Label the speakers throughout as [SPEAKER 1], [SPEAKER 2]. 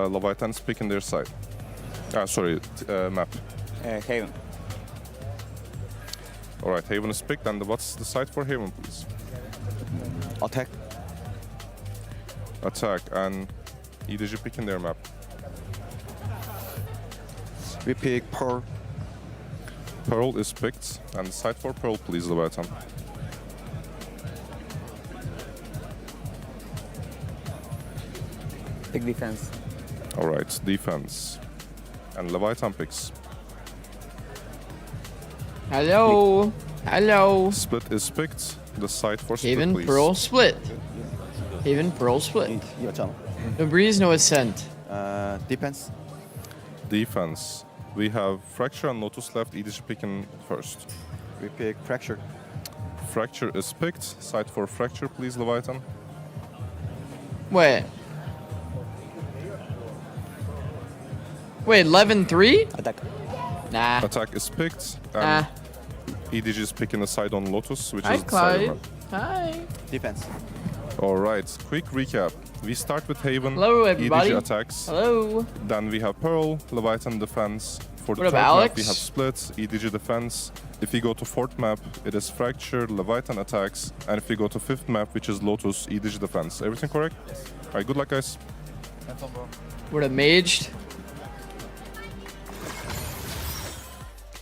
[SPEAKER 1] Leviathan's picking their side. Sorry, map.
[SPEAKER 2] Haven.
[SPEAKER 1] Alright, Haven is picked, and what's the side for Haven, please?
[SPEAKER 2] Attack.
[SPEAKER 1] Attack, and EDG picking their map.
[SPEAKER 2] We pick Pearl.
[SPEAKER 1] Pearl is picked, and the side for Pearl, please, Leviathan.
[SPEAKER 2] Pick defense.
[SPEAKER 1] Alright, defense. And Leviathan picks.
[SPEAKER 3] Hello. Hello.
[SPEAKER 1] Split is picked. The side for split,
[SPEAKER 3] Haven,
[SPEAKER 1] please.
[SPEAKER 3] Pearl, split. Haven, Pearl, split.
[SPEAKER 2] Your channel.
[SPEAKER 3] No breeze, no ascent.
[SPEAKER 2] Defense.
[SPEAKER 1] Defense. We have Fracture and Lotus left. EDG picking first.
[SPEAKER 2] We pick Fracture.
[SPEAKER 1] Fracture is picked. Side for Fracture, please, Leviathan.
[SPEAKER 3] Wait. Wait, 11-3?
[SPEAKER 2] Attack.
[SPEAKER 3] Nah.
[SPEAKER 1] Attack is picked. And EDG is picking a side on Lotus, which is the side of map.
[SPEAKER 3] Hi.
[SPEAKER 2] Defense.
[SPEAKER 1] Alright, quick recap. We start with Haven.
[SPEAKER 3] Hello, everybody.
[SPEAKER 1] EDG attacks.
[SPEAKER 3] Hello.
[SPEAKER 1] Then we have Pearl, Leviathan defense. For the
[SPEAKER 3] What up,
[SPEAKER 1] third
[SPEAKER 3] Alex?
[SPEAKER 1] map, we have Split, EDG defense. If we go to fourth map, it is Fracture, Leviathan attacks. And if we go to fifth map, which is Lotus, EDG defense. Everything correct? Yes. Alright, good luck, guys.
[SPEAKER 3] Would have maged.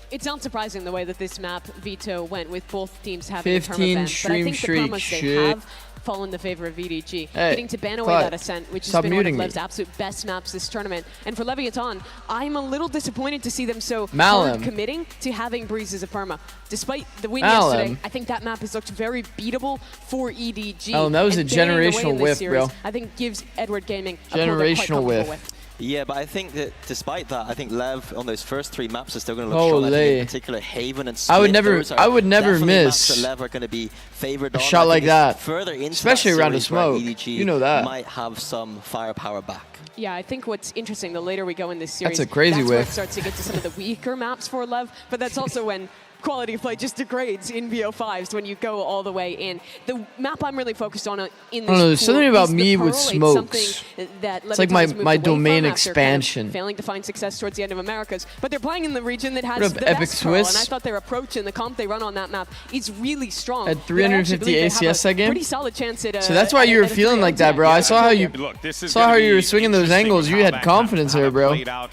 [SPEAKER 4] It's not surprising the way that this map veto went with both teams having a
[SPEAKER 3] 15
[SPEAKER 4] perma ban, but I
[SPEAKER 3] stream
[SPEAKER 4] think the
[SPEAKER 3] streak,
[SPEAKER 4] promos they
[SPEAKER 3] shit.
[SPEAKER 4] have fallen in favor of EDG.
[SPEAKER 3] Hey,
[SPEAKER 4] Getting to ban away
[SPEAKER 3] Clyde,
[SPEAKER 4] that Ascent, which has
[SPEAKER 3] stop
[SPEAKER 4] been one of
[SPEAKER 3] muting me.
[SPEAKER 4] Lev's absolute best maps this tournament. And for Leviathan, I'm a little disappointed to see them so
[SPEAKER 3] Malum.
[SPEAKER 4] hard committing to having Breeze as a perma. Despite the win
[SPEAKER 3] Malum.
[SPEAKER 4] yesterday, I think that map has looked very beatable for EDG.
[SPEAKER 3] Malum, that was
[SPEAKER 4] and
[SPEAKER 3] a
[SPEAKER 4] banning away
[SPEAKER 3] generational
[SPEAKER 4] in this
[SPEAKER 3] whiff,
[SPEAKER 4] series,
[SPEAKER 3] bro.
[SPEAKER 4] I think gives Edward Gaming a pull they're quite
[SPEAKER 3] Generational
[SPEAKER 4] comfortable
[SPEAKER 3] whiff.
[SPEAKER 4] with.
[SPEAKER 5] Yeah, but I think that despite that, I think Lev on those first three maps are still going to look strong. I think
[SPEAKER 3] Holy.
[SPEAKER 5] in particular, Haven and Split.
[SPEAKER 3] I would never
[SPEAKER 5] definitely
[SPEAKER 3] miss
[SPEAKER 5] maps that Lev are going to be favored
[SPEAKER 3] a
[SPEAKER 5] on.
[SPEAKER 3] shot
[SPEAKER 5] I think
[SPEAKER 3] like
[SPEAKER 5] it's
[SPEAKER 3] that.
[SPEAKER 5] further into
[SPEAKER 3] Especially
[SPEAKER 5] that
[SPEAKER 3] around a
[SPEAKER 5] series where
[SPEAKER 3] smoke.
[SPEAKER 5] EDG
[SPEAKER 3] You know that.
[SPEAKER 5] might have some firepower back.
[SPEAKER 4] Yeah, I think what's interesting, the later we go in this series,
[SPEAKER 3] That's a crazy
[SPEAKER 4] where it
[SPEAKER 3] whiff.
[SPEAKER 4] starts to get to some of the weaker maps for Lev, but that's also when quality of play just degrades in BO5s when you go all the way in. The map I'm really focused on in this
[SPEAKER 3] don't know, there's
[SPEAKER 4] pool
[SPEAKER 3] something about
[SPEAKER 4] is the
[SPEAKER 3] me
[SPEAKER 4] Pearl.
[SPEAKER 3] with
[SPEAKER 4] It's
[SPEAKER 3] smokes.
[SPEAKER 4] something that
[SPEAKER 3] It's like
[SPEAKER 4] Leviathan's moved
[SPEAKER 3] my
[SPEAKER 4] away
[SPEAKER 3] domain
[SPEAKER 4] from after
[SPEAKER 3] expansion.
[SPEAKER 4] kind of failing to find success towards the end of Americas, but they're playing in the region that has
[SPEAKER 3] What up,
[SPEAKER 4] the
[SPEAKER 3] Epic
[SPEAKER 4] best Pearl,
[SPEAKER 3] Swiss?
[SPEAKER 4] and I thought their approach and the comp they run on that map is really strong.
[SPEAKER 3] At
[SPEAKER 4] They actually
[SPEAKER 3] 350
[SPEAKER 4] believe they have
[SPEAKER 3] ACS
[SPEAKER 4] a
[SPEAKER 3] again?
[SPEAKER 4] pretty solid chance at
[SPEAKER 3] So that's why you were feeling like that, bro. I saw how you
[SPEAKER 6] Look, this is
[SPEAKER 3] saw
[SPEAKER 6] gonna
[SPEAKER 3] how you
[SPEAKER 6] be
[SPEAKER 3] were swinging those
[SPEAKER 6] interesting
[SPEAKER 3] angles.
[SPEAKER 6] with
[SPEAKER 3] You
[SPEAKER 6] how
[SPEAKER 3] had
[SPEAKER 6] that
[SPEAKER 3] confidence
[SPEAKER 6] how
[SPEAKER 3] there,
[SPEAKER 6] that
[SPEAKER 3] bro.
[SPEAKER 6] played out.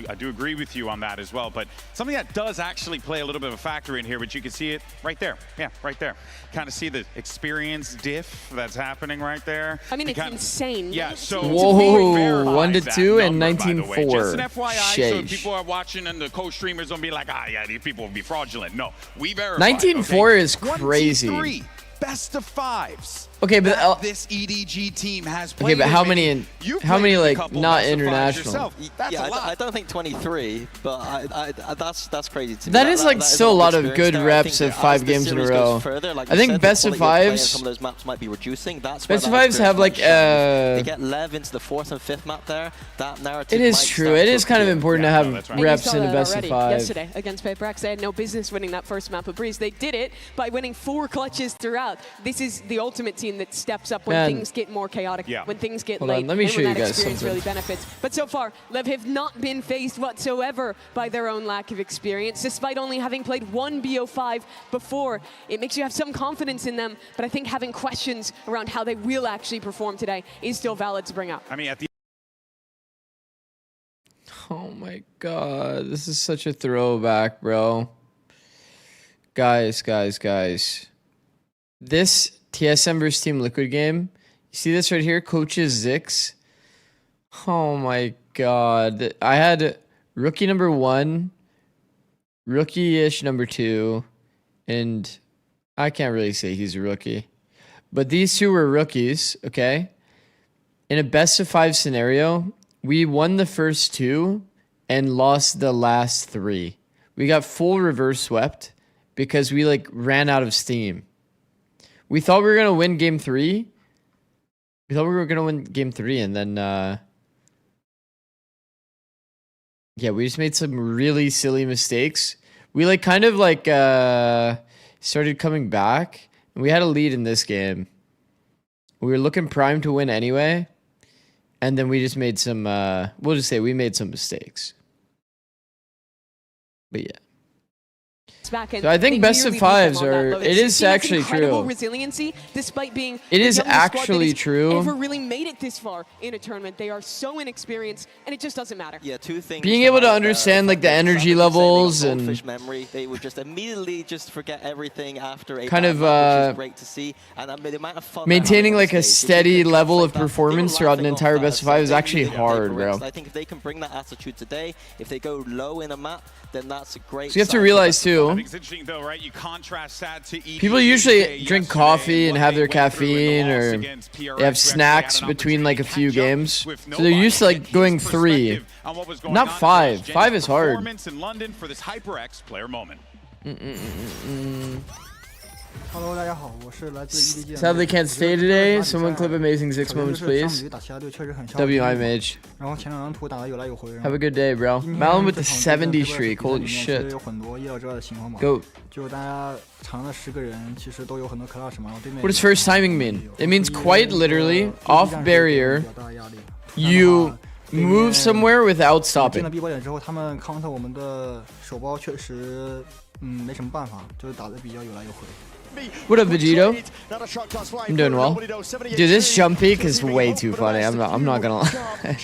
[SPEAKER 6] I do agree with you on that as well, but something that does actually play a little bit of a factor in here, but you can see it right there. Yeah, right there. Kind of see the experience diff that's happening right there.
[SPEAKER 4] I mean, it's insane.
[SPEAKER 6] Yeah, so
[SPEAKER 3] Whoa,
[SPEAKER 6] verify
[SPEAKER 3] 1-2
[SPEAKER 6] that
[SPEAKER 3] and
[SPEAKER 6] number, by the way.
[SPEAKER 3] 19-4.
[SPEAKER 6] Just an FYI, so
[SPEAKER 3] Sheesh.
[SPEAKER 6] people are watching and the co-streamers don't be like, yeah, these people will be fraudulent. No, we verified.
[SPEAKER 3] 19-4 is crazy.
[SPEAKER 6] 23 best of fives.
[SPEAKER 3] Okay, but
[SPEAKER 6] that this EDG team has played.
[SPEAKER 3] okay, but how
[SPEAKER 6] with.
[SPEAKER 3] many in
[SPEAKER 6] You've
[SPEAKER 3] how
[SPEAKER 6] played
[SPEAKER 3] many
[SPEAKER 6] with a
[SPEAKER 3] like
[SPEAKER 6] couple
[SPEAKER 3] not
[SPEAKER 6] best of fives
[SPEAKER 3] international?
[SPEAKER 6] yourself. That's
[SPEAKER 5] yeah,
[SPEAKER 6] a lot.
[SPEAKER 5] I don't think 23, but that's crazy to me.
[SPEAKER 3] That is like
[SPEAKER 5] is
[SPEAKER 3] still a lot of
[SPEAKER 5] experience
[SPEAKER 3] good
[SPEAKER 5] there. I
[SPEAKER 3] reps
[SPEAKER 5] think
[SPEAKER 3] of
[SPEAKER 5] as
[SPEAKER 3] 5
[SPEAKER 5] the
[SPEAKER 3] games in a
[SPEAKER 5] series
[SPEAKER 3] row.
[SPEAKER 5] goes further, like
[SPEAKER 3] I
[SPEAKER 5] you
[SPEAKER 3] think
[SPEAKER 5] said, the
[SPEAKER 3] best of
[SPEAKER 5] quality play on
[SPEAKER 3] fives.
[SPEAKER 5] some of those maps might be reducing. That's
[SPEAKER 3] Best of
[SPEAKER 5] where that
[SPEAKER 3] fives have like
[SPEAKER 5] experience might shine. They get Lev into the fourth and fifth map there. That narrative.
[SPEAKER 3] It is
[SPEAKER 5] might
[SPEAKER 3] true.
[SPEAKER 5] start
[SPEAKER 3] It
[SPEAKER 5] to
[SPEAKER 3] is kind of
[SPEAKER 5] appear.
[SPEAKER 3] important to
[SPEAKER 6] Yeah,
[SPEAKER 3] have
[SPEAKER 6] no, that's right.
[SPEAKER 4] And you
[SPEAKER 3] reps
[SPEAKER 4] saw
[SPEAKER 3] in a
[SPEAKER 4] that
[SPEAKER 3] best of
[SPEAKER 4] already
[SPEAKER 3] 5.
[SPEAKER 4] yesterday against Paper X. They had no business winning that first map of Breeze. They did it by winning 4 clutches throughout. This is the ultimate team that steps up when
[SPEAKER 3] Man.
[SPEAKER 4] things get more chaotic,
[SPEAKER 6] Yeah.
[SPEAKER 4] when things get
[SPEAKER 3] Hold on,
[SPEAKER 4] late,
[SPEAKER 3] let me
[SPEAKER 4] and
[SPEAKER 3] show
[SPEAKER 4] when
[SPEAKER 3] you
[SPEAKER 4] that
[SPEAKER 3] guys
[SPEAKER 4] experience
[SPEAKER 3] something.
[SPEAKER 4] really benefits. But so far, Lev have not been faced whatsoever by their own lack of experience, despite only having played 1 BO5 before. It makes you have some confidence in them, but I think having questions around how they will actually perform today is still valid to bring up.
[SPEAKER 6] I mean, at the
[SPEAKER 3] Oh my god, this is such a throwback, bro. Guys. This TSM versus Team Liquid game, you see this right here? Coaches Zix. Oh my god. I had rookie number 1, rookie-ish number 2, and I can't really say he's a rookie. But these two were rookies, okay? In a best of 5 scenario, we won the first 2 and lost the last 3. We got full reverse swept because we like ran out of steam. We thought we were going to win game 3. We thought we were going to win game 3 and then yeah, we just made some really silly mistakes. We like kind of like started coming back and we had a lead in this game. We were looking primed to win anyway. and then we just made some. We'll just say we made some mistakes. But yeah.
[SPEAKER 4] Back
[SPEAKER 3] So I think best of fives are. It is actually true.
[SPEAKER 4] Resiliency, despite being
[SPEAKER 3] it is
[SPEAKER 4] the youngest
[SPEAKER 3] actually
[SPEAKER 4] squad that
[SPEAKER 3] true.
[SPEAKER 4] has ever really made it this far in a tournament. They are so inexperienced, and it just doesn't matter.
[SPEAKER 5] Yeah, two things.
[SPEAKER 3] Being able to understand like the energy levels and
[SPEAKER 5] goldfish memory, they would just immediately just forget everything after a
[SPEAKER 3] kind
[SPEAKER 5] bad
[SPEAKER 3] of
[SPEAKER 5] map, which is great to see. And the amount of fun
[SPEAKER 3] maintaining like a steady
[SPEAKER 5] stage,
[SPEAKER 3] level
[SPEAKER 5] like
[SPEAKER 3] of
[SPEAKER 5] that, they were
[SPEAKER 3] performance throughout an
[SPEAKER 5] laughing off
[SPEAKER 3] entire
[SPEAKER 5] that
[SPEAKER 3] best of five is
[SPEAKER 5] they
[SPEAKER 3] actually
[SPEAKER 5] really
[SPEAKER 3] hard,
[SPEAKER 5] did
[SPEAKER 3] bro.
[SPEAKER 5] I think if they can bring that attitude today, if they go low in a map, then that's a great.
[SPEAKER 3] So you have to
[SPEAKER 5] sign for
[SPEAKER 3] realize
[SPEAKER 5] best of five.
[SPEAKER 3] too.
[SPEAKER 6] I think it's interesting though, right? You contrast that to EDG
[SPEAKER 3] People usually
[SPEAKER 6] yesterday
[SPEAKER 3] drink coffee and
[SPEAKER 6] what
[SPEAKER 3] have
[SPEAKER 6] they
[SPEAKER 3] their
[SPEAKER 6] went through in the
[SPEAKER 3] caffeine,
[SPEAKER 6] loss
[SPEAKER 3] or
[SPEAKER 6] against PRX,
[SPEAKER 3] they have
[SPEAKER 6] who
[SPEAKER 3] snacks
[SPEAKER 6] actually had an
[SPEAKER 3] between like a
[SPEAKER 6] opportunity
[SPEAKER 3] few
[SPEAKER 6] to catch up
[SPEAKER 3] games.
[SPEAKER 6] with
[SPEAKER 3] So they're used to
[SPEAKER 6] nobody.
[SPEAKER 3] like going
[SPEAKER 6] His
[SPEAKER 3] 3,
[SPEAKER 6] perspective on what was going
[SPEAKER 3] not
[SPEAKER 6] on
[SPEAKER 3] 5.
[SPEAKER 6] versus
[SPEAKER 3] 5
[SPEAKER 6] Jen's
[SPEAKER 3] is hard.
[SPEAKER 6] performance in London for this HyperX player moment.
[SPEAKER 7] Hello，大家好，我是来自 EDG。
[SPEAKER 3] Sadly can't stay today. Someone clip amazing 6 moments,
[SPEAKER 7] 首先
[SPEAKER 3] please.
[SPEAKER 7] 就是上局打其他队确实很消
[SPEAKER 3] WI Mage.
[SPEAKER 7] 然后前两张图打得有来有回。
[SPEAKER 3] Have a good day, bro.
[SPEAKER 7] 今天
[SPEAKER 3] Malin with
[SPEAKER 7] 这
[SPEAKER 3] the
[SPEAKER 7] 场对
[SPEAKER 3] 70
[SPEAKER 7] 阵
[SPEAKER 3] streak.
[SPEAKER 7] 比赛
[SPEAKER 3] Holy
[SPEAKER 7] 里面其
[SPEAKER 3] shit.
[SPEAKER 7] 实有很多意料之外的情况嘛。
[SPEAKER 3] Go.
[SPEAKER 7] 就大家场上的10个人，其实都有很多 clutch 嘛。然后对面
[SPEAKER 3] What does first timing mean? It means quite literally, off
[SPEAKER 7] 比
[SPEAKER 3] barrier,
[SPEAKER 7] 较大的压力。
[SPEAKER 3] you move somewhere without
[SPEAKER 7] 进
[SPEAKER 3] stopping.
[SPEAKER 7] 了 B 包点之后，他们 counter 我们的手包确实，没什么办法，就是打得比较有来有回。
[SPEAKER 3] What up, Vegito? I'm doing well. Dude, this jump peek is way too funny. I'm not gonna lie.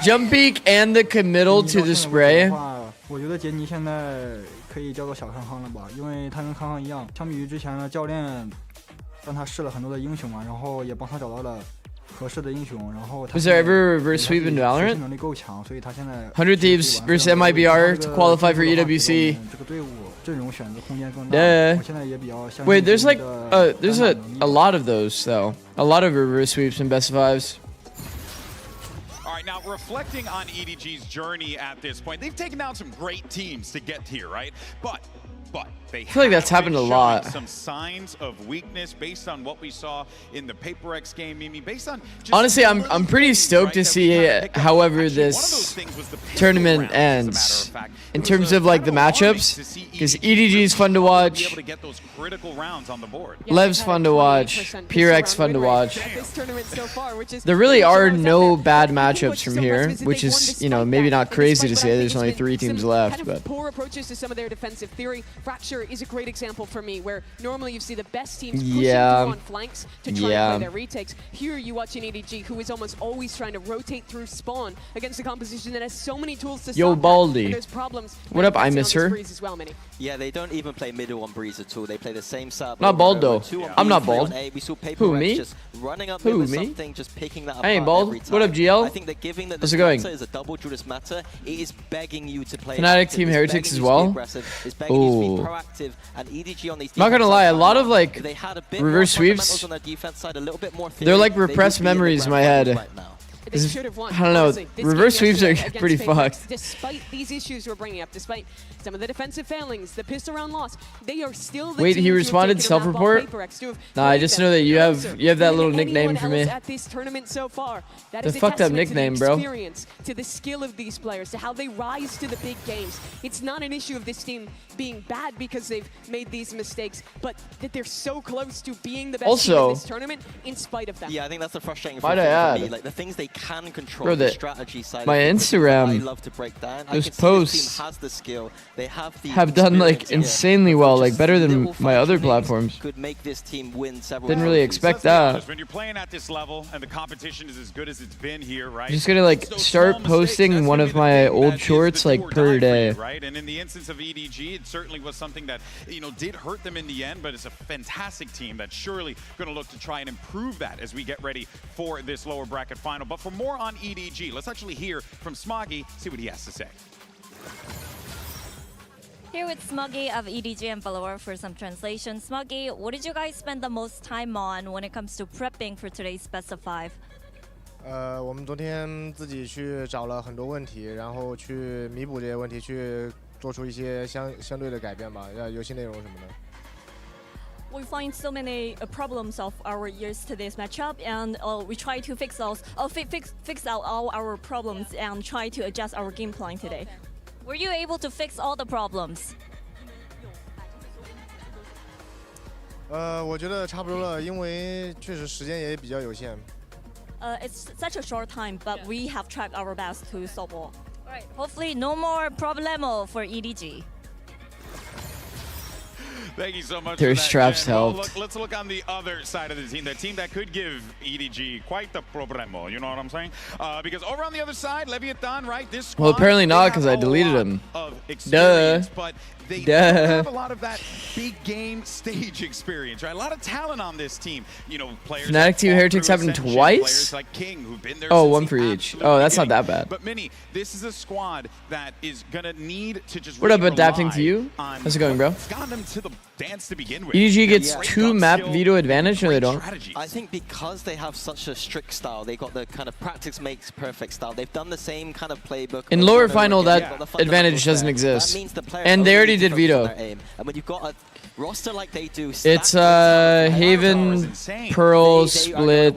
[SPEAKER 3] Jump peek and the committal to the spray.
[SPEAKER 7] 我觉得杰尼现在可以叫做小康康了吧，因为他跟康康一样，相比于之前的教练让他试了很多的英雄嘛，然后也帮他找到了合适的英雄，然后他
[SPEAKER 3] Was there ever reverse sweep in
[SPEAKER 7] 学习
[SPEAKER 3] Valorant?
[SPEAKER 7] 能力够强，所以他现在
[SPEAKER 3] 100 Thieves versus MIBR to qualify for EWC.
[SPEAKER 7] 这个队伍阵容选择空间更大。
[SPEAKER 3] Yeah.
[SPEAKER 7] 我现在也比较相信
[SPEAKER 3] Wait, there's
[SPEAKER 7] 自己
[SPEAKER 3] like
[SPEAKER 7] 的
[SPEAKER 3] there's
[SPEAKER 7] 单打能力
[SPEAKER 3] a lot of those though. A lot of reverse sweeps in best of fives.
[SPEAKER 6] All right, now reflecting on EDG's journey at this point, they've taken down some great teams to get here, right? But they
[SPEAKER 3] feel like that's
[SPEAKER 6] have
[SPEAKER 3] happened
[SPEAKER 6] been
[SPEAKER 3] a lot.
[SPEAKER 6] showing some signs of weakness based on what we saw in the PaperX game, Mimi. Based on just
[SPEAKER 3] Honestly, I'm pretty stoked to see however this tournament ends in terms of like the matchups, because EDG is fun to watch. Lev's fun to watch. PRX fun to watch. There really are no bad matchups from here, which is, you know, maybe not crazy to say. There's only 3 teams left, but
[SPEAKER 4] poor approaches to some of their defensive theory. Fracture is a great example for me, where normally you see the best teams pushing through on flanks to try and play their retakes. Here you watch an EDG who is almost always trying to rotate through spawn against a composition that has so many tools to
[SPEAKER 3] Yo,
[SPEAKER 4] stop
[SPEAKER 3] Baldy.
[SPEAKER 4] that. And there's problems.
[SPEAKER 3] What up, I
[SPEAKER 4] on
[SPEAKER 3] miss
[SPEAKER 4] this
[SPEAKER 3] her?
[SPEAKER 4] Breeze as well, Minnie.
[SPEAKER 5] Yeah, they don't even play middle on Breeze at all. They play the same setup.
[SPEAKER 3] Not bald, though.
[SPEAKER 5] I'm
[SPEAKER 3] not bald.
[SPEAKER 5] We saw
[SPEAKER 3] Who, me?
[SPEAKER 5] just running up
[SPEAKER 3] Who,
[SPEAKER 5] with
[SPEAKER 3] me?
[SPEAKER 5] something, just picking that
[SPEAKER 3] I ain't
[SPEAKER 5] apart
[SPEAKER 3] bald.
[SPEAKER 5] every time.
[SPEAKER 3] What up, GL?
[SPEAKER 5] I think that giving that
[SPEAKER 3] How's
[SPEAKER 5] this
[SPEAKER 3] it going?
[SPEAKER 5] matter is a double Judas matter. It is begging you to play
[SPEAKER 3] Fnatic
[SPEAKER 5] active,
[SPEAKER 3] Team
[SPEAKER 5] it's
[SPEAKER 3] Heretics
[SPEAKER 5] begging
[SPEAKER 3] as
[SPEAKER 5] you to be
[SPEAKER 3] well?
[SPEAKER 5] aggressive, it's begging you to
[SPEAKER 3] Ooh.
[SPEAKER 5] be proactive, and EDG on these
[SPEAKER 3] Not gonna
[SPEAKER 5] defense
[SPEAKER 3] lie, a
[SPEAKER 5] side,
[SPEAKER 3] lot of like
[SPEAKER 5] if they had a bit
[SPEAKER 3] reverse
[SPEAKER 5] more
[SPEAKER 3] sweeps,
[SPEAKER 5] fundamentals on their defense side, a little bit more
[SPEAKER 3] they're
[SPEAKER 5] theory,
[SPEAKER 3] like
[SPEAKER 5] they would
[SPEAKER 3] repressed
[SPEAKER 5] be in the
[SPEAKER 3] memories in my
[SPEAKER 5] grand
[SPEAKER 3] head.
[SPEAKER 5] finals right now.
[SPEAKER 4] They should have won.
[SPEAKER 3] I don't know,
[SPEAKER 4] Honestly, this
[SPEAKER 3] reverse
[SPEAKER 4] game
[SPEAKER 3] sweeps are
[SPEAKER 4] yesterday
[SPEAKER 3] pretty
[SPEAKER 4] against PaperX,
[SPEAKER 3] fucked.
[SPEAKER 4] Despite these issues we're bringing up, despite some of the defensive failings, the pistol round loss, they are still the
[SPEAKER 3] Wait,
[SPEAKER 4] team
[SPEAKER 3] he
[SPEAKER 4] to have
[SPEAKER 3] responded
[SPEAKER 4] taken a map off
[SPEAKER 3] self-report?
[SPEAKER 4] PaperX, to have
[SPEAKER 3] Nah, I
[SPEAKER 4] played
[SPEAKER 3] just
[SPEAKER 4] them
[SPEAKER 3] know that you have
[SPEAKER 4] closer
[SPEAKER 3] that
[SPEAKER 4] than
[SPEAKER 3] little
[SPEAKER 4] anyone
[SPEAKER 3] nickname for me.
[SPEAKER 4] else at this tournament so far. That
[SPEAKER 3] The
[SPEAKER 4] is a
[SPEAKER 3] fucked up
[SPEAKER 4] testament
[SPEAKER 3] nickname,
[SPEAKER 4] to the
[SPEAKER 3] bro.
[SPEAKER 4] experience, to the skill of these players, to how they rise to the big games. It's not an issue of this team being bad because they've made these mistakes, but that they're so close to being the best team
[SPEAKER 3] Also,
[SPEAKER 4] in this tournament in spite of them.
[SPEAKER 5] Yeah, I think that's the frustrating
[SPEAKER 3] Might
[SPEAKER 5] thing
[SPEAKER 3] I
[SPEAKER 5] for me.
[SPEAKER 3] add,
[SPEAKER 5] Like the things they can control,
[SPEAKER 3] bro,
[SPEAKER 5] the strategy side.
[SPEAKER 3] my
[SPEAKER 5] of things,
[SPEAKER 3] Instagram,
[SPEAKER 5] I love to break down. I
[SPEAKER 3] those
[SPEAKER 5] can see
[SPEAKER 3] posts
[SPEAKER 5] this team has the skill. They have the
[SPEAKER 3] have done like
[SPEAKER 5] experience here.
[SPEAKER 3] insanely well, like
[SPEAKER 5] Just
[SPEAKER 3] better than
[SPEAKER 5] little
[SPEAKER 3] my other
[SPEAKER 5] fine-tunings
[SPEAKER 3] platforms.
[SPEAKER 5] Could make this team win several.
[SPEAKER 3] Didn't really
[SPEAKER 5] trophies.
[SPEAKER 3] expect
[SPEAKER 6] Let's be
[SPEAKER 3] that.
[SPEAKER 6] honest, when you're playing at this level and the competition is as good as it's been here, right?
[SPEAKER 3] I'm just gonna like
[SPEAKER 6] those
[SPEAKER 3] start
[SPEAKER 6] small mistakes,
[SPEAKER 3] posting
[SPEAKER 6] that's
[SPEAKER 3] one
[SPEAKER 6] gonna
[SPEAKER 3] of
[SPEAKER 6] be the
[SPEAKER 3] my
[SPEAKER 6] thing
[SPEAKER 3] old
[SPEAKER 6] that is
[SPEAKER 3] shorts
[SPEAKER 6] the
[SPEAKER 3] like
[SPEAKER 6] do or
[SPEAKER 3] per
[SPEAKER 6] die for
[SPEAKER 3] day.
[SPEAKER 6] you, right? And in the instance of EDG, it certainly was something that, you know, did hurt them in the end, but it's a fantastic team that's surely going to look to try and improve that as we get ready for this lower bracket final. But for more on EDG, let's actually hear from Smoggy, see what he has to say.
[SPEAKER 8] Here with Smoggy of EDG and follower for some translation. Smoggy, what did you guys spend the most time on when it comes to prepping for today's best of 5?
[SPEAKER 9] 我们昨天自己去找了很多问题，然后去弥补这些问题，去做出一些相对的改变吧，游戏内容什么的。
[SPEAKER 10] We find so many problems of our years to this matchup, and we try to fix out all our problems and try to adjust our game plan today.
[SPEAKER 8] Were you able to fix all the problems?
[SPEAKER 9] 我觉得差不多了，因为确实时间也比较有限。
[SPEAKER 10] It's such a short time, but we have tried our best to solve all.
[SPEAKER 8] Alright, hopefully no more problemo for EDG.
[SPEAKER 6] Thank you so much.
[SPEAKER 3] Their
[SPEAKER 6] for that,
[SPEAKER 3] straps
[SPEAKER 6] Jen. Well,
[SPEAKER 3] helped.
[SPEAKER 6] let's look on the other side of the team that could give EDG quite the problemo. You know what I'm saying? Because over on the other side, Leviathan, right? This squad,
[SPEAKER 3] Well, apparently
[SPEAKER 6] they
[SPEAKER 3] not,
[SPEAKER 6] have
[SPEAKER 3] 'cause I
[SPEAKER 6] a
[SPEAKER 3] deleted
[SPEAKER 6] lot
[SPEAKER 3] him.
[SPEAKER 6] of experience, but they
[SPEAKER 3] Duh.
[SPEAKER 6] don't have a lot of that big game stage experience, right? A lot of talent on this team. You know, players.
[SPEAKER 3] Fnatic Team Heretics happened
[SPEAKER 6] Ascension,
[SPEAKER 3] twice?
[SPEAKER 6] Players like King, who've been there
[SPEAKER 3] Oh,
[SPEAKER 6] since
[SPEAKER 3] one
[SPEAKER 6] the
[SPEAKER 3] for each.
[SPEAKER 6] absolute
[SPEAKER 3] Oh, that's not
[SPEAKER 6] beginning.
[SPEAKER 3] that bad.
[SPEAKER 6] But Minnie, this is a squad that is gonna need to just
[SPEAKER 3] What up,
[SPEAKER 6] really
[SPEAKER 3] adapting to
[SPEAKER 6] rely
[SPEAKER 3] you?
[SPEAKER 6] on
[SPEAKER 3] How's it going, bro?
[SPEAKER 6] what's gotten them to the dance to begin with.
[SPEAKER 3] EDG gets
[SPEAKER 5] Yeah.
[SPEAKER 3] 2 map veto advantage? No, they don't.
[SPEAKER 5] I think because they have such a strict style, they got the kind of practice makes perfect style. They've done the same kind of playbook.
[SPEAKER 3] In
[SPEAKER 5] over
[SPEAKER 3] lower
[SPEAKER 5] and over
[SPEAKER 3] final,
[SPEAKER 5] again.
[SPEAKER 3] that
[SPEAKER 5] They've got the fundamentals
[SPEAKER 3] advantage doesn't
[SPEAKER 5] there.
[SPEAKER 3] exist.
[SPEAKER 5] That means the players
[SPEAKER 3] And they
[SPEAKER 5] only
[SPEAKER 3] already
[SPEAKER 5] need to
[SPEAKER 3] did
[SPEAKER 5] focus on
[SPEAKER 3] veto.
[SPEAKER 5] their aim. And when you've got a roster like they do,
[SPEAKER 3] It's Haven, Pearl, Split,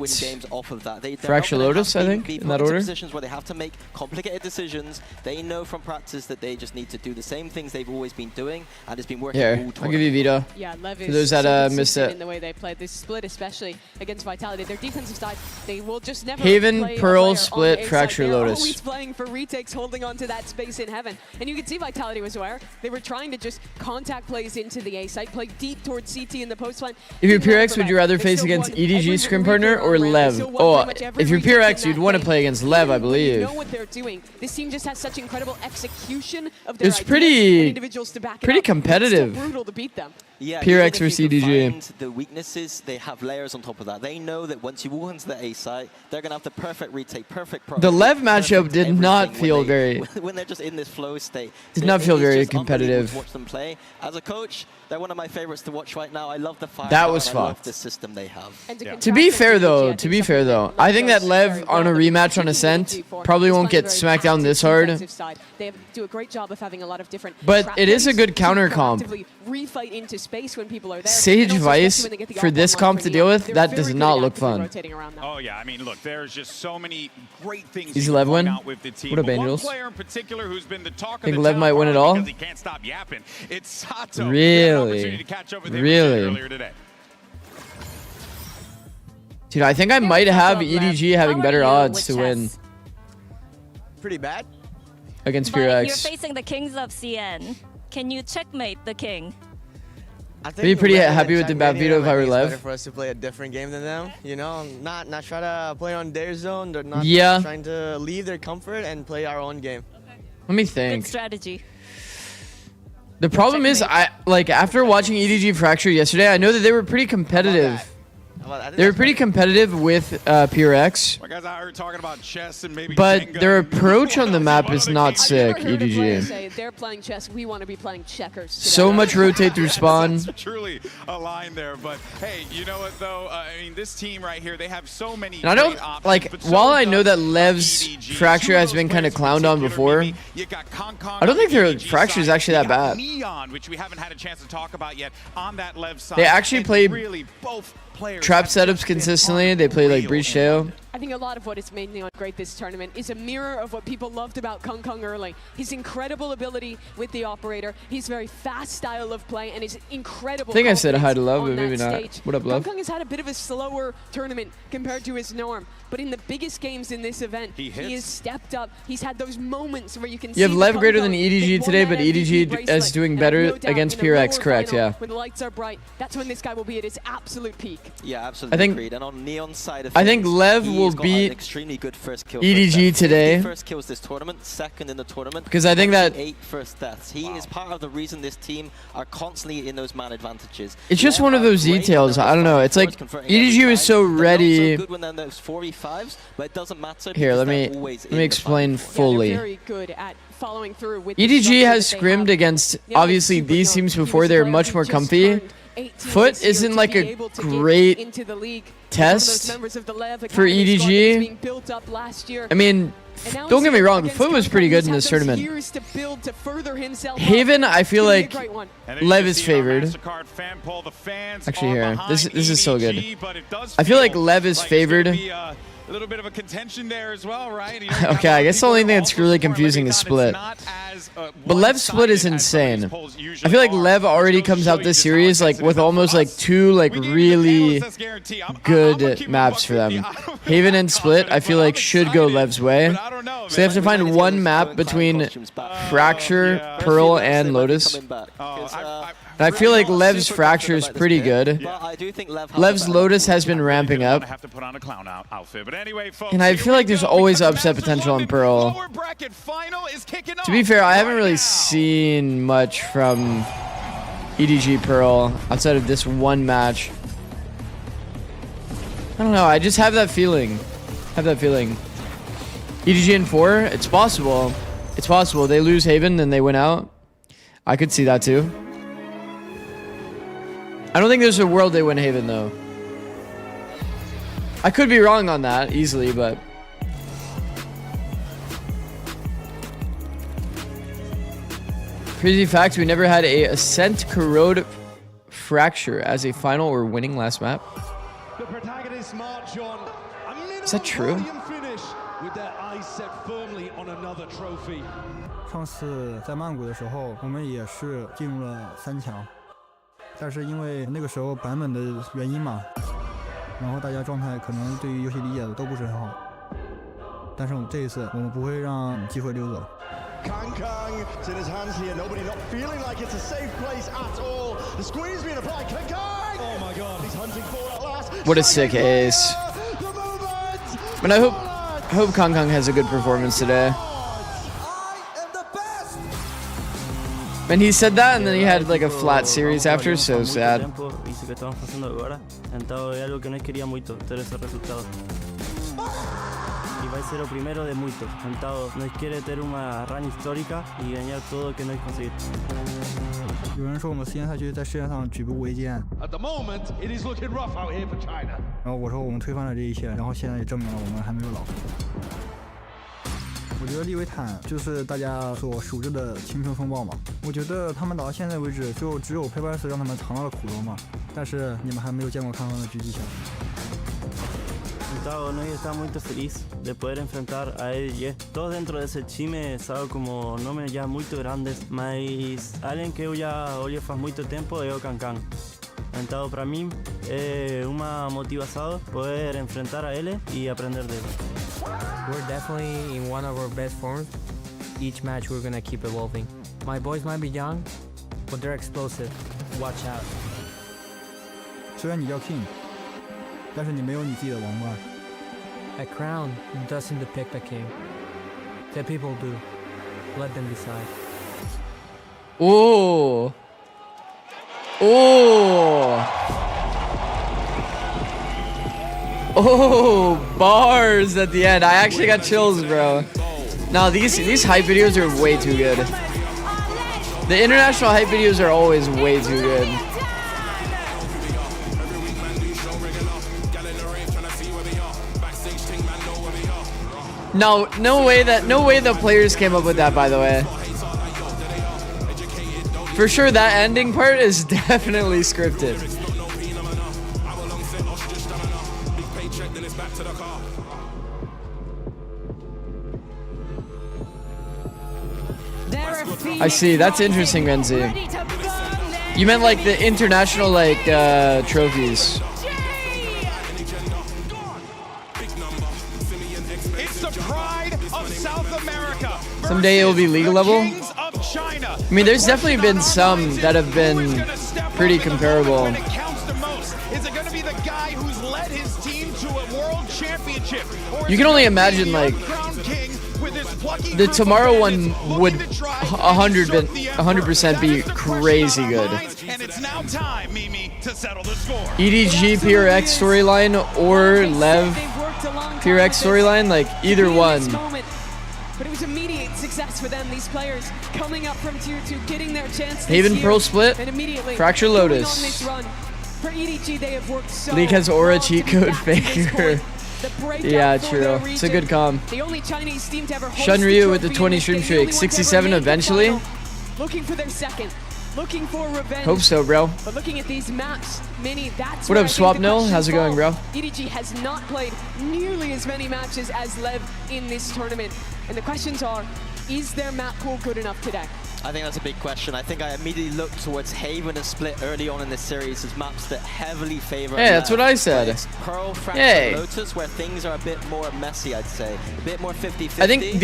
[SPEAKER 3] Fracture Lotus, I think, in that order.
[SPEAKER 5] Positions where they have to make complicated decisions. They know from practice that they just need to do the same things they've always been doing, and it's been working.
[SPEAKER 3] Here, I'll give you veto.
[SPEAKER 4] Yeah, Lev
[SPEAKER 3] For
[SPEAKER 4] is
[SPEAKER 3] those that
[SPEAKER 4] so
[SPEAKER 3] missed
[SPEAKER 4] consistent
[SPEAKER 3] it.
[SPEAKER 4] in the way they played this split, especially against Vitality. Their defensive side, they will just never
[SPEAKER 3] Haven,
[SPEAKER 4] play a
[SPEAKER 3] Pearl,
[SPEAKER 4] player on
[SPEAKER 3] Split,
[SPEAKER 4] the A side.
[SPEAKER 3] Fracture
[SPEAKER 4] They're
[SPEAKER 3] Lotus.
[SPEAKER 4] always playing for retakes, holding on to that space in Heaven. And you can see Vitality was aware. They were trying to just contact plays into the A side, play deep towards CT in the post line.
[SPEAKER 3] If you're
[SPEAKER 4] Didn't work
[SPEAKER 3] PureX,
[SPEAKER 4] for
[SPEAKER 3] would you
[SPEAKER 4] Lev.
[SPEAKER 3] rather
[SPEAKER 4] They
[SPEAKER 3] face
[SPEAKER 4] still
[SPEAKER 3] against
[SPEAKER 4] won
[SPEAKER 3] EDG
[SPEAKER 4] every
[SPEAKER 3] scrim
[SPEAKER 4] retake
[SPEAKER 3] partner or
[SPEAKER 4] round. They
[SPEAKER 3] Lev?
[SPEAKER 4] still won
[SPEAKER 3] Oh,
[SPEAKER 4] pretty much every
[SPEAKER 3] if you're
[SPEAKER 4] retake in
[SPEAKER 3] PureX, you'd
[SPEAKER 4] that
[SPEAKER 3] want to
[SPEAKER 4] game.
[SPEAKER 3] play against Lev, I
[SPEAKER 4] Even when
[SPEAKER 3] believe.
[SPEAKER 4] You know what they're doing. This team just has such incredible execution of their
[SPEAKER 3] It's
[SPEAKER 4] ideas
[SPEAKER 3] pretty-
[SPEAKER 4] and individuals to back it
[SPEAKER 3] pretty
[SPEAKER 4] up. It's still
[SPEAKER 3] competitive.
[SPEAKER 4] brutal to beat them.
[SPEAKER 5] Yeah,
[SPEAKER 3] PureX
[SPEAKER 5] even if
[SPEAKER 3] versus
[SPEAKER 5] you can
[SPEAKER 3] EDG.
[SPEAKER 5] find the weaknesses, they have layers on top of that. They know that once you walk into the A site, they're going to have the perfect retake, perfect pro.
[SPEAKER 3] The Lev matchup
[SPEAKER 5] perfect
[SPEAKER 3] did not
[SPEAKER 5] everything
[SPEAKER 3] feel
[SPEAKER 5] when
[SPEAKER 3] very-
[SPEAKER 5] when they're just in this flow state.
[SPEAKER 3] Did not feel
[SPEAKER 5] it's
[SPEAKER 3] very
[SPEAKER 5] just unbelievable
[SPEAKER 3] competitive.
[SPEAKER 5] to watch them play. As a coach, they're one of my favorites to watch right now. I love the fire.
[SPEAKER 3] That was
[SPEAKER 5] and I love
[SPEAKER 3] fucked.
[SPEAKER 5] the system they have.
[SPEAKER 3] To be fair though, I think that Lev on a rematch on Ascent probably won't get smacked down this hard.
[SPEAKER 4] They do a great job of having a lot of different
[SPEAKER 3] But
[SPEAKER 4] trap
[SPEAKER 3] it is a
[SPEAKER 4] plays
[SPEAKER 3] good
[SPEAKER 4] to
[SPEAKER 3] counter comp.
[SPEAKER 4] proactively refight into space when people are there.
[SPEAKER 3] Sage
[SPEAKER 4] And also,
[SPEAKER 3] Vice
[SPEAKER 4] especially when they get the
[SPEAKER 3] for
[SPEAKER 4] AWP
[SPEAKER 3] this
[SPEAKER 4] online
[SPEAKER 3] comp
[SPEAKER 4] for
[SPEAKER 3] to
[SPEAKER 4] Neon,
[SPEAKER 3] deal with,
[SPEAKER 4] they're
[SPEAKER 3] that
[SPEAKER 4] very
[SPEAKER 3] does
[SPEAKER 4] good
[SPEAKER 3] not
[SPEAKER 4] at
[SPEAKER 3] look
[SPEAKER 4] actively
[SPEAKER 3] fun.
[SPEAKER 4] rotating around them.
[SPEAKER 6] Oh yeah, I mean, look, there's just so many great things.
[SPEAKER 3] Easy
[SPEAKER 6] you
[SPEAKER 3] Lev
[SPEAKER 6] can
[SPEAKER 3] win?
[SPEAKER 6] point out with the team.
[SPEAKER 3] What up,
[SPEAKER 6] But one
[SPEAKER 3] Angels?
[SPEAKER 6] player in particular who's been the talk of
[SPEAKER 3] Think
[SPEAKER 6] the
[SPEAKER 3] Lev
[SPEAKER 6] town
[SPEAKER 3] might win it
[SPEAKER 6] probably
[SPEAKER 3] all?
[SPEAKER 6] because he can't stop yapping. It's Sato.
[SPEAKER 3] Really?
[SPEAKER 6] We had an opportunity to catch up with him
[SPEAKER 3] Really?
[SPEAKER 6] earlier today.
[SPEAKER 3] Dude, I think I might have EDG having
[SPEAKER 8] How are
[SPEAKER 3] better
[SPEAKER 8] you
[SPEAKER 3] odds
[SPEAKER 8] with
[SPEAKER 3] to win
[SPEAKER 8] chess?
[SPEAKER 2] Pretty bad.
[SPEAKER 3] against
[SPEAKER 8] But you're
[SPEAKER 3] PureX.
[SPEAKER 8] facing the kings of CN. Can you checkmate the king?
[SPEAKER 2] I
[SPEAKER 3] I'd be pretty happy with the bad veto if I were
[SPEAKER 2] It's
[SPEAKER 3] Lev.
[SPEAKER 2] better for us to play a different game than them. You know, not try to play on their zone. They're not
[SPEAKER 3] Yeah.
[SPEAKER 2] trying to leave their comfort and play our own game.
[SPEAKER 3] Let me
[SPEAKER 8] Good
[SPEAKER 3] think.
[SPEAKER 8] strategy.
[SPEAKER 3] The problem is, after watching EDG Fracture yesterday, I know that they were pretty competitive. They were pretty competitive with PureX,
[SPEAKER 6] My guys out here talking about chess and maybe
[SPEAKER 3] but
[SPEAKER 6] Jenga
[SPEAKER 3] their
[SPEAKER 6] and
[SPEAKER 3] approach on the
[SPEAKER 6] what
[SPEAKER 3] map
[SPEAKER 6] other
[SPEAKER 3] is not
[SPEAKER 6] games.
[SPEAKER 3] sick.
[SPEAKER 4] I've never heard a player
[SPEAKER 3] EDG.
[SPEAKER 4] say they're playing chess, we want to be playing checkers.
[SPEAKER 3] So
[SPEAKER 4] today.
[SPEAKER 3] much rotate through spawn.
[SPEAKER 6] That's truly a line there, but hey, you know what though? I mean, this team right here, they have so many.
[SPEAKER 3] And I don't
[SPEAKER 6] great options,
[SPEAKER 3] like.
[SPEAKER 6] but so
[SPEAKER 3] While I know
[SPEAKER 6] does
[SPEAKER 3] that Lev's
[SPEAKER 6] EDG.
[SPEAKER 3] Fracture
[SPEAKER 6] Two of
[SPEAKER 3] has
[SPEAKER 6] those
[SPEAKER 3] been kind of
[SPEAKER 6] players in
[SPEAKER 3] clowned on
[SPEAKER 6] particular,
[SPEAKER 3] before.
[SPEAKER 6] maybe you got Kong Kong
[SPEAKER 3] I don't
[SPEAKER 6] on
[SPEAKER 3] think
[SPEAKER 6] the
[SPEAKER 3] their
[SPEAKER 6] EDG
[SPEAKER 3] Fracture is
[SPEAKER 6] side.
[SPEAKER 3] actually
[SPEAKER 6] You
[SPEAKER 3] that
[SPEAKER 6] got
[SPEAKER 3] bad.
[SPEAKER 6] Neon, which we haven't had a chance to talk about yet, on that Lev side.
[SPEAKER 3] They actually
[SPEAKER 6] And
[SPEAKER 3] play
[SPEAKER 6] really both players
[SPEAKER 3] Trap
[SPEAKER 6] have just
[SPEAKER 3] setups
[SPEAKER 6] been
[SPEAKER 3] consistently. They play like
[SPEAKER 6] unreal
[SPEAKER 3] Breach
[SPEAKER 6] in
[SPEAKER 3] Tail.
[SPEAKER 4] I think a lot of what has made Neon great this tournament is a mirror of what people loved about Kung Kung early. His incredible ability with the operator, his very fast style of play, and his incredible
[SPEAKER 3] I think I said hi to
[SPEAKER 4] confidence
[SPEAKER 3] Love,
[SPEAKER 4] on
[SPEAKER 3] but maybe
[SPEAKER 4] that
[SPEAKER 3] not.
[SPEAKER 4] stage.
[SPEAKER 3] What up, Love?
[SPEAKER 4] Kung Kung has had a bit of a slower tournament compared to his norm, but in the biggest games in this event,
[SPEAKER 6] He hits.
[SPEAKER 4] has stepped up. He's had those moments where you can see
[SPEAKER 3] You have
[SPEAKER 4] the
[SPEAKER 3] Lev
[SPEAKER 4] Kung
[SPEAKER 3] greater
[SPEAKER 4] Kung.
[SPEAKER 3] than EDG
[SPEAKER 4] They won
[SPEAKER 3] today,
[SPEAKER 4] that
[SPEAKER 3] but
[SPEAKER 4] MVP
[SPEAKER 3] EDG
[SPEAKER 4] bracelet,
[SPEAKER 3] is doing
[SPEAKER 4] and
[SPEAKER 3] better
[SPEAKER 4] no doubt
[SPEAKER 3] against
[SPEAKER 4] in a
[SPEAKER 3] PureX,
[SPEAKER 4] lower
[SPEAKER 3] correct,
[SPEAKER 4] final,
[SPEAKER 3] yeah.
[SPEAKER 4] When the lights are bright, that's when this guy will be at his absolute peak.
[SPEAKER 5] Yeah, absolutely.
[SPEAKER 3] I think-
[SPEAKER 5] agreed. And on Neon's side of
[SPEAKER 3] I think
[SPEAKER 5] things,
[SPEAKER 3] Lev
[SPEAKER 5] he's
[SPEAKER 3] will
[SPEAKER 5] got
[SPEAKER 3] beat
[SPEAKER 5] an extremely good first kill.
[SPEAKER 3] EDG
[SPEAKER 5] first death.
[SPEAKER 3] today.
[SPEAKER 5] 50 first kills this tournament, second in the tournament.
[SPEAKER 3] Because I think that
[SPEAKER 5] 8 first deaths. He is part of the reason this team are constantly in those man advantages.
[SPEAKER 3] It's just
[SPEAKER 5] Lev
[SPEAKER 3] one of
[SPEAKER 5] are
[SPEAKER 3] those
[SPEAKER 5] great when
[SPEAKER 3] details.
[SPEAKER 5] they're
[SPEAKER 3] I don't know.
[SPEAKER 5] those
[SPEAKER 3] It's like
[SPEAKER 5] 5v4s converting
[SPEAKER 3] EDG
[SPEAKER 5] every
[SPEAKER 3] was
[SPEAKER 5] time.
[SPEAKER 3] so
[SPEAKER 5] They're not
[SPEAKER 3] ready.
[SPEAKER 5] so good when they're those 4v5s, but it doesn't matter.
[SPEAKER 3] Here,
[SPEAKER 5] because
[SPEAKER 3] let
[SPEAKER 5] they're
[SPEAKER 3] me
[SPEAKER 5] always
[SPEAKER 3] let
[SPEAKER 5] in
[SPEAKER 3] me
[SPEAKER 5] the
[SPEAKER 3] explain
[SPEAKER 5] 5v4.
[SPEAKER 4] Yeah,
[SPEAKER 3] fully.
[SPEAKER 4] they're very good at following through with the
[SPEAKER 3] EDG
[SPEAKER 4] structure
[SPEAKER 3] has
[SPEAKER 4] that they
[SPEAKER 3] scrimmed
[SPEAKER 4] have.
[SPEAKER 3] against
[SPEAKER 4] Neon is
[SPEAKER 3] obviously
[SPEAKER 4] super
[SPEAKER 3] these
[SPEAKER 4] young.
[SPEAKER 3] teams
[SPEAKER 4] He was
[SPEAKER 3] before.
[SPEAKER 4] a
[SPEAKER 3] They're
[SPEAKER 4] player
[SPEAKER 3] much
[SPEAKER 4] who
[SPEAKER 3] more
[SPEAKER 4] just
[SPEAKER 3] comfy.
[SPEAKER 4] turned 18
[SPEAKER 3] Foot
[SPEAKER 4] this year
[SPEAKER 3] isn't
[SPEAKER 4] to
[SPEAKER 3] like
[SPEAKER 4] be
[SPEAKER 3] a
[SPEAKER 4] able to get
[SPEAKER 3] great
[SPEAKER 4] into the league.
[SPEAKER 3] test
[SPEAKER 4] One of those members of the Lev
[SPEAKER 3] for
[SPEAKER 4] Academy squad that
[SPEAKER 3] EDG.
[SPEAKER 4] was being built up last year.
[SPEAKER 3] I mean,
[SPEAKER 4] And now
[SPEAKER 3] don't
[SPEAKER 4] he's
[SPEAKER 3] get me
[SPEAKER 4] here
[SPEAKER 3] wrong.
[SPEAKER 4] against
[SPEAKER 3] Foot was
[SPEAKER 4] Kung
[SPEAKER 3] pretty
[SPEAKER 4] Kung.
[SPEAKER 3] good
[SPEAKER 4] He's
[SPEAKER 3] in
[SPEAKER 4] had
[SPEAKER 3] this
[SPEAKER 4] those
[SPEAKER 3] tournament.
[SPEAKER 4] years to build to further himself up.
[SPEAKER 3] Haven, I feel
[SPEAKER 4] It's gonna be a
[SPEAKER 3] like
[SPEAKER 4] great one.
[SPEAKER 6] And then you
[SPEAKER 3] Lev
[SPEAKER 6] can
[SPEAKER 3] is
[SPEAKER 6] see it on
[SPEAKER 3] favored.
[SPEAKER 6] MasterCard fan poll, the fans
[SPEAKER 3] Actually,
[SPEAKER 6] are
[SPEAKER 3] here,
[SPEAKER 6] behind
[SPEAKER 3] this is so good.
[SPEAKER 6] EDG, but it does
[SPEAKER 3] I feel like
[SPEAKER 6] feel
[SPEAKER 3] Lev is
[SPEAKER 6] like it's
[SPEAKER 3] favored
[SPEAKER 6] gonna be a A little bit of a contention there as well, right? You know,
[SPEAKER 3] Okay, I guess the only thing that's really confusing is Split. But Lev Split is insane. I feel like Lev already comes out this series like with almost like two like really good maps for them. Haven and Split, I feel like should go Lev's way. So they have to find one map between Fracture, Pearl, and Lotus. And I feel like Lev's Fracture is pretty good. Lev's Lotus has been ramping up. And I feel like there's always upset potential in Pearl. To be fair, I haven't really seen much from EDG Pearl outside of this one match. I don't know, I just have that feeling. EDG in 4, it's possible. It's possible. They lose Haven and they win out. I could see that too. I don't think there's a world they win Haven though. I could be wrong on that easily, but crazy fact, we never had a Ascent Corrode Fracture as a final or winning last map. Is that true?
[SPEAKER 7] 上次在曼谷的时候，我们也是进入了3强，但是因为那个时候版本的原因嘛，然后大家状态可能对于游戏理解的都不是很好，但是这一次我们不会让机会溜走。
[SPEAKER 11] It's in his hands here. Nobody not feeling like it's a safe place at all. The squeeze being applied. Oh my god, he's hunting for at last.
[SPEAKER 3] What a sick ace. But I hope Kong Kong has a good performance today. And he said that, and then he had like a flat series after, so sad.
[SPEAKER 12] Vai ser o primeiro de muitos. Então, nós queremos ter uma run histórica e ganhar tudo que nós conseguimos.
[SPEAKER 7] 有人说我们4强赛区在世界上举步维艰。
[SPEAKER 11] At the moment, it is looking rough out here for China.
[SPEAKER 7] 然后我说我们推翻了这一切，然后现在也证明了我们还没有老。我觉得利维坦就是大家所熟知的青春风暴嘛。我觉得他们打到现在为止，就只有佩巴斯让他们尝到了苦头嘛。但是你们还没有见过康康的狙击枪。
[SPEAKER 12] Então, nós estamos muito felizes de poder enfrentar a EDG. Todos dentro desse time são como nomes já muito grandes, mas alguém que eu já olho faz muito tempo é o Kankan. Então, para mim, é uma motivação poder enfrentar a ele e aprender dele.
[SPEAKER 13] We're definitely in one of our best forms. Each match we're gonna keep evolving. My boys might be young, but they're explosive. Watch out.
[SPEAKER 7] 虽然你叫 King， 但是你没有你自己的王冠。
[SPEAKER 13] A crown doesn't depict a king. The people do. Let them decide.
[SPEAKER 3] Oh. Oh. Oh, bars at the end. I actually got chills, bro. No, these hype videos are way too good. The international hype videos are always way too good. No way the players came up with that, by the way. For sure, that ending part is definitely scripted. I see. That's interesting, Renzi. You meant like the international like trophies. Someday it will be league level. I mean, there's definitely been some that have been pretty comparable. You can only imagine, like, the tomorrow one would 100% be crazy good. EDG PRX storyline or LEV PRX storyline, like either one.
[SPEAKER 4] But it was immediate success for them, these players coming up from tier 2, getting their chance this
[SPEAKER 3] Haven
[SPEAKER 4] year,
[SPEAKER 3] Pearl split,
[SPEAKER 4] and immediately
[SPEAKER 3] Fracture Lotus.
[SPEAKER 4] On this run. For EDG, they have worked so
[SPEAKER 3] League has Aura
[SPEAKER 4] hard
[SPEAKER 3] cheat
[SPEAKER 4] to be
[SPEAKER 3] code
[SPEAKER 4] back to this
[SPEAKER 3] faker.
[SPEAKER 4] point. The breakout
[SPEAKER 3] Yeah,
[SPEAKER 4] for
[SPEAKER 3] true.
[SPEAKER 4] their
[SPEAKER 3] It's a
[SPEAKER 4] region.
[SPEAKER 3] good comp.
[SPEAKER 4] The only Chinese team to ever host
[SPEAKER 3] Shun
[SPEAKER 4] the
[SPEAKER 3] Ryu with the
[SPEAKER 4] trophy
[SPEAKER 3] 20
[SPEAKER 4] in
[SPEAKER 3] stream
[SPEAKER 4] this game, the only
[SPEAKER 3] streak.
[SPEAKER 4] ones to ever
[SPEAKER 3] 67
[SPEAKER 4] make the
[SPEAKER 3] eventually.
[SPEAKER 4] final. Looking for their second. looking for revenge.
[SPEAKER 3] Hope so, bro.
[SPEAKER 4] But looking at these maps, Mini, that's
[SPEAKER 3] What
[SPEAKER 4] where
[SPEAKER 3] up,
[SPEAKER 4] I think
[SPEAKER 3] Swap
[SPEAKER 4] the
[SPEAKER 3] Nil?
[SPEAKER 4] questions
[SPEAKER 3] How's it going,
[SPEAKER 4] fall.
[SPEAKER 3] bro?
[SPEAKER 4] EDG has not played nearly as many matches as LEV in this tournament. And the questions are, is their map pool good enough today?
[SPEAKER 5] I think that's a big question. I think I immediately looked towards Haven and Split early on in this series as maps that heavily favor.
[SPEAKER 3] Hey, that's what I said.
[SPEAKER 5] It's Pearl, Fracture,
[SPEAKER 3] Hey.
[SPEAKER 5] Lotus, where things are a bit more messy, I'd say. A bit more 50-50.
[SPEAKER 3] I think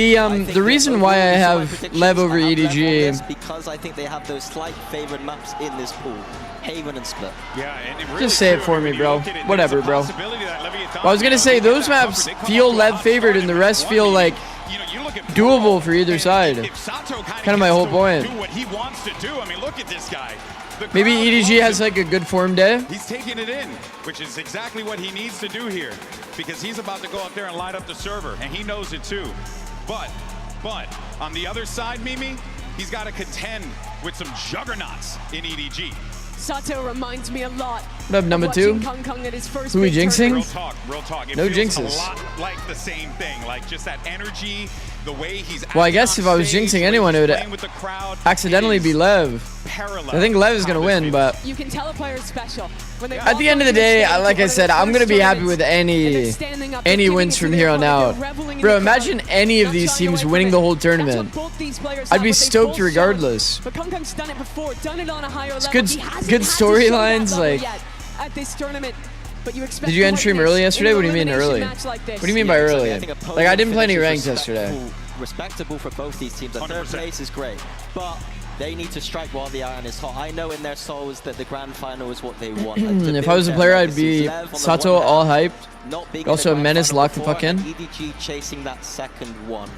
[SPEAKER 3] the reason why I have LEV over EDG,
[SPEAKER 5] because I think they have those slight favored maps in this pool. Haven and Split.
[SPEAKER 6] Yeah, and it really
[SPEAKER 3] just say it for me, bro. Whatever, bro. Well, I was gonna say those maps feel LEV favored, and the rest feel like doable for either side. Kind of my whole point.
[SPEAKER 6] Do what he wants to do. I mean, look at this guy.
[SPEAKER 3] Maybe EDG has like a good form day.
[SPEAKER 6] He's taking it in, which is exactly what he needs to do here, because he's about to go up there and light up the server, and he knows it too. But on the other side, Mimi, he's got to contend with some juggernauts in EDG.
[SPEAKER 4] Sato reminds me a lot.
[SPEAKER 3] What up, number two?
[SPEAKER 4] Kong Kong at his first
[SPEAKER 3] Who we
[SPEAKER 4] big
[SPEAKER 3] jinxing?
[SPEAKER 4] tournament.
[SPEAKER 6] Real talk. It
[SPEAKER 3] No
[SPEAKER 6] feels
[SPEAKER 3] jinxes.
[SPEAKER 6] a lot like the same thing, like just that energy, the way he's.
[SPEAKER 3] Well, I guess if I was jinxing anyone, it would accidentally be LEV. I think LEV is gonna win, but
[SPEAKER 4] You can tell a player's special when they
[SPEAKER 3] at the end of the day, like I said, I'm gonna be happy with any wins from here on out. Bro, imagine any of these teams winning the whole tournament. I'd be stoked regardless.
[SPEAKER 4] But Kong Kong's done it before, done it on a higher level.
[SPEAKER 3] Good
[SPEAKER 4] He hasn't
[SPEAKER 3] good
[SPEAKER 4] had to show that
[SPEAKER 3] storylines,
[SPEAKER 4] level
[SPEAKER 3] like.
[SPEAKER 4] yet at this tournament. But you expect
[SPEAKER 3] Did you end stream early yesterday? What do you mean early?
[SPEAKER 4] Match like this.
[SPEAKER 3] What do you mean by early?
[SPEAKER 5] I think a
[SPEAKER 3] Like I didn't play any
[SPEAKER 5] podium
[SPEAKER 3] ranked
[SPEAKER 5] finish is
[SPEAKER 3] yesterday.
[SPEAKER 5] respectable for both these teams. The third
[SPEAKER 6] 100%.
[SPEAKER 5] place is great, but they need to strike while the iron is hot. I know in their souls that the grand final is what they want. Like, to
[SPEAKER 3] If I
[SPEAKER 5] build
[SPEAKER 3] was a
[SPEAKER 5] their
[SPEAKER 3] player, I'd
[SPEAKER 5] legacies.
[SPEAKER 3] be
[SPEAKER 5] Lev on the
[SPEAKER 3] Sato
[SPEAKER 5] one hand,
[SPEAKER 3] all hyped.
[SPEAKER 5] not being in
[SPEAKER 3] Also
[SPEAKER 5] the
[SPEAKER 3] a
[SPEAKER 5] grand
[SPEAKER 3] menace
[SPEAKER 5] final
[SPEAKER 3] locked the
[SPEAKER 5] before,
[SPEAKER 3] fuck in.
[SPEAKER 5] and EDG chasing that second one.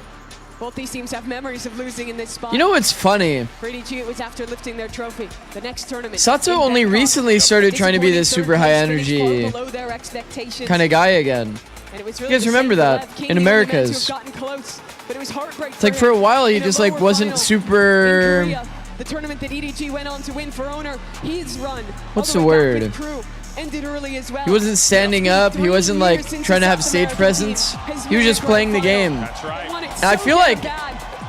[SPEAKER 4] Both these teams have memories of losing in this spot.
[SPEAKER 3] You know what's funny?
[SPEAKER 4] For EDG, it was after lifting their trophy. The next tournament.
[SPEAKER 3] Sato
[SPEAKER 4] in
[SPEAKER 3] only
[SPEAKER 4] Bangkok.
[SPEAKER 3] recently started trying to be this
[SPEAKER 4] Disappointing
[SPEAKER 3] super high
[SPEAKER 4] third place, finished
[SPEAKER 3] energy
[SPEAKER 4] far below their expectations.
[SPEAKER 3] kind of guy again.
[SPEAKER 4] And it was
[SPEAKER 3] You
[SPEAKER 4] really
[SPEAKER 3] guys
[SPEAKER 4] the
[SPEAKER 3] remember
[SPEAKER 4] same for
[SPEAKER 3] that
[SPEAKER 4] Lev. King,
[SPEAKER 3] in
[SPEAKER 4] the only man to
[SPEAKER 3] Americas.
[SPEAKER 4] have gotten close, but it was heartbreak
[SPEAKER 3] It's like for a while he just like wasn't super.
[SPEAKER 4] The tournament that EDG went on to win for Owner, his run.
[SPEAKER 3] What's
[SPEAKER 4] all
[SPEAKER 3] the
[SPEAKER 4] way back
[SPEAKER 3] word?
[SPEAKER 4] with Crew, ended early as well.
[SPEAKER 3] He wasn't standing up. He wasn't like trying to have stage presence. He was just playing the game. And I feel like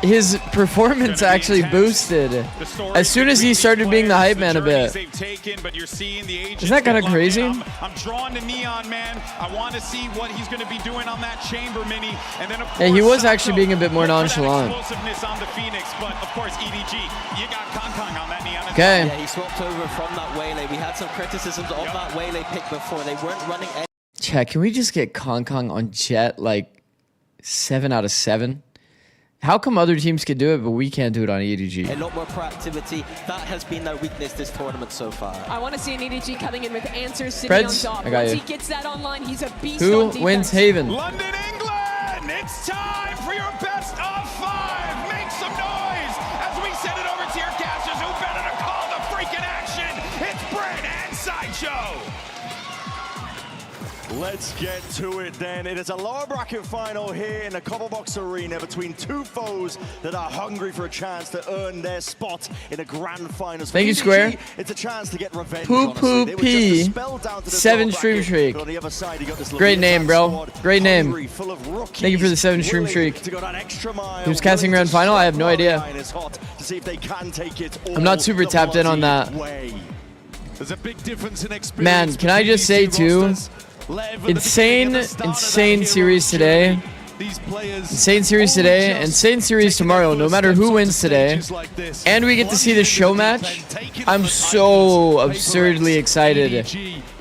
[SPEAKER 3] his performance actually boosted as soon as he started being the hype man a bit. Isn't that kind of crazy?
[SPEAKER 6] I'm drawn to Neon, man. I want to see what he's going to be doing on that chamber mini. And then, of course,
[SPEAKER 3] Yeah, he was
[SPEAKER 6] Sato,
[SPEAKER 3] actually being a bit more
[SPEAKER 6] look for that
[SPEAKER 3] nonchalant.
[SPEAKER 6] explosiveness on the Phoenix, but of course, EDG, you got Kong Kong on that Neon.
[SPEAKER 3] Okay.
[SPEAKER 5] Yeah, he swapped over from that Waylay. We had some criticisms of that Waylay pick before. They weren't running any.
[SPEAKER 3] Chat, can we just get Kong Kong on Jet like 7 out of 7? How come other teams can do it, but we can't do it on EDG?
[SPEAKER 5] A lot more proactivity. That has been their weakness this tournament so far.
[SPEAKER 4] I want to see an EDG coming in with answers sitting
[SPEAKER 3] Preds,
[SPEAKER 4] on top.
[SPEAKER 3] I got
[SPEAKER 4] Once
[SPEAKER 3] you.
[SPEAKER 4] he gets that online, he's a beast
[SPEAKER 3] Who
[SPEAKER 4] on defense.
[SPEAKER 3] wins Haven?
[SPEAKER 6] London, England! It's time for your best of 5. Make some noise as we send it over to your casters. Who better to call the freaking action? It's Brent and Sideshow.
[SPEAKER 11] Let's get to it then. It is a lower bracket final here in the Cobblebox Arena between two foes that are hungry for a chance to earn their spot in a grand final.
[SPEAKER 3] Thank you, Square.
[SPEAKER 11] It's a chance to get revenge.
[SPEAKER 3] Poo Poo P. 7 stream streak. Great name, bro. Great name. Thank you for the 7 stream streak. Who's casting grand final? I have no idea. I'm not super tapped in on that.
[SPEAKER 11] There's a big difference in experience.
[SPEAKER 3] Man, can I just say too? Insane series today. Insane series today. Insane series tomorrow. No matter who wins today. And we get to see the show match. I'm so absurdly excited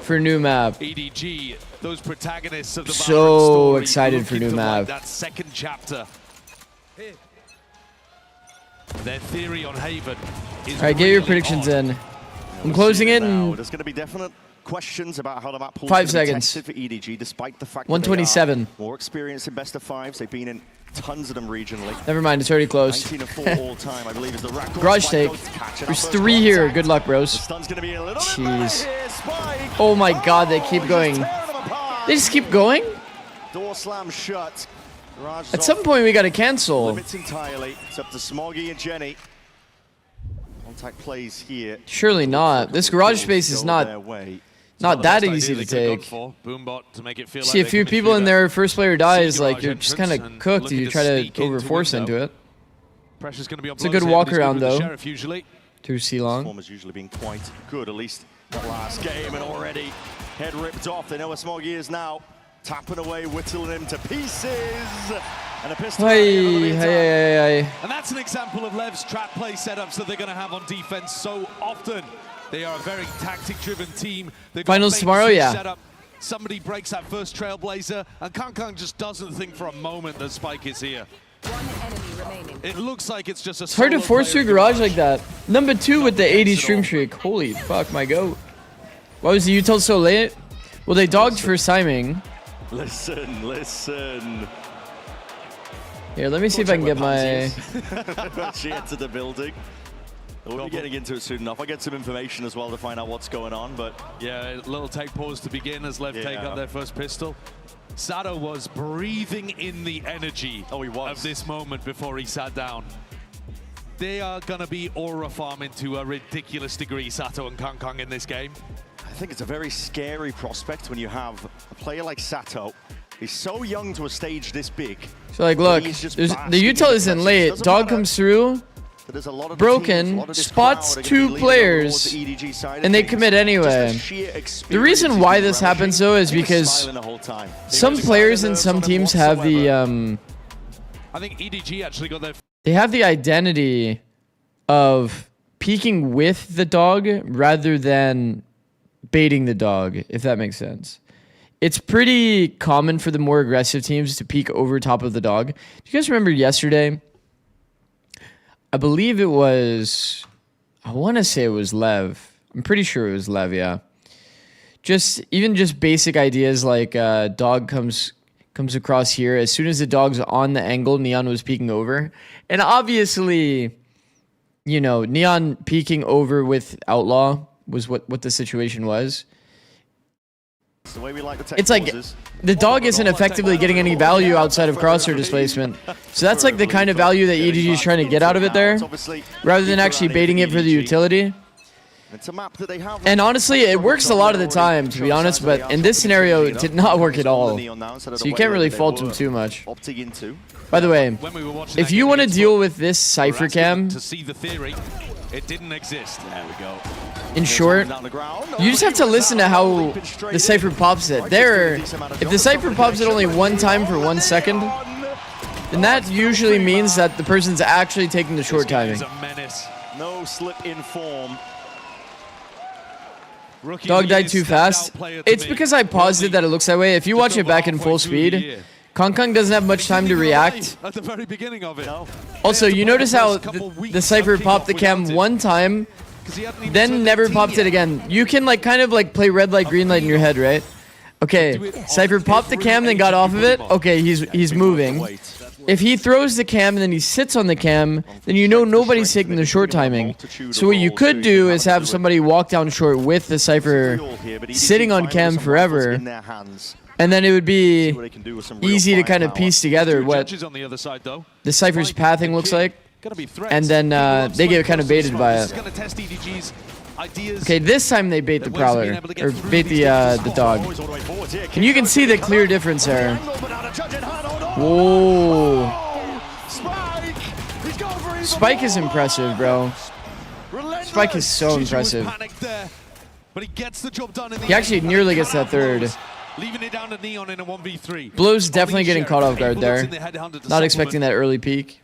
[SPEAKER 3] for new map.
[SPEAKER 14] EDG, those protagonists of the
[SPEAKER 3] So excited for new map.
[SPEAKER 14] that second chapter. Their theory on Haven is
[SPEAKER 3] All right, get your predictions in. I'm closing it in
[SPEAKER 11] There's going to be definite questions about how the map pools
[SPEAKER 3] 5
[SPEAKER 11] going to be
[SPEAKER 3] seconds.
[SPEAKER 11] tested for EDG, despite the fact
[SPEAKER 3] 127.
[SPEAKER 11] that they are more experienced in best of 5s. They've been in tons of them regionally.
[SPEAKER 3] Never mind, it's already closed.
[SPEAKER 11] 19 of 4 all time, I believe, is the record.
[SPEAKER 3] Garage take. There's 3 here. Good luck, bros. Jeez. Oh my god, they keep going. They just keep going?
[SPEAKER 11] Door slam shut.
[SPEAKER 3] At some point, we gotta cancel.
[SPEAKER 11] Limits entirely. It's up to Smoggy and Jenny. Contact plays here.
[SPEAKER 3] Surely not. This garage space is not that easy to take. See a few people in there, first player dies, like you're just kind of cooked. You try to overforce into it.
[SPEAKER 14] Pressure's going to be on
[SPEAKER 3] It's a good walk around though.
[SPEAKER 14] Usually.
[SPEAKER 3] Through C long.
[SPEAKER 11] Form has usually been quite good, at least that last game, and already head ripped off. They know where Smoggy is now. Tapping away, whittling him to pieces. And a pistol.
[SPEAKER 3] Hey.
[SPEAKER 14] And that's an example of Lev's trap play setups that they're going to have on defense so often. They are a very tactic-driven team.
[SPEAKER 3] Finals tomorrow, yeah.
[SPEAKER 14] Setup. Somebody breaks that first Trailblazer, and Kang just doesn't think for a moment that Spike is here. It looks like it's just a.
[SPEAKER 3] It's hard to force through garage like that. Number 2 with the 80 stream streak. Holy fuck, my goat. Why was the util so late? Well, they dogged first timing.
[SPEAKER 11] Listen.
[SPEAKER 3] Here, let me see if I can get my...
[SPEAKER 11] She entered the building. We'll be getting into it soon enough. I'll get some information as well to find out what's going on, but...
[SPEAKER 14] Yeah, a little take pause to begin as Lev take up their first pistol. Sato was breathing in the energy of this moment before he sat down. They are going to be aura farming to a ridiculous degree, Sato and Kang in this game.
[SPEAKER 11] I think it's a very scary prospect when you have a player like Sato. He's so young to a stage this big.
[SPEAKER 3] So like, look, the util isn't late. Dog comes through, broken, spots 2 players, and they commit anyway. The reason why this happens though is because some players in some teams have the
[SPEAKER 14] I think EDG actually got their...
[SPEAKER 3] They have the identity of peeking with the dog rather than baiting the dog, if that makes sense. It's pretty common for the more aggressive teams to peek over top of the dog. Do you guys remember yesterday? I believe it was... I want to say it was Lev. I'm pretty sure it was Lev, yeah. Even just basic ideas like dog comes across here. As soon as the dog's on the angle, Neon was peeking over. And obviously, you know, Neon peeking over with Outlaw was what the situation was.
[SPEAKER 11] It's the way we like to take
[SPEAKER 3] It's like the dog isn't effectively getting any value outside of crosshair displacement. So that's like the kind of value that EDG is trying to get out of it there, rather than actually baiting it for the utility.
[SPEAKER 11] It's a map that they have.
[SPEAKER 3] And honestly, it works a lot of the time, to be honest, but in this scenario, it did not work at all. So you can't really fault them too much. By the way, if you want to deal with this Cypher cam,
[SPEAKER 14] to see the theory, it didn't exist. There we go.
[SPEAKER 3] in short, you just have to listen to how the Cypher pops it. If the Cypher pops it only 1 time for 1 second, then that usually means that the person's actually taking the short timing.
[SPEAKER 11] No slip in form.
[SPEAKER 3] Dog died too fast. It's because I paused it that it looks that way. If you watch it back in full speed, Kang doesn't have much time to react.
[SPEAKER 14] At the very beginning of it.
[SPEAKER 3] Also, you notice how the Cypher popped the cam 1 time, then never popped it again. You can like kind of like play red light, green light in your head, right? Okay, Cypher popped the cam, then got off of it. Okay, he's moving. If he throws the cam and then he sits on the cam, then you know nobody's taking the short timing. So what you could do is have somebody walk down short with the Cypher sitting on cam forever, and then it would be easy to kind of piece together what the Cypher's pathing looks like, and then they get kind of baited by it. Okay, this time they bait the Prowler, or bait the dog. And you can see the clear difference there. Whoa. Spike is impressive, bro. Spike is so impressive. He actually nearly gets that third. Blue's definitely getting caught off guard there. Not expecting that early peek.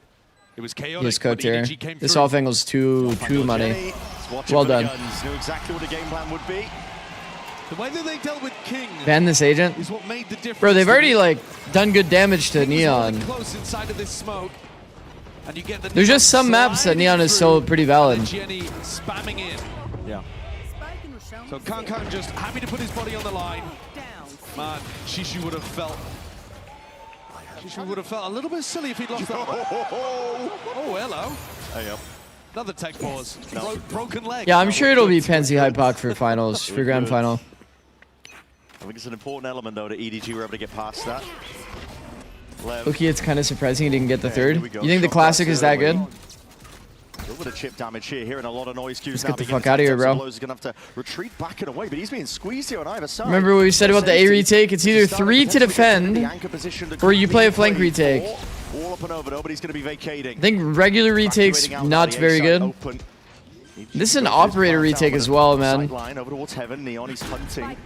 [SPEAKER 3] He was cooked here. This off angle's too money. Well done.
[SPEAKER 11] Knew exactly what the game plan would be.
[SPEAKER 14] The way that they dealt with King
[SPEAKER 3] ban this agent.
[SPEAKER 14] is what made the difference.
[SPEAKER 3] Bro, they've already like done good damage to Neon.
[SPEAKER 14] Close inside of this smoke, and you get the
[SPEAKER 3] There's just some maps that Neon is still pretty valid.
[SPEAKER 14] Jenny spamming in.
[SPEAKER 11] Yeah.
[SPEAKER 14] So Kang just happy to put his body on the line. Man, Shishu would have felt. Shishu would have felt a little bit silly if he'd lost that one. Oh, hello.
[SPEAKER 11] Hey, yep.
[SPEAKER 14] Another tech pause. Broken leg.
[SPEAKER 3] Yeah, I'm sure it'll be Pansy Hypoc for finals, for grand final.
[SPEAKER 11] I think it's an important element, though, that EDG were able to get past that.
[SPEAKER 3] Okay, it's kind of surprising he didn't get the third. You think the Classic is that good?
[SPEAKER 11] A little bit of chip damage here, hearing a lot of noise cues.
[SPEAKER 3] Let's get the fuck out of here, bro.
[SPEAKER 11] He's going to have to retreat back and away, but he's being squeezed here on either side.
[SPEAKER 3] Remember what we said about the A retake? It's either 3 to defend, or you play a flank retake.
[SPEAKER 11] All up and over, nobody's going to be vacating.
[SPEAKER 3] I think regular retake's not very good. This is an operator retake as well, man.
[SPEAKER 11] Over towards heaven. Neon, he's hunting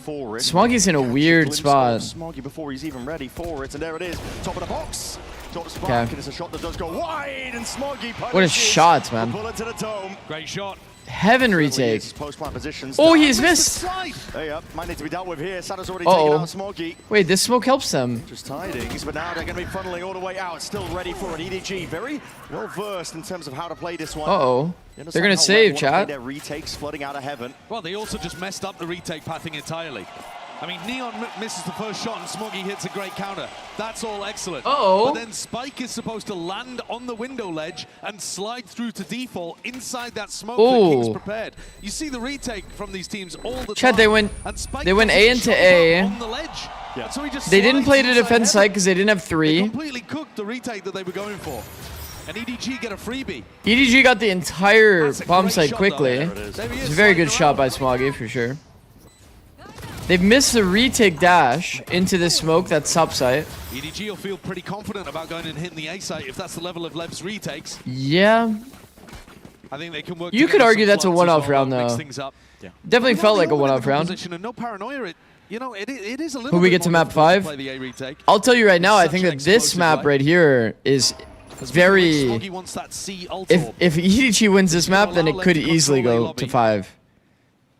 [SPEAKER 11] for it.
[SPEAKER 3] Smoggy's in a weird spot.
[SPEAKER 11] Smoggy before he's even ready for it, and there it is. Top of the box. Got the spark,
[SPEAKER 3] Okay.
[SPEAKER 11] and it's a shot that does go wide, and Smoggy
[SPEAKER 3] What a shot, man.
[SPEAKER 11] bullet to the dome.
[SPEAKER 14] Great shot.
[SPEAKER 3] Heaven retake.
[SPEAKER 11] Post-plant positions.
[SPEAKER 3] Oh, he's missed.
[SPEAKER 11] Hey, might need to be dealt with here. Sato's already taken out Smoggy.
[SPEAKER 3] Wait, this smoke helps them.
[SPEAKER 11] Just tidings, but now they're going to be funneling all the way out. Still ready for an EDG. Very well versed in terms of how to play this one.
[SPEAKER 3] Uh-oh. They're going to save, chat.
[SPEAKER 11] Their retakes flooding out of heaven.
[SPEAKER 14] Well, they also just messed up the retake pathing entirely. I mean, Neon misses the first shot and Smoggy hits a great counter. That's all excellent.
[SPEAKER 3] Uh-oh.
[SPEAKER 14] But then Spike is supposed to land on the window ledge and slide through to default inside that smoke that King's prepared. You see the retake from these teams all the time.
[SPEAKER 3] Chat, they went A into A.
[SPEAKER 14] On the ledge. Yeah. So he just
[SPEAKER 3] They didn't play the
[SPEAKER 14] slides
[SPEAKER 3] defense
[SPEAKER 14] inside
[SPEAKER 3] side because they didn't have
[SPEAKER 14] They
[SPEAKER 3] 3.
[SPEAKER 14] completely cooked the retake that they were going for. And EDG get a freebie.
[SPEAKER 3] EDG got the entire
[SPEAKER 14] That's a
[SPEAKER 3] bomb
[SPEAKER 14] great
[SPEAKER 3] site
[SPEAKER 14] shot,
[SPEAKER 3] quickly.
[SPEAKER 14] though. There it is. There he is,
[SPEAKER 3] It's a very
[SPEAKER 14] sliding
[SPEAKER 3] good shot by Smoggy, for sure. They've missed the retake dash into the smoke, that's top site.
[SPEAKER 14] EDG will feel pretty confident about going and hitting the A site if that's the level of LEV's retakes.
[SPEAKER 3] Yeah.
[SPEAKER 14] I think they can work.
[SPEAKER 3] You could
[SPEAKER 14] together
[SPEAKER 3] argue
[SPEAKER 14] some
[SPEAKER 3] that's a
[SPEAKER 14] flanks as
[SPEAKER 3] one-off
[SPEAKER 14] well,
[SPEAKER 3] round,
[SPEAKER 14] mix
[SPEAKER 3] though.
[SPEAKER 14] things up. Yeah.
[SPEAKER 3] Definitely
[SPEAKER 14] Well,
[SPEAKER 3] felt
[SPEAKER 14] they
[SPEAKER 3] like a
[SPEAKER 14] all went in
[SPEAKER 3] one-off
[SPEAKER 14] good
[SPEAKER 3] round.
[SPEAKER 14] position and no paranoia. It is a little
[SPEAKER 3] Who we
[SPEAKER 14] bit
[SPEAKER 3] get to
[SPEAKER 14] more
[SPEAKER 3] map
[SPEAKER 14] difficult
[SPEAKER 3] 5?
[SPEAKER 14] play the A retake.
[SPEAKER 3] I'll tell you right now, I
[SPEAKER 14] Such
[SPEAKER 3] think
[SPEAKER 14] an
[SPEAKER 3] that this
[SPEAKER 14] explosive
[SPEAKER 3] map
[SPEAKER 14] play.
[SPEAKER 3] right here is very...
[SPEAKER 14] Smoggy wants that C ultra.
[SPEAKER 3] If EDG wins this map, then it could easily go to 5.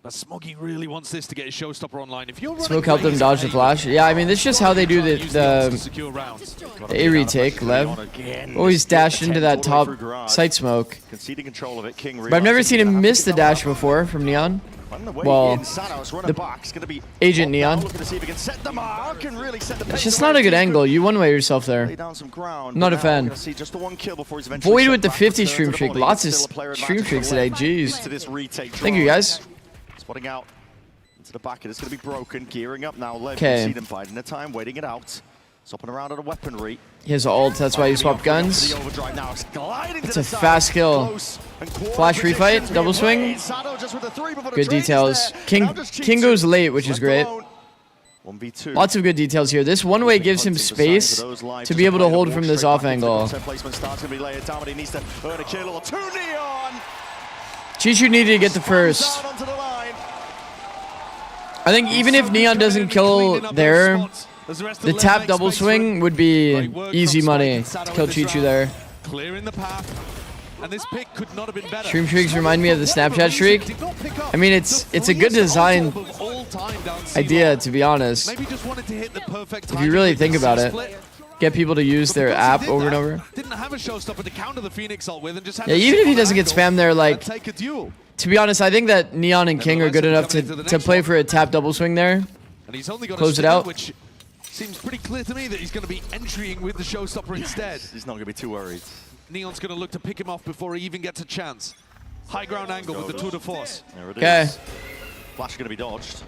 [SPEAKER 14] But Smoggy really wants this to get his showstopper online. If you're
[SPEAKER 3] Smoke helped them dodge the flash. Yeah, I mean, this is just how they do the A retake, Lev. Always dashed into that top site smoke.
[SPEAKER 11] Conceding control of it, King.
[SPEAKER 3] But I've never seen him miss the dash before from Neon. Well, the Agent Neon. It's just not a good angle. You one-way yourself there. Not a fan. Void with the 50 stream streak. Lots of stream streaks today. Jeez. Thank you, guys.
[SPEAKER 11] Spotting out into the back, it's going to be broken. Gearing up now. Lev,
[SPEAKER 3] Okay.
[SPEAKER 11] you see them biding their time, waiting it out. Stopping around at a weaponry.
[SPEAKER 3] He has ult, that's why you swap guns. It's a fast kill. Flash refight, double swing. Good details. King goes late, which is great. Lots of good details here. This one-way gives him space to be able to hold from this off angle. Chichu needed to get the first. I think even if Neon doesn't kill there, the tap double swing would be easy money to kill Chichu there.
[SPEAKER 14] Clearing the path. And this pick could not have been better.
[SPEAKER 3] Stream streaks remind me of the Snapchat streak. I mean, it's a good design idea, to be honest.
[SPEAKER 14] Maybe just wanted to hit the perfect
[SPEAKER 3] If you really think about it. Get people to use their app over and over.
[SPEAKER 14] Didn't have a showstopper to counter the Phoenix ult with and just had
[SPEAKER 3] Yeah,
[SPEAKER 14] to
[SPEAKER 3] even
[SPEAKER 14] sit
[SPEAKER 3] if he
[SPEAKER 14] on
[SPEAKER 3] doesn't get
[SPEAKER 14] angle
[SPEAKER 3] spammed there, like,
[SPEAKER 14] and take a duel.
[SPEAKER 3] to be honest, I think that Neon and King are good enough to play for a tap double swing there.
[SPEAKER 14] And he's only got
[SPEAKER 3] Close
[SPEAKER 14] a
[SPEAKER 3] it out.
[SPEAKER 14] which seems pretty clear to me that he's going to be entering with the showstopper instead.
[SPEAKER 11] He's not going to be too worried.
[SPEAKER 14] Neon's going to look to pick him off before he even gets a chance. High ground angle with the tour de force.
[SPEAKER 11] There it
[SPEAKER 3] Okay.
[SPEAKER 11] is. Flash going to be dodged.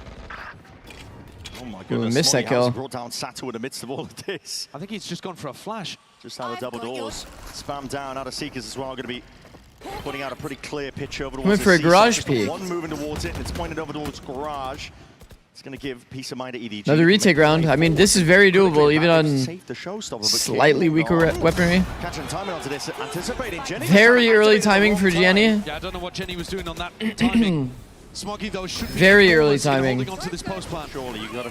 [SPEAKER 11] Oh my
[SPEAKER 3] Ooh,
[SPEAKER 11] goodness.
[SPEAKER 3] missed that
[SPEAKER 11] Smoggy
[SPEAKER 3] kill.
[SPEAKER 11] has brought down Sato in the midst of all of this.
[SPEAKER 14] I think he's just gone for a flash.
[SPEAKER 11] Just out the double doors. Spam down out of Seekers as well. Going to be putting out a pretty clear pitch over towards
[SPEAKER 3] Went for a
[SPEAKER 11] the C
[SPEAKER 3] garage
[SPEAKER 11] side. Just
[SPEAKER 3] peek.
[SPEAKER 11] one moving towards it, and it's pointed over towards garage. It's going to give peace of mind to EDG.
[SPEAKER 3] Another retake round. I mean, this is very doable, even on slightly weaker weaponry.
[SPEAKER 11] Catching timing onto this, anticipating Jenny.
[SPEAKER 3] Very early timing for Jenny.
[SPEAKER 14] Yeah, I don't know what Jenny was doing on that timing. Smoggy, though, should be
[SPEAKER 3] Very early
[SPEAKER 14] almost,
[SPEAKER 3] timing.
[SPEAKER 14] holding onto this post plan.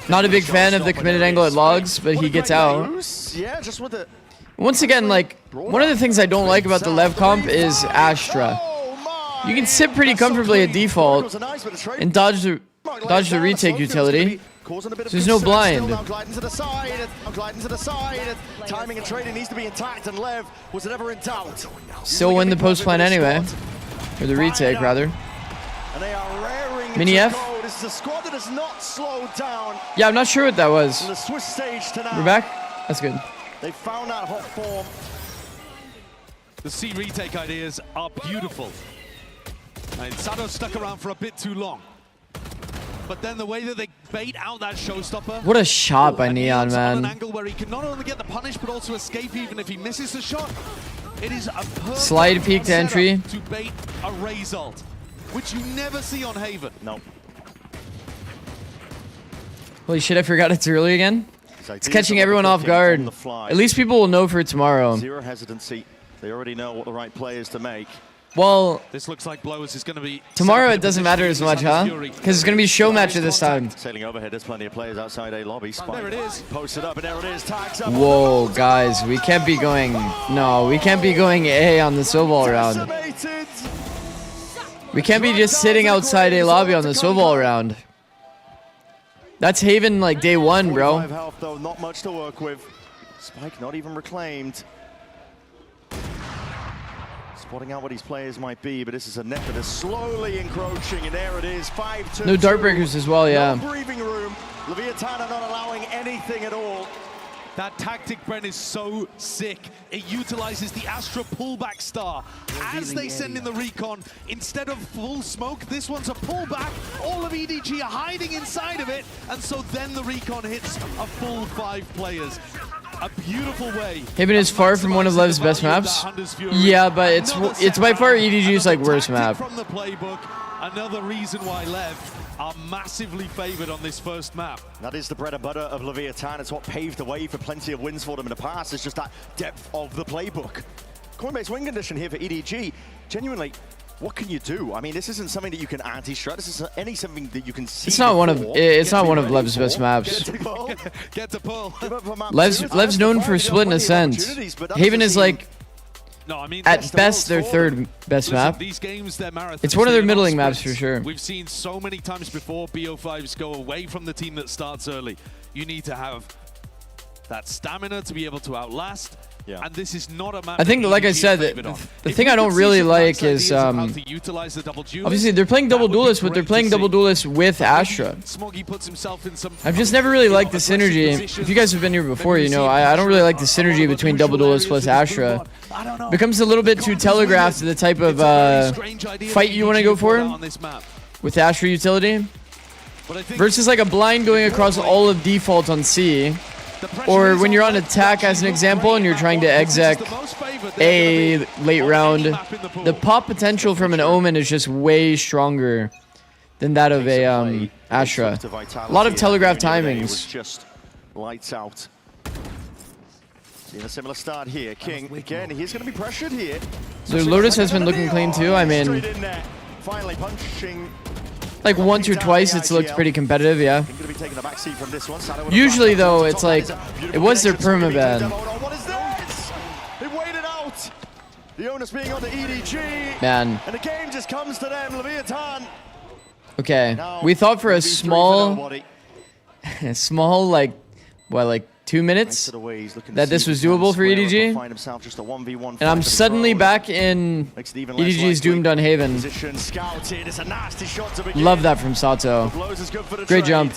[SPEAKER 3] Not a big fan of the committed angle at logs, but he gets out.
[SPEAKER 11] Yeah, just with the
[SPEAKER 3] Once again, like, one of the things I don't like about the Lev comp is Astra. You can sit pretty comfortably at default and dodge the retake utility. There's no blind.
[SPEAKER 11] Gliding to the side. Gliding to the side. Timing and trading needs to be intact, and Lev was it ever in doubt.
[SPEAKER 3] Still win the post plan anyway. Or the retake, rather.
[SPEAKER 11] And they are raring
[SPEAKER 3] Mini
[SPEAKER 11] to
[SPEAKER 3] F.
[SPEAKER 11] go. This is a squad that has not slowed down.
[SPEAKER 3] Yeah, I'm not sure what that was.
[SPEAKER 11] From the Swiss stage to now.
[SPEAKER 3] We're back? That's good.
[SPEAKER 11] They found that hot form.
[SPEAKER 14] The C retake ideas are beautiful. And Sato stuck around for a bit too long. But then the way that they bait out that showstopper.
[SPEAKER 3] What a shot by Neon,
[SPEAKER 14] On an
[SPEAKER 3] man.
[SPEAKER 14] angle where he can not only get the punish but also escape even if he misses the shot. It is a perfect
[SPEAKER 3] Slide peek to
[SPEAKER 14] setup
[SPEAKER 3] entry.
[SPEAKER 14] to bait a raise ult, which you never see on Haven.
[SPEAKER 11] No.
[SPEAKER 3] Holy shit, I forgot it's early again. It's catching everyone off guard. At least people will know for tomorrow.
[SPEAKER 11] Zero hesitancy. They already know what the right play is to make.
[SPEAKER 3] Well,
[SPEAKER 14] this looks like Blowers is going to be
[SPEAKER 3] tomorrow it doesn't matter as much, huh? Because it's going to be show match at this time.
[SPEAKER 11] Sailing overhead, there's plenty of players outside a lobby. Spike. There it is. Posted up, and there it is. Tags up.
[SPEAKER 3] Whoa, guys, we can't be going. No, we can't be going A on the snowball round. We can't be just sitting outside a lobby on the snowball round. That's Haven like day one, bro.
[SPEAKER 11] Health, though, not much to work with. Spike not even reclaimed. Spotting out what his players might be, but this is a net that is slowly encroaching, and there it is, 5-2.
[SPEAKER 3] No dart breakers as well, yeah.
[SPEAKER 11] No breathing room. Leviathan are not allowing anything at all.
[SPEAKER 14] That tactic, Brent, is so sick. It utilizes the Astra pullback star. As they send in the recon, instead of full smoke, this one's a pullback. All of EDG are hiding inside of it, and so then the recon hits a full 5 players. A beautiful way.
[SPEAKER 3] Haven is far from one of LEV's best maps. Yeah, but it's by far EDG's like worst map.
[SPEAKER 14] From the playbook, another reason why LEV are massively favored on this first map.
[SPEAKER 11] That is the bread and butter of Leviathan. It's what paved the way for plenty of wins for them in the past. It's just that depth of the playbook. Coinbase win condition here for EDG. Genuinely, what can you do? I mean, this isn't something that you can anti-strat. This is something that you can see.
[SPEAKER 3] It's not one of LEV's best maps.
[SPEAKER 14] Get to pull.
[SPEAKER 3] LEV's known for splitting ascent. Haven is like
[SPEAKER 14] No, I mean,
[SPEAKER 3] at best their third best map.
[SPEAKER 14] These games, they're marathons.
[SPEAKER 3] It's one of their middling maps for sure.
[SPEAKER 14] We've seen so many times before BO5s go away from the team that starts early. You need to have that stamina to be able to outlast. Yeah. And this is not a map.
[SPEAKER 3] I think, like I said, the thing I don't really like is obviously they're playing double duelists, but they're playing double duelists with Astra. I've just never really liked the synergy. If you guys have been here before, you know I don't really like the synergy between double duelists plus Astra. Becomes a little bit too telegraphed to the type of fight you want to go for with Astra utility versus like a blind going across all of default on C. Or when you're on attack, as an example, and you're trying to exec a late round, the pop potential from an Omen is just way stronger than that of a Astra. A lot of telegraph timings.
[SPEAKER 11] Just lights out. Seeing a similar start here. King, again, he's going to be pressured here.
[SPEAKER 3] So Lotus has been looking clean too. I mean,
[SPEAKER 11] finally punching.
[SPEAKER 3] Like once or twice it's looked pretty competitive, yeah. Usually though, it's like, it was their permaban.
[SPEAKER 11] What is this? They waited out. The onus being on the EDG.
[SPEAKER 3] Man.
[SPEAKER 11] And the game just comes to them, Leviathan.
[SPEAKER 3] Okay, we thought for a small, like, what, like 2 minutes that this was doable for EDG, and I'm suddenly back in EDG's Doomed on Haven. Love that from Sato. Great jump.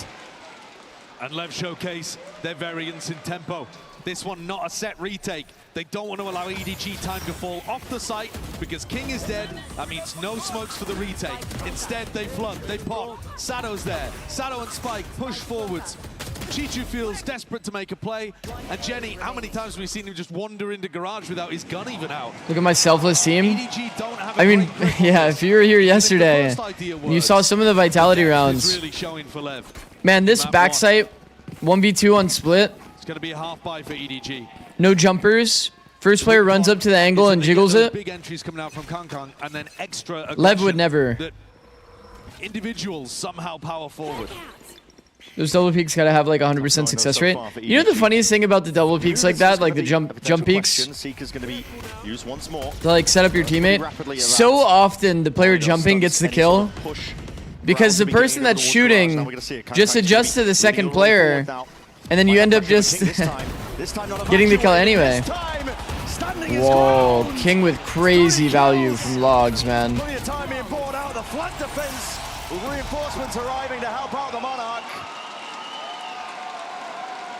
[SPEAKER 14] And LEV showcase their variance in tempo. This one not a set retake. They don't want to allow EDG time to fall off the site because King is dead. That means no smokes for the retake. Instead, they flood, they pop. Sato's there. Sato and Spike push forwards. Chichu feels desperate to make a play. And Jenny, how many times have we seen him just wander into garage without his gun even out?
[SPEAKER 3] Look at my selfless team. I mean, yeah, if you were here yesterday, you saw some of the Vitality rounds. Man, this backside 1v2 on split.
[SPEAKER 14] It's going to be a half buy for EDG.
[SPEAKER 3] No jumpers. First player runs up to the angle and jiggles it.
[SPEAKER 14] Big entries coming out from Kong, and then extra
[SPEAKER 3] LEV would never.
[SPEAKER 14] That individuals somehow power forward.
[SPEAKER 3] Those double peaks gotta have like 100% success rate. You know the funniest thing about the double peaks like that, like the jump peaks? To like set up your teammate. So often the player jumping gets the kill because the person that's shooting just adjusts to the second player, and then you end up just getting the kill anyway. Whoa, King with crazy value from logs, man.
[SPEAKER 11] Reinforcements arriving to help out the Monarch.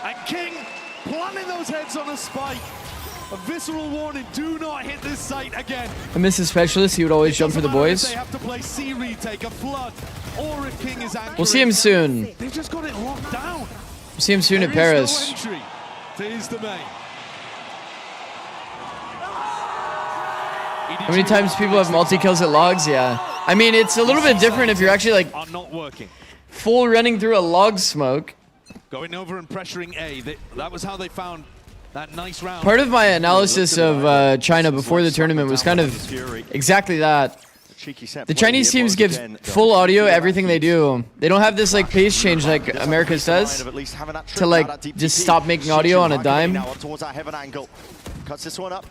[SPEAKER 14] And King planting those heads on a spike. A visceral warning, do not hit this site again.
[SPEAKER 3] I miss the specialist, he would always jump for the boys.
[SPEAKER 14] They have to play C retake, a flood, or if King is anchoring.
[SPEAKER 3] We'll see him soon.
[SPEAKER 14] They've just got it locked down.
[SPEAKER 3] We'll see him soon at Paris.
[SPEAKER 14] No entry to his domain.
[SPEAKER 3] How many times people have multi-kills at logs? Yeah. I mean, it's a little bit different if you're actually like full running through a log smoke.
[SPEAKER 14] Going over and pressuring A. That was how they found that nice round.
[SPEAKER 3] Part of my analysis of China before the tournament was kind of exactly that. The Chinese teams give full audio everything they do. They don't have this like pace change like America's does to like just stop making audio on a dime.
[SPEAKER 11] Cuts this one up.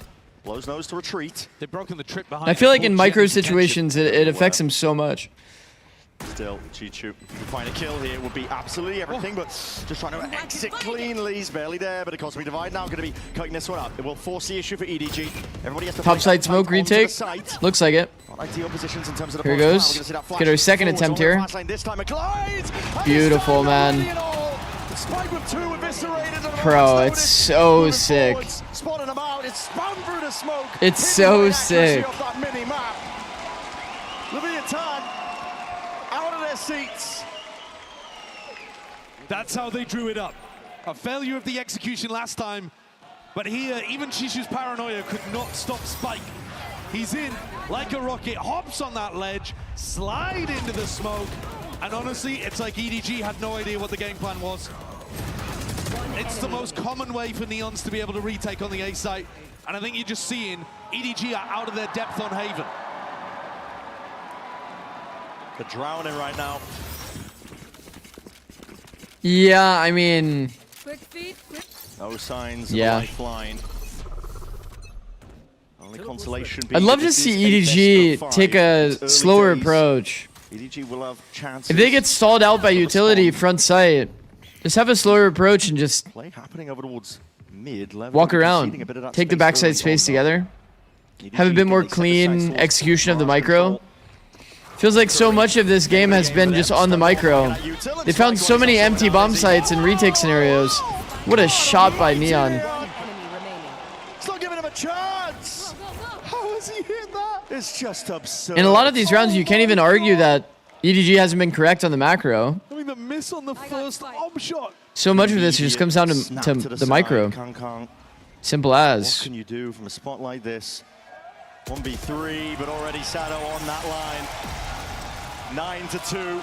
[SPEAKER 11] Blows nose to retreat.
[SPEAKER 14] They've broken the trip behind.
[SPEAKER 3] I feel like in micro situations it affects him so much.
[SPEAKER 11] Still, Chichu find a kill here would be absolutely everything, but just trying to exit cleanly. He's barely there, but of course we divide now. Going to be cutting this one up. It will force the issue for EDG. Everybody has to
[SPEAKER 3] top side smoke retake. Looks like it.
[SPEAKER 11] Ideal positions in terms of the
[SPEAKER 3] here goes. Get our second attempt here. Beautiful, man. Bro, it's so sick. It's so sick.
[SPEAKER 11] Out of their seats.
[SPEAKER 14] That's how they drew it up. A failure of the execution last time, but here even Chishu's paranoia could not stop Spike. He's in like a rocket, hops on that ledge, slide into the smoke, and honestly, it's like EDG had no idea what the game plan was. It's the most common way for Neons to be able to retake on the A site, and I think you're just seeing EDG are out of their depth on Haven.
[SPEAKER 11] They're drowning right now.
[SPEAKER 3] Yeah, I mean...
[SPEAKER 11] No signs of
[SPEAKER 3] yeah.
[SPEAKER 11] lifeline. Only consolation
[SPEAKER 3] I'd love to see EDG take a slower approach.
[SPEAKER 11] EDG will have chances.
[SPEAKER 3] If they get stalled out by utility front site, just have a slower approach and just
[SPEAKER 11] play happening over towards mid-level.
[SPEAKER 3] Walk around. Take the backside space together. Have a bit more clean execution of the micro. Feels like so much of this game has been just on the micro. They found so many empty bomb sites and retake scenarios. What a shot by Neon.
[SPEAKER 11] It's not giving him a chance. How has he hit that? It's just absurd.
[SPEAKER 3] In a lot of these rounds, you can't even argue that EDG hasn't been correct on the macro.
[SPEAKER 14] I mean, the miss on the first ob shot.
[SPEAKER 3] So much of this just comes down to the micro. Simple as.
[SPEAKER 11] What can you do from a spot like this? 1v3, but already Sado on that line. 9-2.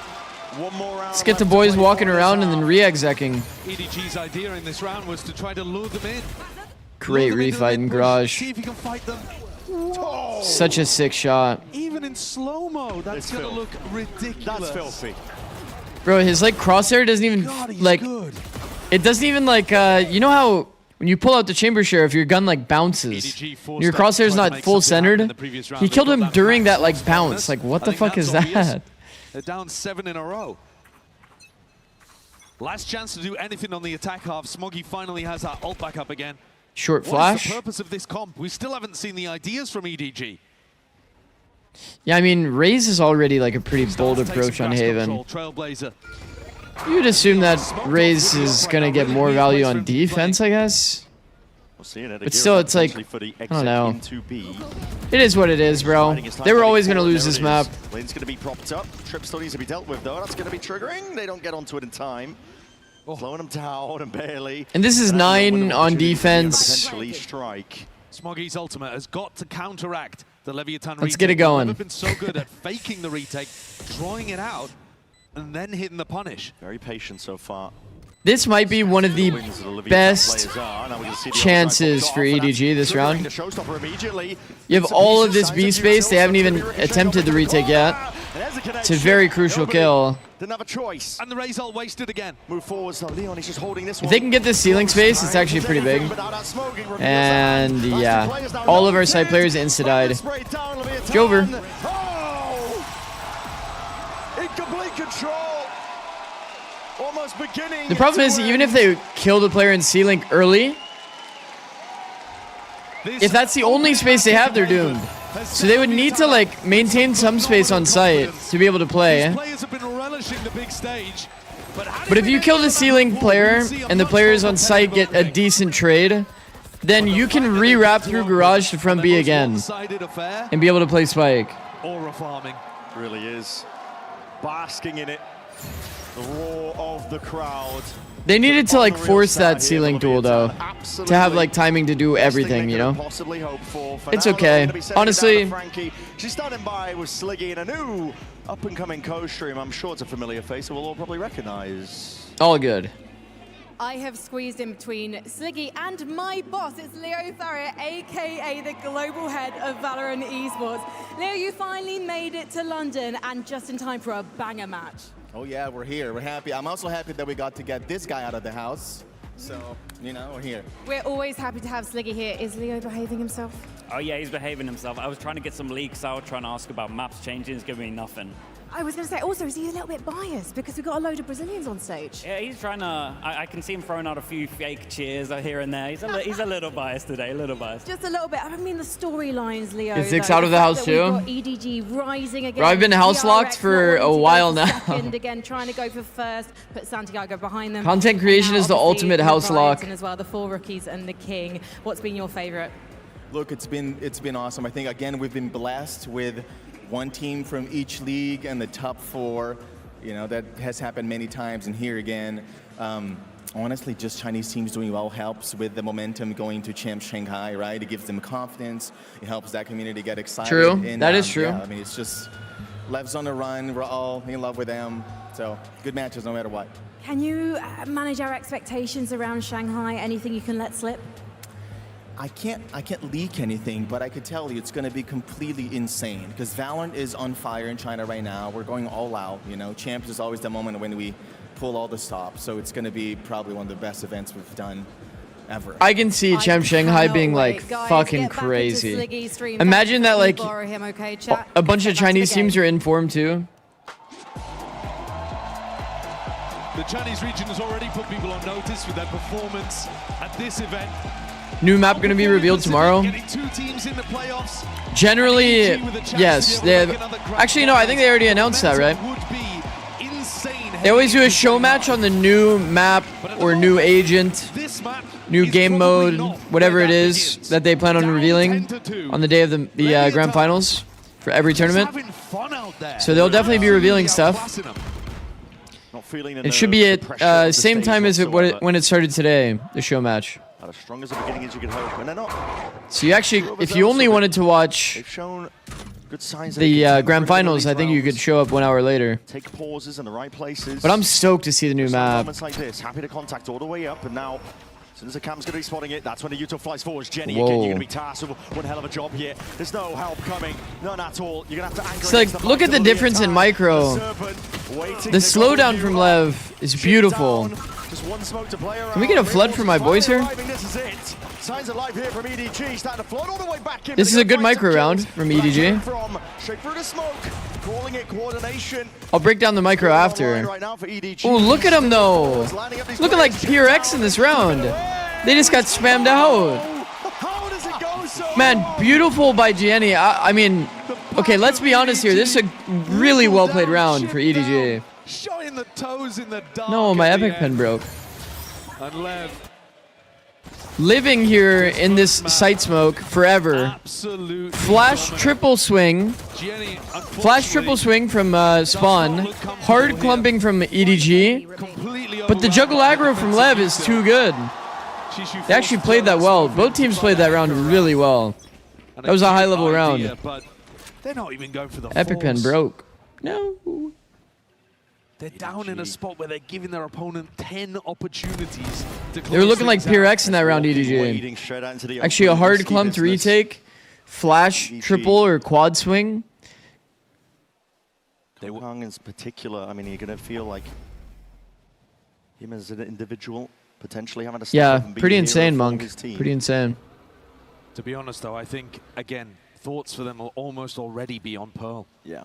[SPEAKER 11] One more round.
[SPEAKER 3] Let's get the boys walking around and then re-execing.
[SPEAKER 14] EDG's idea in this round was to try to lure them in.
[SPEAKER 3] Great refight in Garage.
[SPEAKER 14] See if you can fight them.
[SPEAKER 3] Such a sick shot.
[SPEAKER 14] Even in slow-mo, that's going to look ridiculous.
[SPEAKER 11] That's filthy.
[SPEAKER 3] Bro, his like crosshair doesn't even like
[SPEAKER 14] good.
[SPEAKER 3] It doesn't even like you know how when you pull out the chamber sheriff, your gun like bounces. Your crosshair's not full centered. He killed him during that like bounce. Like what the fuck is that?
[SPEAKER 14] They're down 7 in a row. Last chance to do anything on the attack half. Smoggy finally has that ult back up again.
[SPEAKER 3] Short
[SPEAKER 14] What's
[SPEAKER 3] flash.
[SPEAKER 14] the purpose of this comp? We still haven't seen the ideas from EDG.
[SPEAKER 3] Yeah, I mean, Raze is already like a pretty bold approach on Haven.
[SPEAKER 14] Trailblazer.
[SPEAKER 3] You'd assume that Raze is gonna get more value on defense, I guess. But still, it's like, I don't know. It is what it is, bro. They were always gonna lose this map.
[SPEAKER 11] Lane's gonna be propped up. Trip still needs to be dealt with, though. That's gonna be triggering. They don't get onto it in time. Slowing them down and barely.
[SPEAKER 3] And this is 9 on defense.
[SPEAKER 11] Potentially strike.
[SPEAKER 14] Smoggy's ultimate has got to counteract the Leviathan retake.
[SPEAKER 3] Let's get it going.
[SPEAKER 14] They've been so good at faking the retake, drawing it out, and then hitting the punish.
[SPEAKER 11] Very patient so far.
[SPEAKER 3] This might be one of the best chances for EDG this round. You have all of this B space. They haven't even attempted the retake yet. It's a very crucial kill.
[SPEAKER 11] Didn't have a choice.
[SPEAKER 14] And the Raze ult wasted again.
[SPEAKER 11] Move forward, so Leon, he's just holding this one.
[SPEAKER 3] If they can get this ceiling space, it's actually pretty big. And yeah, all of our side players insta-died. It's over.
[SPEAKER 11] In complete control. Almost beginning.
[SPEAKER 3] The problem is, even if they kill the player in C-Link early, if that's the only space they have, they're doomed. So they would need to like maintain some space on site to be able to play. But if you kill the C-Link player and the players on site get a decent trade, then you can re-wrap through Garage to front B again and be able to play Spike.
[SPEAKER 14] Aura farming.
[SPEAKER 11] Really is. Basking in it. The roar of the crowd.
[SPEAKER 3] They needed to like force that C-Link duel though, to have like timing to do everything, you know? It's okay. Honestly,
[SPEAKER 11] she's standing by with Sliggy and a new up-and-coming co-stream. I'm sure it's a familiar face that we'll all probably recognize.
[SPEAKER 3] All good.
[SPEAKER 15] I have squeezed in between Sliggy and my boss. It's Leo Farrier, aka the global head of Valorant Esports. Leo, you finally made it to London and just in time for a banger match.
[SPEAKER 16] Oh yeah, we're here. We're happy. I'm also happy that we got to get this guy out of the house. So, you know, we're here.
[SPEAKER 15] We're always happy to have Sliggy here. Is Leo behaving himself?
[SPEAKER 17] Oh yeah, he's behaving himself. I was trying to get some leaks out, trying to ask about maps changing. He's giving me nothing.
[SPEAKER 15] I was going to say, also, is he a little bit biased because we've got a load of Brazilians on stage?
[SPEAKER 17] Yeah, he's trying to. I can see him throwing out a few fake cheers here and there. He's a little biased today, a little biased.
[SPEAKER 15] Just a little bit. I mean, the storylines, Leo.
[SPEAKER 3] Is Zix out of the house too?
[SPEAKER 15] We've got EDG rising again.
[SPEAKER 3] Bro, I've been house locked for a while now.
[SPEAKER 15] Second again, trying to go for first, put Santiago behind them.
[SPEAKER 3] Content creation is the ultimate house lock.
[SPEAKER 15] And as well, the 4 rookies and the King. What's been your favorite?
[SPEAKER 16] Look, it's been awesome. I think again we've been blessed with one team from each league and the top 4. You know, that has happened many times, and here again, honestly, just Chinese teams doing well helps with the momentum going to Champ Shanghai, right? It gives them confidence. It helps that community get excited.
[SPEAKER 3] True,
[SPEAKER 16] and,
[SPEAKER 3] that is true.
[SPEAKER 16] Yeah, I mean, it's just Lev's on the run. We're all in love with them. So good matches no matter what.
[SPEAKER 15] Can you manage our expectations around Shanghai? Anything you can let slip?
[SPEAKER 16] I can't leak anything, but I could tell you it's going to be completely insane because Valorant is on fire in China right now. We're going all out, you know. Champs is always the moment when we pull all the stops, so it's going to be probably one of the best events we've done ever.
[SPEAKER 3] I can see Champ Shanghai being like fucking crazy. Imagine that like a bunch of Chinese teams are in form too.
[SPEAKER 14] The Chinese region has already put people on notice with their performance at this event.
[SPEAKER 3] New map going to be revealed tomorrow. Generally, yes. Actually, no, I think they already announced that, right? They always do a show match on the new map or new agent, new game mode, whatever it is that they plan on revealing on the day of the grand finals for every tournament. So they'll definitely be revealing stuff. It should be at same time as when it started today, the show match.
[SPEAKER 11] As strong as the beginning as you could hope, and they're not.
[SPEAKER 3] So you actually, if you only wanted to watch the grand finals, I think you could show up 1 hour later.
[SPEAKER 11] Take pauses in the right places.
[SPEAKER 3] But I'm stoked to see the new map.
[SPEAKER 11] Moments like this, happy to contact all the way up, and now as soon as the cam's going to be spotting it, that's when the Yuto flies forwards. Jenny, again, you're going to be tasked with one hell of a job here. There's no help coming, none at all. You're going to have to anchor.
[SPEAKER 3] It's like, look at the difference in micro. The slowdown from Lev is beautiful.
[SPEAKER 11] Just one smoke to play around.
[SPEAKER 3] Can we get a flood for my boys here?
[SPEAKER 11] This is it. Signs of life here from EDG. Starting to flood all the way back in.
[SPEAKER 3] This is a good micro round from EDG.
[SPEAKER 11] Straight through the smoke. Calling it coordination.
[SPEAKER 3] I'll break down the micro after. Oh, look at him though. Look at like PRX in this round. They just got spammed out. Man, beautiful by Gianni. I mean, okay, let's be honest here. This is a really well played round for EDG.
[SPEAKER 14] Showing the toes in the dark.
[SPEAKER 3] No, my epic pen broke.
[SPEAKER 14] And Lev.
[SPEAKER 3] Living here in this sight smoke forever.
[SPEAKER 14] Absolute
[SPEAKER 3] Flash triple swing. Flash triple swing from Spawn. Hard clumping from EDG. But the juggle aggro from Lev is too good. They actually played that well. Both teams played that round really well. That was a high level round.
[SPEAKER 14] But they're not even going for the
[SPEAKER 3] Epic pen broke. No.
[SPEAKER 14] They're down in a spot where they're giving their opponent 10 opportunities to
[SPEAKER 3] They were looking like PRX in that round, EDG. Actually, a hard clumped retake, flash, triple, or quad swing.
[SPEAKER 11] Kong in particular, I mean, you're going to feel like him as an individual potentially having to step up and be
[SPEAKER 3] pretty
[SPEAKER 11] a hero
[SPEAKER 3] insane,
[SPEAKER 11] for
[SPEAKER 3] Monk.
[SPEAKER 11] his team.
[SPEAKER 3] Pretty insane.
[SPEAKER 14] To be honest, though, I think, again, thoughts for them will almost already be on Pearl.
[SPEAKER 11] Yeah.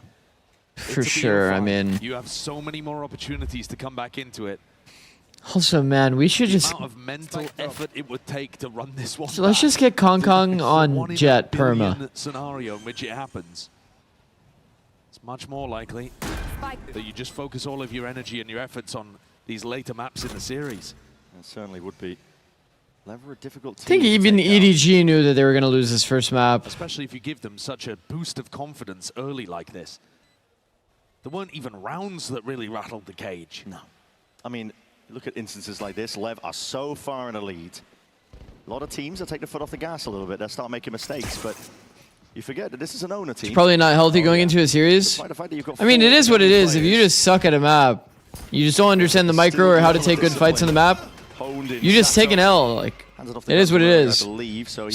[SPEAKER 3] For sure, I mean.
[SPEAKER 14] You have so many more opportunities to come back into it.
[SPEAKER 3] Also, man, we should just...
[SPEAKER 14] The amount of mental effort it would take to run this one.
[SPEAKER 3] So let's just get Kong on Jet perma.
[SPEAKER 14] Scenario in which it happens. It's much more likely that you just focus all of your energy and your efforts on these later maps in the series.
[SPEAKER 11] It certainly would be. Never a difficult team.
[SPEAKER 3] I think even EDG knew that they were going to lose this first map.
[SPEAKER 14] Especially if you give them such a boost of confidence early like this. There weren't even rounds that really rattled the cage.
[SPEAKER 11] No. I mean, look at instances like this. Lev are so far in a lead. A lot of teams will take the foot off the gas a little bit. They'll start making mistakes, but you forget that this is an owner team.
[SPEAKER 3] It's probably not healthy going into a series. I mean, it is what it is. If you just suck at a map, you just don't understand the micro or how to take good fights on the map,
[SPEAKER 11] wounding.
[SPEAKER 3] You just take an L. Like, it is what it is.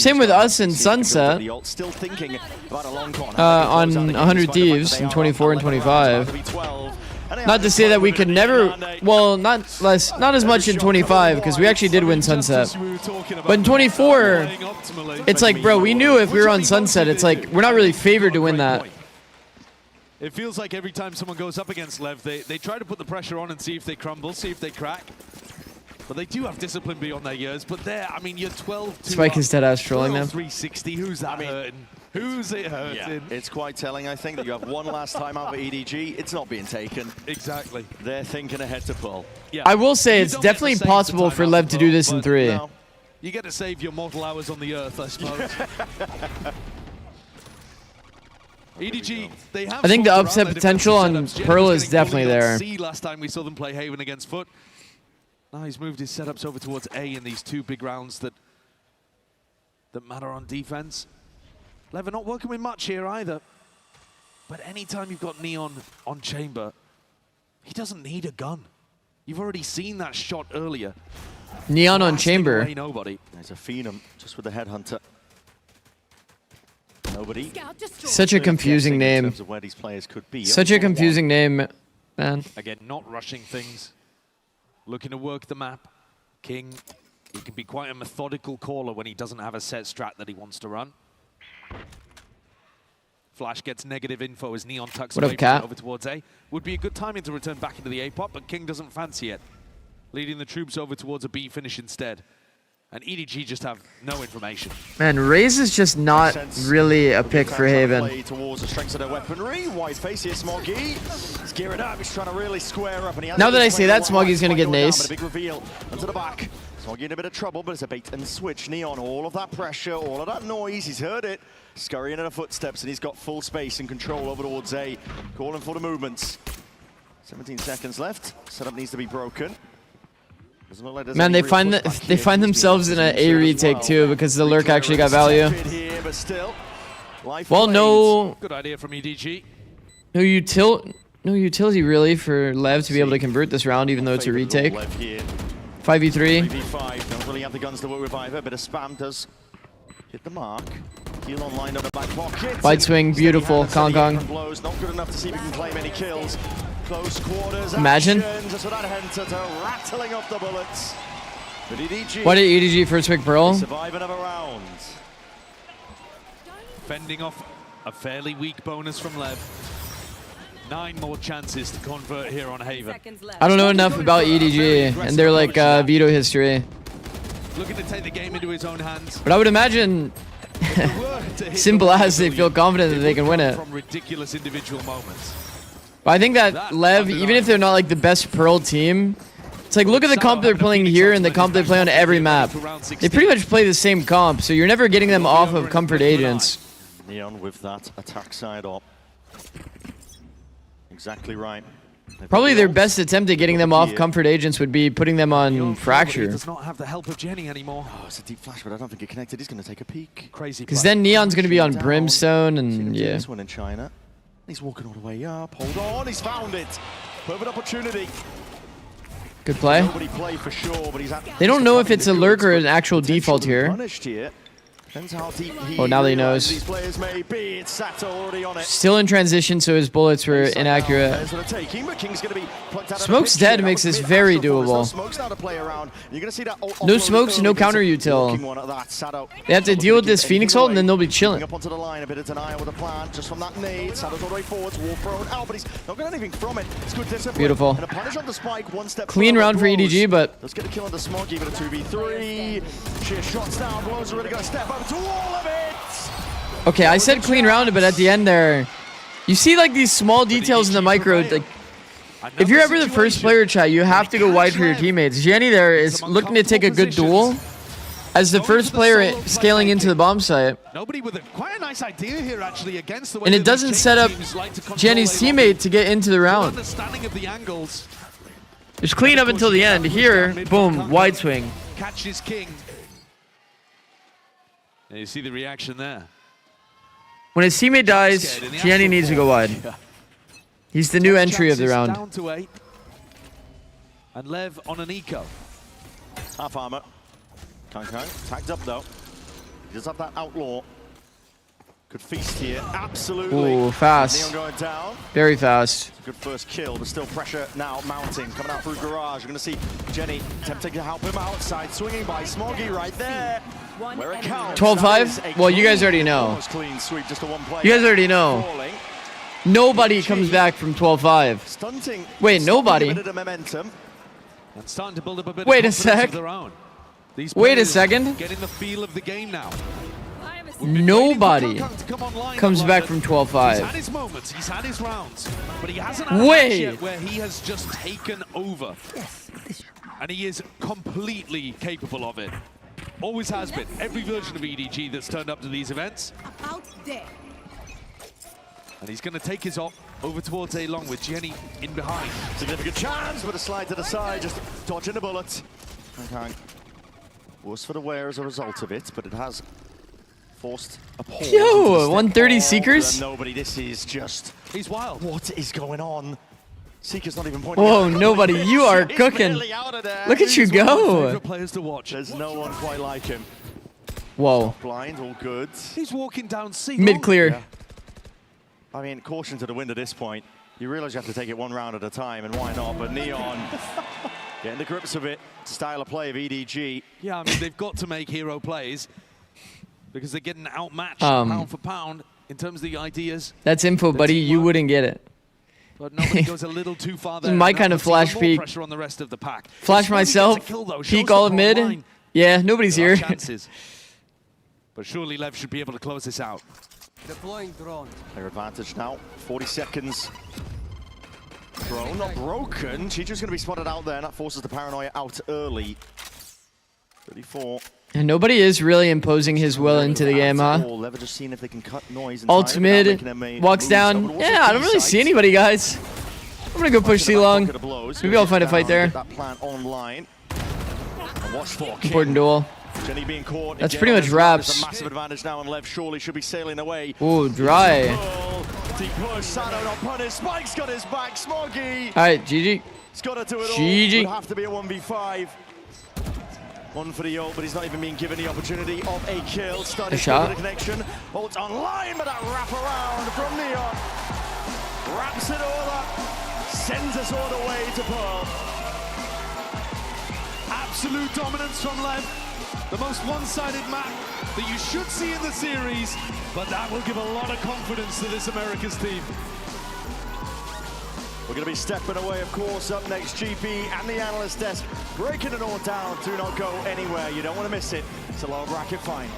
[SPEAKER 3] Same with us in Sunset.
[SPEAKER 11] Still thinking about a long con.
[SPEAKER 3] On 100 Thieves in 24 and 25. Not to say that we could never, well, not as much in 25 because we actually did win Sunset. But in 24, it's like, bro, we knew if we were on Sunset, it's like we're not really favored to win that.
[SPEAKER 14] It feels like every time someone goes up against LEV, they try to put the pressure on and see if they crumble, see if they crack. But they do have discipline beyond their years. But there, I mean, you're 12-2.
[SPEAKER 3] Spike is dead ass trolling them.
[SPEAKER 14] 360. Who's that hurting? Who's it hurting?
[SPEAKER 11] Yeah, it's quite telling, I think, that you have one last time out of EDG. It's not being taken.
[SPEAKER 14] Exactly.
[SPEAKER 11] They're thinking ahead to pull.
[SPEAKER 14] Yeah.
[SPEAKER 3] I will say it's definitely possible for LEV to do this in 3.
[SPEAKER 14] No, you get to save your mortal hours on the earth, I suppose. EDG, they have.
[SPEAKER 3] I think the
[SPEAKER 14] sorted
[SPEAKER 3] upset
[SPEAKER 14] out their
[SPEAKER 3] potential
[SPEAKER 14] defensive
[SPEAKER 3] on
[SPEAKER 14] setups.
[SPEAKER 3] Pearl
[SPEAKER 14] Jenny
[SPEAKER 3] is
[SPEAKER 14] was getting
[SPEAKER 3] definitely
[SPEAKER 14] bullied on
[SPEAKER 3] there.
[SPEAKER 14] C last time we saw them play Haven against Foot. Now he's moved his setups over towards A in these 2 big rounds that matter on defense. LEV are not working with much here either. But anytime you've got Neon on Chamber, he doesn't need a gun. You've already seen that shot earlier.
[SPEAKER 3] Neon on Chamber.
[SPEAKER 14] Nobody.
[SPEAKER 11] There's a Phenom just with the Headhunter. Nobody.
[SPEAKER 3] Such a confusing name.
[SPEAKER 11] In terms of where these players could be.
[SPEAKER 3] Such a confusing name, man.
[SPEAKER 14] Again, not rushing things. Looking to work the map. King, he can be quite a methodical caller when he doesn't have a set strat that he wants to run. Flash gets negative info as Neon tucks
[SPEAKER 3] What up,
[SPEAKER 14] away
[SPEAKER 3] Cat?
[SPEAKER 14] over towards A. Would be a good timing to return back into the A pot, but King doesn't fancy it. Leading the troops over towards a B finish instead. And EDG just have no information.
[SPEAKER 3] Man, Raze is just not really a pick for Haven.
[SPEAKER 11] Towards the strengths of their weaponry. Wide face here, Smoggy. He's gearing up. He's trying to really square up. And he
[SPEAKER 3] Now that I say that, Smoggy's going to get an ace.
[SPEAKER 11] A big reveal onto the back. Smoggy in a bit of trouble, but it's a bait and switch. Neon, all of that pressure, all of that noise. He's heard it. Scurrying in the footsteps, and he's got full space and control over towards A. Calling for the movements. 17 seconds left. Setup needs to be broken.
[SPEAKER 3] Man, they find themselves in an A retake too because the lurk actually got value. Well, no.
[SPEAKER 14] Good idea from EDG.
[SPEAKER 3] No utility really for LEV to be able to convert this round, even though it's a retake. 5v3.
[SPEAKER 11] 3v5. Don't really have the guns to work with either. Bit of spam does hit the mark. Heal online on the back pocket.
[SPEAKER 3] Wide swing, beautiful. Kong Kong.
[SPEAKER 11] Blows. Not good enough to see if he can claim any kills. Close quarters.
[SPEAKER 3] Imagine.
[SPEAKER 11] Rattling off the bullets. But EDG.
[SPEAKER 3] Why did EDG first pick Pearl?
[SPEAKER 11] Survive another round.
[SPEAKER 14] Fending off a fairly weak bonus from LEV. 9 more chances to convert here on Haven.
[SPEAKER 3] I don't know enough about EDG and their like veto history.
[SPEAKER 14] Looking to take the game into his own hands.
[SPEAKER 3] But I would imagine, simple as they feel confident that they can win it.
[SPEAKER 14] From ridiculous individual moments.
[SPEAKER 3] But I think that LEV, even if they're not like the best Pearl team, it's like look at the comp they're playing here and the comp they play on every map. They pretty much play the same comp, so you're never getting them off of comfort agents.
[SPEAKER 11] Neon with that attack side up. Exactly right.
[SPEAKER 3] Probably their best attempt at getting them off comfort agents would be putting them on Fracture.
[SPEAKER 14] Does not have the help of Jenny anymore.
[SPEAKER 11] Oh, it's a deep flash, but I don't think it connected. He's going to take a peek.
[SPEAKER 14] Crazy.
[SPEAKER 3] Because then Neon's going to be on Brimstone, and yeah.
[SPEAKER 11] This one in China. He's walking all the way up. Hold on, he's found it. Perfect opportunity.
[SPEAKER 3] Good play.
[SPEAKER 11] Nobody play for sure, but he's
[SPEAKER 3] they don't know if it's a lurk or an actual default here.
[SPEAKER 11] Punished here.
[SPEAKER 3] Oh, now that he knows.
[SPEAKER 11] These players may be. It's Sato already on it.
[SPEAKER 3] Still in transition, so his bullets were inaccurate. Smoke's dead makes this very doable. No smokes, no counter util. They have to deal with this Phoenix ult, and then they'll be chilling.
[SPEAKER 11] Up onto the line, a bit of denial with a plan just from that nade. Sato's all the way forward, wall thrown out, but he's not got anything from it. It's good discipline.
[SPEAKER 3] Beautiful.
[SPEAKER 11] And a punish on the spike, one step
[SPEAKER 3] clean round for EDG, but
[SPEAKER 11] let's get a kill on the Smoggy, but a 2v3. Sheer shots down, Blows are really going to step up to all of it.
[SPEAKER 3] Okay, I said clean round, but at the end there, you see like these small details in the micro. Like, if you're ever the first player, chat, you have to go wide for your teammates. Jenny there is looking to take a good duel as the first player scaling into the bomb site.
[SPEAKER 14] Nobody with quite a nice idea here actually against the way
[SPEAKER 3] and it doesn't set up Jenny's teammate to get into the round.
[SPEAKER 14] Understanding of the angles.
[SPEAKER 3] Just clean up until the end. Here, boom, wide swing.
[SPEAKER 14] Catches King. And you see the reaction there.
[SPEAKER 3] When his teammate dies, Jenny needs to go wide. He's the new entry of the round.
[SPEAKER 14] Down to 8. And LEV on an eco.
[SPEAKER 11] Half armor. Kang tagged up though. He does have that outlaw. Could feast here. Absolutely.
[SPEAKER 3] Ooh, fast.
[SPEAKER 11] Neon going down.
[SPEAKER 3] Very fast.
[SPEAKER 11] Good first kill, but still pressure now mounting. Coming out through Garage. You're going to see Jenny attempting to help him outside. Swinging by Smoggy right there. Where it counts.
[SPEAKER 3] 12-5? Well, you guys already know.
[SPEAKER 11] Clean sweep, just a one play.
[SPEAKER 3] You guys already know. Nobody comes back from 12-5.
[SPEAKER 11] Stunting.
[SPEAKER 3] Wait, nobody.
[SPEAKER 11] Momentum.
[SPEAKER 14] And starting to build up a bit
[SPEAKER 3] Wait
[SPEAKER 14] of
[SPEAKER 3] a sec.
[SPEAKER 14] of their own. These
[SPEAKER 3] Wait a
[SPEAKER 14] players
[SPEAKER 3] second.
[SPEAKER 14] Getting the feel of the game now.
[SPEAKER 3] Nobody comes back from
[SPEAKER 14] He's
[SPEAKER 3] 12-5.
[SPEAKER 14] had his moments, he's had his rounds, but he hasn't had a match yet where he has just taken over. And he is completely capable of it. Always has been. Every version of EDG that's turned up to these events. And he's going to take his op over towards A-Long with Jenny in behind.
[SPEAKER 11] Significant chance, but a slide to the side, just dodging a bullet. Okay. Worse for the wear as a result of it, but it has forced a pause.
[SPEAKER 3] Yo, 130 Seekers?
[SPEAKER 11] Nobody, this is just...
[SPEAKER 14] He's wild.
[SPEAKER 11] What is going on? Seeker's not even pointing
[SPEAKER 3] Whoa,
[SPEAKER 11] out.
[SPEAKER 3] nobody, you are cooking. Look at you go.
[SPEAKER 14] Players to watch.
[SPEAKER 11] There's no one quite like him.
[SPEAKER 3] Whoa.
[SPEAKER 11] Blind, all good.
[SPEAKER 14] He's walking down C.
[SPEAKER 3] Mid-clear.
[SPEAKER 11] Yeah. I mean, caution to the wind at this point. You realize you have to take it one round at a time, and why not? But Neon getting the grips of it. Style of play of EDG.
[SPEAKER 14] Yeah, I mean, they've got to make hero plays because they're getting outmatched pound for pound in terms of the ideas.
[SPEAKER 3] That's info, buddy. You wouldn't get it.
[SPEAKER 14] But nobody goes a little too far there.
[SPEAKER 3] My kind of flash peek.
[SPEAKER 14] Pressure on the rest of the pack.
[SPEAKER 3] Flash myself, peek all of mid. Yeah, nobody's here.
[SPEAKER 14] But surely Lev should be able to close this out.
[SPEAKER 11] Deploying drone. Their advantage now. 40 seconds. Drone not broken. Chicho's going to be spotted out there, and that forces the paranoia out early. 34.
[SPEAKER 3] And nobody is really imposing his will into the game, huh?
[SPEAKER 11] Lev just seeing if they can cut noise.
[SPEAKER 3] Ult mid, walks down. Yeah, I don't really see anybody, guys. I'm going to go push C-Long. Maybe I'll find a fight there.
[SPEAKER 11] That plan online. And watch for
[SPEAKER 3] Important duel.
[SPEAKER 11] Jenny being caught.
[SPEAKER 3] That's pretty much wraps.
[SPEAKER 11] A massive advantage now, and Lev surely should be sailing away.
[SPEAKER 3] Ooh, dry.
[SPEAKER 11] Deep push, Sado not punished. Spike's got his back. Smoggy.
[SPEAKER 3] All right, GG.
[SPEAKER 11] He's got to do it all.
[SPEAKER 3] GG.
[SPEAKER 11] Would have to be a 1v5. One for the ult, but he's not even being given the opportunity of a kill. Starting
[SPEAKER 3] a shot.
[SPEAKER 11] The connection. Ult online, but that wrap around from Neon. Wraps it all up. Sends us all the way to Pearl.
[SPEAKER 14] Absolute dominance from Lev. The most one-sided map that you should see in the series, but that will give a lot of confidence to this Americas team.
[SPEAKER 11] We're going to be stepping away, of course. Up next, GP and the analyst desk, breaking it all down. Do not go anywhere. You don't want to miss it. It's a lower bracket final.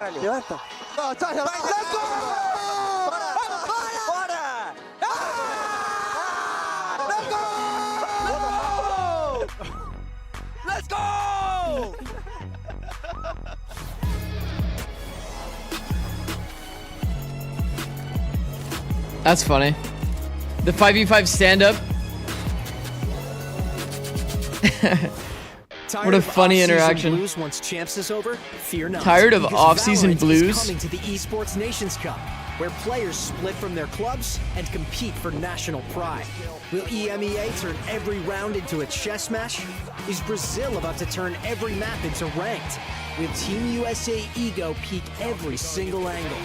[SPEAKER 18] Levanta. Let's go! Let's go!
[SPEAKER 3] That's funny. The 5v5 stand-up. What a funny interaction.
[SPEAKER 19] Blues once champs is over? Fear not.
[SPEAKER 3] Tired of
[SPEAKER 19] because
[SPEAKER 3] off-season
[SPEAKER 19] Valorant
[SPEAKER 3] blues?
[SPEAKER 19] is coming to the Esports Nations Cup, where players split from their clubs and compete for national pride. Will EMEA turn every round into a chess match? Is Brazil about to turn every map into ranked? Will Team USA ego peak every single angle?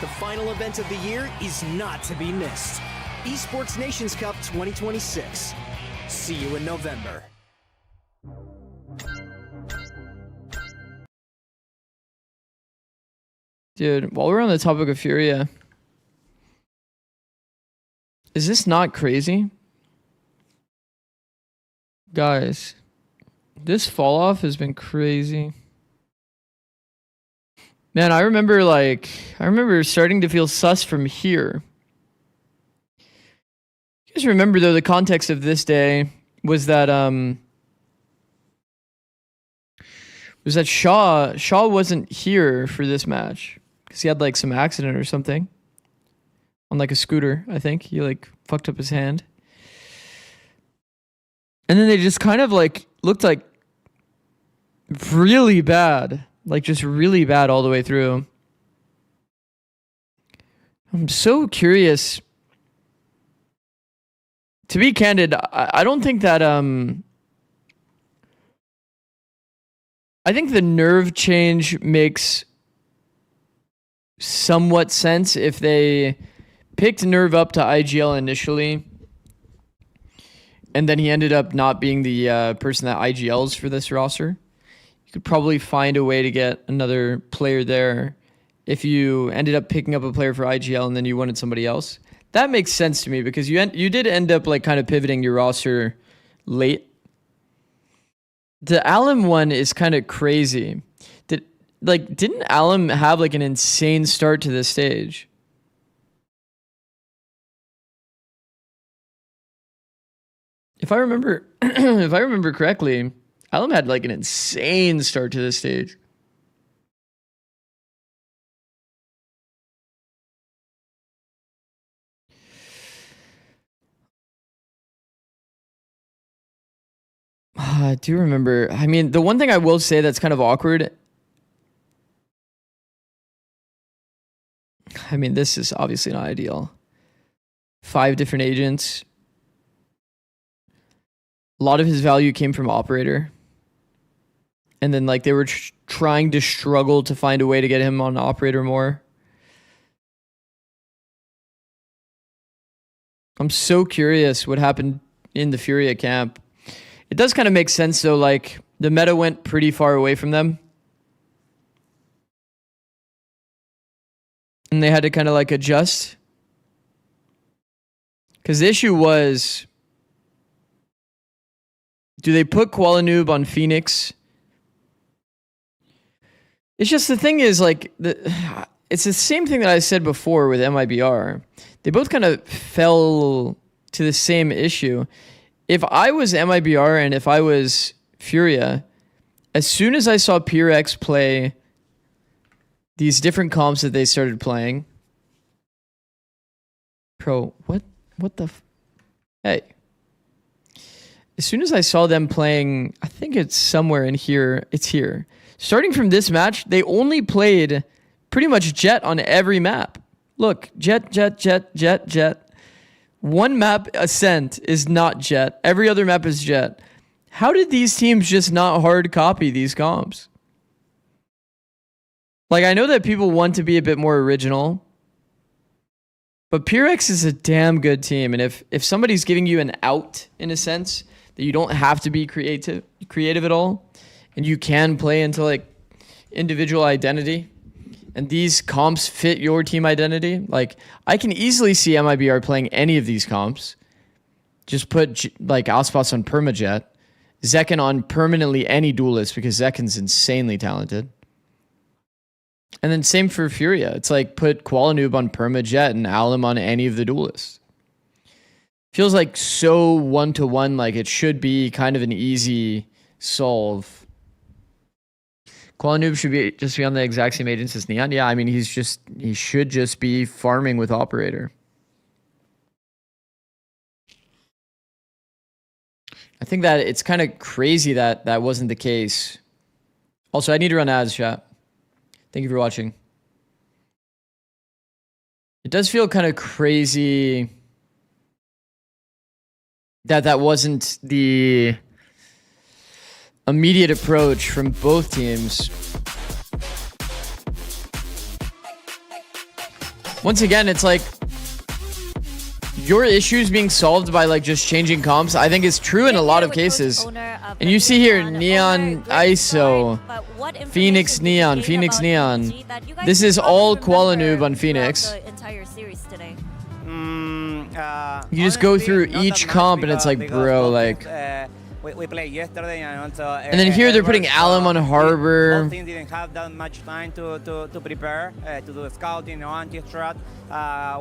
[SPEAKER 19] The final event of the year is not to be missed. Esports Nations Cup 2026. See you in November.
[SPEAKER 3] Dude, while we're on the topic of Furia, is this not crazy? Guys, this fall off has been crazy. Man, I remember starting to feel sus from here. You guys remember though, the context of this day was that Shaw wasn't here for this match because he had like some accident or something on like a scooter. I think he like fucked up his hand, and then they just kind of like looked like really bad, like just really bad all the way through. I'm so curious. To be candid, I don't think that I think the nerve change makes somewhat sense if they picked Nerve up to IGL initially, and then he ended up not being the person that IGLs for this roster. You could probably find a way to get another player there if you ended up picking up a player for IGL and then you wanted somebody else. That makes sense to me because you did end up like kind of pivoting your roster late. The Alum one is kind of crazy. Didn't Alum have like an insane start to this stage? If I remember correctly, Alum had like an insane start to this stage. I do remember. I mean, the one thing I will say that's kind of awkward. I mean, this is obviously not ideal. 5 different agents. A lot of his value came from operator. And then like they were trying to struggle to find a way to get him on operator more. I'm so curious what happened in the Furia camp. It does kind of make sense though, like the meta went pretty far away from them. And they had to kind of like adjust. Because the issue was, do they put Qualanoob on Phoenix? It's just the thing is like, it's the same thing that I said before with MIBR. They both kind of fell to the same issue. If I was MIBR and if I was Furia, as soon as I saw PureX play these different comps that they started playing, bro, what the hey. As soon as I saw them playing, I think it's somewhere in here, it's here. Starting from this match, they only played pretty much Jet on every map. Look, Jet, Jet, Jet, Jet, Jet. One map, Ascent, is not Jet. Every other map is Jet. How did these teams just not hard copy these comps? Like, I know that people want to be a bit more original, but PureX is a damn good team. And if somebody's giving you an out, in a sense, that you don't have to be creative at all, and you can play into like individual identity, and these comps fit your team identity, like I can easily see MIBR playing any of these comps. Just put like Aspas on permajet, Zekken on permanently any duelist because Zekken's insanely talented. And then same for Furia. It's like put Qualanoob on permajet and Alum on any of the duelists. Feels like so one-to-one, like it should be kind of an easy solve. Qualanoob should just be on the exact same agents as Neon. Yeah, I mean, he should just be farming with operator. I think that it's kind of crazy that that wasn't the case. Also, I need to run ads, chat. Thank you for watching. It does feel kind of crazy that that wasn't the immediate approach from both teams. Once again, it's like your issues being solved by like just changing comps, I think is true in a lot of cases. And you see here, Neon ISO, Phoenix Neon, Phoenix Neon. This is all Qualanoob on Phoenix. You just go through each comp and it's like, bro, like...
[SPEAKER 20] We played yesterday and also...
[SPEAKER 3] And then here they're putting Alum on Harbor.
[SPEAKER 20] Both teams didn't have that much time to prepare, to do scouting or anti-strat.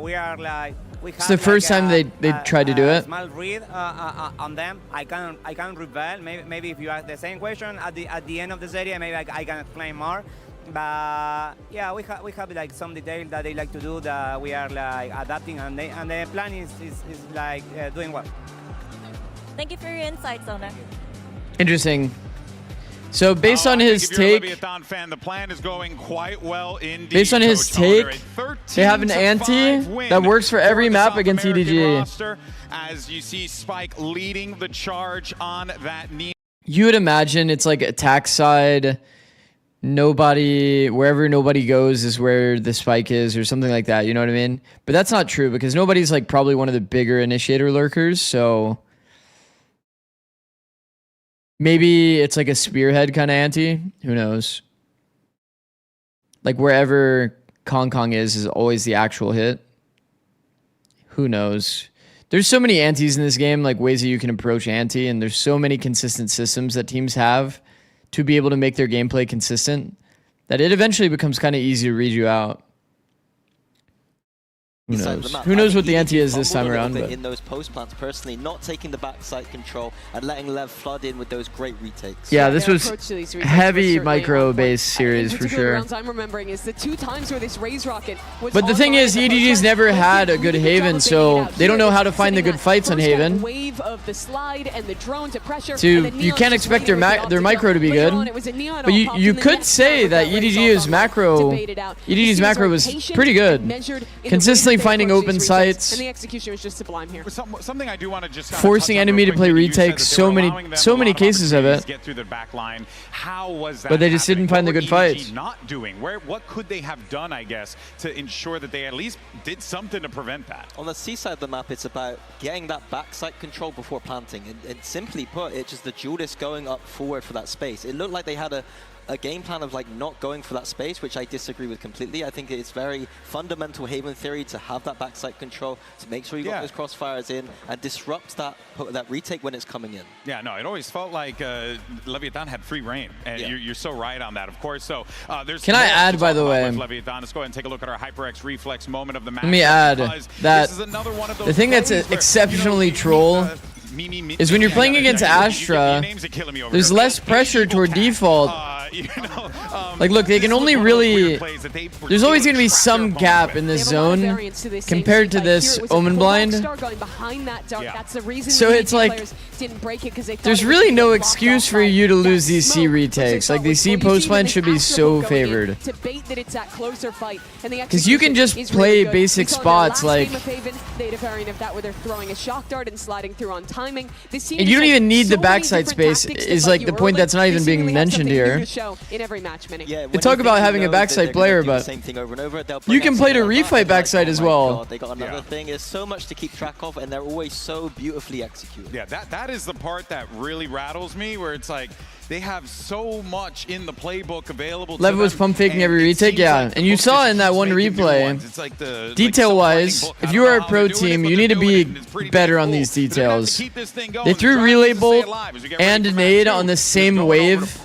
[SPEAKER 20] We are like...
[SPEAKER 3] It's the first time they tried to do it.
[SPEAKER 20] Small read on them. I can rebel. Maybe if you ask the same question at the end of the series, maybe I can explain more. But yeah, we have like some details that they like to do that we are like adapting, and the plan is like doing well.
[SPEAKER 8] Thank you for your insights, Owner.
[SPEAKER 3] Interesting. So based on his take,
[SPEAKER 6] fan, the plan is going quite well indeed.
[SPEAKER 3] Based on his take, they have an ante that works for every map against EDG.
[SPEAKER 6] Roster, as you see Spike leading the charge on that knee.
[SPEAKER 3] You would imagine it's like attack side, wherever nobody goes is where the spike is or something like that, you know what I mean? But that's not true because nobody's like probably one of the bigger initiator lurkers, so maybe it's like a spearhead kind of ante. Who knows? Like wherever Kong is always the actual hit. Who knows? There's so many antes in this game, like ways that you can approach ante, and there's so many consistent systems that teams have to be able to make their gameplay consistent that it eventually becomes kind of easy to read you out. Who knows? Who knows what the ante is this time around? But
[SPEAKER 5] in those post plants, personally, not taking the backside control and letting Lev flood in with those great retakes.
[SPEAKER 3] Yeah, this was heavy micro-based series for sure.
[SPEAKER 4] Rounds I'm remembering is the 2 times where this Raise Rocket was.
[SPEAKER 3] But the thing is, EDG's never had a good Haven, so they don't know how to find the good fights on Haven.
[SPEAKER 4] Wave of the slide and the drone to pressure.
[SPEAKER 3] So you can't expect their micro to be good. But you could say that EDG's macro was pretty good. Consistently finding open sites,
[SPEAKER 4] and the execution was just sublime here.
[SPEAKER 6] Something I do want to just
[SPEAKER 3] forcing enemy to play retakes, so many cases of it.
[SPEAKER 6] Get through the back line. How was that?
[SPEAKER 3] But they just didn't find the good fights.
[SPEAKER 6] Not doing. What could they have done, I guess, to ensure that they at least did something to prevent that?
[SPEAKER 5] On the C side of the map, it's about getting that backside control before planting, and simply put, it's just the duelists going up forward for that space. It looked like they had a game plan of like not going for that space, which I disagree with completely. I think it's very fundamental Haven theory to have that backside control, to make sure you got those crossfires in and disrupt that retake when it's coming in.
[SPEAKER 6] Yeah, no, it always felt like Leviathan had free reign, and you're so right on that, of course. So there's.
[SPEAKER 3] Can I add, by the way?
[SPEAKER 6] Leviathan. Let's go ahead and take a look at our HyperX reflex moment of the match.
[SPEAKER 3] Let me add that the thing that's exceptionally troll is when you're playing against Astra, there's less pressure toward default. Like, look, they can only really... There's always going to be some gap in this zone compared to this Omen Blind. So it's like, there's really no excuse for you to lose these C retakes. Like, these C post blinds should be so favored. Because you can just play basic spots like... And you don't even need the backside space, is like the point that's not even being mentioned here. They talk about having a backside player, but you can play to refight backside as well.
[SPEAKER 5] They got another thing. There's so much to keep track of, and they're always so beautifully executed.
[SPEAKER 6] Yeah, that is the part that really rattles me, where it's like they have so much in the playbook available.
[SPEAKER 3] Lev was pump faking every retake, yeah. And you saw in that one replay, detail-wise, if you are a pro team, you need to be better on these details. They threw Relay Bolt and Nade on the same wave,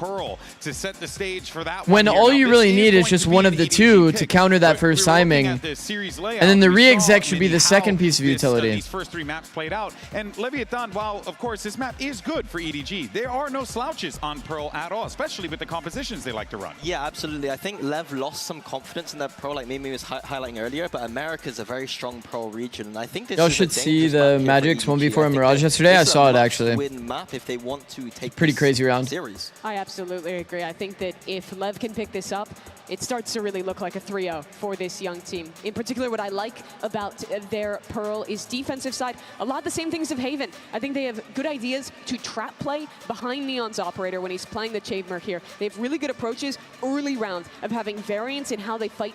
[SPEAKER 6] to set the stage for that
[SPEAKER 3] when all you really need is just one of the two to counter that first timing. And then the re-exec should be the second piece of utility.
[SPEAKER 6] These first 3 maps played out. And Leviathan, while of course this map is good for EDG, there are no slouches on Pearl at all, especially with the compositions they like to run.
[SPEAKER 5] Yeah, absolutely. I think Lev lost some confidence in their Pearl, like Mimi was highlighting earlier, but America's a very strong Pearl region, and I think this
[SPEAKER 3] y'all should see the Magic's 1v4 Mirage yesterday. I saw it actually.
[SPEAKER 5] Win map if they want to take
[SPEAKER 3] pretty crazy round.
[SPEAKER 5] Series.
[SPEAKER 4] I absolutely agree. I think that if Lev can pick this up, it starts to really look like a 3-0 for this young team. In particular, what I like about their Pearl is defensive side. A lot of the same things of Haven. I think they have good ideas to trap play behind Neon's operator when he's playing the Chamber here. They have really good approaches early round of having variance in how they fight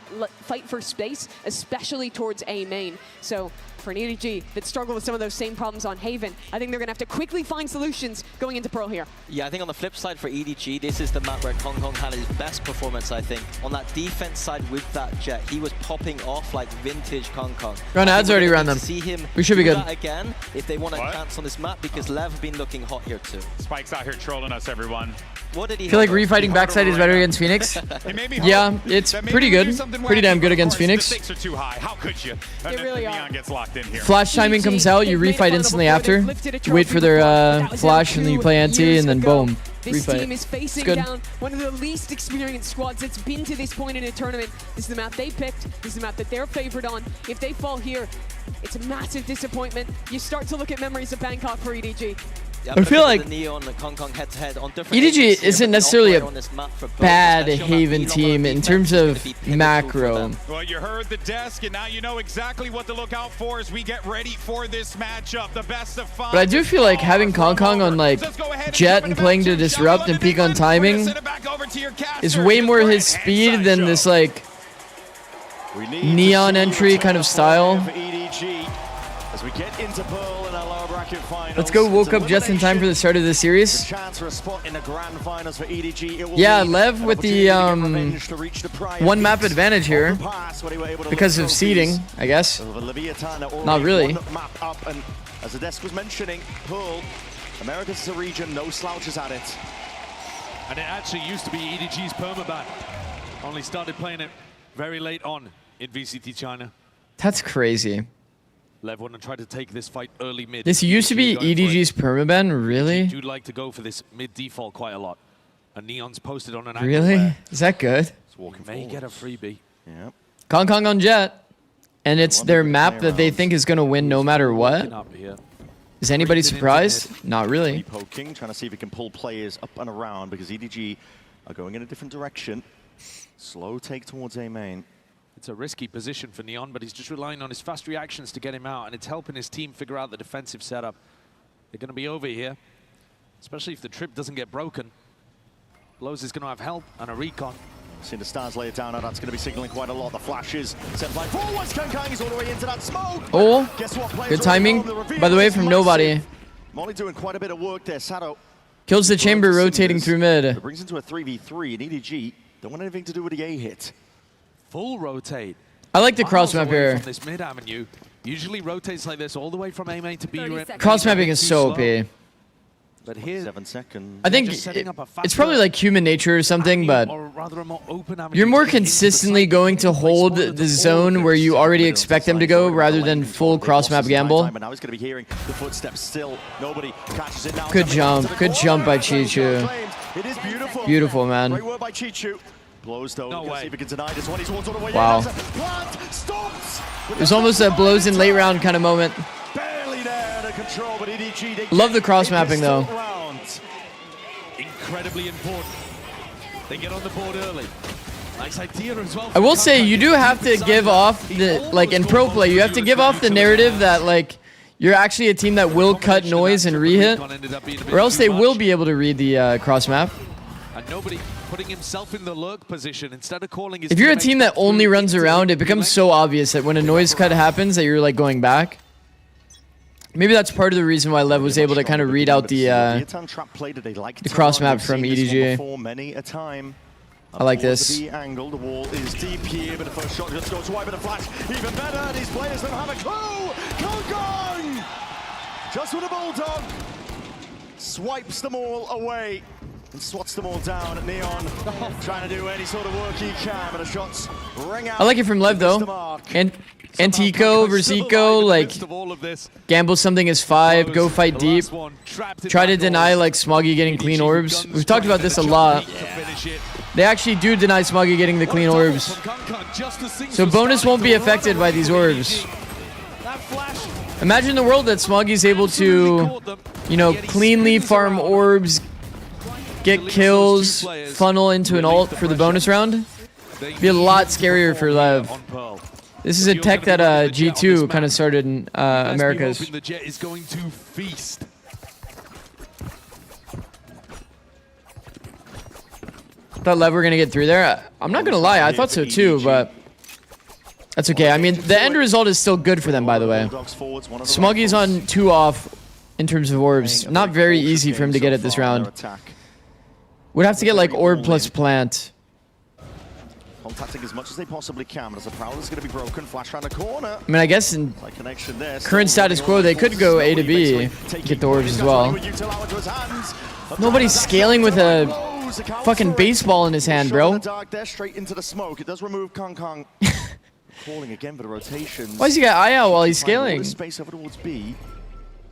[SPEAKER 4] for space, especially towards A main. So for an EDG that struggle with some of those same problems on Haven, I think they're going to have to quickly find solutions going into Pearl here.
[SPEAKER 5] Yeah, I think on the flip side for EDG, this is the map where Kong had his best performance, I think. On that defense side with that Jet, he was popping off like vintage Kong.
[SPEAKER 3] Run ads already ran them. We should be good.
[SPEAKER 5] That again, if they want a chance on this map, because Lev have been looking hot here too.
[SPEAKER 6] Spike's out here trolling us, everyone.
[SPEAKER 5] What did he
[SPEAKER 3] I feel like refighting backside is better against Phoenix. Yeah, it's pretty good. Pretty damn good against Phoenix.
[SPEAKER 6] The stakes are too high. How could you?
[SPEAKER 4] They really are.
[SPEAKER 6] Neon gets locked in here.
[SPEAKER 3] Flash timing comes out, you refight instantly after. You wait for their flash, and then you play anti, and then boom.
[SPEAKER 4] This
[SPEAKER 3] refight.
[SPEAKER 4] team is facing down one of the least experienced squads that's been to this point in a tournament. This is the map they picked. This is the map that they're favored on. If they fall here, it's a massive disappointment. You start to look at memories of Bangkok for EDG.
[SPEAKER 3] I feel like
[SPEAKER 5] Neon and Kong Kong head to head on different
[SPEAKER 3] EDG
[SPEAKER 5] agents here,
[SPEAKER 3] isn't
[SPEAKER 5] but
[SPEAKER 3] necessarily
[SPEAKER 5] operate
[SPEAKER 3] a
[SPEAKER 5] on this map for both,
[SPEAKER 3] bad
[SPEAKER 5] especially on that
[SPEAKER 3] Haven
[SPEAKER 5] B
[SPEAKER 3] team in
[SPEAKER 5] defense
[SPEAKER 3] terms
[SPEAKER 5] is gonna
[SPEAKER 3] of
[SPEAKER 5] be pivotal for
[SPEAKER 3] macro.
[SPEAKER 5] them.
[SPEAKER 6] Well, you heard the desk, and now you know exactly what to look out for as we get ready for this matchup. The best of 5.
[SPEAKER 3] But I do feel like having Kong Kong on like Jet and playing to disrupt and peak on timing is way more his speed than this like Neon entry kind of style.
[SPEAKER 11] As we get into Pearl in our lower bracket finals.
[SPEAKER 3] Let's go woke up just in time for the start of the series.
[SPEAKER 11] Chance for a spot in the grand finals for EDG. It will
[SPEAKER 3] Yeah,
[SPEAKER 11] be
[SPEAKER 3] Lev with the one map advantage here because of seeding, I guess. Not really.
[SPEAKER 11] Map up, and as the desk was mentioning, Pearl, America's a region, no slouches at it.
[SPEAKER 14] And it actually used to be EDG's permaban. Only started playing it very late on in VCT China.
[SPEAKER 3] That's crazy.
[SPEAKER 14] Lev want to try to take this fight early mid.
[SPEAKER 3] This used to be EDG's permaban, really?
[SPEAKER 14] You'd like to go for this mid default quite a lot. And Neon's posted on an angle
[SPEAKER 3] Really?
[SPEAKER 14] where
[SPEAKER 3] Is that good?
[SPEAKER 14] may get a freebie.
[SPEAKER 11] Yeah.
[SPEAKER 3] Kong Kong on Jet. And it's their map that they think is going to win no matter what. Is anybody surprised? Not really.
[SPEAKER 11] Poking, trying to see if he can pull players up and around because EDG are going in a different direction. Slow take towards A main.
[SPEAKER 14] It's a risky position for Neon, but he's just relying on his fast reactions to get him out, and it's helping his team figure out the defensive setup. They're going to be over here, especially if the trip doesn't get broken. Blows is going to have help and a recon.
[SPEAKER 11] Seeing the stars lay it down, now that's going to be signaling quite a lot. The flashes set flying forwards. Kang is all the way into that smoke.
[SPEAKER 3] Oh,
[SPEAKER 11] guess what?
[SPEAKER 3] good timing. By the way, from nobody.
[SPEAKER 11] Molly doing quite a bit of work there. Sato
[SPEAKER 3] Kills the chamber rotating through mid.
[SPEAKER 11] it brings into a 3v3, and EDG don't want anything to do with the A hit.
[SPEAKER 14] Full rotate.
[SPEAKER 3] I like the cross map
[SPEAKER 14] Miles away
[SPEAKER 3] here.
[SPEAKER 14] from this mid avenue. Usually rotates like this all the way from A main to B.
[SPEAKER 3] Cross mapping is so OP.
[SPEAKER 14] But here,
[SPEAKER 11] 7 seconds.
[SPEAKER 3] I think it's probably like human nature or something, but you're more consistently going to hold the zone where you already expect them to go rather than full cross map gamble.
[SPEAKER 11] Now he's going to be hearing the footsteps still. Nobody catches it now.
[SPEAKER 3] Good jump. Good jump by Chichu.
[SPEAKER 11] It is beautiful.
[SPEAKER 3] Beautiful, man.
[SPEAKER 11] Great work by Chichu. Blows though. See if he can deny this one. He's walked all the way.
[SPEAKER 3] Wow.
[SPEAKER 11] Plant stops.
[SPEAKER 3] It was almost a blows in late round kind of moment.
[SPEAKER 11] Barely there to control, but EDG.
[SPEAKER 3] Love the cross mapping though.
[SPEAKER 14] Incredibly important. They get on the board early. Nice idea as well.
[SPEAKER 3] I will say you do have to give off the like in pro play. You have to give off the narrative that like you're actually a team that will cut noise and re-hit, or else they will be able to read the cross map.
[SPEAKER 14] And nobody putting himself in the lurk position instead of calling his.
[SPEAKER 3] If you're a team that only runs around, it becomes so obvious that when a noise cut happens that you're like going back. Maybe that's part of the reason why Lev was able to kind of read out the cross map from EDG.
[SPEAKER 11] Many a time.
[SPEAKER 3] I like this.
[SPEAKER 11] The angle, the wall is deep here, but the first shot just goes wide, but the flash even better. These players don't have a clue. Kong! Just with a bulldog, swipes them all away and swats them all down at Neon. Trying to do any sort of work he can, but the shots ring out.
[SPEAKER 3] I like it from Lev though. And Antico versus Eco, like gamble something as 5, go fight deep, try to deny like Smoggy getting clean orbs. We've talked about this a lot. They actually do deny Smoggy getting the clean orbs. So bonus won't be affected by these orbs. Imagine the world that Smoggy's able to, you know, cleanly farm orbs, get kills, funnel into an ult for the bonus round. Be a lot scarier for Lev. This is a tech that G2 kind of started in Americas.
[SPEAKER 14] The Jet is going to feast.
[SPEAKER 3] Thought Lev were gonna get through there. I'm not gonna lie, I thought so too, but that's okay. I mean, the end result is still good for them, by the way. Smoggy's on 2 off in terms of orbs. Not very easy for him to get it this round. Would have to get like orb plus plant.
[SPEAKER 11] Contacting as much as they possibly can, but as the Prowler's going to be broken, flash around the corner.
[SPEAKER 3] I mean, I guess in current status quo, they could go A to B, get the orbs as well. Nobody's scaling with a fucking baseball in his hand, bro.
[SPEAKER 11] Straight into the smoke. It does remove Kong Kong. Calling again for the rotations.
[SPEAKER 3] Why does he got eye out while he's scaling?
[SPEAKER 11] Space over towards B.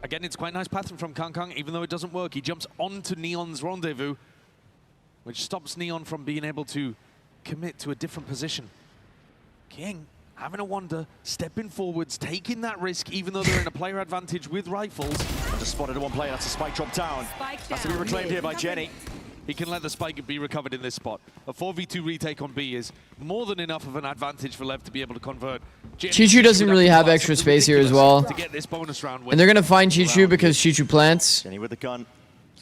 [SPEAKER 14] Again, it's quite a nice pattern from Kong Kong, even though it doesn't work. He jumps onto Neon's rendezvous, which stops Neon from being able to commit to a different position. King having a wander, stepping forwards, taking that risk, even though they're in a player advantage with rifles.
[SPEAKER 11] I just spotted one player. That's a spike drop down. That's to be reclaimed here by Jenny.
[SPEAKER 14] He can let the spike be recovered in this spot. A 4v2 retake on B is more than enough of an advantage for LEV to be able to convert.
[SPEAKER 3] Chichu doesn't really have extra space here as well.
[SPEAKER 14] To get this bonus round win.
[SPEAKER 3] And they're going to find Chichu because Chichu plants.
[SPEAKER 11] Jenny with the gun.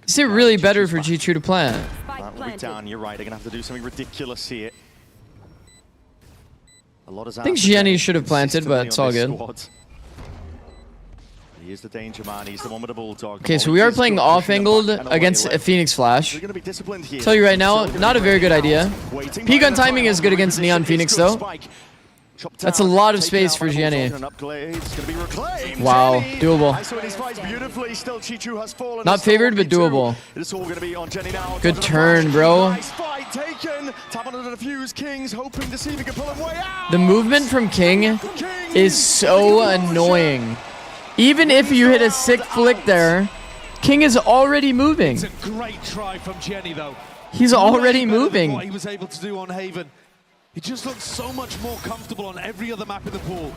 [SPEAKER 3] Is it really better for Chichu to plant?
[SPEAKER 11] That will be down. You're right. They're going to have to do something ridiculous here. A lot is
[SPEAKER 3] I think Gianni should have planted, but it's all good.
[SPEAKER 11] He is the danger man. He's the one with the bulldog.
[SPEAKER 3] Okay, so we are playing off-angled against a Phoenix Flash. Tell you right now, not a very good idea. P-gun timing is good against Neon Phoenix, though. That's a lot of space for Gianni. Wow, doable. Not favored, but doable. Good turn, bro. The movement from King is so annoying. Even if you hit a sick flick there, King is already moving.
[SPEAKER 14] It's a great try from Jenny, though.
[SPEAKER 3] He's already moving.
[SPEAKER 14] What he was able to do on Haven. He just looks so much more comfortable on every other map in the pool.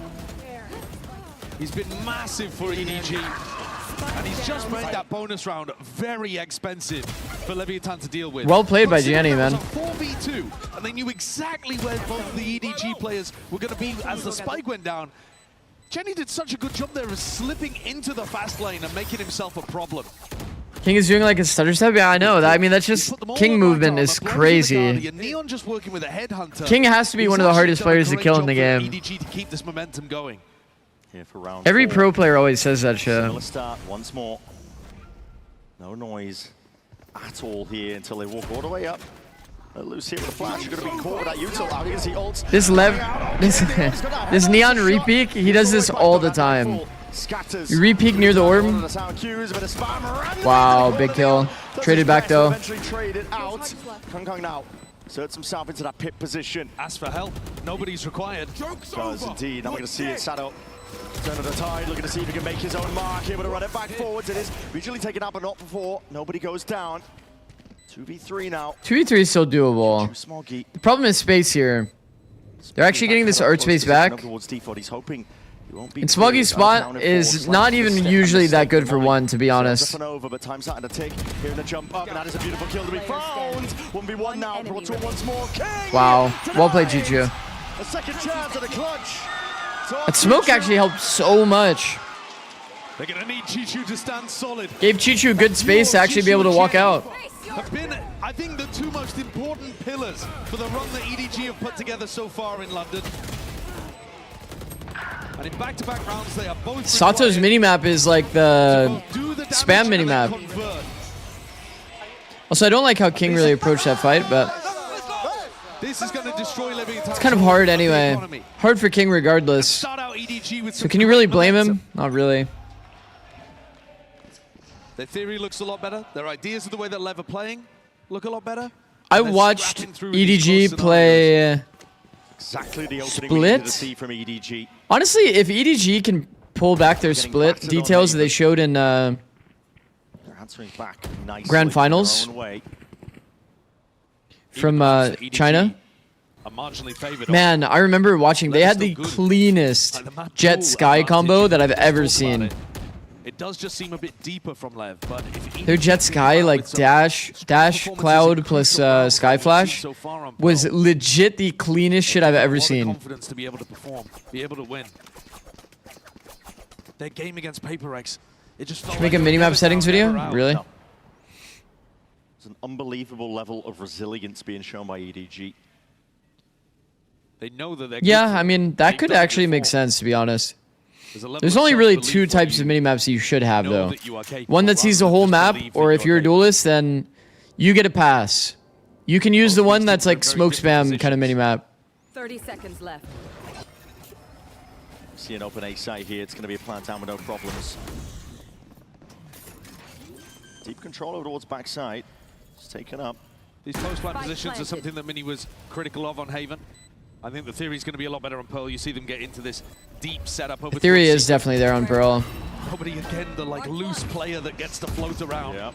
[SPEAKER 14] He's been massive for EDG. And he's just made that bonus round very expensive for Leviathan to deal with.
[SPEAKER 3] Well played by Gianni, man.
[SPEAKER 14] 4v2, and they knew exactly where both of the EDG players were going to be as the spike went down. Jenny did such a good job there of slipping into the fast lane and making himself a problem.
[SPEAKER 3] King is doing like a stutter step? Yeah, I know. I mean, that's just... King movement is crazy.
[SPEAKER 14] Neon just working with a headhunter.
[SPEAKER 3] King has to be one of the hardest players to kill in the game.
[SPEAKER 14] EDG to keep this momentum going.
[SPEAKER 11] Here for round
[SPEAKER 3] Every
[SPEAKER 11] 4.
[SPEAKER 3] pro player always says that shit.
[SPEAKER 11] Similar start once more. No noise at all here until they walk all the way up. Loose here with a flash. You're going to be caught with that util. Now you can see ults.
[SPEAKER 3] This this Neon repeak, he does this all the time. You repeak near the orb. Wow, big kill. Traded back though.
[SPEAKER 11] Eventually traded out. Kung now inserts himself into that pit position.
[SPEAKER 14] Ask for help. Nobody's required.
[SPEAKER 11] Does indeed. Now we're going to see it. Sado. Turn of the tide, looking to see if he can make his own mark. Able to run it back forwards. It is visually taken up, but not before. Nobody goes down. 2v3 now.
[SPEAKER 3] 2v3 is still doable. The problem is space here. They're actually getting this art space back. And Smoggy's spot is not even usually that good for one, to be honest.
[SPEAKER 11] But time's starting to tick. Here in the jump up, and that is a beautiful kill to be found. 1v1 now, brought to it once more. King!
[SPEAKER 3] Wow, well played, Chichu.
[SPEAKER 11] A second chance at a clutch.
[SPEAKER 3] That smoke actually helped so much.
[SPEAKER 14] They're going to need Chichu to stand solid.
[SPEAKER 3] Gave Chichu good space to actually be able to walk out.
[SPEAKER 14] Have been, I think, the two most important pillars for the run that EDG have put together so far in London. And in back-to-back rounds, they are both
[SPEAKER 3] Sato's minimap is like the spam minimap. Also, I don't like how King really approached that fight, but
[SPEAKER 14] this is going to destroy Leviathan.
[SPEAKER 3] It's kind of hard anyway. Hard for King regardless. So can you really blame him? Not really.
[SPEAKER 14] Their theory looks a lot better. Their ideas of the way that LEV are playing look a lot better.
[SPEAKER 3] I watched EDG play
[SPEAKER 11] exactly the
[SPEAKER 3] Split.
[SPEAKER 11] From EDG.
[SPEAKER 3] Honestly, if EDG can pull back their Split details that they showed in Grand Finals from China, man, I remember watching. They had the cleanest Jet Sky combo that I've ever seen.
[SPEAKER 14] It does just seem a bit deeper from LEV, but if
[SPEAKER 3] their Jet Sky, like Dash Cloud plus Sky Flash, was legit the cleanest shit I've ever seen.
[SPEAKER 14] Confidence to be able to perform, be able to win. Their game against PaperX, it just felt
[SPEAKER 3] Should make a minimap settings video? Really?
[SPEAKER 11] No. It's an unbelievable level of resilience being shown by EDG.
[SPEAKER 14] They know that they're
[SPEAKER 3] I mean, that could actually make sense, to be honest. There's only really two types of minmaps you should have, though. One that sees the whole map, or if you're a duelist, then you get a pass. You can use the one that's like smoke spam kind of minimap.
[SPEAKER 15] 30 seconds left.
[SPEAKER 11] See an open A site here. It's going to be a plant down with no problems. Deep control over towards backside. It's taken up.
[SPEAKER 14] These post-plant positions are something that Mini was critical of on Haven. I think the theory is going to be a lot better on Pearl. You see them get into this deep setup.
[SPEAKER 3] The theory is definitely there on Pearl.
[SPEAKER 14] Nobody, again, the like loose player that gets to float around.
[SPEAKER 11] Yep.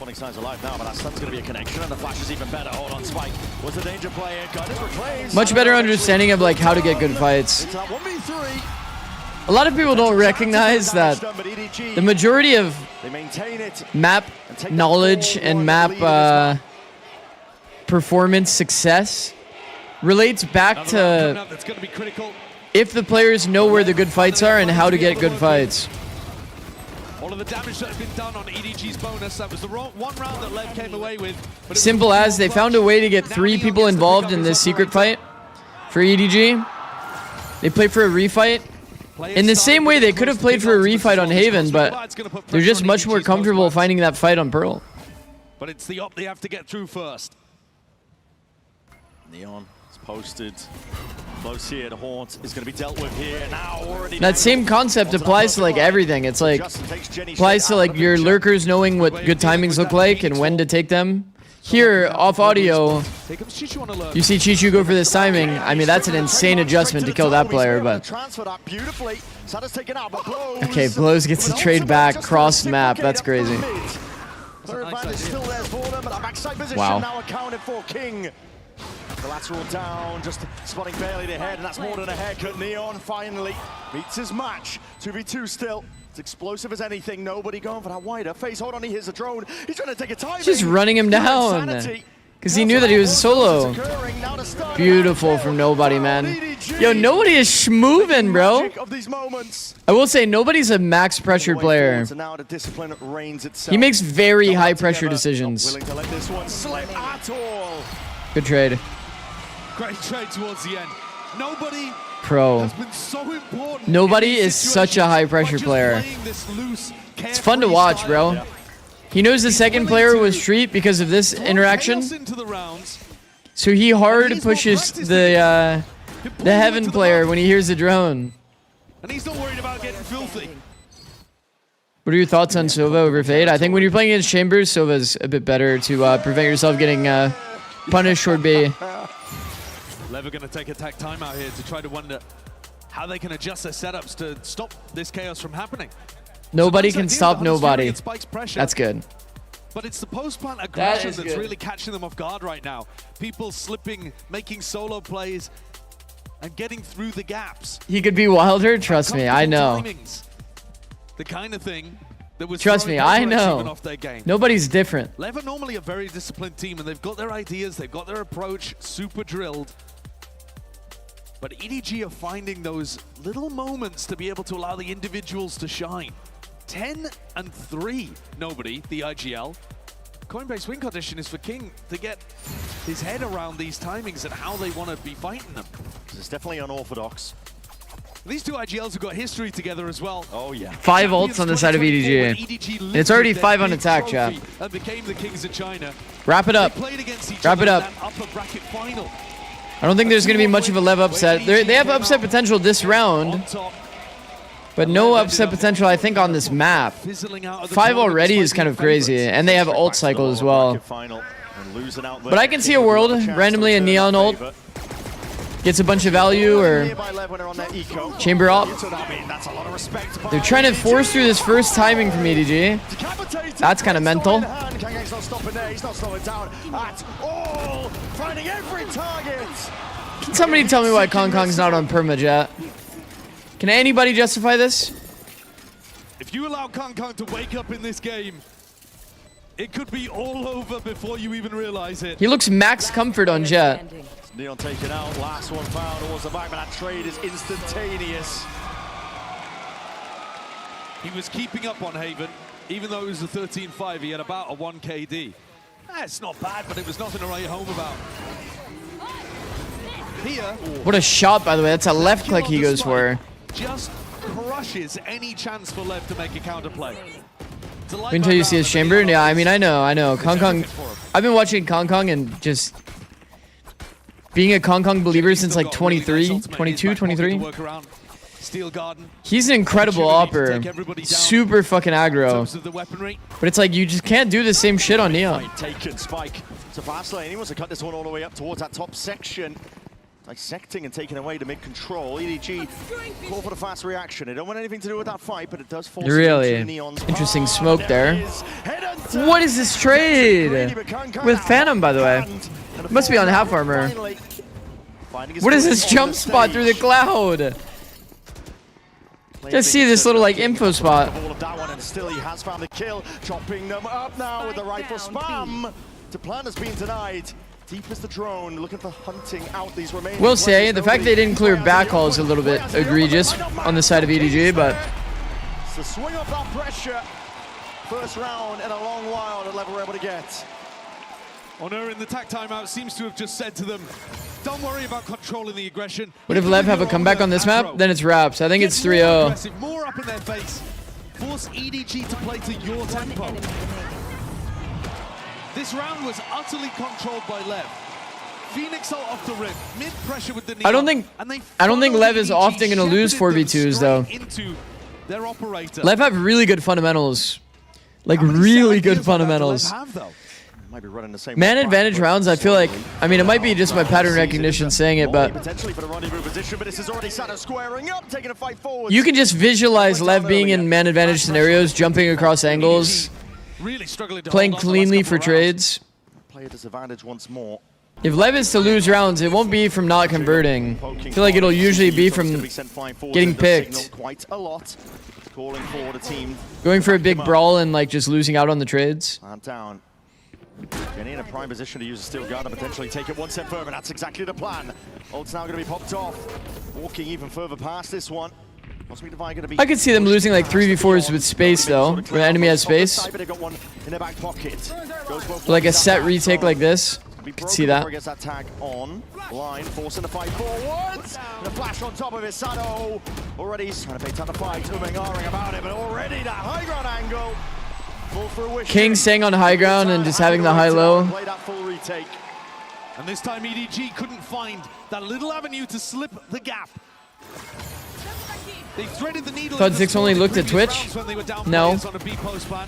[SPEAKER 11] Spawning signs alive now, but that stun's going to be a connection, and the flash is even better. Hold on, Spike. Was the danger player? Gun is reclaimed.
[SPEAKER 3] Much better understanding of like how to get good fights.
[SPEAKER 11] It's that 1v3.
[SPEAKER 3] A lot of people don't recognize that the majority of map knowledge and map performance success relates back to if the players know where the good fights are and how to get good fights.
[SPEAKER 14] All of the damage that has been done on EDG's bonus, that was the one round that LEV came away with.
[SPEAKER 3] Simple as they found a way to get 3 people involved in this secret fight for EDG. They played for a refight. In the same way they could have played for a refight on Haven, but they're just much more comfortable finding that fight on Pearl.
[SPEAKER 14] But it's the op they have to get through first.
[SPEAKER 11] Neon is posted. Close here. The Haunt is going to be dealt with here now. Already
[SPEAKER 3] that same concept applies to like everything. It's like applies to like your lurkers knowing what good timings look like and when to take them. Here, off audio, you see Chichu go for this timing. I mean, that's an insane adjustment to kill that player, but... Okay, Blows gets the trade back, cross map. That's crazy. Wow.
[SPEAKER 11] The lateral down, just spotting barely the head, and that's more than a haircut. Neon finally beats his match. 2v2 still. It's explosive as anything. Nobody going for that wider face. Hold on, he hears a drone. He's trying to take a time.
[SPEAKER 3] Just running him down. Because he knew that he was solo. Beautiful from nobody, man. Yo, nobody is schmoving, bro. I will say, nobody's a max pressure player. He makes very high pressure decisions. Good trade.
[SPEAKER 14] Great trade towards the end. Nobody
[SPEAKER 3] has
[SPEAKER 14] been so important.
[SPEAKER 3] Nobody is such a high pressure player. It's fun to watch, bro. Yeah. He knows the second player was Street because of this interaction. So he hard pushes the Heaven player when he hears the drone.
[SPEAKER 14] And he's not worried about getting filthy.
[SPEAKER 3] What are your thoughts on Sova over Fade? I think when you're playing against Chambers, Sova's a bit better to prevent yourself getting punished short B.
[SPEAKER 14] LEV are going to take attack timeout here to try to wonder how they can adjust their setups to stop this chaos from happening.
[SPEAKER 3] Nobody can stop nobody. That's good.
[SPEAKER 14] But it's the post-plant aggression that's really catching them off guard right now. People slipping, making solo plays, and getting through the gaps.
[SPEAKER 3] He could be wilder, trust me, I know.
[SPEAKER 14] The kind of thing that was
[SPEAKER 3] trust me, I know.
[SPEAKER 14] Off their game.
[SPEAKER 3] Nobody's different.
[SPEAKER 14] LEV are normally a very disciplined team, and they've got their ideas, they've got their approach, super drilled. But EDG are finding those little moments to be able to allow the individuals to shine. 10 and 3, nobody, the IGL. Coinbase win condition is for King to get his head around these timings and how they want to be fighting them.
[SPEAKER 11] It's definitely unorthodox.
[SPEAKER 14] These two IGLs have got history together as well.
[SPEAKER 11] Oh yeah.
[SPEAKER 3] 5 ults on the side of EDG. And it's already 5 on attack, chat.
[SPEAKER 14] And became the Kings of China.
[SPEAKER 3] Wrap it up. Wrap it up. I don't think there's going to be much of a LEV upset. They have upset potential this round, but no upset potential, I think, on this map. 5 already is kind of crazy, and they have ult cycle as well. But I can see a world, randomly a Neon ult gets a bunch of value, or Chamber ult. They're trying to force through this first timing from EDG. That's kind of mental. Can somebody tell me why Kong Kong's not on permajet? Can anybody justify this?
[SPEAKER 14] If you allow Kong Kong to wake up in this game, it could be all over before you even realize it.
[SPEAKER 3] He looks max comfort on Jet.
[SPEAKER 11] Neon taken out, last one found towards the back, but that trade is instantaneous.
[SPEAKER 14] He was keeping up on Haven, even though it was a 13-5, he had about a 1 KD. It's not bad, but it was nothing to write home about. Here,
[SPEAKER 3] what a shot, by the way. That's a left click he goes for.
[SPEAKER 14] Just crushes any chance for LEV to make a counterplay.
[SPEAKER 3] Wait until you see his chamber. Yeah, I mean, I know. Kong Kong. I've been watching Kong Kong and just being a Kong Kong believer since like 23, 22, 23. He's an incredible opper. Super fucking aggro. But it's like you just can't do the same shit on Neon.
[SPEAKER 11] Taken Spike to fast lane. He wants to cut this one all the way up towards that top section. Dissecting and taking away the mid-control. EDG call for the fast reaction. It don't want anything to do with that fight, but it does force
[SPEAKER 3] really Neon's interesting smoke there. What is this trade? With Phantom, by the way. Must be on half armor. What is this jump spot through the cloud? Just see this little like info spot.
[SPEAKER 11] Still he has found the kill, chopping them up now with the rifle spam. The plan has been denied. Deep is the drone, looking for hunting out these remaining.
[SPEAKER 3] Will say the fact they didn't clear backhaul is a little bit egregious on the side of EDG, but
[SPEAKER 11] So swing up that pressure. First round in a long while that LEV were able to get.
[SPEAKER 14] Honor in the tag timeout seems to have just said to them, don't worry about controlling the aggression.
[SPEAKER 3] what if LEV have a comeback on this map? Then it's wraps. I think it's 3-0.
[SPEAKER 14] More up in their face. Force EDG to play to your tempo. This round was utterly controlled by LEV. Phoenix ult off the rip, mid pressure with the neon.
[SPEAKER 3] I don't think LEV is often going to lose 4v2s though.
[SPEAKER 14] Into their operator.
[SPEAKER 3] LEV have really good fundamentals. Like really good fundamentals.
[SPEAKER 11] Might be running the same
[SPEAKER 3] Man advantage rounds, I feel like, I mean, it might be just my pattern recognition saying it, but
[SPEAKER 11] potentially for the rendezvous position, but this is already Sato squaring up, taking a fight forward.
[SPEAKER 3] you can just visualize LEV being in man advantage scenarios, jumping across angles,
[SPEAKER 14] really struggling to
[SPEAKER 3] playing cleanly for trades.
[SPEAKER 11] Play a disadvantage once more.
[SPEAKER 3] If LEV is to lose rounds, it won't be from not converting. I feel like it'll usually be from getting picked.
[SPEAKER 11] Quite a lot. Calling for the team.
[SPEAKER 3] Going for a big brawl and like just losing out on the trades.
[SPEAKER 11] Down. Getting in a prime position to use a steel guard and potentially take it one step further, and that's exactly the plan. Ult's now going to be popped off. Walking even further past this one.
[SPEAKER 3] I could see them losing like 3v4s with space though, where the enemy has space. Like a set retake like this. Could see that.
[SPEAKER 11] Gets that tag on line, forcing the fight forwards. And a flash on top of it. Sato already trying to bait out the fight. Uming-ahhing about it, but already that high ground angle. Full fruition.
[SPEAKER 3] King staying on high ground and just having the high-low.
[SPEAKER 11] Play that full retake.
[SPEAKER 14] And this time EDG couldn't find that little avenue to slip the gap. They threaded the needle.
[SPEAKER 3] Thought Zix only looked at Twitch? No.
[SPEAKER 14] On a B post plan.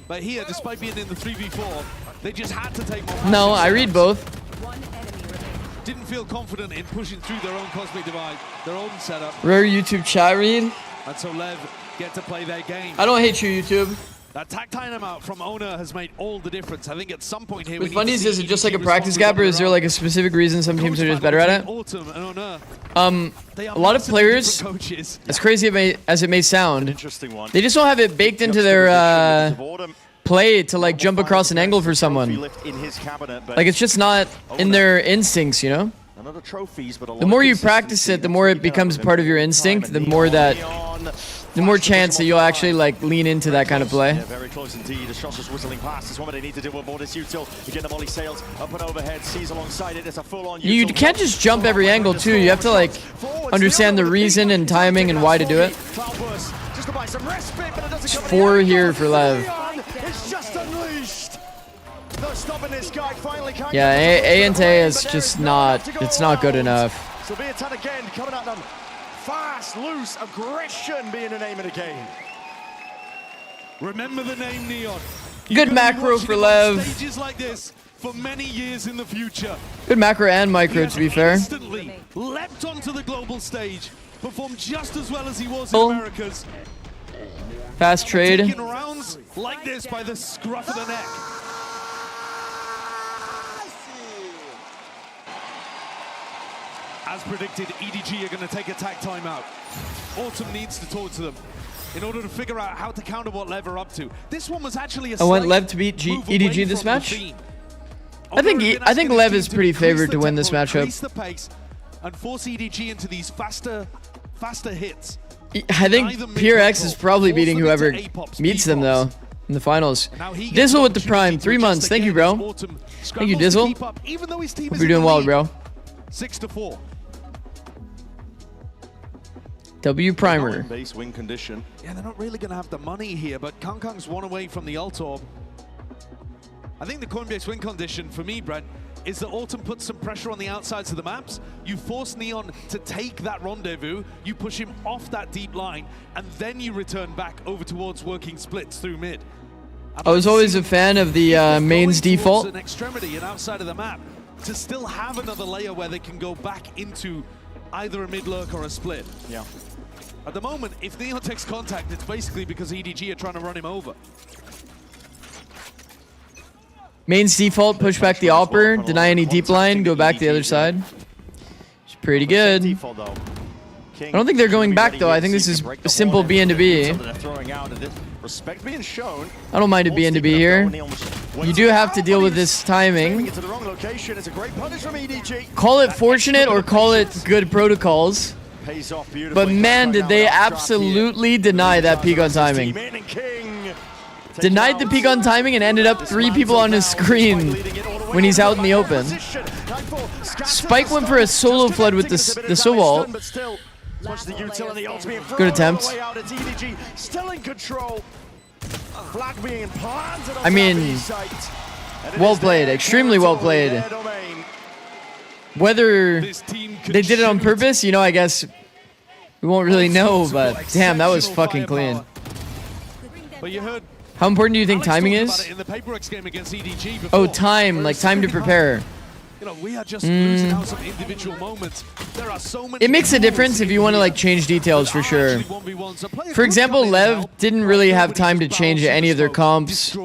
[SPEAKER 14] But here, despite being in the 3v4, they just had to take more.
[SPEAKER 3] No, I read both.
[SPEAKER 14] Didn't feel confident in pushing through their own cosmic divide, their own setup.
[SPEAKER 3] Rare YouTube chat read.
[SPEAKER 14] And so LEV get to play their game.
[SPEAKER 3] I don't hate you, YouTube.
[SPEAKER 14] That tag timeout from Owner has made all the difference. I think at some point here
[SPEAKER 3] with Funnies, is it just like a practice gap, or is there like a specific reason some teams are just better at it? A lot of players, as crazy as it may sound, they just don't have it baked into their play to like jump across an angle for someone. Like it's just not in their instincts, you know? The more you practice it, the more it becomes part of your instinct, the more chance that you'll actually like lean into that kind of play.
[SPEAKER 11] Yeah, very close indeed. The shot's just whistling past. It's what they need to do with more this util. Again, the molly sails up and overhead, sees alongside it. It's a full-on
[SPEAKER 3] You can't just jump every angle too. You have to like understand the reason and timing and why to do it. It's 4 here for LEV.
[SPEAKER 11] It's just unleashed. No stopping this guy. Finally can't.
[SPEAKER 3] Yeah, A&T is just not. It's not good enough.
[SPEAKER 11] So Beatan again coming at them. Fast, loose, aggression being the name of the game.
[SPEAKER 14] Remember the name Neon.
[SPEAKER 3] Good macro for LEV.
[SPEAKER 14] Stages like this for many years in the future.
[SPEAKER 3] Good macro and micro, to be fair.
[SPEAKER 14] Instantly leapt onto the global stage, performed just as well as he was in Americas.
[SPEAKER 3] Fast trade.
[SPEAKER 14] Taking rounds like this by the scruff of the neck. As predicted, EDG are going to take a tag timeout. Autumn needs to talk to them in order to figure out how to counter what LEV are up to. This one was actually a
[SPEAKER 3] I want LEV to beat EDG this match. I think LEV is pretty favored to win this matchup.
[SPEAKER 14] Increase the pace and force EDG into these faster hits.
[SPEAKER 3] I think PRX is probably beating whoever meets them though in the finals. Dizzle with the prime, 3 months. Thank you, bro. Thank you, Dizzle. Hope you're doing well, bro.
[SPEAKER 14] 6-4.
[SPEAKER 3] W primer.
[SPEAKER 11] Base win condition.
[SPEAKER 14] Yeah, they're not really going to have the money here, but Kangkang's one away from the ult orb. I think the coin-based win condition for me, Brent, is that Autumn puts some pressure on the outsides of the maps. You force Neon to take that rendezvous, you push him off that deep line, and then you return back over towards working splits through mid.
[SPEAKER 3] I was always a fan of the mains default.
[SPEAKER 14] An extremity and outside of the map to still have another layer where they can go back into either a mid lurk or a split.
[SPEAKER 11] Yeah.
[SPEAKER 14] At the moment, if Neon takes contact, it's basically because EDG are trying to run him over.
[SPEAKER 3] Main's default, push back the AWPer, deny any deep line, go back to the other side. It's pretty good. I don't think they're going back though. I think this is a simple BN to B.
[SPEAKER 11] Respect being shown.
[SPEAKER 3] I don't mind a BN to B here. You do have to deal with this timing. Call it fortunate or call it good protocols. But man, did they absolutely deny that peek on timing. Denied the peek on timing and ended up 3 people on his screen when he's out in the open. Spike went for a solo flood with the solo ult. Good attempt. I mean, well played. Extremely well played. Whether they did it on purpose, you know, I guess we won't really know, but damn, that was fucking clean. How important do you think timing is? Oh, time, like time to prepare.
[SPEAKER 14] We are just losing out some individual moments. There are so many.
[SPEAKER 3] It makes a difference if you want to like change details for sure. For example, LEV didn't really have time to change any of their comps.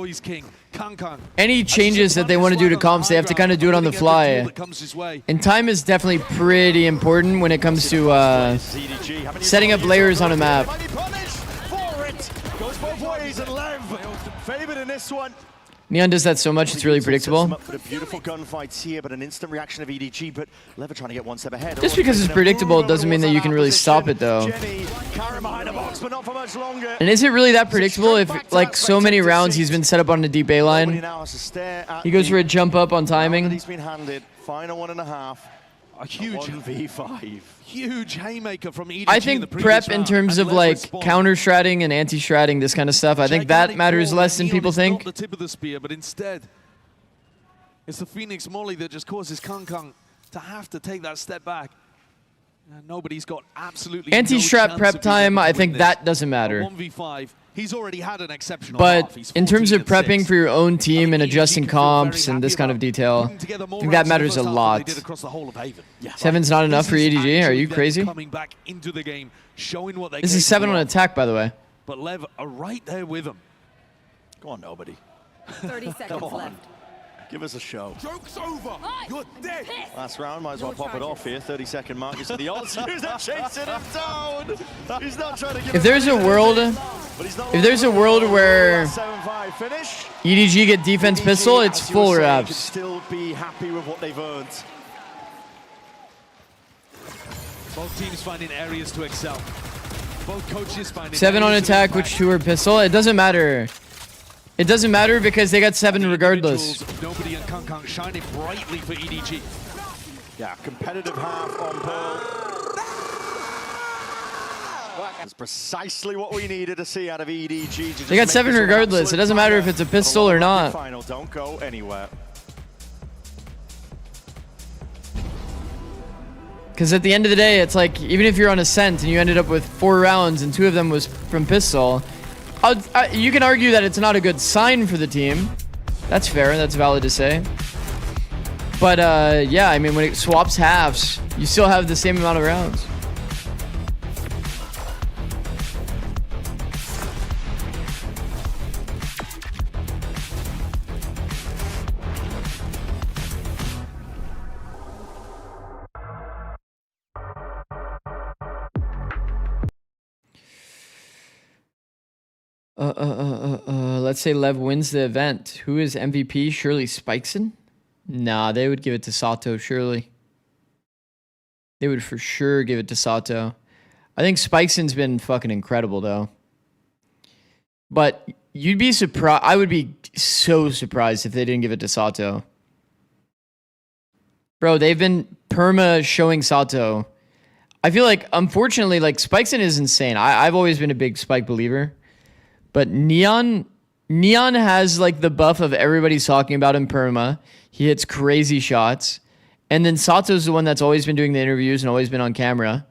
[SPEAKER 3] Any changes that they want to do to comps, they have to kind of do it on the fly. And time is definitely pretty important when it comes to setting up layers on a map. Neon does that so much, it's really predictable.
[SPEAKER 11] Beautiful gunfights here, but an instant reaction of EDG, but Lever trying to get one step ahead.
[SPEAKER 3] Just because it's predictable doesn't mean that you can really stop it though. And is it really that predictable if like so many rounds he's been set up on the deep A line? He goes for a jump up on timing.
[SPEAKER 11] He's been handed final 1.5.
[SPEAKER 14] A huge
[SPEAKER 11] 1v5.
[SPEAKER 14] Huge haymaker from EDG.
[SPEAKER 3] I think prep in terms of like counter stratting and anti stratting, this kind of stuff, I think that matters less than people think.
[SPEAKER 14] Not the tip of the spear, but instead it's the Phoenix Molly that just causes Kang to have to take that step back. And nobody's got absolutely
[SPEAKER 3] Anti-strat prep time, I think that doesn't matter.
[SPEAKER 14] 1v5. He's already had an exceptional
[SPEAKER 3] But
[SPEAKER 14] half.
[SPEAKER 3] in terms of prepping for your own team and adjusting comps and this kind of detail, I think that matters a lot. 7's not enough for EDG, are you crazy? This is 7 on attack, by the way.
[SPEAKER 14] But Lev are right there with him.
[SPEAKER 11] Go on, nobody.
[SPEAKER 15] 30 seconds left.
[SPEAKER 11] Give us a show.
[SPEAKER 18] Joke's over. You're dead.
[SPEAKER 11] Last round, might as well pop it off here. 30-second mark. You see the odds. They're chasing him down. He's not trying to give
[SPEAKER 3] If there's a world where EDG get defense pistol, it's full reps.
[SPEAKER 11] Still be happy with what they've earned.
[SPEAKER 14] Both teams finding areas to excel. Both coaches finding
[SPEAKER 3] 7 on attack, which 2 are pistol. It doesn't matter. It doesn't matter because they got 7 regardless.
[SPEAKER 14] Nobody and Kang shining brightly for EDG.
[SPEAKER 11] Yeah, competitive half on Pearl. That's precisely what we needed to see out of EDG.
[SPEAKER 3] They got 7 regardless. It doesn't matter if it's a pistol or not.
[SPEAKER 11] Final, don't go anywhere.
[SPEAKER 3] Because at the end of the day, it's like, even if you're on Ascent and you ended up with 4 rounds and 2 of them was from pistol, you can argue that it's not a good sign for the team. That's fair. That's valid to say. But yeah, I mean, when it swaps halves, you still have the same amount of rounds. Let's say Lev wins the event. Who is MVP? Surely Spikeson? Nah, they would give it to Sato, surely. They would for sure give it to Sato. I think Spikeson's been fucking incredible, though. But you'd be surprised. I would be so surprised if they didn't give it to Sato. Bro, they've been perma showing Sato. I feel like, unfortunately, like, Spikeson is insane. I've always been a big Spike believer. But Neon has like the buff of everybody's talking about him perma. He hits crazy shots. And then Sato's the one that's always been doing the interviews and always been on camera.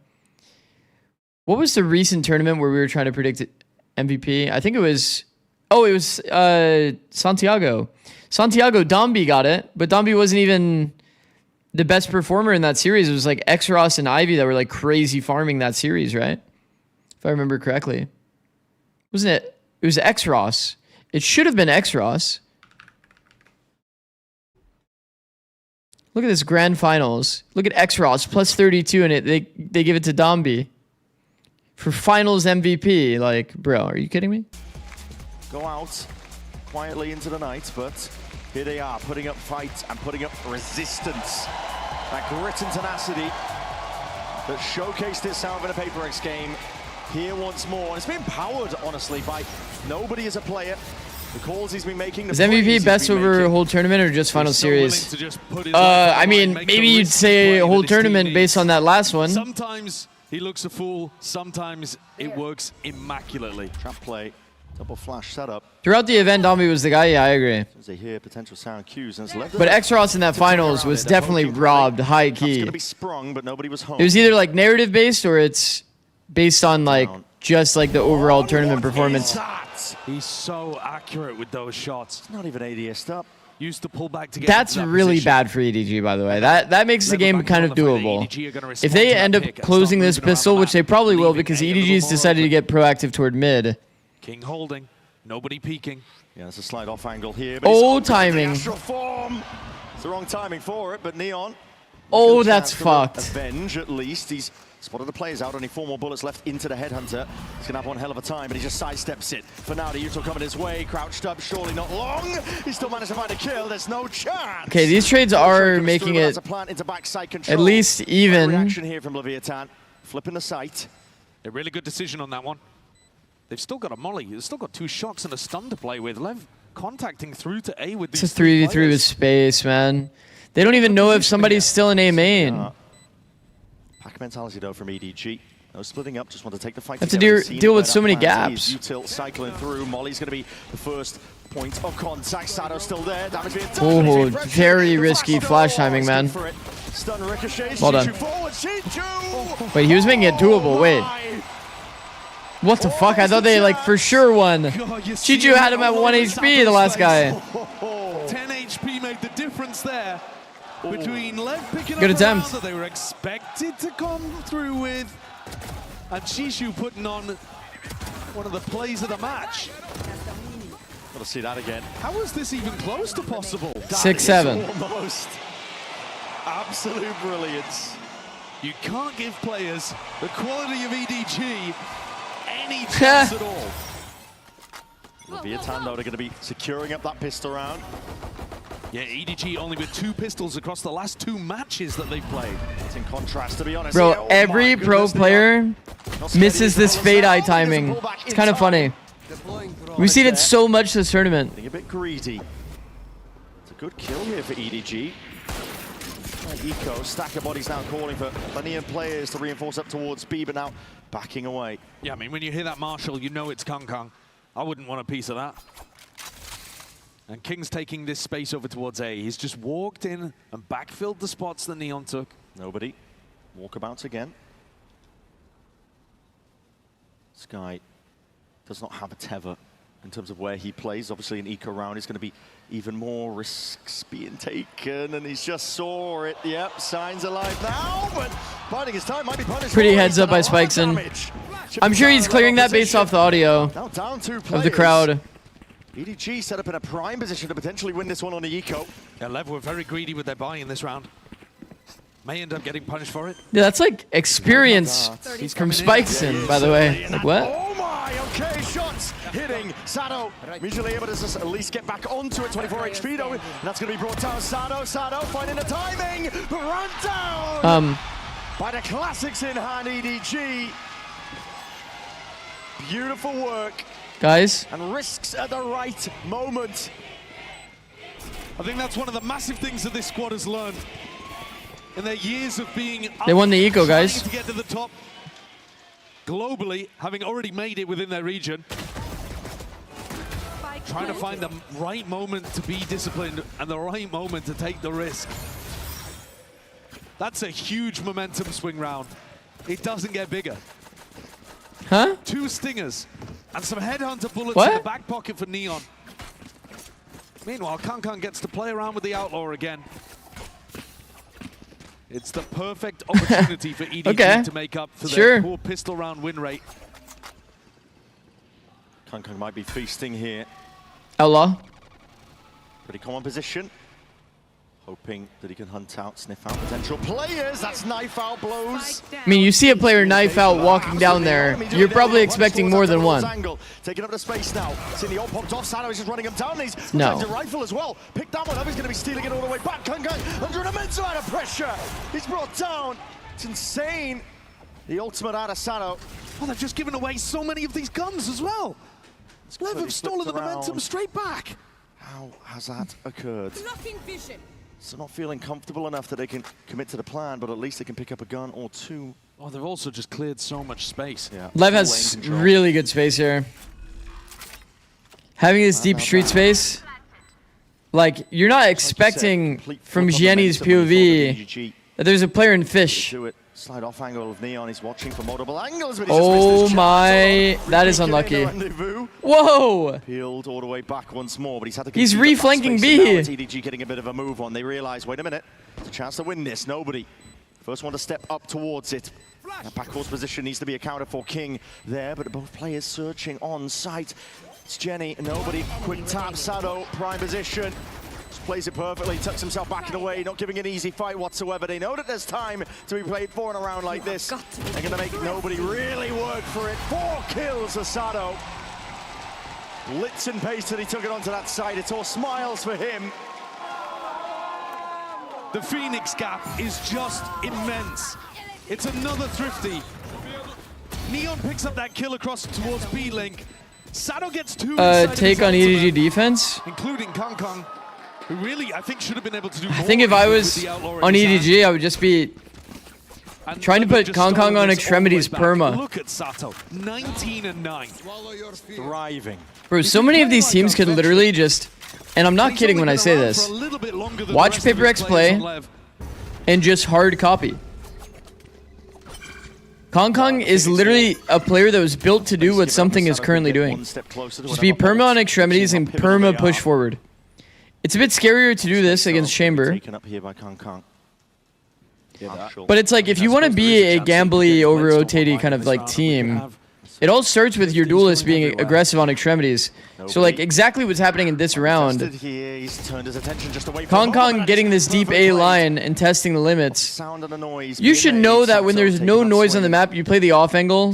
[SPEAKER 3] What was the recent tournament where we were trying to predict MVP? I think it was... Oh, it was Santiago. Santiago, Domby got it. But Domby wasn't even the best performer in that series. It was like X-Ross and Ivy that were like crazy farming that series, right? If I remember correctly. Wasn't it? It was X-Ross. It should have been X-Ross. Look at this grand finals. Look at X-Ross plus 32 in it. They give it to Domby for finals MVP. Like, bro, are you kidding me?
[SPEAKER 11] Go out quietly into the night, but here they are, putting up fights and putting up resistance. That grit and tenacity that showcased itself in a Paper X game here once more. And it's been powered, honestly, by nobody as a player. The calls he's been making.
[SPEAKER 3] Is MVP best over whole tournament or just final series? I mean, maybe you'd say whole tournament based on that last one.
[SPEAKER 14] Sometimes he looks a fool. Sometimes it works immaculately.
[SPEAKER 11] Trap play, double flash setup.
[SPEAKER 3] Throughout the event, Domby was the guy. Yeah, I agree.
[SPEAKER 11] As they hear potential sound cues, and it's left
[SPEAKER 3] But X-Ross in that finals was definitely robbed high key.
[SPEAKER 11] Gonna be sprung, but nobody was home.
[SPEAKER 3] It was either like narrative based or it's based on like just like the overall tournament performance.
[SPEAKER 14] He's so accurate with those shots.
[SPEAKER 11] Not even ADS up.
[SPEAKER 14] Used to pull back to get
[SPEAKER 3] That's really bad for EDG, by the way. That makes the game kind of doable. If they end up closing this pistol, which they probably will because EDG's decided to get proactive toward mid.
[SPEAKER 14] King holding, nobody peeking.
[SPEAKER 11] Yeah, it's a slight off angle here.
[SPEAKER 3] Oh, timing.
[SPEAKER 11] It's the wrong timing for it, but Neon.
[SPEAKER 3] Oh, that's fucked.
[SPEAKER 11] Avenge, at least. He's spotted the players out, only 4 more bullets left into the Headhunter. He's gonna have one hell of a time, but he just sidesteps it. For now, the Yuto coming his way, crouched up, surely not long. He still managed to find a kill, there's no chance.
[SPEAKER 3] Okay, these trades are making it at least even.
[SPEAKER 11] Reaction here from Leviathan, flipping the sight.
[SPEAKER 14] A really good decision on that one. They've still got a molly, they've still got 2 shocks and a stun to play with. Lev contacting through to A with these.
[SPEAKER 3] It's a 3v3 with space, man. They don't even know if somebody's still in A main.
[SPEAKER 11] Pack mentality though from EDG. No splitting up, just want to take the fight.
[SPEAKER 3] Have to deal with so many gaps.
[SPEAKER 11] Util cycling through. Molly's going to be the first point of contact. Sado still there. Damage being done.
[SPEAKER 3] Oh, very risky flash timing, man.
[SPEAKER 11] Stun ricochet.
[SPEAKER 3] Well done. Wait, he was making it doable. Wait. What the fuck? I thought they like for sure won. Chichu had him at 1 HP, the last guy.
[SPEAKER 14] 10 HP made the difference there. Between Lev picking
[SPEAKER 3] Good
[SPEAKER 14] up
[SPEAKER 3] attempt.
[SPEAKER 14] a round that they were expected to come through with, and Chishu putting on one of the plays of the match.
[SPEAKER 11] Got to see that again.
[SPEAKER 14] How is this even close to possible?
[SPEAKER 3] 6-7.
[SPEAKER 11] Almost. Absolute brilliance.
[SPEAKER 14] You can't give players the quality of EDG any chance at all.
[SPEAKER 11] Leviathan though, they're going to be securing up that pistol round.
[SPEAKER 14] Yeah, EDG only with 2 pistols across the last 2 matches that they've played.
[SPEAKER 11] It's in contrast, to be honest.
[SPEAKER 3] Bro, every pro player misses this fade eye timing. It's kind of funny. We've seen it so much this tournament.
[SPEAKER 11] Getting a bit greedy. It's a good kill here for EDG. Eco, stack of bodies now calling for plenty of players to reinforce up towards B, but now backing away.
[SPEAKER 14] Yeah, I mean, when you hear that Marshall, you know it's Kong Kong. I wouldn't want a piece of that. And King's taking this space over towards A. He's just walked in and backfilled the spots that Neon took.
[SPEAKER 11] Nobody. Walkabouts again. Sky does not have a tether in terms of where he plays. Obviously, an eco round is going to be even more risks being taken, and he's just saw it. Yep, signs alive now, but biding his time might be punished.
[SPEAKER 3] Pretty heads up by Spikeson. I'm sure he's clearing that based off the audio of the crowd.
[SPEAKER 11] EDG set up in a prime position to potentially win this one on the eco.
[SPEAKER 14] Yeah, Lev were very greedy with their buy in this round. May end up getting punished for it.
[SPEAKER 3] Yeah, that's like experience from Spikeson, by the way. Like, what?
[SPEAKER 11] Oh my, okay, shots hitting Sado. Immediately able to just at least get back onto it. 24 HP though, and that's going to be brought down. Sado finding the timing, run down by the classics in hand, EDG. Beautiful work.
[SPEAKER 3] Guys.
[SPEAKER 11] And risks at the right moment.
[SPEAKER 14] I think that's one of the massive things that this squad has learned. In their years of being
[SPEAKER 3] They won the eco, guys.
[SPEAKER 14] To get to the top globally, having already made it within their region. Trying to find the right moment to be disciplined and the right moment to take the risk. That's a huge momentum swing round. It doesn't get bigger.
[SPEAKER 3] Huh?
[SPEAKER 14] 2 stingers and some headhunter bullets
[SPEAKER 3] What?
[SPEAKER 14] in the back pocket for Neon. Meanwhile, Kankan gets to play around with the Outlaw again. It's the perfect opportunity for EDG to make up for their poor pistol round win rate.
[SPEAKER 11] Kankan might be feasting here.
[SPEAKER 3] Outlaw.
[SPEAKER 11] Pretty common position. Hoping that he can hunt out, sniff out potential players. That's knife out blows.
[SPEAKER 3] I mean, you see a player knife out walking down there, you're probably expecting more than one.
[SPEAKER 11] Taking up the space now. Seeing the ult popped off. Sado is just running him down. He's
[SPEAKER 3] No.
[SPEAKER 11] the rifle as well. Pick that one up. He's going to be stealing it all the way back. Kangang under an immense amount of pressure. He's brought down. It's insane. The ultimate out of Sado.
[SPEAKER 14] Well, they've just given away so many of these guns as well. LEV have stolen the momentum straight back.
[SPEAKER 11] How has that occurred?
[SPEAKER 15] Blocking vision.
[SPEAKER 11] So not feeling comfortable enough that they can commit to the plan, but at least they can pick up a gun or two.
[SPEAKER 14] Oh, they've also just cleared so much space.
[SPEAKER 11] Yeah.
[SPEAKER 3] LEV has really good space here. Having this deep street space, like, you're not expecting from Gianni's POV that there's a player in fish.
[SPEAKER 11] Slide off angle of Neon. He's watching for multiple angles, but
[SPEAKER 3] Oh my, that is unlucky. Whoa!
[SPEAKER 11] Peeled all the way back once more, but he's had to.
[SPEAKER 3] He's reflanking B.
[SPEAKER 11] Now it's EDG getting a bit of a move on. They realize, wait a minute, it's a chance to win this. Nobody. First one to step up towards it. That backcourse position needs to be accounted for. King there, but both players searching on site. It's Jenny, nobody. Quick tap, Sado, prime position. Just plays it perfectly, tucks himself back in the way, not giving an easy fight whatsoever. They know that there's time to be played for in a round like this. They're gonna make nobody really work for it. 4 kills for Sado. Blitz and pace that he took it onto that side. It's all smiles for him.
[SPEAKER 14] The Phoenix gap is just immense. It's another Thrifty. Neon picks up that kill across towards B-Link. Sado gets 2
[SPEAKER 3] take on EDG defense.
[SPEAKER 14] including Kong Kong, who really, I think, should have been able to do more.
[SPEAKER 3] I think if I was on EDG, I would just be trying to put Kong Kong on extremities perma.
[SPEAKER 14] Look at Sato, 19 and 9.
[SPEAKER 11] Thriving.
[SPEAKER 3] Bro, so many of these teams could literally just, and I'm not kidding when I say this, watch Paper X play and just hard copy. Kong Kong is literally a player that was built to do what something is currently doing. Just be perma on extremities and perma push forward. It's a bit scarier to do this against Chamber.
[SPEAKER 11] Taken up here by Kong Kong.
[SPEAKER 3] But it's like, if you want to be a gambly, over-rotatey kind of like team, it all starts with your duelist being aggressive on extremities. So like exactly what's happening in this round. Kong Kong getting this deep A line and testing the limits. You should know that when there's no noise on the map, you play the off angle.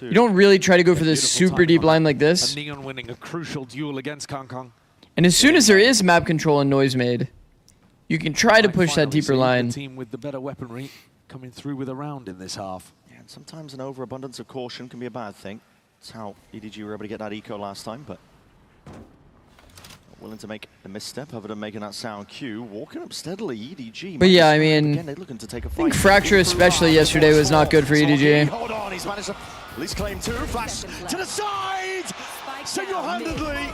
[SPEAKER 3] You don't really try to go for this super deep line like this.
[SPEAKER 14] Neon winning a crucial duel against Kong Kong.
[SPEAKER 3] And as soon as there is map control and noise made, you can try to push that deeper line.
[SPEAKER 14] The team with the better weaponry coming through with a round in this half.
[SPEAKER 11] Yeah, and sometimes an overabundance of caution can be a bad thing. That's how EDG were able to get that eco last time, but not willing to make a misstep other than making that sound cue. Walking up steadily, EDG.
[SPEAKER 3] But yeah, I mean,
[SPEAKER 11] again, they're looking to take a
[SPEAKER 3] I think
[SPEAKER 11] fight.
[SPEAKER 3] Fracture especially yesterday was not good for EDG.
[SPEAKER 11] Hold on, he's managed to at least claim 2. Flash to the side! Single-handedly!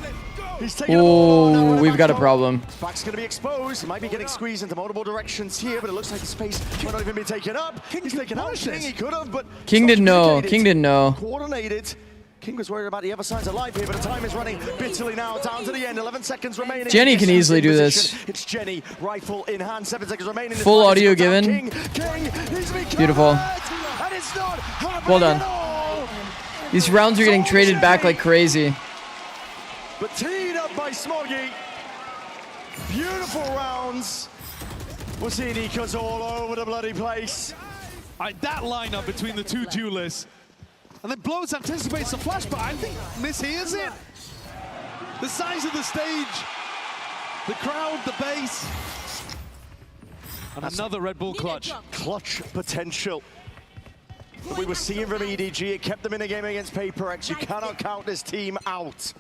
[SPEAKER 11] He's taking
[SPEAKER 3] Oh, we've got a problem.
[SPEAKER 11] Back's going to be exposed. He might be getting squeezed into multiple directions here, but it looks like the space might not even be taken up. He's taken out King. He could have, but
[SPEAKER 3] King didn't know. King didn't know.
[SPEAKER 11] Coordinated. King was worried about the other side's alive here, but the time is running bitterly now. Down to the end. 11 seconds remaining.
[SPEAKER 3] Jenny can easily do this.
[SPEAKER 11] It's Jenny, rifle in hand. 7 seconds remaining.
[SPEAKER 3] Full audio given. Beautiful. Well done. These rounds are getting traded back like crazy.
[SPEAKER 11] But teed up by Smoggy. Beautiful rounds. We're seeing ecos all over the bloody place.
[SPEAKER 14] That lineup between the two duelists. And then Blows anticipates the flash, but I think mishears it. The size of the stage, the crowd, the bass. And
[SPEAKER 11] That's
[SPEAKER 14] another Red Bull clutch.
[SPEAKER 11] Clutch potential that we were seeing from EDG. It kept them in a game against Paper X. You cannot count this team out.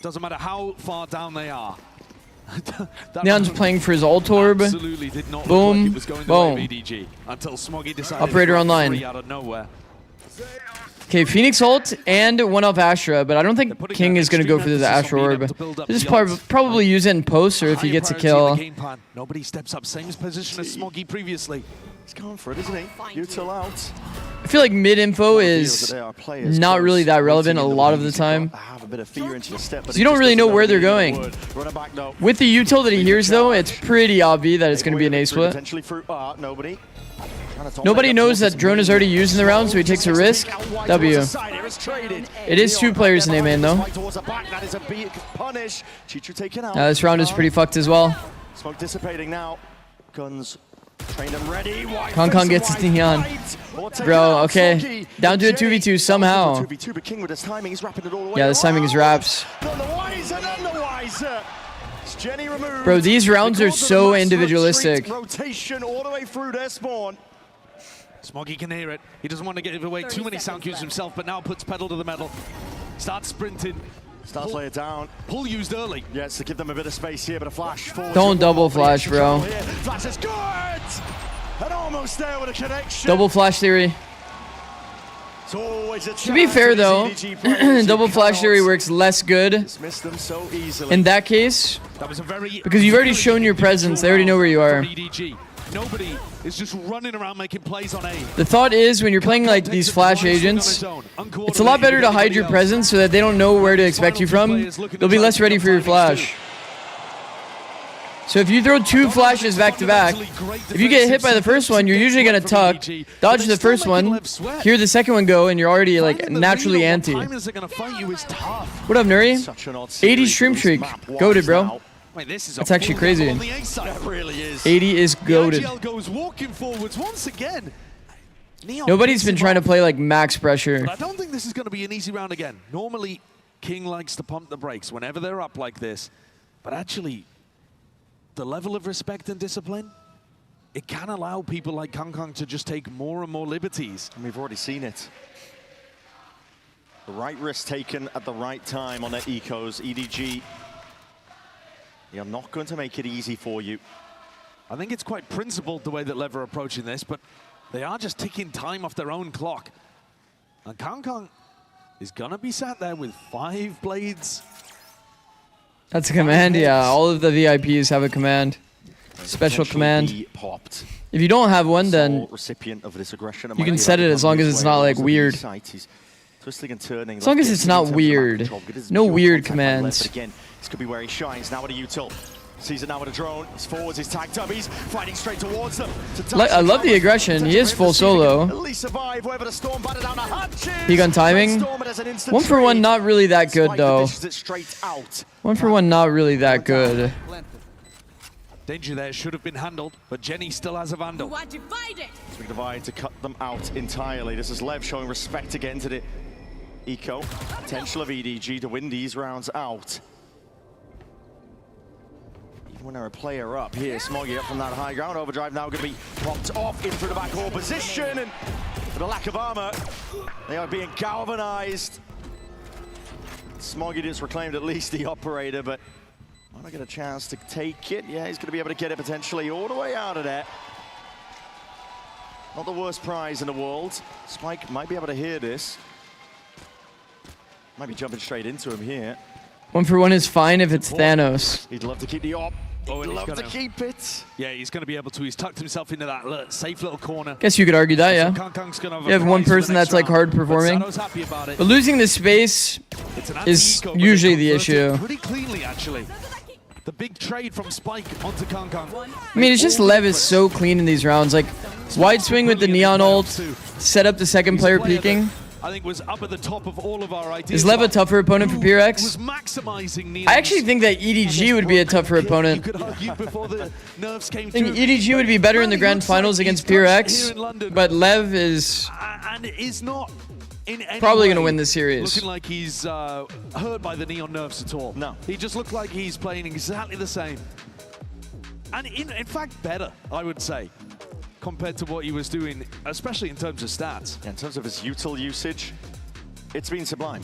[SPEAKER 14] Doesn't matter how far down they are.
[SPEAKER 3] Neon's playing for his ult orb.
[SPEAKER 14] Absolutely did not
[SPEAKER 3] Boom.
[SPEAKER 14] look like it was going
[SPEAKER 3] Boom.
[SPEAKER 14] the way of EDG until Smoggy decided
[SPEAKER 3] Operator
[SPEAKER 14] to
[SPEAKER 3] online.
[SPEAKER 14] out of nowhere.
[SPEAKER 3] Okay, Phoenix ult and one off Astra, but I don't think King is going to go for the Astra orb. Just probably use it in post or if he gets a kill.
[SPEAKER 14] Nobody steps up, same position as Smoggy previously.
[SPEAKER 11] He's going for it, isn't he? Util out.
[SPEAKER 3] I feel like mid info is not really that relevant a lot of the time. So you don't really know where they're going. With the util that he hears though, it's pretty obvious that it's going to be an A split. Nobody knows that drone is already used in the round, so he takes a risk. W. It is 2 players in A main though.
[SPEAKER 11] This
[SPEAKER 3] round is pretty fucked as well.
[SPEAKER 11] Smoke dissipating now. Guns trained and ready.
[SPEAKER 3] Kong gets his neon. Bro, okay. Down to a 2v2 somehow.
[SPEAKER 11] 2v2, but King with his timing, he's wrapping it all the way.
[SPEAKER 3] Yeah, this timing is wraps.
[SPEAKER 11] None the wiser, none the wiser. It's Jenny removed.
[SPEAKER 3] Bro, these rounds are so individualistic.
[SPEAKER 11] Rotation all the way through their spawn.
[SPEAKER 14] Smoggy can hear it. He doesn't want to give away too many sound cues himself, but now puts pedal to the metal. Starts sprinting.
[SPEAKER 11] Starts lay it down.
[SPEAKER 14] Pull used early.
[SPEAKER 11] Yes, to give them a bit of space here, but a flash forward.
[SPEAKER 3] Don't double flash, bro.
[SPEAKER 11] Flash is good! And almost there with a connection.
[SPEAKER 3] Double flash theory.
[SPEAKER 11] It's always a
[SPEAKER 3] To be fair though, double flash theory works less good
[SPEAKER 11] dismiss them so easily.
[SPEAKER 3] in that case,
[SPEAKER 14] That was a very
[SPEAKER 3] because you've already shown your presence. They already know where you are.
[SPEAKER 14] EDG. Nobody is just running around making plays on A.
[SPEAKER 3] The thought is when you're playing like these flash agents, it's a lot better to hide your presence so that they don't know where to expect you from. They'll be less ready for your flash. So if you throw 2 flashes back to back, if you get hit by the first one, you're usually going to tuck, dodge the first one, hear the second one go, and you're already like naturally anti. What up, Nuri? 80 stream streak. Goated, bro.
[SPEAKER 14] Wait, this is
[SPEAKER 3] That's actually crazy.
[SPEAKER 14] That really is.
[SPEAKER 3] 80 is goated.
[SPEAKER 14] LGL goes walking forwards once again. Neon
[SPEAKER 3] Nobody's been trying to play like max pressure.
[SPEAKER 14] But I don't think this is going to be an easy round again. Normally, King likes to pump the brakes whenever they're up like this. But actually, the level of respect and discipline, it can allow people like Kong to just take more and more liberties.
[SPEAKER 11] And we've already seen it. The right risk taken at the right time on their ecos. EDG, they are not going to make it easy for you.
[SPEAKER 14] I think it's quite principled the way that LEV are approaching this, but they are just ticking time off their own clock. And Kong is going to be sat there with 5 blades.
[SPEAKER 3] That's a command, yeah. All of the VIPs have a command. Special command.
[SPEAKER 11] Popped.
[SPEAKER 3] If you don't have one, then
[SPEAKER 11] recipient of this aggression,
[SPEAKER 3] you can set it as long as it's not like weird.
[SPEAKER 11] Twisting and turning.
[SPEAKER 3] As long as it's not weird. No weird commands.
[SPEAKER 11] Again, this could be where he shines. Now with a util. Sees it now with a drone. He's forwards, he's tagged up. He's fighting straight towards them.
[SPEAKER 3] I love the aggression. He is full solo. Peak on timing. 1 for 1, not really that good though. 1 for 1, not really that good.
[SPEAKER 14] Danger there should have been handled, but Jenny still has a Vandal.
[SPEAKER 11] So we divide to cut them out entirely. This is LEV showing respect again to the eco. Potential of EDG to win these rounds out. When they're a player up here, Smoggy up from that high ground. Overdrive now going to be popped off in through the back wall position, and with a lack of armor, they are being galvanized. Smoggy just reclaimed at least the operator, but might not get a chance to take it. Yeah, he's going to be able to get it potentially all the way out of there. Not the worst prize in the world. Spike might be able to hear this. Might be jumping straight into him here.
[SPEAKER 3] 1 for 1 is fine if it's Thanos.
[SPEAKER 11] He'd love to keep the op. He'd love to keep it.
[SPEAKER 14] Yeah, he's going to be able to. He's tucked himself into that safe little corner.
[SPEAKER 3] Guess you could argue that, yeah. You have one person that's like hard performing. But losing the space is usually the issue.
[SPEAKER 14] Pretty cleanly, actually. The big trade from Spike onto Kong.
[SPEAKER 3] I mean, it's just LEV is so clean in these rounds. Like, wide swing with the Neon ult, set up the second player peeking.
[SPEAKER 14] I think was up at the top of all of our ideas.
[SPEAKER 3] Is LEV a tougher opponent for Pyrex?
[SPEAKER 14] Maximizing
[SPEAKER 3] I actually think that EDG would be a tougher opponent.
[SPEAKER 14] You could argue before the nerves came
[SPEAKER 3] I think
[SPEAKER 14] through.
[SPEAKER 3] EDG would be better in the grand finals against Pyrex, but LEV is
[SPEAKER 14] and is not in any
[SPEAKER 3] probably
[SPEAKER 14] way
[SPEAKER 3] going to win the series.
[SPEAKER 14] looking like he's hurt by the Neon nerves at all.
[SPEAKER 11] No.
[SPEAKER 14] He just looked like he's playing exactly the same. And in fact, better, I would say, compared to what he was doing, especially in terms of stats.
[SPEAKER 11] Yeah, in terms of his util usage, it's been sublime.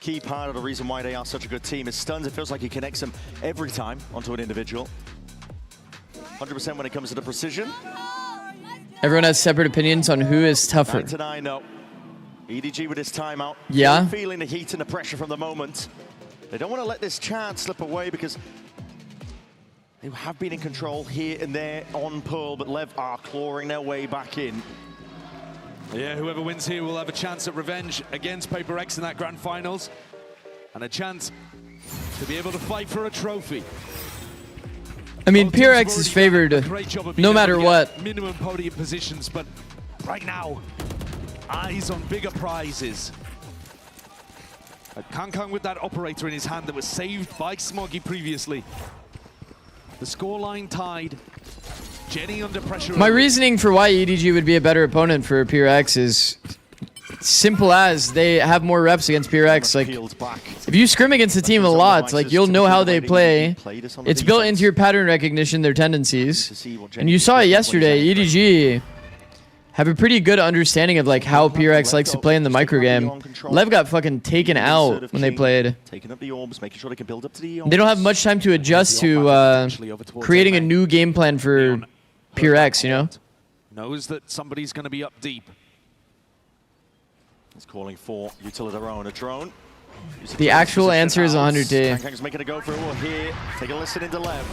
[SPEAKER 11] Key part of the reason why they are such a good team is stuns. It feels like he connects them every time onto an individual. 100% when it comes to the precision.
[SPEAKER 3] Everyone has separate opinions on who is tougher.
[SPEAKER 11] 9-9, no. EDG with his timeout.
[SPEAKER 3] Yeah.
[SPEAKER 11] Feeling the heat and the pressure from the moment. They don't want to let this chance slip away because they have been in control here and there on Pearl, but LEV are clawing their way back in.
[SPEAKER 14] Yeah, whoever wins here will have a chance at revenge against Paper X in that grand finals, and a chance to be able to fight for a trophy.
[SPEAKER 3] I mean, Pyrex is favored no matter what.
[SPEAKER 14] Minimum podium positions, but right now, eyes on bigger prizes. Kong with that operator in his hand that was saved by Smoggy previously. The scoreline tied. Jenny under pressure.
[SPEAKER 3] My reasoning for why EDG would be a better opponent for PRX is simple as they have more reps against PRX. Like, if you scrim against the team a lot, like, you'll know how they play. It's built into your pattern recognition, their tendencies. And you saw it yesterday. EDG have a pretty good understanding of like how PRX likes to play in the micro game. LEV got fucking taken out when they played.
[SPEAKER 11] Taking up the orbs, making sure they can build up to the
[SPEAKER 3] They don't have much time to adjust to creating a new game plan for PRX, you know?
[SPEAKER 14] Knows that somebody's going to be up deep.
[SPEAKER 11] He's calling for Utility a drone.
[SPEAKER 3] The actual answer is 100T.
[SPEAKER 11] Kankang's making a go for it here. Take a listen into LEV.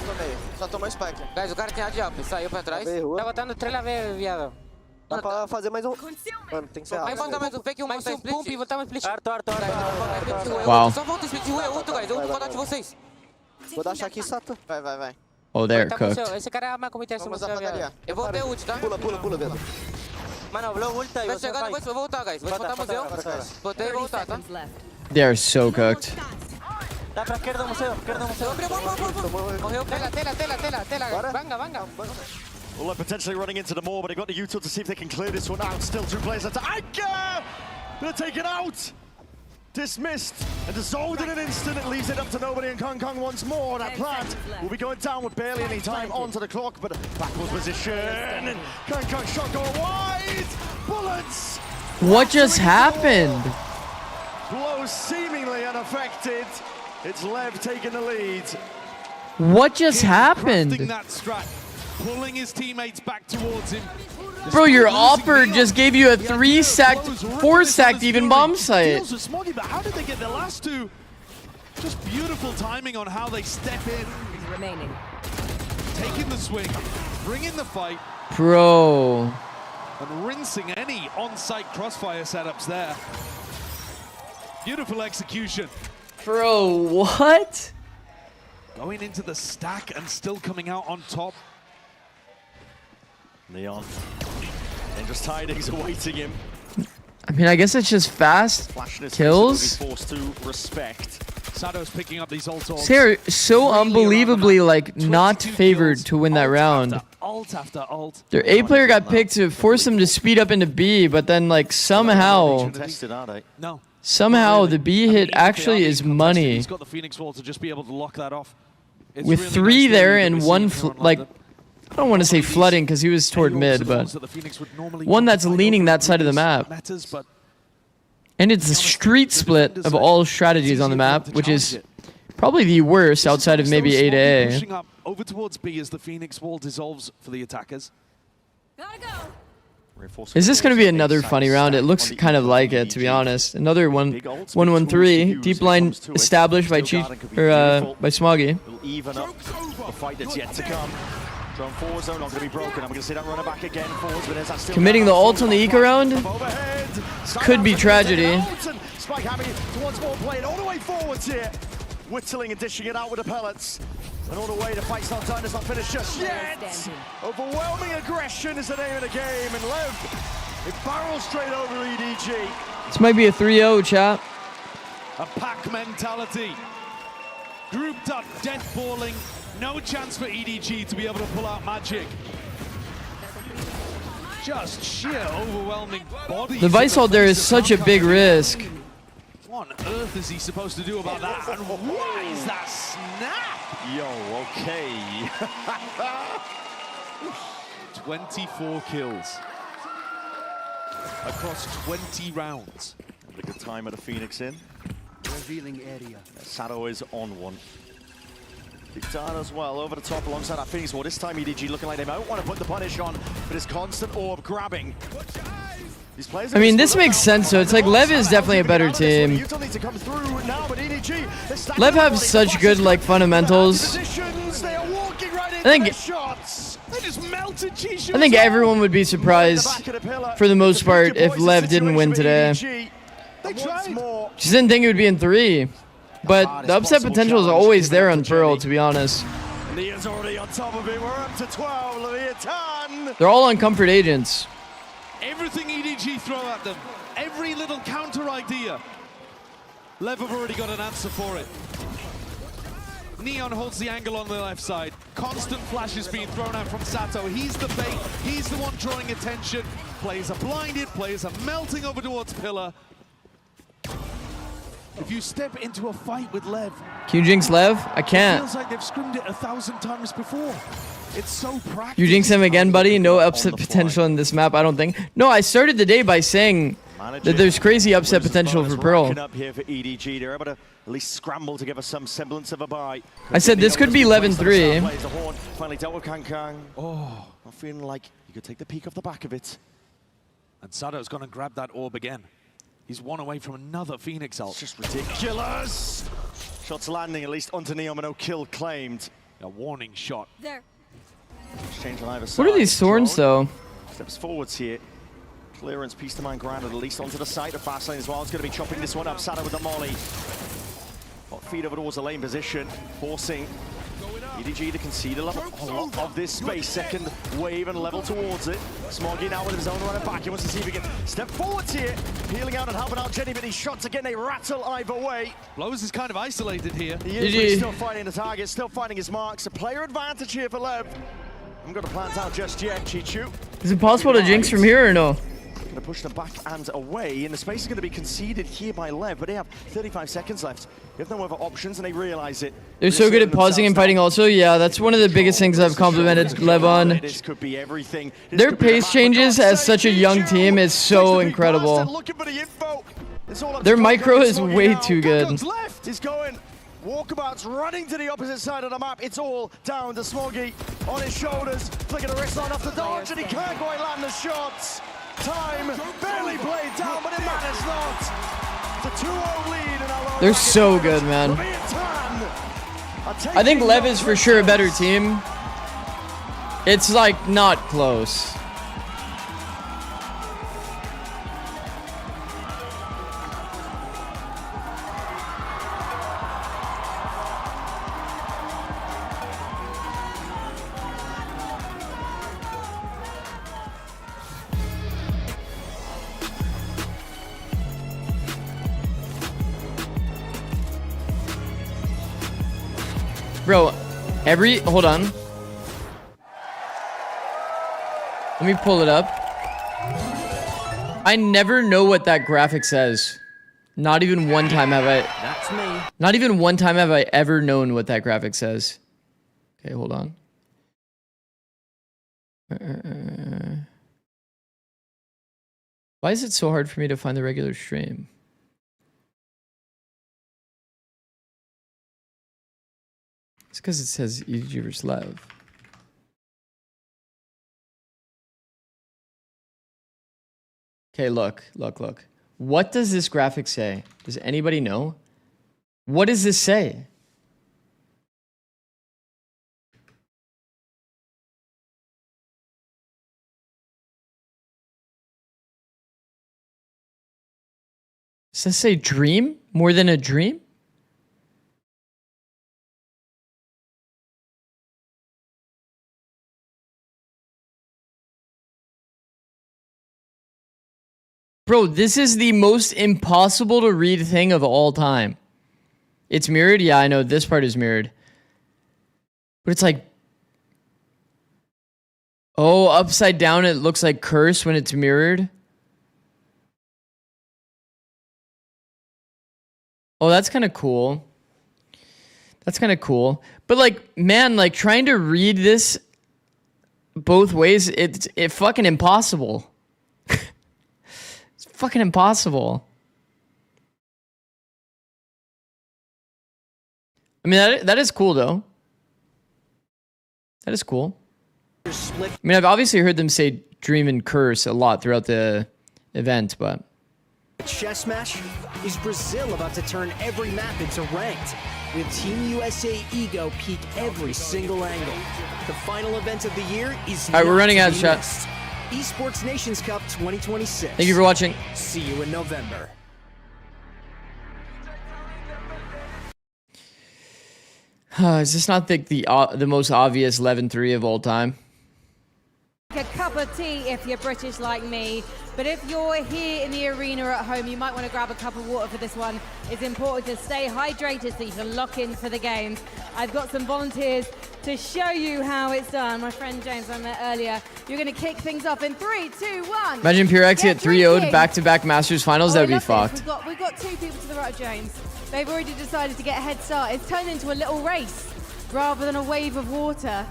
[SPEAKER 2] Só toma spike.
[SPEAKER 21] Guys, o cara tem a jump, saiu pra trás. Tá botando trailer V, viado.
[SPEAKER 2] Dá pra fazer mais um. Mano, tem que ser
[SPEAKER 21] Mas bota mais um fake, mais um pump e botar mais split.
[SPEAKER 3] Wow.
[SPEAKER 21] Só volta split, é outro, guys. Eu vou botar de vocês.
[SPEAKER 2] Vou dar aqui, Sato. Vai.
[SPEAKER 3] Oh, they're cooked.
[SPEAKER 21] Esse cara é uma comitência. Eu vou ter ult, tá?
[SPEAKER 2] Pula, Pedro.
[SPEAKER 21] Mano, blow ulta aí. Vai chegar, vou voltar, guys. Vou botar museu. Botei e voltar, tá?
[SPEAKER 3] They are so cooked.
[SPEAKER 21] Dá pra esquerda, museu. Morreu, tela. Vanga.
[SPEAKER 11] Well, they're potentially running into the more, but they've got the util to see if they can clear this one out. Still 2 players at Anchor! Gonna take it out! Dismissed and dissolved in an instant. It leaves it up to nobody, and Kong once more. That plant will be going down with barely any time onto the clock, but backwards position. And Kong shot going wide! Bullets!
[SPEAKER 3] What just happened?
[SPEAKER 11] Blows seemingly unaffected. It's LEV taking the lead.
[SPEAKER 3] What just happened?
[SPEAKER 14] That strat, pulling his teammates back towards him.
[SPEAKER 3] Bro, your offer just gave you a 3-stacked, 4-stacked even bomb site.
[SPEAKER 14] But how did they get the last two? Just beautiful timing on how they step in.
[SPEAKER 22] Remaining.
[SPEAKER 14] Taking the swing, bringing the fight.
[SPEAKER 3] Bro.
[SPEAKER 14] And rinsing any on-site crossfire setups there. Beautiful execution.
[SPEAKER 3] Bro, what?
[SPEAKER 14] Going into the stack and still coming out on top.
[SPEAKER 11] Neon. Dangerous tidings awaiting him.
[SPEAKER 3] I mean, I guess it's just fast kills.
[SPEAKER 11] Forced to respect.
[SPEAKER 14] Sado's picking up these ults.
[SPEAKER 3] They're so unbelievably like not favored to win that round.
[SPEAKER 14] Ult after ult.
[SPEAKER 3] Their A player got picked to force them to speed up into B, but then like somehow
[SPEAKER 11] Contested, are they?
[SPEAKER 14] No.
[SPEAKER 3] Somehow the B hit actually is money.
[SPEAKER 14] He's got the Phoenix Wall to just be able to lock that off. It's
[SPEAKER 3] With
[SPEAKER 14] really
[SPEAKER 3] 3
[SPEAKER 14] nice
[SPEAKER 3] there
[SPEAKER 14] that
[SPEAKER 3] and
[SPEAKER 14] we're
[SPEAKER 3] one
[SPEAKER 14] seeing
[SPEAKER 3] like I don't want to say flooding because he was toward mid, but one that's leaning that side of the map. And it's the street split of all strategies on the map, which is probably the worst outside of maybe A to A.
[SPEAKER 14] Pushing up over towards B as the Phoenix Wall dissolves for the attackers.
[SPEAKER 3] Is this going to be another funny round? It looks kind of like it, to be honest. Another 1-1-3 deep line established by by Smoggy.
[SPEAKER 11] Even up the fight that's yet to come. Drone forward zone not going to be broken. I'm going to see that runner back again. Forwards, but is that still
[SPEAKER 3] Committing the ult on the eco round could be tragedy.
[SPEAKER 11] Spike Hammy towards more played all the way forwards here. Whittling and dishing it out with the pellets. And all the way, the fight's not done, it's not finished just yet. Overwhelming aggression is the name of the game, and LEV, it barrels straight over EDG.
[SPEAKER 3] This might be a 3-0, chat.
[SPEAKER 14] A pack mentality. Grouped up, death balling. No chance for EDG to be able to pull out magic. Just sheer overwhelming body.
[SPEAKER 3] The Vice ult there is such a big risk.
[SPEAKER 14] What on earth is he supposed to do about that? And what is that snap?
[SPEAKER 11] Yo, okay.
[SPEAKER 14] 24 kills across 20 rounds.
[SPEAKER 11] The good time of the Phoenix in.
[SPEAKER 23] Revealing area.
[SPEAKER 11] Sado is on one. Dictar as well over the top alongside that Phoenix Wall. This time EDG looking like they might want to put the punish on, but it's constant orb grabbing. These players
[SPEAKER 3] I mean, this makes sense. So it's like LEV is definitely a better team. LEV have such good like fundamentals. I think everyone would be surprised for the most part if LEV didn't win today. Just didn't think it would be in 3. But the upset potential is always there on Pearl, to be honest.
[SPEAKER 11] Leah's already on top of it. We're up to 12. Leviathan.
[SPEAKER 3] They're all on comfort agents.
[SPEAKER 14] Everything EDG throw at them, every little counter idea, LEV have already got an answer for it. Neon holds the angle on the left side. Constant flashes being thrown out from Sato. He's the bait. He's the one drawing attention. Players are blinded. Players are melting over towards Pillar. If you step into a fight with LEV,
[SPEAKER 3] Can you jinx Lev? I
[SPEAKER 14] it
[SPEAKER 3] can't.
[SPEAKER 14] feels like they've scrimmed it 1,000 times before. It's so practical.
[SPEAKER 3] You jinx him again, buddy? No upset potential in this map, I don't think. No, I started the day by saying that there's crazy upset potential for Pearl.
[SPEAKER 11] Up here for EDG. They're able to at least scramble to give us some semblance of a buy.
[SPEAKER 3] I said this could be 11-3.
[SPEAKER 11] Finally dealt with Kang. Oh, I'm feeling like you could take the peek off the back of it.
[SPEAKER 14] And Sato's gone and grabbed that orb again. He's one away from another Phoenix ult.
[SPEAKER 11] It's just ridiculous. Shots landing at least onto Neon, no kill claimed.
[SPEAKER 14] A warning shot.
[SPEAKER 10] There.
[SPEAKER 11] Exchange on either side.
[SPEAKER 3] What are these thorns, though?
[SPEAKER 11] Steps forwards here. Clearance, peace to mind grounded, at least onto the side of fast lane as well. It's going to be chopping this one up. Sato with the molly. Hot feed over towards the lane position, forcing EDG to concede a lot of this space. Second wave and level towards it. Smoggy now with his own running back. He wants to see if he can step forwards here. Peeling out and helping out Jenny, but these shots again, they rattle either way.
[SPEAKER 14] Blows is kind of isolated here.
[SPEAKER 11] He is, but he's still fighting the target, still finding his marks. A player advantage here for Lev. I'm going to plant out just yet, Chichu.
[SPEAKER 3] Is it possible to jinx from here or no?
[SPEAKER 11] Going to push them back and away, and the space is going to be conceded here by Lev, but they have 35 seconds left. They have no other options, and they realize it.
[SPEAKER 3] They're so good at pausing and fighting also. Yeah, that's one of the biggest things I've complimented Lev on.
[SPEAKER 11] This could be everything.
[SPEAKER 3] Their pace changes as such a young team is so incredible. Their micro is way too good.
[SPEAKER 11] Left is going. Walkabout's running to the opposite side of the map. It's all down to Smoggy on his shoulders, flicking the wrist line off the dodge, and he can't quite land the shots. Time barely played down, but it matters not. It's a 2-0 lead, and
[SPEAKER 3] they're so good, man. I think Lev is for sure a better team. It's like not close. Bro, hold on. Let me pull it up. I never know what that graphic says. Not even one time have I.
[SPEAKER 19] That's me.
[SPEAKER 3] Not even one time have I ever known what that graphic says. Okay, hold on. Why is it so hard for me to find the regular stream? It's because it says EDG vs Lev. Okay, look. What does this graphic say? Does anybody know? What does this say? Does this say dream? More than a dream? Bro, this is the most impossible to read thing of all time. It's mirrored? Yeah, I know this part is mirrored. But it's like... Oh, upside down it looks like curse when it's mirrored. Oh, that's kind of cool. That's kind of cool. But like, man, like trying to read this both ways, it's fucking impossible. Fucking impossible. I mean, that is cool, though. That is cool. I mean, I've obviously heard them say dream and curse a lot throughout the event, but...
[SPEAKER 19] Chess match? Is Brazil about to turn every map into ranked? Will Team USA Ego peak every single angle? The final event of the year is
[SPEAKER 3] Alright, we're running out of shots.
[SPEAKER 19] Esports Nations Cup 2026.
[SPEAKER 3] Thank you for watching.
[SPEAKER 19] See you in November.
[SPEAKER 3] Is this not the most obvious 11-3 of all time?
[SPEAKER 15] A cup of tea if you're British like me. But if you're here in the arena at home, you might want to grab a cup of water for this one. It's important to stay hydrated so you can lock in for the games. I've got some volunteers to show you how it's done. My friend James I met earlier. You're going to kick things off in 3, 2, 1.
[SPEAKER 3] Imagine Purex get 3-0'd back-to-back Masters finals. That would be fucked.
[SPEAKER 15] We've got 2 people to the right of James. They've already decided to get a head start. It's turned into a little race rather than a wave of water.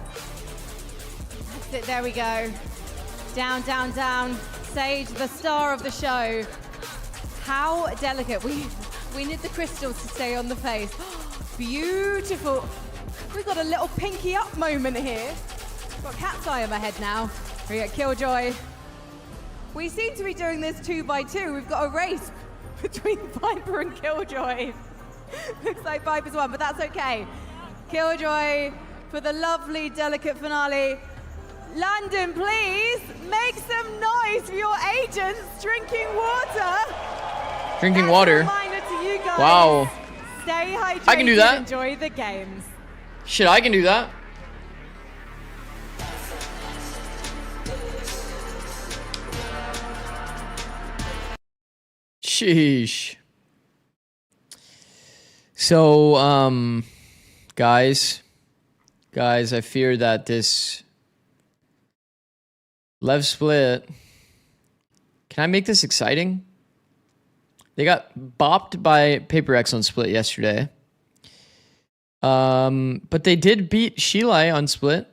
[SPEAKER 15] That's it. There we go. Down, down, down. Sage, the star of the show. How delicate. We need the crystals to stay on the face. Beautiful. We've got a little pinky up moment here. Got cat's eye on my head now. We got Killjoy. We seem to be doing this 2 by 2. We've got a race between Viper and Killjoy. Looks like Viper's won, but that's okay. Killjoy for the lovely, delicate finale. London, please make some noise for your agents drinking water.
[SPEAKER 3] Drinking water.
[SPEAKER 15] Reminder to you guys.
[SPEAKER 3] Wow.
[SPEAKER 15] Stay hydrated.
[SPEAKER 3] I can do that.
[SPEAKER 15] Enjoy the games.
[SPEAKER 3] Shit, I can do that. Sheesh. So, guys, I fear that this LEV split, can I make this exciting? They got bopped by Paper X on split yesterday. But they did beat Sheila on split.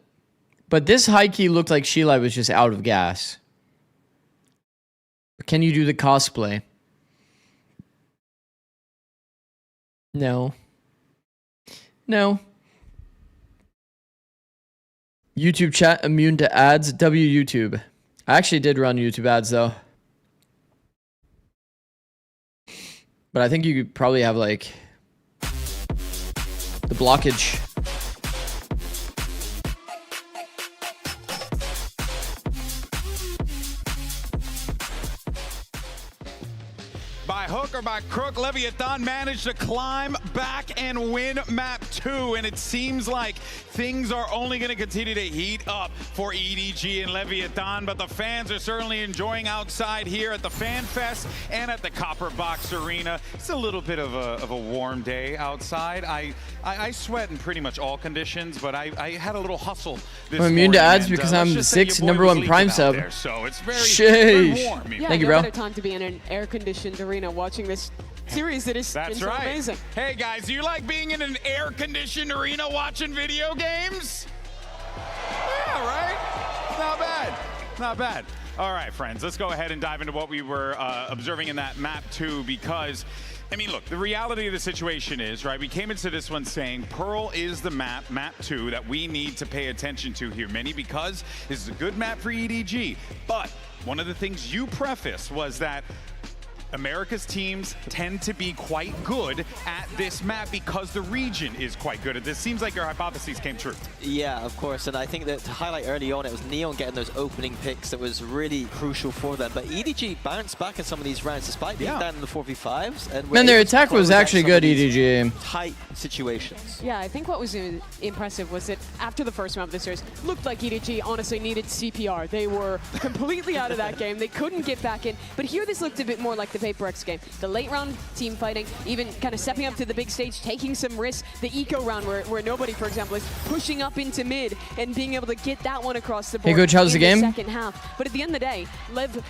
[SPEAKER 3] But this high key looked like Sheila was just out of gas. Can you do the cosplay? No. No. YouTube chat immune to ads. W YouTube. I actually did run YouTube ads though. But I think you could probably have like the blockage.
[SPEAKER 6] By hook or by crook, Leviathan managed to climb back and win map 2, and it seems like things are only going to continue to heat up for EDG and Leviathan, but the fans are certainly enjoying outside here at the Fan Fest and at the Copper Box Arena. It's a little bit of a warm day outside. I sweat in pretty much all conditions, but I had a little hustle this
[SPEAKER 3] I'm immune to
[SPEAKER 6] morning,
[SPEAKER 3] ads
[SPEAKER 6] and,
[SPEAKER 3] because
[SPEAKER 6] let's
[SPEAKER 3] I'm
[SPEAKER 6] just say
[SPEAKER 3] the
[SPEAKER 6] your boy
[SPEAKER 3] 6th
[SPEAKER 6] was
[SPEAKER 3] #1 Prime
[SPEAKER 6] leaking out
[SPEAKER 3] sub.
[SPEAKER 6] there, so it's very
[SPEAKER 3] Sheesh.
[SPEAKER 6] warm.
[SPEAKER 4] Yeah,
[SPEAKER 3] Thank you,
[SPEAKER 4] no
[SPEAKER 3] bro.
[SPEAKER 4] better time to be in an air-conditioned arena watching this series that is
[SPEAKER 6] That's
[SPEAKER 4] so
[SPEAKER 6] right.
[SPEAKER 4] amazing.
[SPEAKER 6] Hey guys, do you like being in an air-conditioned arena watching video games? Yeah, right? Not bad. Not bad. All right, friends, let's go ahead and dive into what we were observing in that map 2, because I mean, look, the reality of the situation is, right, we came into this one saying Pearl is the map 2, that we need to pay attention to here, Minnie, because this is a good map for EDG. But one of the things you prefaced was that America's teams tend to be quite good at this map because the region is quite good at this. Seems like your hypotheses came true.
[SPEAKER 5] Yeah, of course, and I think that to highlight early on, it was Neon getting those opening picks that was really crucial for them. But EDG bounced back in some of these rounds despite being down in the 4v5s. And
[SPEAKER 3] Man, their attack was actually good, EDG.
[SPEAKER 5] Tight situations.
[SPEAKER 4] Yeah, I think what was impressive was that after the first round of the series, looked like EDG honestly needed CPR. They were completely out of that game. They couldn't get back in. But here this looked a bit more like the Paper X game. The late round team fighting, even kind of stepping up to the big stage, taking some risks. The eco round where nobody, for example, is pushing up into mid and being able to get that one across the board.
[SPEAKER 3] Hey, Coach, how's the game?
[SPEAKER 4] Second half. But at the end of the day, LEV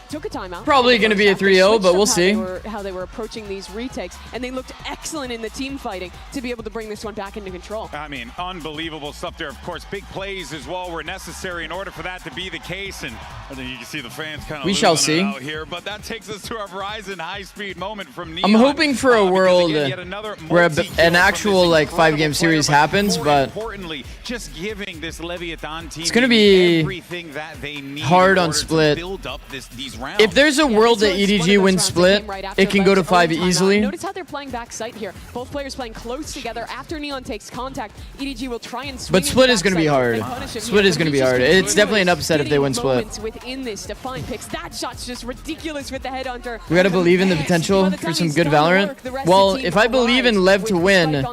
[SPEAKER 4] took a timeout.
[SPEAKER 3] Probably going to be a 3-0, but we'll see.
[SPEAKER 4] How they were approaching these retakes, and they looked excellent in the team fighting to be able to bring this one back into control.
[SPEAKER 6] I mean, unbelievable stuff there. Of course, big plays as well were necessary in order for that to be the case, and I think you can see the fans kind of
[SPEAKER 3] we shall see
[SPEAKER 6] out here. But that takes us to a Verizon high-speed moment from Neon.
[SPEAKER 3] I'm hoping for a world where an actual like 5-game series happens, but
[SPEAKER 6] importantly, just giving this Leviathan team
[SPEAKER 3] it's going to be
[SPEAKER 6] everything that they need
[SPEAKER 3] hard on split.
[SPEAKER 6] Build up these rounds.
[SPEAKER 3] If there's a world that EDG wins split, it can go to 5 easily.
[SPEAKER 4] Notice how they're playing back site here. Both players playing close together. After Neon takes contact, EDG will try and swing.
[SPEAKER 3] But split is going to be hard. Split is going to be hard. It's definitely an upset if they win split.
[SPEAKER 4] Within this to find picks. That shot's just ridiculous with the headhunter.
[SPEAKER 3] We got to believe in the potential for some good Valorant. Well, if I believe in LEV to win,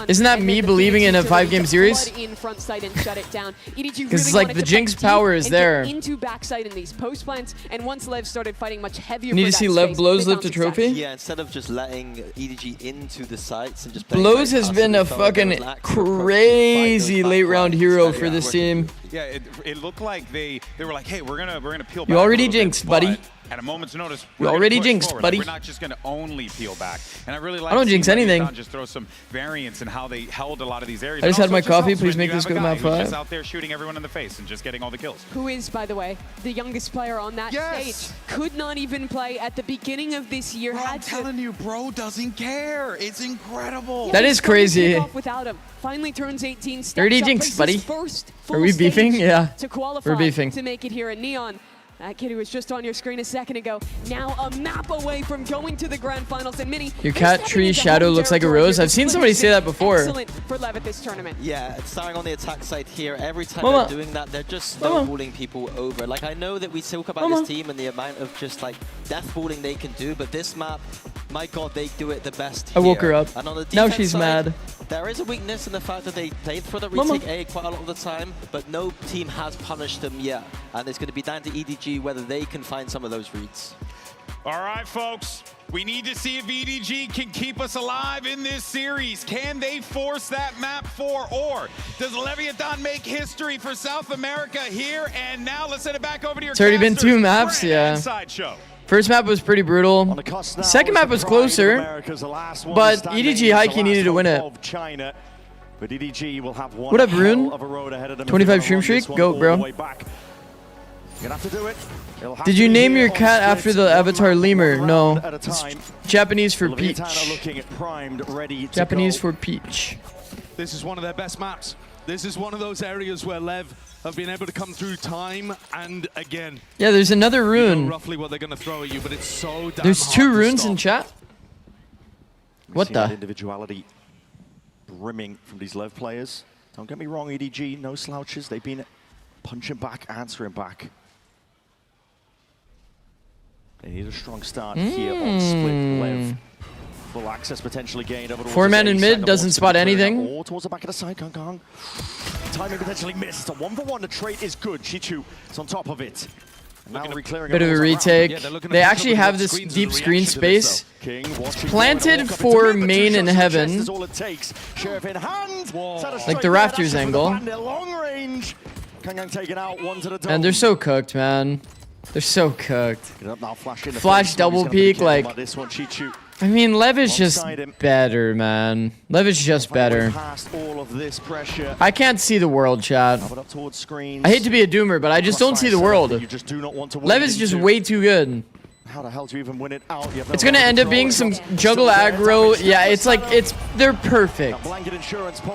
[SPEAKER 3] isn't that me believing in a 5-game series? Because it's like the Jinx power is there.
[SPEAKER 4] Into backside in these post plants, and once LEV started fighting much heavier.
[SPEAKER 3] Need
[SPEAKER 4] for
[SPEAKER 3] to
[SPEAKER 4] that
[SPEAKER 3] see LEV
[SPEAKER 4] space,
[SPEAKER 3] Blows
[SPEAKER 4] they
[SPEAKER 3] lift
[SPEAKER 4] found
[SPEAKER 3] a trophy?
[SPEAKER 5] Yeah, instead of just letting EDG into the sites and just playing
[SPEAKER 3] Blows
[SPEAKER 5] very
[SPEAKER 3] has been a
[SPEAKER 5] passively forward, there
[SPEAKER 3] fucking
[SPEAKER 5] was an actual approach to
[SPEAKER 3] crazy
[SPEAKER 5] fight those
[SPEAKER 3] late
[SPEAKER 5] back
[SPEAKER 3] round
[SPEAKER 5] lines
[SPEAKER 3] hero
[SPEAKER 5] that
[SPEAKER 3] for
[SPEAKER 5] were
[SPEAKER 3] this
[SPEAKER 5] working.
[SPEAKER 3] team.
[SPEAKER 6] Yeah, it looked like they were like, hey, we're gonna peel back.
[SPEAKER 3] You already
[SPEAKER 6] a little
[SPEAKER 3] jinxed,
[SPEAKER 6] bit,
[SPEAKER 3] buddy.
[SPEAKER 6] but at a moment's notice,
[SPEAKER 3] You
[SPEAKER 6] we're gonna
[SPEAKER 3] already
[SPEAKER 6] push
[SPEAKER 3] jinxed,
[SPEAKER 6] forward.
[SPEAKER 3] buddy.
[SPEAKER 6] Like, we're not just gonna only peel back. And I really like.
[SPEAKER 3] I don't jinx anything.
[SPEAKER 6] Just throw some variance in how they held a lot of these areas.
[SPEAKER 3] I just
[SPEAKER 6] And
[SPEAKER 3] had my
[SPEAKER 6] also it
[SPEAKER 3] coffee.
[SPEAKER 6] helps
[SPEAKER 3] Please
[SPEAKER 6] when
[SPEAKER 3] make
[SPEAKER 6] you
[SPEAKER 3] this
[SPEAKER 6] have a
[SPEAKER 3] go
[SPEAKER 6] guy
[SPEAKER 3] map
[SPEAKER 6] who's
[SPEAKER 3] 5.
[SPEAKER 6] just out there shooting everyone in the face and just getting all the kills.
[SPEAKER 4] Who is, by the way, the youngest player on that stage. Could not even play at the beginning of this year.
[SPEAKER 6] Bro, I'm telling you, bro doesn't care. It's incredible.
[SPEAKER 3] That is crazy.
[SPEAKER 4] Without him. Finally turns 18.
[SPEAKER 3] 30 jinx, buddy. Are we beefing? Yeah.
[SPEAKER 4] To qualify
[SPEAKER 3] We're beefing.
[SPEAKER 4] to make it here in Neon. That kid who was just on your screen a second ago, now a map away from going to the grand finals. And Mini,
[SPEAKER 3] Your cat tree shadow looks like a rose. I've seen somebody say that before.
[SPEAKER 4] Excellent for LEV at this tournament.
[SPEAKER 5] Yeah, it's starting on the attack side here. Every time
[SPEAKER 3] Mama.
[SPEAKER 5] they're doing that, they're just
[SPEAKER 3] Mama.
[SPEAKER 5] snowballing people over. Like, I know that we talk about
[SPEAKER 3] Mama.
[SPEAKER 5] this team and the amount of just, like, deathballing they can do, but this map, my god, they do it the best
[SPEAKER 3] I woke
[SPEAKER 5] here.
[SPEAKER 3] her up.
[SPEAKER 5] And on the
[SPEAKER 3] Now
[SPEAKER 5] defense
[SPEAKER 3] she's
[SPEAKER 5] side,
[SPEAKER 3] mad.
[SPEAKER 5] there is a weakness in the fact that they played for the
[SPEAKER 3] Mama.
[SPEAKER 5] retake A quite a lot of the time, but no team has punished them yet. And it's going to be down to EDG whether they can find some of those reads.
[SPEAKER 6] All right, folks. We need to see if EDG can keep us alive in this series. Can they force that map 4? Or does Leviathan make history for South America here and now? Let's send it back over to your
[SPEAKER 3] It's already been
[SPEAKER 6] casters.
[SPEAKER 3] 2 maps,
[SPEAKER 6] Brand
[SPEAKER 3] yeah.
[SPEAKER 6] Sideshow.
[SPEAKER 3] First map was pretty brutal. Second map was closer, but EDG Heike needed to win it.
[SPEAKER 11] But EDG will have one
[SPEAKER 3] What up, Rune?
[SPEAKER 11] hell of a road ahead of them.
[SPEAKER 3] 25 stream streak? Go, bro.
[SPEAKER 11] You're gonna have to do it.
[SPEAKER 3] Did you name your cat after the avatar lemur? No. It's Japanese for peach. Japanese for peach.
[SPEAKER 14] This is one of their best maps. This is one of those areas where LEV have been able to come through time and again.
[SPEAKER 3] Yeah, there's another
[SPEAKER 14] You know
[SPEAKER 3] rune.
[SPEAKER 14] roughly what they're going to throw at you, but it's so damn
[SPEAKER 3] There's
[SPEAKER 14] hard
[SPEAKER 3] 2
[SPEAKER 14] to
[SPEAKER 3] runes
[SPEAKER 14] stop.
[SPEAKER 3] in chat. What
[SPEAKER 11] See that
[SPEAKER 3] the?
[SPEAKER 11] individuality brimming from these LEV players. Don't get me wrong, EDG, no slouches. They've been punching back, answering back. They need a strong start here on split LEV. Full access potentially gained over towards
[SPEAKER 3] 4-man
[SPEAKER 11] the
[SPEAKER 3] in
[SPEAKER 11] A
[SPEAKER 3] mid,
[SPEAKER 11] side.
[SPEAKER 3] doesn't
[SPEAKER 11] Wants to
[SPEAKER 3] spot
[SPEAKER 11] be clearing
[SPEAKER 3] anything.
[SPEAKER 11] out all towards the back of the side, Kong. Timing potentially missed. A 1-for-1. The trade is good. Chichu is on top of it. Now reclearing
[SPEAKER 3] Bit of a retake. They actually have this deep screen space planted for main in heaven. Like the rafters angle. And they're so cooked, man. They're so cooked. Flash double peek, like... I mean, LEV is just better, man. LEV is just better. I can't see the world, chat. I hate to be a doomer, but I just don't see the world. LEV is just way too good.
[SPEAKER 11] How the hell do you even win it out?
[SPEAKER 3] It's gonna end up being some juggle aggro. Yeah, it's like, they're perfect.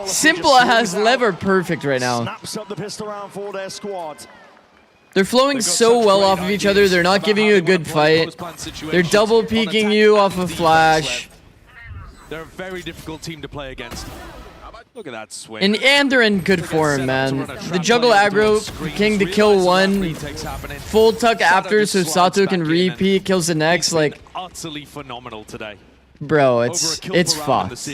[SPEAKER 3] Simple as LEV are perfect right now.
[SPEAKER 11] Snaps up the pistol round for their squad.
[SPEAKER 3] They're flowing so well off of each other. They're not giving you a good fight. They're double peeking you off of flash.
[SPEAKER 14] They're a very difficult team to play against. Look at that swing.
[SPEAKER 3] And they're in good form, man. The juggle aggro, king to kill one, full tuck after so Sato can repeat, kills the next. Like,
[SPEAKER 14] utterly phenomenal today.
[SPEAKER 3] bro, it's fucked.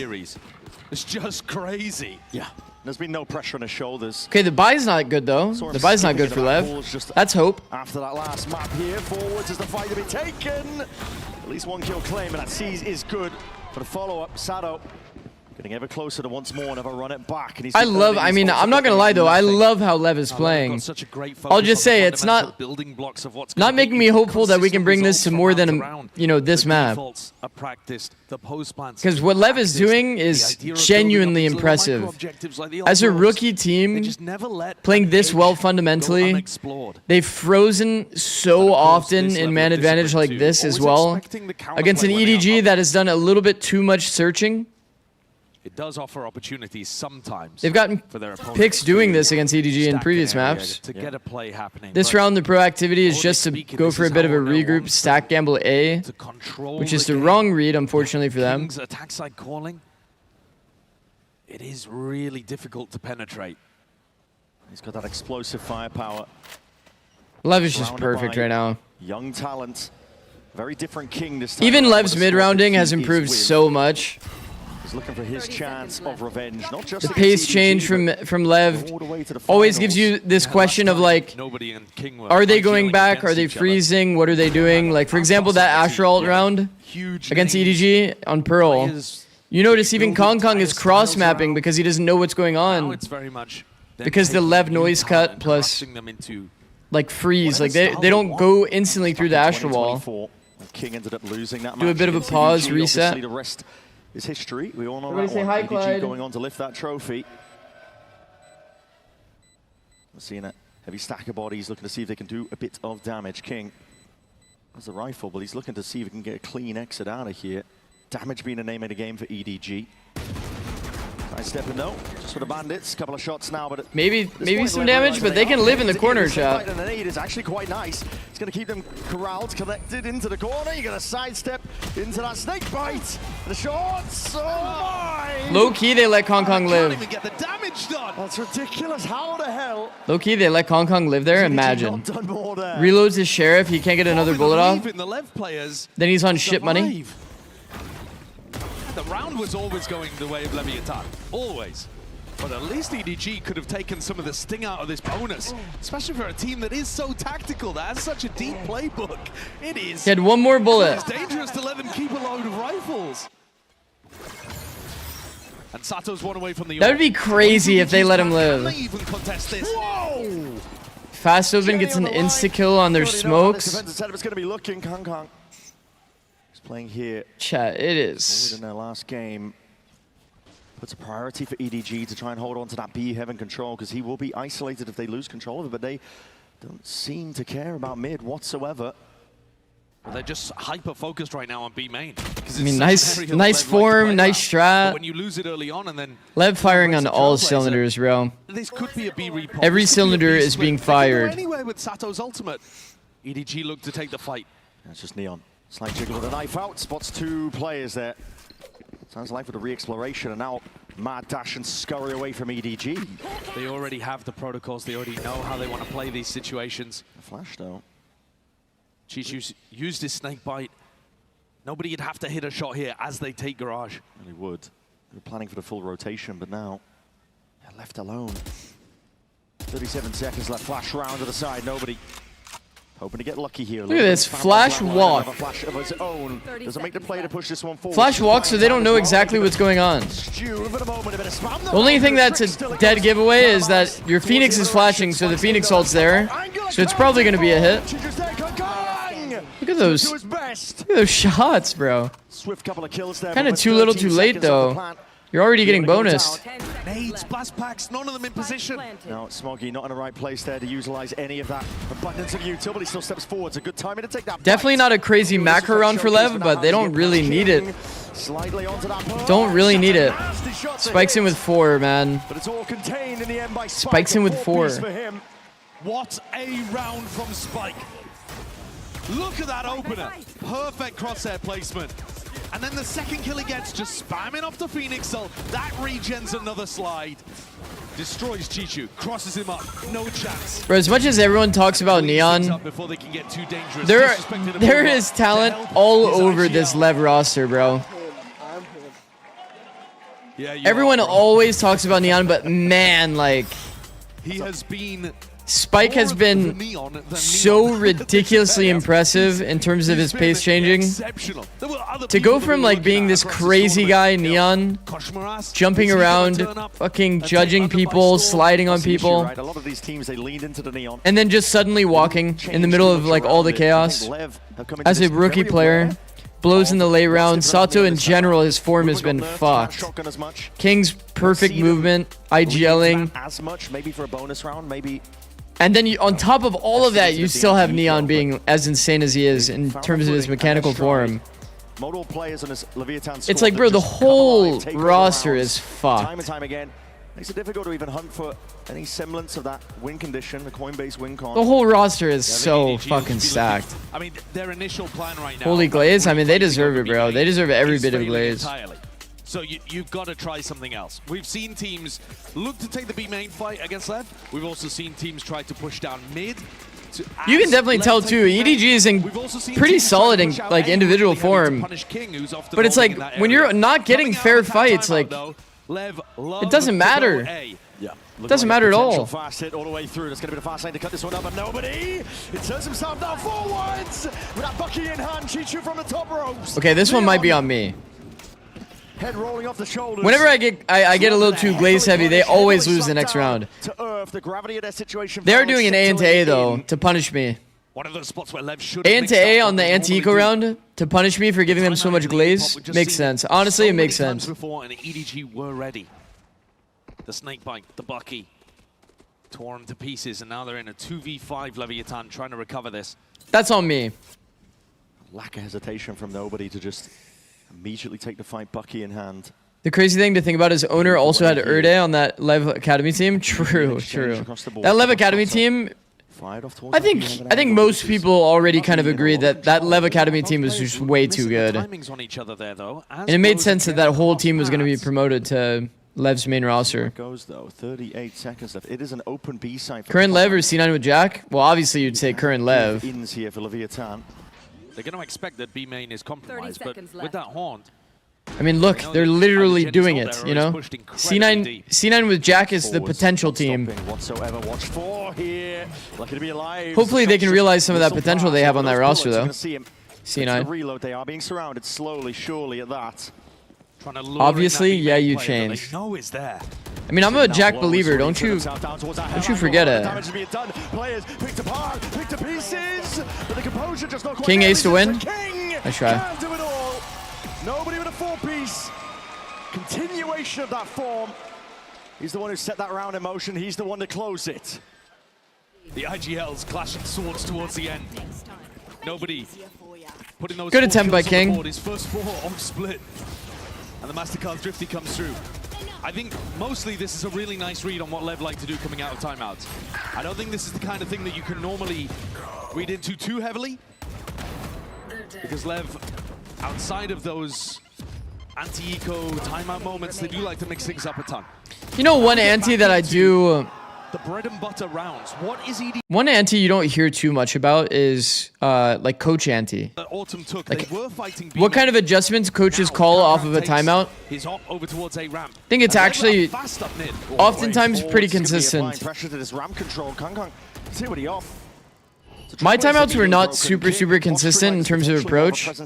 [SPEAKER 14] It's just crazy.
[SPEAKER 11] Yeah. There's been no pressure on his shoulders.
[SPEAKER 3] Okay, the buy's not good though. The buy's not good for LEV. That's hope.
[SPEAKER 11] After that last map here, forwards is the fight to be taken. At least 1 kill claim, and that seize is good for the follow-up. Sato getting ever closer to once more, never run it back. And
[SPEAKER 3] I mean, I'm not gonna lie though, I love how LEV is playing. I'll just say it's not making me hopeful that we can bring this to more than, you know, this map. Because what LEV is doing is genuinely impressive. As a rookie team, playing this well fundamentally, they've frozen so often in man advantage like this as well. Against an EDG that has done a little bit too much searching.
[SPEAKER 14] It does offer opportunities sometimes.
[SPEAKER 3] They've gotten picks doing this against EDG in previous maps.
[SPEAKER 14] To get a play happening.
[SPEAKER 3] This round, the proactivity is just to go for a bit of a regroup, stack gamble A, which is the wrong read, unfortunately for them.
[SPEAKER 14] King's attack side calling. It is really difficult to penetrate.
[SPEAKER 11] He's got that explosive firepower.
[SPEAKER 3] LEV is just perfect right now.
[SPEAKER 11] Young talent. Very different King this time.
[SPEAKER 3] Even LEV's mid-rounding has improved so much.
[SPEAKER 11] He's looking for his chance of revenge, not just
[SPEAKER 3] The pace change from Lev always gives you this question of like, are they going back? Are they freezing? What are they doing? Like, for example, that Asher ult round against EDG on Pearl. You notice even Kong Kong is cross-mapping because he doesn't know what's going on.
[SPEAKER 14] It's very much
[SPEAKER 3] Because the Lev noise cut plus like freeze, like they don't go instantly through the Asher wall.
[SPEAKER 11] King ended up losing that match.
[SPEAKER 3] Do a bit of a pause, reset.
[SPEAKER 11] The rest is history. We all know
[SPEAKER 3] Everybody
[SPEAKER 11] that
[SPEAKER 3] say
[SPEAKER 11] one.
[SPEAKER 3] hi,
[SPEAKER 11] EDG
[SPEAKER 3] Clyde.
[SPEAKER 11] going on to lift that trophy. We're seeing a heavy stack of bodies, looking to see if they can do a bit of damage. King has the rifle, but he's looking to see if he can get a clean exit out of here. Damage being a name of the game for EDG. Nice stepping though, just for the bandits. Couple of shots now, but
[SPEAKER 3] maybe some damage, but they can live in the corner, chat.
[SPEAKER 11] And an aid is actually quite nice. It's going to keep them corralled, connected into the corner. You're going to sidestep into that snake bite. The shots. Oh my!
[SPEAKER 3] Low key, they let Kong Kong live.
[SPEAKER 11] Can't even get the damage done. That's ridiculous. How the hell?
[SPEAKER 3] Low key, they let Kong Kong live there. Imagine. Reloads his sheriff. He can't get another bullet off.
[SPEAKER 14] The LEV players
[SPEAKER 3] Then he's on ship money.
[SPEAKER 14] The round was always going the way of Leviathan, always. But at least EDG could have taken some of the sting out of this bonus, especially for a team that is so tactical, that has such a deep playbook. It is.
[SPEAKER 3] He had one more bullet.
[SPEAKER 14] It's dangerous to let them keep a load of rifles. And Sato's one away from the.
[SPEAKER 3] That would be crazy if they let him live.
[SPEAKER 14] Can they even contest this?
[SPEAKER 11] Whoa!
[SPEAKER 3] Fast Open gets an insta-kill on their smokes.
[SPEAKER 11] Defensive setup is going to be looking. Kong Kong playing here.
[SPEAKER 3] Chat, it is.
[SPEAKER 11] In their last game, puts a priority for EDG to try and hold on to that B heaven control because he will be isolated if they lose control of it, but they don't seem to care about mid whatsoever.
[SPEAKER 14] Well, they're just hyper-focused right now on B main.
[SPEAKER 3] I mean, nice form, nice strat.
[SPEAKER 14] When you lose it early on and then
[SPEAKER 3] Lev firing on all cylinders, bro.
[SPEAKER 14] This could be a B repop.
[SPEAKER 3] Every cylinder is being fired.
[SPEAKER 14] Anywhere with Sato's ultimate. EDG looked to take the fight.
[SPEAKER 11] That's just Neon. Slight jiggle with a knife out, spots two players there. Sounds like for the re-exploration, and now mad dash and scurry away from EDG.
[SPEAKER 14] They already have the protocols, they already know how they want to play these situations.
[SPEAKER 11] A flash though.
[SPEAKER 14] Chichu used his snake bite. Nobody would have to hit a shot here as they take garage.
[SPEAKER 11] Really would. They were planning for the full rotation, but now they're left alone. 37 seconds left, flash round to the side, nobody. Hoping to get lucky here.
[SPEAKER 3] Look at this, flash walk.
[SPEAKER 11] A flash of his own. Doesn't make the play to push this one forward.
[SPEAKER 3] Flash walk so they don't know exactly what's going on. The only thing that's a dead giveaway is that your Phoenix is flashing, so the Phoenix ult's there. So it's probably going to be a hit. Look at those. Look at those shots, bro.
[SPEAKER 11] Swift couple of kills there.
[SPEAKER 3] Kind of too little too late, though. You're already getting bonus.
[SPEAKER 14] Nades, blast packs, none of them in position.
[SPEAKER 11] Now Smoggy not in the right place there to utilize any of that abundance of utility. Still steps forward. It's a good timing to take that.
[SPEAKER 3] Definitely not a crazy macro round for Lev, but they don't really need it. Don't really need it. Spikes in with 4, man.
[SPEAKER 11] But it's all contained in the end by Spike.
[SPEAKER 3] Spikes in with 4.
[SPEAKER 14] What a round from Spike. Look at that opener. Perfect crosshair placement. And then the second kill he gets, just spamming off the Phoenix ult. That regens another slide. Destroys Chichu, crosses him up, no chance.
[SPEAKER 3] Bro, as much as everyone talks about Neon,
[SPEAKER 14] Before they can get too dangerous.
[SPEAKER 3] there is talent all over this Lev roster, bro.
[SPEAKER 14] Yeah,
[SPEAKER 3] everyone always talks about Neon, but man, like...
[SPEAKER 14] He has been...
[SPEAKER 3] Spike has been so ridiculously impressive in terms of his pace changing. To go from like being this crazy guy, Neon, jumping around, fucking judging people, sliding on people, and then just suddenly walking in the middle of like all the chaos. As a rookie player, blows in the late round. Sato in general, his form has been fucked. King's perfect movement, IGLing.
[SPEAKER 11] As much, maybe for a bonus round, maybe.
[SPEAKER 3] And then on top of all of that, you still have Neon being as insane as he is in terms of his mechanical form. It's like, bro, the whole roster is fucked.
[SPEAKER 11] Time and time again. Makes it difficult to even hunt for any semblance of that win condition, the coin-based win con.
[SPEAKER 3] The whole roster is so fucking stacked.
[SPEAKER 14] I mean, their initial plan right now.
[SPEAKER 3] Holy Glaze, I mean, they deserve it, bro. They deserve every bit of Glaze.
[SPEAKER 14] Entirely. So you've got to try something else. We've seen teams look to take the B main fight against Lev. We've also seen teams try to push down mid.
[SPEAKER 3] You can definitely tell too. EDG is in pretty solid in like individual form, but it's like when you're not getting fair fights, like it doesn't matter.
[SPEAKER 11] Yeah.
[SPEAKER 3] It doesn't matter at all.
[SPEAKER 11] Fast hit all the way through. There's going to be the fast lane to cut this one up, but nobody. It turns himself down forwards with that Bucky in hand. Chichu from the top ropes.
[SPEAKER 3] Okay, this one might be on me.
[SPEAKER 11] Head rolling off the shoulders.
[SPEAKER 3] Whenever I get a little too glaze heavy, they always lose the next round.
[SPEAKER 11] To earth, the gravity of their situation.
[SPEAKER 3] They are doing an A into A though to punish me.
[SPEAKER 14] One of those spots where Lev should
[SPEAKER 3] A into A on the anti-eco round to punish me for giving them so much glaze makes sense. Honestly, it makes sense.
[SPEAKER 14] Before and EDG were ready. The snake bite, the Bucky, tore them to pieces, and now they're in a 2v5 Leviathan trying to recover this.
[SPEAKER 3] That's on me.
[SPEAKER 11] Lack of hesitation from nobody to just immediately take the fight, Bucky in hand.
[SPEAKER 3] The crazy thing to think about is Owner also had Erde on that LEV Academy team. True, true. That LEV Academy team, I think most people already kind of agree that that LEV Academy team was just way too good. And it made sense that that whole team was going to be promoted to LEV's main roster.
[SPEAKER 11] Goes though, 38 seconds left. It is an open B side.
[SPEAKER 3] Current LEV or C9 with Jack? Well, obviously you'd say current LEV.
[SPEAKER 11] Ins here for Leviathan.
[SPEAKER 14] They're going to expect that B main is compromised, but with that haunt.
[SPEAKER 3] I mean, look, they're literally doing it, you know? C9 with Jack is the potential team.
[SPEAKER 11] Whatsoever. Watch for here. Lucky to be alive.
[SPEAKER 3] Hopefully they can realize some of that potential they have on that roster, though. C9.
[SPEAKER 11] Reload. They are being surrounded slowly, surely at that.
[SPEAKER 3] Obviously, yeah, you changed. I mean, I'm a Jack believer. Don't you forget it. King ace to win. I try.
[SPEAKER 11] Nobody with a 4-piece. Continuation of that form. He's the one who set that round in motion. He's the one to close it.
[SPEAKER 14] The IGL's clashing swords towards the end. Nobody putting those
[SPEAKER 3] good attempt by King.
[SPEAKER 14] His first 4 on split. And the MasterCard Thrifty comes through. I think mostly this is a really nice read on what Lev like to do coming out of timeouts. I don't think this is the kind of thing that you can normally read into too heavily. Because Lev, outside of those anti-eco timeout moments, they do like to mix things up a ton.
[SPEAKER 3] You know, one anti that I do...
[SPEAKER 14] The bread and butter rounds. What is ED?
[SPEAKER 3] One anti you don't hear too much about is like coach anti.
[SPEAKER 14] Autumn took.
[SPEAKER 3] Like,
[SPEAKER 14] they were fighting
[SPEAKER 3] what kind of adjustments coaches call off of a timeout?
[SPEAKER 14] His hop over towards a ramp.
[SPEAKER 3] I think it's actually oftentimes pretty consistent.
[SPEAKER 11] Pressure to this ramp control. Kang, see what he off.
[SPEAKER 3] My timeouts were not super consistent in terms of approach. But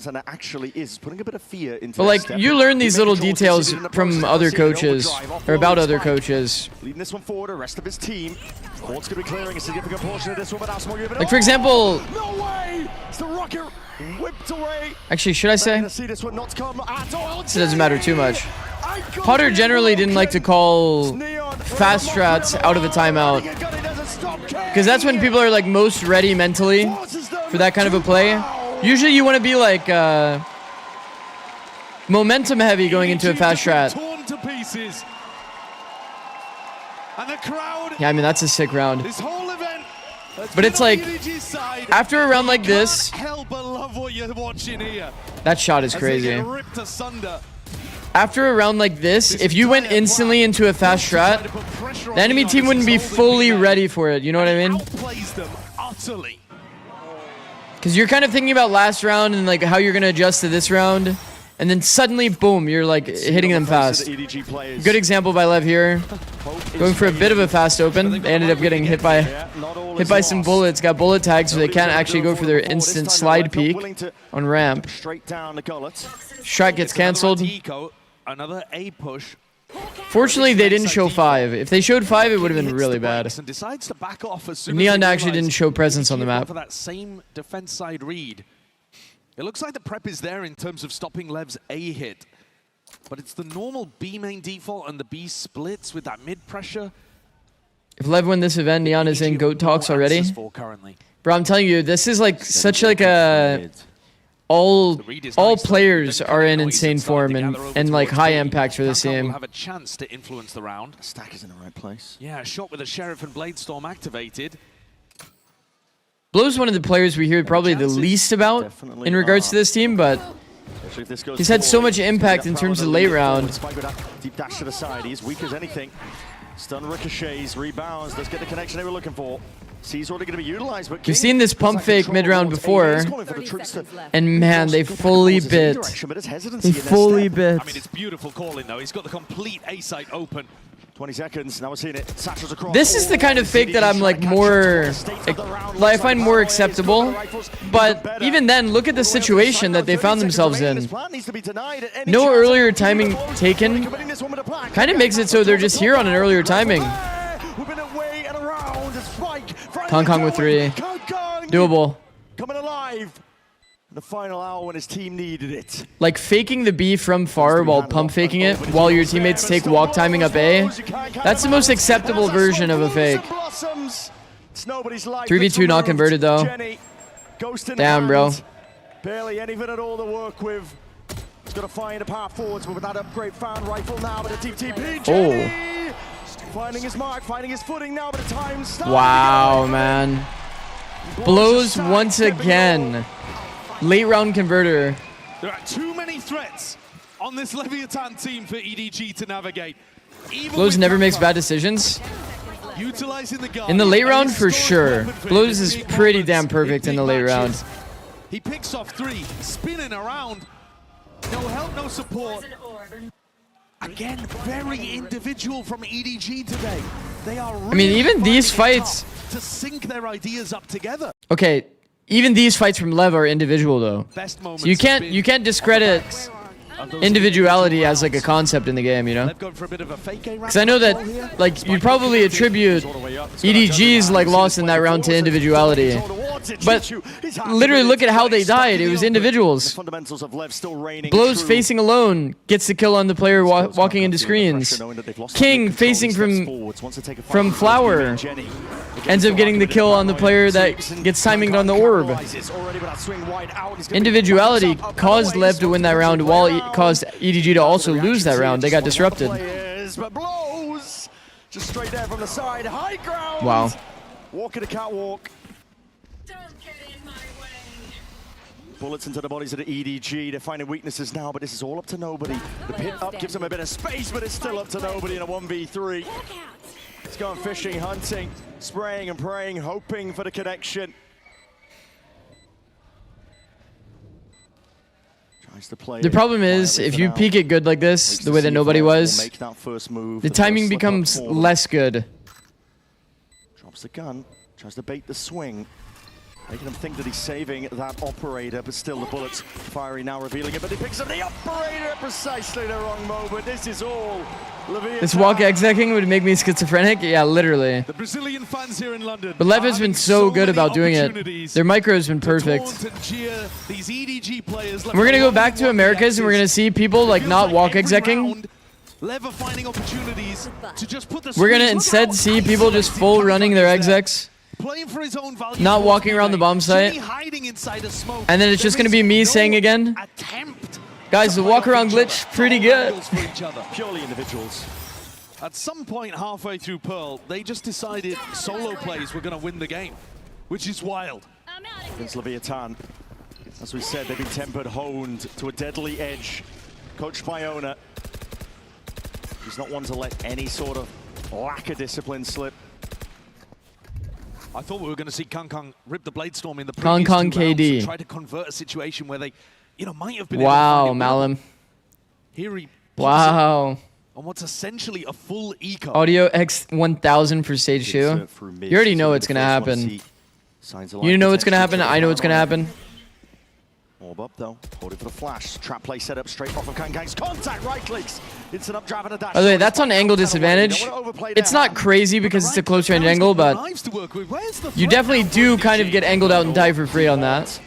[SPEAKER 3] like, you learn these little details from other coaches, or about other coaches.
[SPEAKER 11] Leading this one forward, the rest of his team. Court's going to be clearing a significant portion of this one, but that's more given.
[SPEAKER 3] Like, for example...
[SPEAKER 11] No way! It's the rocket whipped away.
[SPEAKER 3] Actually, should I say?
[SPEAKER 11] See this one not come at all.
[SPEAKER 3] This doesn't matter too much. Potter generally didn't like to call fast strats out of a timeout. Because that's when people are like most ready mentally for that kind of a play. Usually you want to be like momentum heavy going into a fast strat. Yeah, I mean, that's a sick round. But it's like, after a round like this, that shot is crazy. After a round like this, if you went instantly into a fast strat, the enemy team wouldn't be fully ready for it, you know what I mean? Because you're kind of thinking about last round and like how you're going to adjust to this round, and then suddenly, boom, you're like hitting them fast. Good example by Lev here. Going for a bit of a fast open. They ended up getting hit by some bullets, got bullet tags, so they can't actually go for their instant slide peek on ramp. Strat gets cancelled.
[SPEAKER 14] Another A push.
[SPEAKER 3] Fortunately, they didn't show 5. If they showed 5, it would have been really bad. Neon actually didn't show presence on the map.
[SPEAKER 14] For that same defense side read. It looks like the prep is there in terms of stopping Lev's A hit. But it's the normal B main default and the B splits with that mid pressure.
[SPEAKER 3] If Lev win this event, Neon is in GOAT talks already. Bro, I'm telling you, this is like such like a... All players are in insane form and like high impact for this team.
[SPEAKER 14] Have a chance to influence the round.
[SPEAKER 11] Stack is in the right place.
[SPEAKER 14] Yeah, a shot with a Sheriff and Bladestorm activated.
[SPEAKER 3] Blow's one of the players we hear probably the least about in regards to this team, but he's had so much impact in terms of late round.
[SPEAKER 11] Deep dash to the side, he's weak as anything. Stun ricochets, rebounds. Let's get the connection they were looking for. C's already going to be utilized, but
[SPEAKER 3] We've seen this pump fake mid-round before, and man, they fully bit. They fully bit.
[SPEAKER 14] I mean, it's beautiful calling though. He's got the complete A site open.
[SPEAKER 11] 20 seconds, now we're seeing it. Satchel's across.
[SPEAKER 3] This is the kind of fake that I'm like more, I find more acceptable. But even then, look at the situation that they found themselves in. No earlier timing taken. Kind of makes it so they're just here on an earlier timing. Kong with 3. Doable.
[SPEAKER 11] Coming alive. The final hour when his team needed it.
[SPEAKER 3] Like faking the B from far while pump faking it while your teammates take walk timing up A. That's the most acceptable version of a fake. 3v2 not converted though. Damn, bro.
[SPEAKER 11] Barely anything at all to work with. He's got to find a path forwards with that upgrade found rifle now, but a deep TP.
[SPEAKER 3] Oh.
[SPEAKER 11] Finding his mark, finding his footing now, but the time's
[SPEAKER 3] wow, man. Blows once again. Late round converter.
[SPEAKER 14] There are too many threats on this Leviathan team for EDG to navigate.
[SPEAKER 3] Blows never makes bad decisions. In the late round, for sure. Blows is pretty damn perfect in the late round.
[SPEAKER 14] He picks off 3, spinning around. No help, no support. Again, very individual from EDG today. They are really,
[SPEAKER 3] I mean, even these fights
[SPEAKER 14] to sync their ideas up together.
[SPEAKER 3] Okay, even these fights from LEV are individual though. So you can't discredit individuality as like a concept in the game, you know? Because I know that like you'd probably attribute EDG's like loss in that round to individuality. But literally look at how they died. It was individuals. Blows facing alone gets the kill on the player walking into screens. King facing from Flower ends up getting the kill on the player that gets timinged on the orb. Individuality caused LEV to win that round while it caused EDG to also lose that round. They got disrupted. Wow.
[SPEAKER 11] Walking a catwalk. Bullets into the bodies of the EDG. They're finding weaknesses now, but this is all up to nobody. The pit up gives them a bit of space, but it's still up to nobody in a 1v3. It's going fishing, hunting, spraying and praying, hoping for the connection. Tries to play
[SPEAKER 3] the problem is, if you peek it good like this, the way that nobody was, the timing becomes less good.
[SPEAKER 11] Drops the gun, tries to bait the swing. Making him think that he's saving that operator, but still the bullets firing now, revealing it. But he picks up the operator at precisely the wrong moment. This is all Leviathan.
[SPEAKER 3] This walk execing would make me schizophrenic? Yeah, literally.
[SPEAKER 14] The Brazilian fans here in London.
[SPEAKER 3] But LEV has been so good about doing it. Their micro has been perfect.
[SPEAKER 14] These EDG players.
[SPEAKER 3] We're going to go back to Americas and we're going to see people like not walk execing.
[SPEAKER 14] LEV are finding opportunities to just put the
[SPEAKER 3] we're going to instead see people just full running their execs.
[SPEAKER 14] For his own value,
[SPEAKER 3] not walking around the bomb site. And then it's just going to be me saying again, guys, the walk around glitch, pretty good.
[SPEAKER 11] Purely individuals.
[SPEAKER 14] At some point halfway through Pearl, they just decided solo plays were going to win the game, which is wild.
[SPEAKER 11] Against Leviathan, as we said, they've been tempered, honed to a deadly edge. Coached by Ona. He's not one to let any sort of lack of discipline slip.
[SPEAKER 14] I thought we were going to see Kong rip the Bladestorm in the
[SPEAKER 3] previous
[SPEAKER 14] two rounds
[SPEAKER 3] KD.
[SPEAKER 14] and try to convert a situation where they, might have been
[SPEAKER 3] wow,
[SPEAKER 14] able to find it.
[SPEAKER 3] Malum.
[SPEAKER 14] Here he
[SPEAKER 3] wow.
[SPEAKER 14] On what's essentially a full eco.
[SPEAKER 3] Audio X1000 for Stage 2. You already know what's going to happen. You know what's going to happen. I know what's going to happen.
[SPEAKER 11] Orb up though, holding for the flash. Trap play set up straight off of Kang's contact. Right clicks. Instant up drive and a dash.
[SPEAKER 3] By the way, that's on angle disadvantage. It's not crazy because it's a close range angle, but you definitely do kind of get angled out and die for free on that.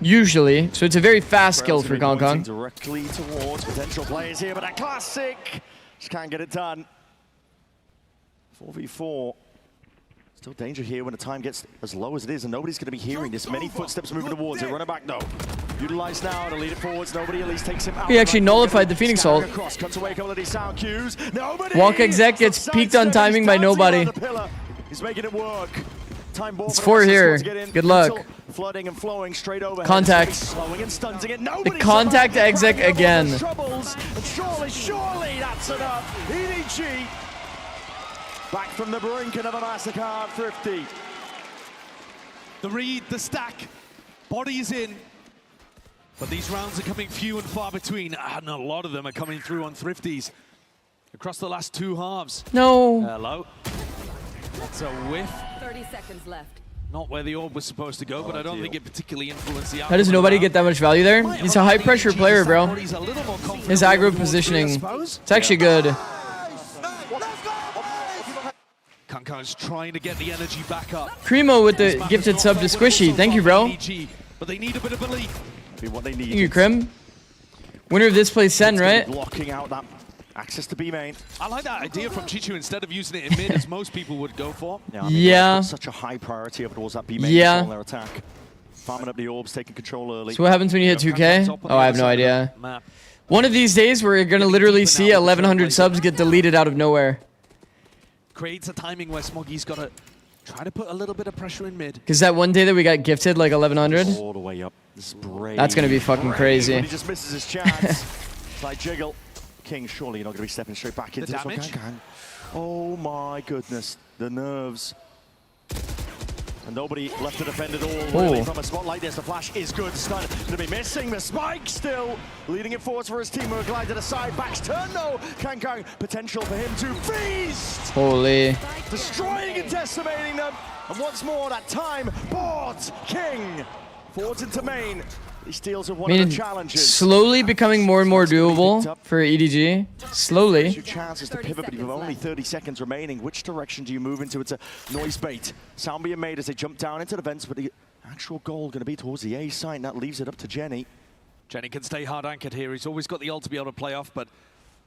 [SPEAKER 3] Usually. So it's a very fast kill for Kong.
[SPEAKER 11] Directly towards potential players here, but a classic. Just can't get it done. 4v4. Still danger here when the time gets as low as it is, and nobody's going to be hearing this. Many footsteps moving towards it. Running back, no. Utilized now to lead it forwards. Nobody at least takes him out.
[SPEAKER 3] He actually nullified the Phoenix ult. Walk exec gets peaked on timing by nobody.
[SPEAKER 11] He's making it work.
[SPEAKER 3] It's 4 here. Good luck.
[SPEAKER 11] Flooding and flowing straight over.
[SPEAKER 3] Contact. The contact exec again.
[SPEAKER 11] Surely that's enough. EDG. Back from the brink, another MasterCard 50.
[SPEAKER 14] The read, the stack, bodies in. But these rounds are coming few and far between, and a lot of them are coming through on Thrifties across the last 2 halves.
[SPEAKER 3] No.
[SPEAKER 14] Hello. That's a whiff.
[SPEAKER 1] 30 seconds left.
[SPEAKER 14] Not where the orb was supposed to go, but I don't think it particularly influenced the outcome.
[SPEAKER 3] How does nobody get that much value there? He's a high-pressure player, bro. His aggro positioning, it's actually good.
[SPEAKER 14] Kankan's trying to get the energy back up.
[SPEAKER 3] Cremo with the gifted sub to Squishy. Thank you, bro.
[SPEAKER 14] But they need a bit of belief.
[SPEAKER 11] What they need.
[SPEAKER 3] Thank you, Crim. Winner of this plays Sen, right?
[SPEAKER 11] Blocking out that access to B main.
[SPEAKER 14] I like that idea from Chichu instead of using it in mid as most people would go for.
[SPEAKER 11] Yeah. I mean,
[SPEAKER 3] yeah.
[SPEAKER 11] Such a high priority over towards that B main.
[SPEAKER 3] Yeah.
[SPEAKER 11] On their attack. Farming up the orbs, taking control early.
[SPEAKER 3] So what happens when you hit 2K? Oh, I have no idea. One of these days, we're going to literally see 1,100 subs get deleted out of nowhere.
[SPEAKER 14] Creates a timing where Smoggy's got to try to put a little bit of pressure in mid.
[SPEAKER 3] Because that one day that we got gifted like 1,100?
[SPEAKER 11] All the way up. This is brave.
[SPEAKER 3] That's going to be fucking crazy.
[SPEAKER 11] He just misses his chance. Like Jiggle. King, surely you're not going to be stepping straight back into this one. Oh my goodness. The nerves. And nobody left to defend at all, really, from a spot like this. The flash is good. Stun going to be missing. The spike still leading it forwards for his team. We're glide to the side. Backs turn, no. Kankang, potential for him to feast.
[SPEAKER 3] Holy.
[SPEAKER 11] Destroying and decimating them. And once more, that time, bought King. Forwards into main. He steals with one of the challenges.
[SPEAKER 3] Slowly becoming more and more doable for EDG. Slowly.
[SPEAKER 11] 2 chances to pivot, but you have only 30 seconds remaining. Which direction do you move into? It's a noise bait. Sound being made as they jump down into the vents, but the actual goal going to be towards the A side, and that leaves it up to Jenny.
[SPEAKER 14] Jenny can stay hard anchored here. He's always got the ult to be able to play off, but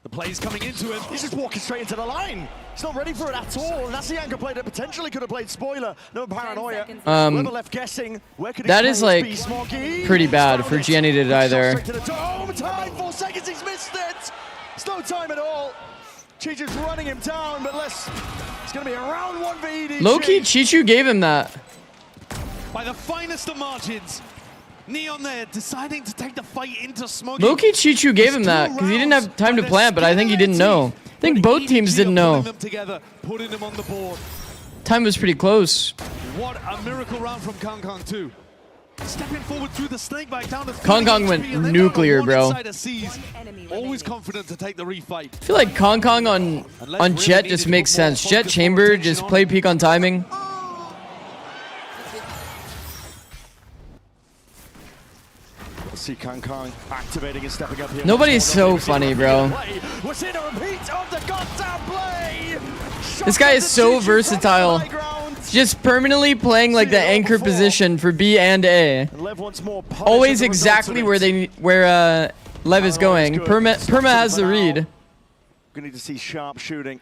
[SPEAKER 14] the play's coming into him.
[SPEAKER 11] He's just walking straight into the line. He's not ready for it at all, and that's the anchor play that potentially could have played spoiler. No paranoia. Left guessing. Where could
[SPEAKER 3] that is like pretty bad for Jenny to die there.
[SPEAKER 11] To the dome. Time, 4 seconds, he's missed it. It's no time at all. Chichu's running him down, but it's going to be a round 1 for EDG.
[SPEAKER 3] Low-key, Chichu gave him that.
[SPEAKER 14] By the finest of margins. Neon there deciding to take the fight into Smoggy.
[SPEAKER 3] Low-key, Chichu gave him that because he didn't have time to plant, but I think he didn't know. I think both teams didn't know.
[SPEAKER 14] Putting them on the board.
[SPEAKER 3] Time was pretty close.
[SPEAKER 14] What a miracle round from Kankang too. Stepping forward through the snakebite down to
[SPEAKER 3] Kankang went nuclear, bro.
[SPEAKER 14] Always confident to take the refight.
[SPEAKER 3] I feel like Kankang on Jet just makes sense. Jet Chamber, just play peak on timing.
[SPEAKER 11] See Kankang activating and stepping up here.
[SPEAKER 3] Nobody's so funny, bro. This guy is so versatile. Just permanently playing like the anchor position for B and A. Always exactly where Lev is going. Perma has the read.
[SPEAKER 11] Gonna need to see sharp shooting.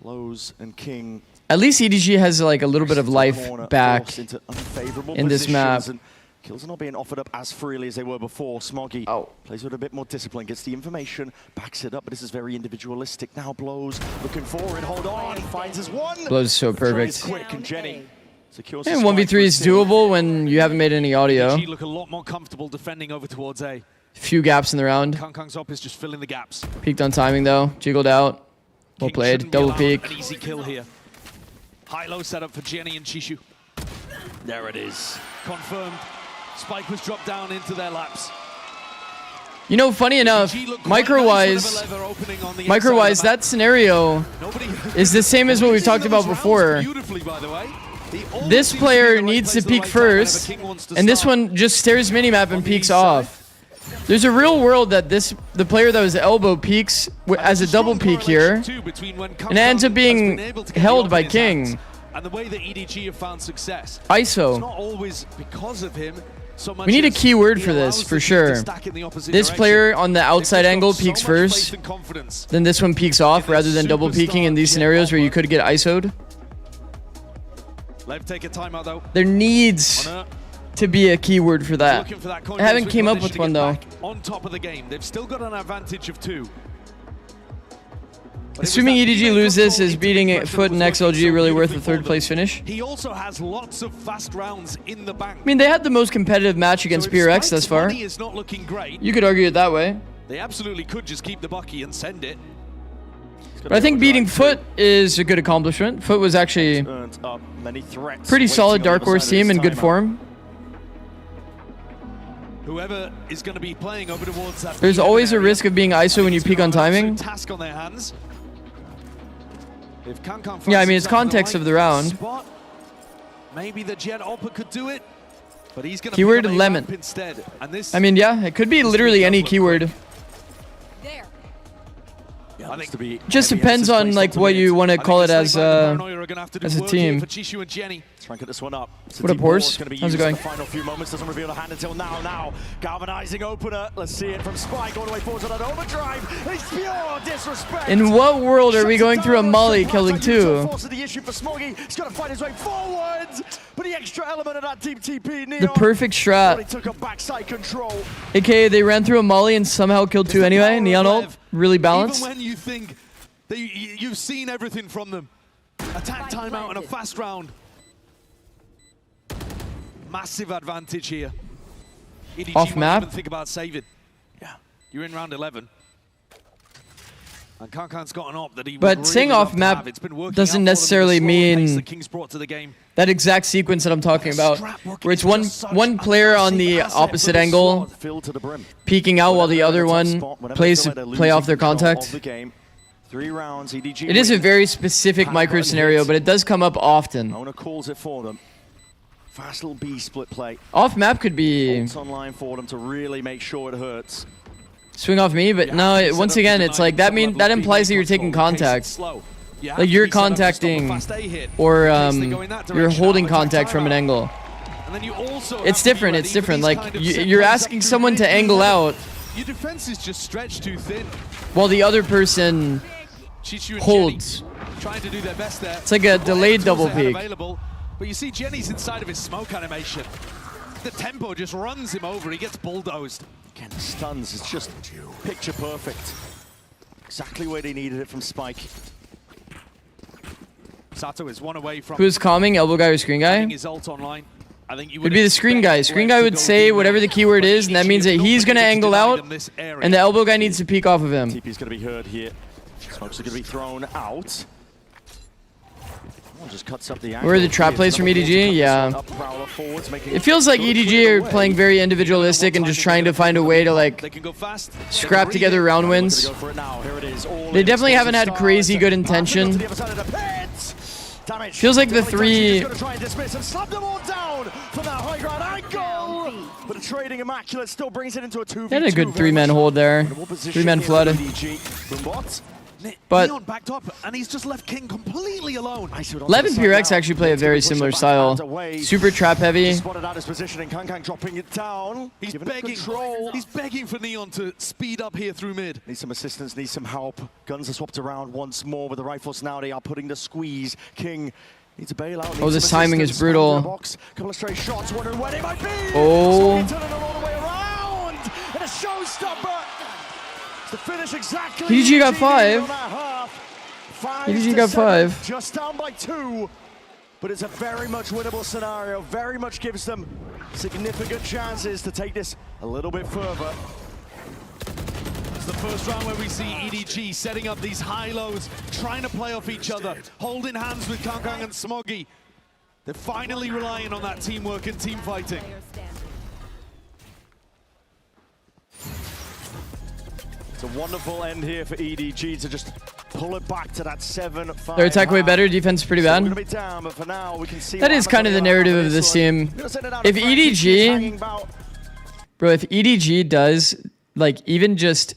[SPEAKER 11] Lowe's and King.
[SPEAKER 3] At least EDG has like a little bit of life back in this map.
[SPEAKER 11] Kills are not being offered up as freely as they were before. Smoggy plays with a bit more discipline, gets the information, backs it up, but this is very individualistic. Now Blows looking forward, hold on, finds his one.
[SPEAKER 3] Blows is so perfect.
[SPEAKER 11] Quick, and Jenny secures
[SPEAKER 3] and 1v3 is doable when you haven't made any audio.
[SPEAKER 14] Look a lot more comfortable defending over towards A.
[SPEAKER 3] Few gaps in the round.
[SPEAKER 14] Kankang's up is just filling the gaps.
[SPEAKER 3] Peeked on timing though, jiggled out. Well played, double peek.
[SPEAKER 14] An easy kill here. High-low setup for Jenny and Chishu.
[SPEAKER 11] There it is.
[SPEAKER 14] Confirmed. Spike was dropped down into their laps.
[SPEAKER 3] You know, funny enough, micro-wise, that scenario is the same as what we've talked about before. This player needs to peek first, and this one just stares minimap and peeks off. There's a real world that the player that was elbow peeks as a double peek here, and it ends up being held by King.
[SPEAKER 14] And the way that EDG have found success.
[SPEAKER 3] ISO.
[SPEAKER 14] It's not always because of him. So much
[SPEAKER 3] we need a keyword for this, for sure. This player on the outside angle peeks first, then this one peeks off rather than double peeking in these scenarios where you could get ISO'd.
[SPEAKER 14] Lev take a timeout though.
[SPEAKER 3] There needs to be a keyword for that. I haven't came up with one though.
[SPEAKER 14] On top of the game, they've still got an advantage of 2.
[SPEAKER 3] Assuming EDG loses, is beating Foot and XLG really worth a 3rd place finish?
[SPEAKER 14] He also has lots of fast rounds in the bank.
[SPEAKER 3] I mean, they had the most competitive match against PRX thus far.
[SPEAKER 14] Is not looking great.
[SPEAKER 3] You could argue it that way.
[SPEAKER 14] They absolutely could just keep the Bucky and send it.
[SPEAKER 3] But I think beating Foot is a good accomplishment. Foot was actually pretty solid Dark Horse team in good form.
[SPEAKER 14] Whoever is going to be playing over towards that.
[SPEAKER 3] There's always a risk of being ISO when you peak on timing.
[SPEAKER 14] Task on their hands. If Kankan
[SPEAKER 3] Yeah, I mean, it's context of the round.
[SPEAKER 14] Spot, maybe the Jet Oppa could do it, but he's going to
[SPEAKER 3] Keyword lemon.
[SPEAKER 14] Instead. And this
[SPEAKER 3] I mean, yeah, it could be literally any keyword.
[SPEAKER 14] I think
[SPEAKER 3] Just depends on like what you want to call it as a team.
[SPEAKER 11] Trying to get this one up.
[SPEAKER 3] What up, Horse? How's it going?
[SPEAKER 11] The final few moments doesn't reveal the hand until now. Now, galvanizing opener. Let's see it from Spike all the way forward to that overdrive. It's pure disrespect.
[SPEAKER 3] In what world are we going through a molly killing two?
[SPEAKER 11] The issue for Smoggy. He's got to find his way forwards. But the extra element of that deep TP, Neon.
[SPEAKER 3] The perfect strat.
[SPEAKER 11] He took a backside control.
[SPEAKER 3] AKA they ran through a molly and somehow killed two anyway. Neon ult, really balanced.
[SPEAKER 14] Even when you think you've seen everything from them. Attack timeout and a fast round. Massive advantage here. EDG
[SPEAKER 3] Off map.
[SPEAKER 14] Even think about saving. Yeah, you're in round 11. And Kankan's got an op that he
[SPEAKER 3] But
[SPEAKER 14] would
[SPEAKER 3] saying
[SPEAKER 14] really
[SPEAKER 3] off
[SPEAKER 14] love to
[SPEAKER 3] map
[SPEAKER 14] have. It's been working
[SPEAKER 3] doesn't
[SPEAKER 14] out for them
[SPEAKER 3] necessarily
[SPEAKER 14] at the slower pace
[SPEAKER 3] mean
[SPEAKER 14] that King's brought to the game.
[SPEAKER 3] that exact sequence that I'm talking about, where it's one player on the opposite angle peeking out while the other one plays to play off their contact.
[SPEAKER 11] 3 rounds, EDG
[SPEAKER 3] It is a very specific micro scenario, but it does come up often.
[SPEAKER 11] Owner calls it for them. Fast little B split play.
[SPEAKER 3] Off map could be
[SPEAKER 11] It's online for them to really make sure it hurts.
[SPEAKER 3] swing off me, but no, once again, it's like that implies that you're taking contact. Like you're contacting or you're holding contact from an angle. It's different, it's different. Like you're asking someone to angle out
[SPEAKER 14] Your defense is just stretched too thin.
[SPEAKER 3] while the other person holds.
[SPEAKER 14] Trying to do their best there.
[SPEAKER 3] It's like a delayed double peek.
[SPEAKER 14] Available. But you see Jenny's inside of his smoke animation. The tempo just runs him over. He gets bulldozed.
[SPEAKER 11] Again, the stuns is just picture perfect. Exactly where they needed it from Spike.
[SPEAKER 14] Sato is one away from
[SPEAKER 3] Who's calming? Elbow guy or screen guy?
[SPEAKER 14] his ult online. I think you
[SPEAKER 3] Would be the screen guy. Screen guy would say whatever the keyword is, and that means that he's going to angle out, and the elbow guy needs to peek off of him.
[SPEAKER 11] TP's going to be heard here. Smokes are going to be thrown out. Just cuts up the
[SPEAKER 3] Where are the trap plays from EDG? Yeah. It feels like EDG are playing very individualistic and just trying to find a way to like scrap together round wins. They definitely haven't had crazy good intention. Feels like the three...
[SPEAKER 11] But a trading immaculate still brings it into a 2v2.
[SPEAKER 3] They had a good 3-man hold there. 3-man flood. But
[SPEAKER 14] Neon backed up, and he's just left King completely alone.
[SPEAKER 3] LEV and PRX actually play a very similar style. Super trap heavy.
[SPEAKER 11] Spotted out his positioning. Kankan dropping it down.
[SPEAKER 14] He's begging. He's begging for Neon to speed up here through mid.
[SPEAKER 11] Needs some assistance, needs some help. Guns are swapped around once more with the rifles now. They are putting the squeeze. King needs a bailout.
[SPEAKER 3] Oh, this timing is brutal.
[SPEAKER 11] Couple of straight shots, wondering where they might be.
[SPEAKER 3] Oh.
[SPEAKER 11] Turning it all the way around. And a showstopper. The finish exactly.
[SPEAKER 3] EDG got 5. EDG got 5.
[SPEAKER 11] Just down by 2. But it's a very much winnable scenario. Very much gives them significant chances to take this a little bit further.
[SPEAKER 14] It's the first round where we see EDG setting up these high-lows, trying to play off each other, holding hands with Kankan and Smoggy. They're finally relying on that teamwork and team fighting.
[SPEAKER 11] It's a wonderful end here for EDG to just pull it back to that 7-5.
[SPEAKER 3] Their attack way better, defense pretty bad. That is kind of the narrative of this team. If EDG, bro, if EDG does like even just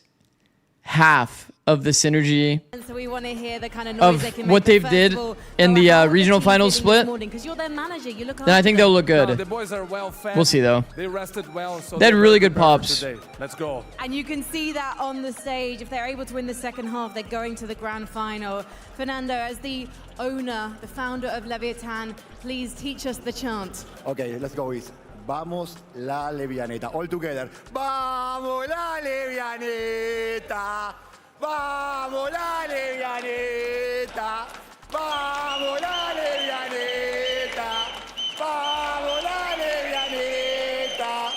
[SPEAKER 3] half of the synergy
[SPEAKER 15] So we want to hear the kind of noise they can
[SPEAKER 3] of
[SPEAKER 15] make
[SPEAKER 3] what they've
[SPEAKER 15] first
[SPEAKER 3] did
[SPEAKER 15] of all.
[SPEAKER 3] in the regional finals split,
[SPEAKER 15] Because you're their manager, you look
[SPEAKER 3] then I think they'll look good.
[SPEAKER 1] The boys are well fed.
[SPEAKER 3] We'll see though.
[SPEAKER 1] They rested well, so
[SPEAKER 3] They had
[SPEAKER 1] they're
[SPEAKER 3] really
[SPEAKER 1] well
[SPEAKER 3] good
[SPEAKER 1] prepared for
[SPEAKER 3] pops.
[SPEAKER 1] today. Let's go.
[SPEAKER 15] And you can see that on the stage. If they're able to win the second half, they're going to the grand final. Fernando, as the owner, the founder of Leviathan, please teach us the chant.
[SPEAKER 23] Okay, let's go with Vamos la Levianeta. All together. Vamos la Levianeta. Vamos la Levianeta. Vamos la Levianeta. Vamos la Levianeta.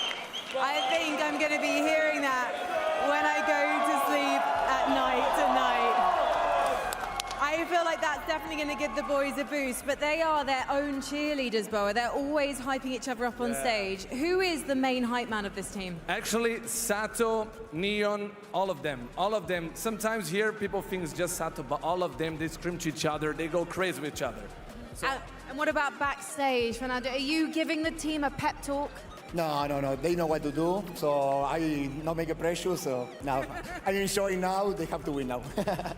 [SPEAKER 15] I think I'm going to be hearing that when I go to sleep at night tonight. definitely going to give the boys a boost, but they are their own cheerleaders, Boa. They're always hyping each other up on stage. Who is the main hype man of this team?
[SPEAKER 1] Actually, Sato, Neon, all of them. All of them. Sometimes here people think it's just Sato, but all of them, they scream to each other. They go crazy with each other. So.
[SPEAKER 15] And what about backstage, Fernando? Are you giving the team a pep talk?
[SPEAKER 23] No. They know what to do, so I not make a pressure. So now I'm enjoying now. They have to win now.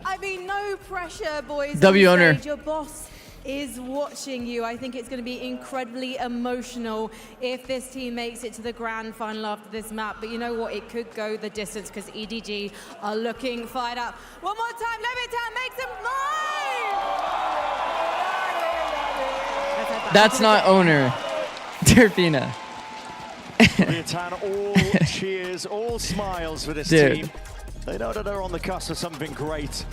[SPEAKER 15] I mean, no pressure, boys.
[SPEAKER 3] W
[SPEAKER 15] on
[SPEAKER 3] owner.
[SPEAKER 15] stage. Your boss is watching you. I think it's going to be incredibly emotional if this team makes it to the grand final after this map. But you know what? It could go the distance because EDG are looking fired up. One more time, Levitan, make some noise!
[SPEAKER 3] That's not owner. Derpina.
[SPEAKER 11] Levitan, all cheers, all smiles for this team. They know that they're on the cusp of something great.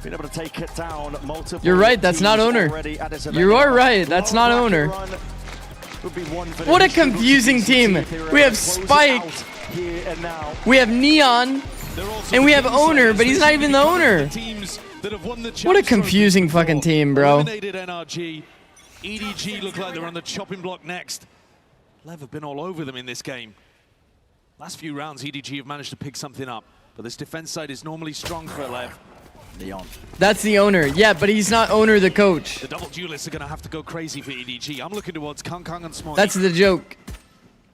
[SPEAKER 11] Being able to take it down multiple.
[SPEAKER 3] You're right, that's not owner. You are right, that's not owner. What a confusing team. We have Spike, we have Neon, and we have owner, but he's not even the owner. What a confusing fucking team, bro.
[SPEAKER 14] NRG. EDG look like they're on the chopping block next. LEV have been all over them in this game. Last few rounds, EDG have managed to pick something up, but this defense side is normally strong for LEV. Leon.
[SPEAKER 3] That's the owner. Yeah, but he's not owner, the coach.
[SPEAKER 14] The double duelists are going to have to go crazy for EDG. I'm looking towards Kong and Smoggy.
[SPEAKER 3] That's the joke.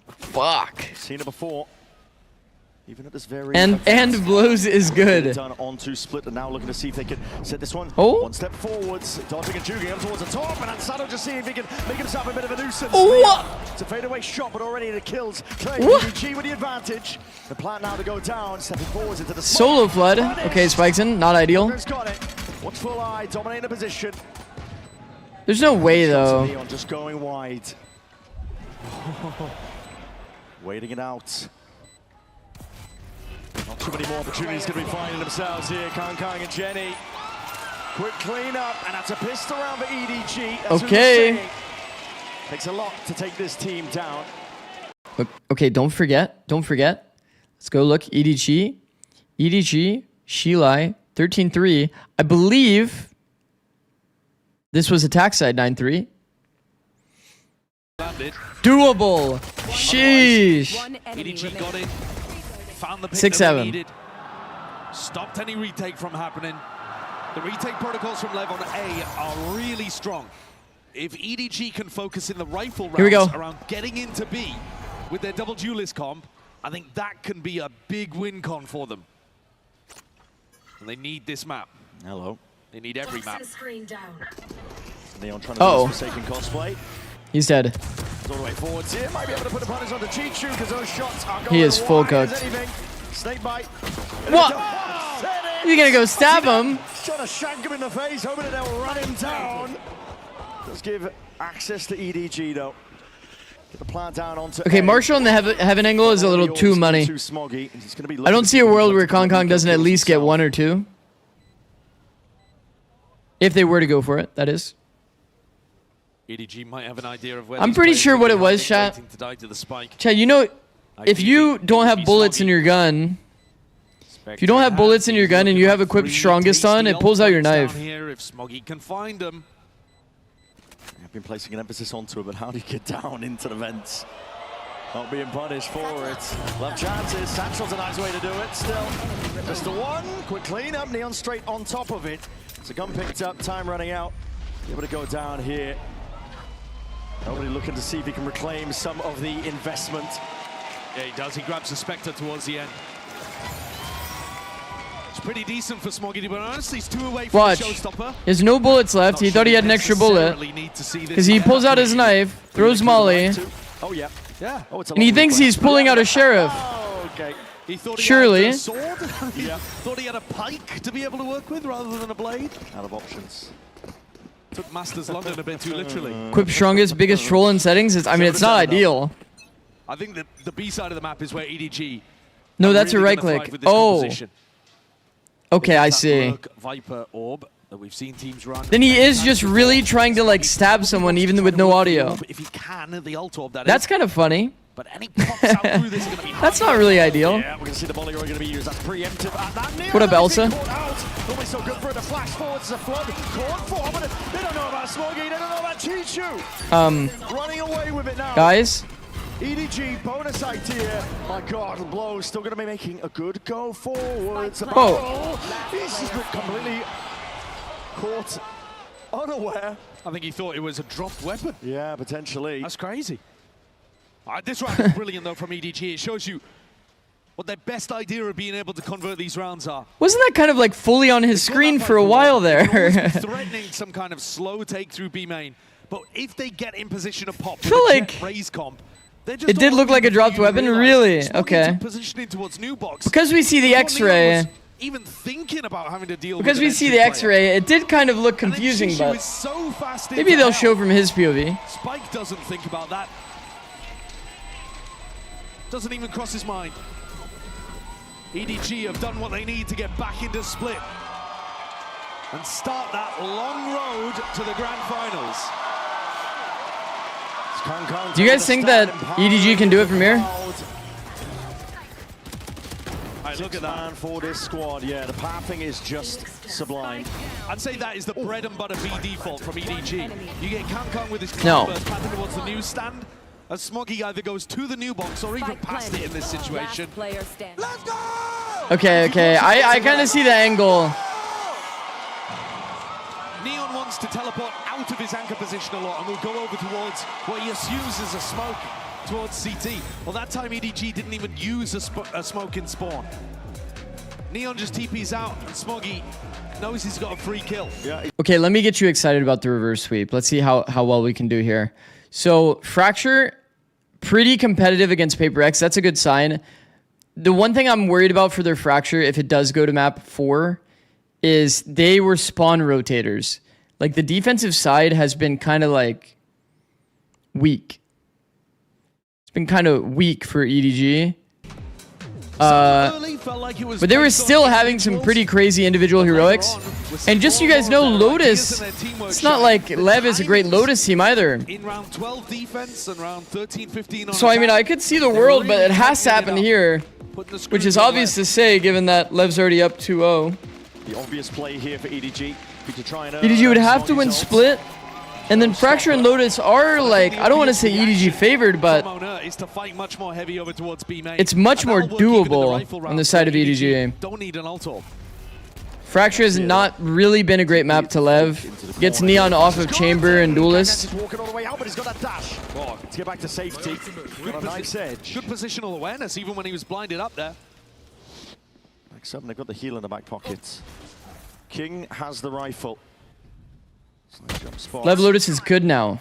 [SPEAKER 3] Fuck.
[SPEAKER 11] Seen it before. Even at this very
[SPEAKER 3] and blows is good.
[SPEAKER 11] Done onto split and now looking to see if they can set this one.
[SPEAKER 3] Oh.
[SPEAKER 11] One step forwards, dodging and juking up towards the top, and Sato just seeing if he can make himself a bit of a nuisance.
[SPEAKER 3] What?
[SPEAKER 11] It's a fadeaway shot, but already the kills. EDG with the advantage. The plan now to go down, stepping forwards into the
[SPEAKER 3] Solo flood. Okay, Spikeson, not ideal.
[SPEAKER 11] Got it. Watch full eye, dominating the position.
[SPEAKER 3] There's no way though.
[SPEAKER 11] Leon just going wide. Waiting it out. Not too many more opportunities going to be finding themselves here. Kong and Jenny. Quick cleanup, and that's a pistol round for EDG. That's
[SPEAKER 3] okay.
[SPEAKER 11] Takes a lot to take this team down.
[SPEAKER 3] Okay, don't forget. Let's go look. EDG, Shilai, 13-3. I believe this was attack side 9-3. Doable. Sheesh.
[SPEAKER 14] EDG got in. Found the pick
[SPEAKER 3] 6-7.
[SPEAKER 14] that they needed. Stopped any retake from happening. The retake protocols from LEV on A are really strong. If EDG can focus in the rifle rounds around getting into B with their double duelist comp, I think that can be a big win con for them. And they need this map.
[SPEAKER 11] Hello.
[SPEAKER 14] They need every map.
[SPEAKER 11] Leon trying to do this Forsaken cosplay.
[SPEAKER 3] He's dead.
[SPEAKER 11] All the way forwards here. Might be able to put the punish on the Chichu because those shots are going
[SPEAKER 3] He is full cooked.
[SPEAKER 11] Snake bite.
[SPEAKER 3] What? You're gonna go stab him?
[SPEAKER 11] Trying to shank him in the face, hoping that they'll run him down. Let's give access to EDG though. Get the plant down onto
[SPEAKER 3] Okay, Marshall in the heaven angle is a little too money. I don't see a world where Kong doesn't at least get 1 or 2. If they were to go for it, that is.
[SPEAKER 14] EDG might have an idea of where
[SPEAKER 3] I'm pretty sure what it was, chat. Chat, you know, if you don't have bullets in your gun, if you don't have bullets in your gun and you have equipped strongest on, it pulls out your knife.
[SPEAKER 14] Here if Smoggy can find them.
[SPEAKER 11] I've been placing an emphasis onto it, but how do you get down into the vents? Not being punished for it. Love chances. Satchel's a nice way to do it. Still, just the one. Quick cleanup. Neon straight on top of it. It's a gun picked up. Time running out. Able to go down here. Nobody looking to see if he can reclaim some of the investment.
[SPEAKER 14] Yeah, he does. He grabs the Spectre towards the end. It's pretty decent for Smoggy, to be honest. He's 2 away from
[SPEAKER 3] Watch.
[SPEAKER 14] the showstopper.
[SPEAKER 3] There's no bullets left. He thought he had an extra bullet. Because he pulls out his knife, throws Molly,
[SPEAKER 11] Oh, yeah. Yeah. Oh, it's a
[SPEAKER 3] and he thinks he's pulling out a sheriff.
[SPEAKER 11] Oh, okay.
[SPEAKER 14] He thought
[SPEAKER 3] Surely.
[SPEAKER 14] he had a sword. Yeah. Thought he had a pike to be able to work with rather than a blade.
[SPEAKER 11] Out of options.
[SPEAKER 14] Took Masters London a bit too literally.
[SPEAKER 3] Equip strongest, biggest troll in settings. I mean, it's not ideal.
[SPEAKER 14] I think that the B side of the map is where EDG.
[SPEAKER 3] No, that's
[SPEAKER 14] really
[SPEAKER 3] a right
[SPEAKER 14] gonna
[SPEAKER 3] click.
[SPEAKER 14] thrive with this
[SPEAKER 3] Oh.
[SPEAKER 14] composition.
[SPEAKER 3] Okay, I
[SPEAKER 14] That
[SPEAKER 3] see.
[SPEAKER 14] Merc Viper orb that we've seen teams run.
[SPEAKER 3] Then he is just really trying to like stab someone even with no audio.
[SPEAKER 14] If he can, the ult orb that
[SPEAKER 3] That's
[SPEAKER 14] is.
[SPEAKER 3] kind of funny.
[SPEAKER 14] But any pops out through this are going to be
[SPEAKER 3] That's not really ideal.
[SPEAKER 11] Yeah, we're going to see the volley going to be used. That's preemptive.
[SPEAKER 3] What up, Elsa?
[SPEAKER 11] Always so good for it. The flash forwards, the flood. Caught for, but they don't know about Smoggy. They don't know about Chichu. Running away with it now.
[SPEAKER 3] Guys.
[SPEAKER 11] EDG, bonus idea. My God, Blow still going to be making a good go forwards.
[SPEAKER 3] Oh.
[SPEAKER 11] He's just been completely caught unaware.
[SPEAKER 14] I think he thought it was a dropped weapon.
[SPEAKER 11] Yeah, potentially.
[SPEAKER 14] That's crazy. This round is brilliant, though, from EDG. It shows you what their best idea of being able to convert these rounds are.
[SPEAKER 3] Wasn't that kind of like fully on his screen for a while there?
[SPEAKER 14] Threatening some kind of slow take through B main. But if they get in position of pop,
[SPEAKER 3] I feel like
[SPEAKER 14] raise comp,
[SPEAKER 3] it did look like a dropped weapon, really? Okay.
[SPEAKER 14] Positioning towards new box.
[SPEAKER 3] Because we see the X-ray.
[SPEAKER 14] Even thinking about having to deal
[SPEAKER 3] Because
[SPEAKER 14] with
[SPEAKER 3] we see the X-ray, it did kind of look confusing, but
[SPEAKER 14] so fast
[SPEAKER 3] maybe they'll show from his POV.
[SPEAKER 14] Spike doesn't think about that. Doesn't even cross his mind. EDG have done what they need to get back into split and start that long road to the grand finals.
[SPEAKER 3] Do you guys think that EDG can do it from here?
[SPEAKER 11] Right, look at that for this squad. Yeah, the pathing is just sublime.
[SPEAKER 14] I'd say that is the bread and butter B default from EDG. You get Kankan with his
[SPEAKER 3] No.
[SPEAKER 14] burst pathing towards the newsstand. As Smoggy either goes to the new box or even past it in this situation.
[SPEAKER 18] Let's go!
[SPEAKER 3] Okay. I kind of see the angle.
[SPEAKER 14] Neon wants to teleport out of his anchor position a lot and will go over towards what he assumes is a smoke towards CT. Well, that time EDG didn't even use a smoke in spawn. Neon just TPs out and Smoggy knows he's got a free kill.
[SPEAKER 11] Yeah.
[SPEAKER 3] Okay, let me get you excited about the reverse sweep. Let's see how well we can do here. So, Fracture, pretty competitive against Paper X. That's a good sign. The one thing I'm worried about for their Fracture, if it does go to map 4, is they were spawn rotators. Like, the defensive side has been kind of, like, weak. It's been kind of weak for EDG. But they were still having some pretty crazy individual heroics. And just so you guys know, Lotus, it's not like LEV is a great Lotus team either.
[SPEAKER 14] In round 12 defense and round 13, 15 on
[SPEAKER 3] So, I mean, I could see the world, but it has to happen here. Which is obvious to say, given that LEV's already up 2-0.
[SPEAKER 11] The obvious play here for EDG. To try and
[SPEAKER 3] EDG would have to win split. And then Fracture and Lotus are like, I don't want to say EDG favored, but it's much more doable on the side of EDG.
[SPEAKER 14] Don't need an ult.
[SPEAKER 3] Fracture has not really been a great map to LEV. Gets Neon off of Chamber and Duelist.
[SPEAKER 11] Walking all the way out, but he's got that dash. To get back to safety. Got a nice edge.
[SPEAKER 14] Good positional awareness, even when he was blinded up there.
[SPEAKER 11] Back 7, they've got the heal in the back pockets. King has the rifle.
[SPEAKER 3] LEV Lotus is good now.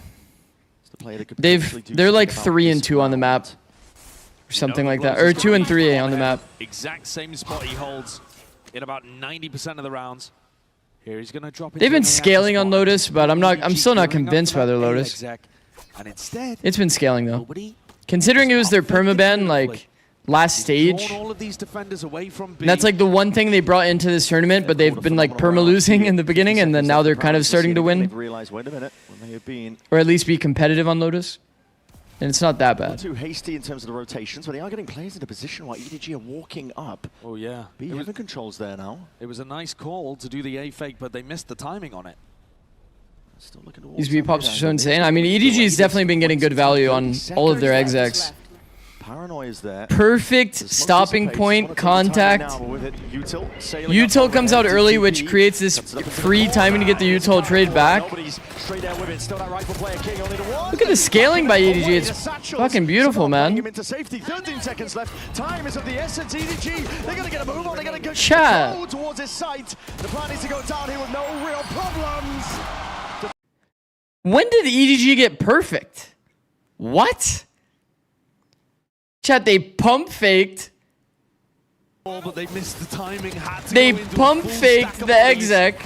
[SPEAKER 3] They're like 3 and 2 on the map. Or something like that. Or 2 and 3 on the map.
[SPEAKER 14] Exact same spot he holds in about 90% of the rounds. Here he's gonna drop.
[SPEAKER 3] They've been scaling on Lotus, but I'm still not convinced by their Lotus. It's been scaling though. Considering it was their permaban like last stage. And that's like the one thing they brought into this tournament, but they've been like perma-losing in the beginning, and then now they're kind of starting to win. Or at least be competitive on Lotus. And it's not that bad.
[SPEAKER 11] Too hasty in terms of the rotations, but they are getting players into position while EDG are walking up.
[SPEAKER 14] Oh yeah.
[SPEAKER 11] B Heaven controls there now.
[SPEAKER 14] It was a nice call to do the A fake, but they missed the timing on it.
[SPEAKER 11] Still looking to
[SPEAKER 3] These B pops are so insane. I mean, EDG has definitely been getting good value on all of their execs.
[SPEAKER 11] Paranoia is there.
[SPEAKER 3] Perfect stopping point contact. Util comes out early, which creates this free timing to get the Util trade back. Look at the scaling by EDG. It's fucking beautiful, man. Chat. When did EDG get perfect? What? Chat, they pump faked.
[SPEAKER 14] But they missed the timing.
[SPEAKER 3] They pump faked the exec.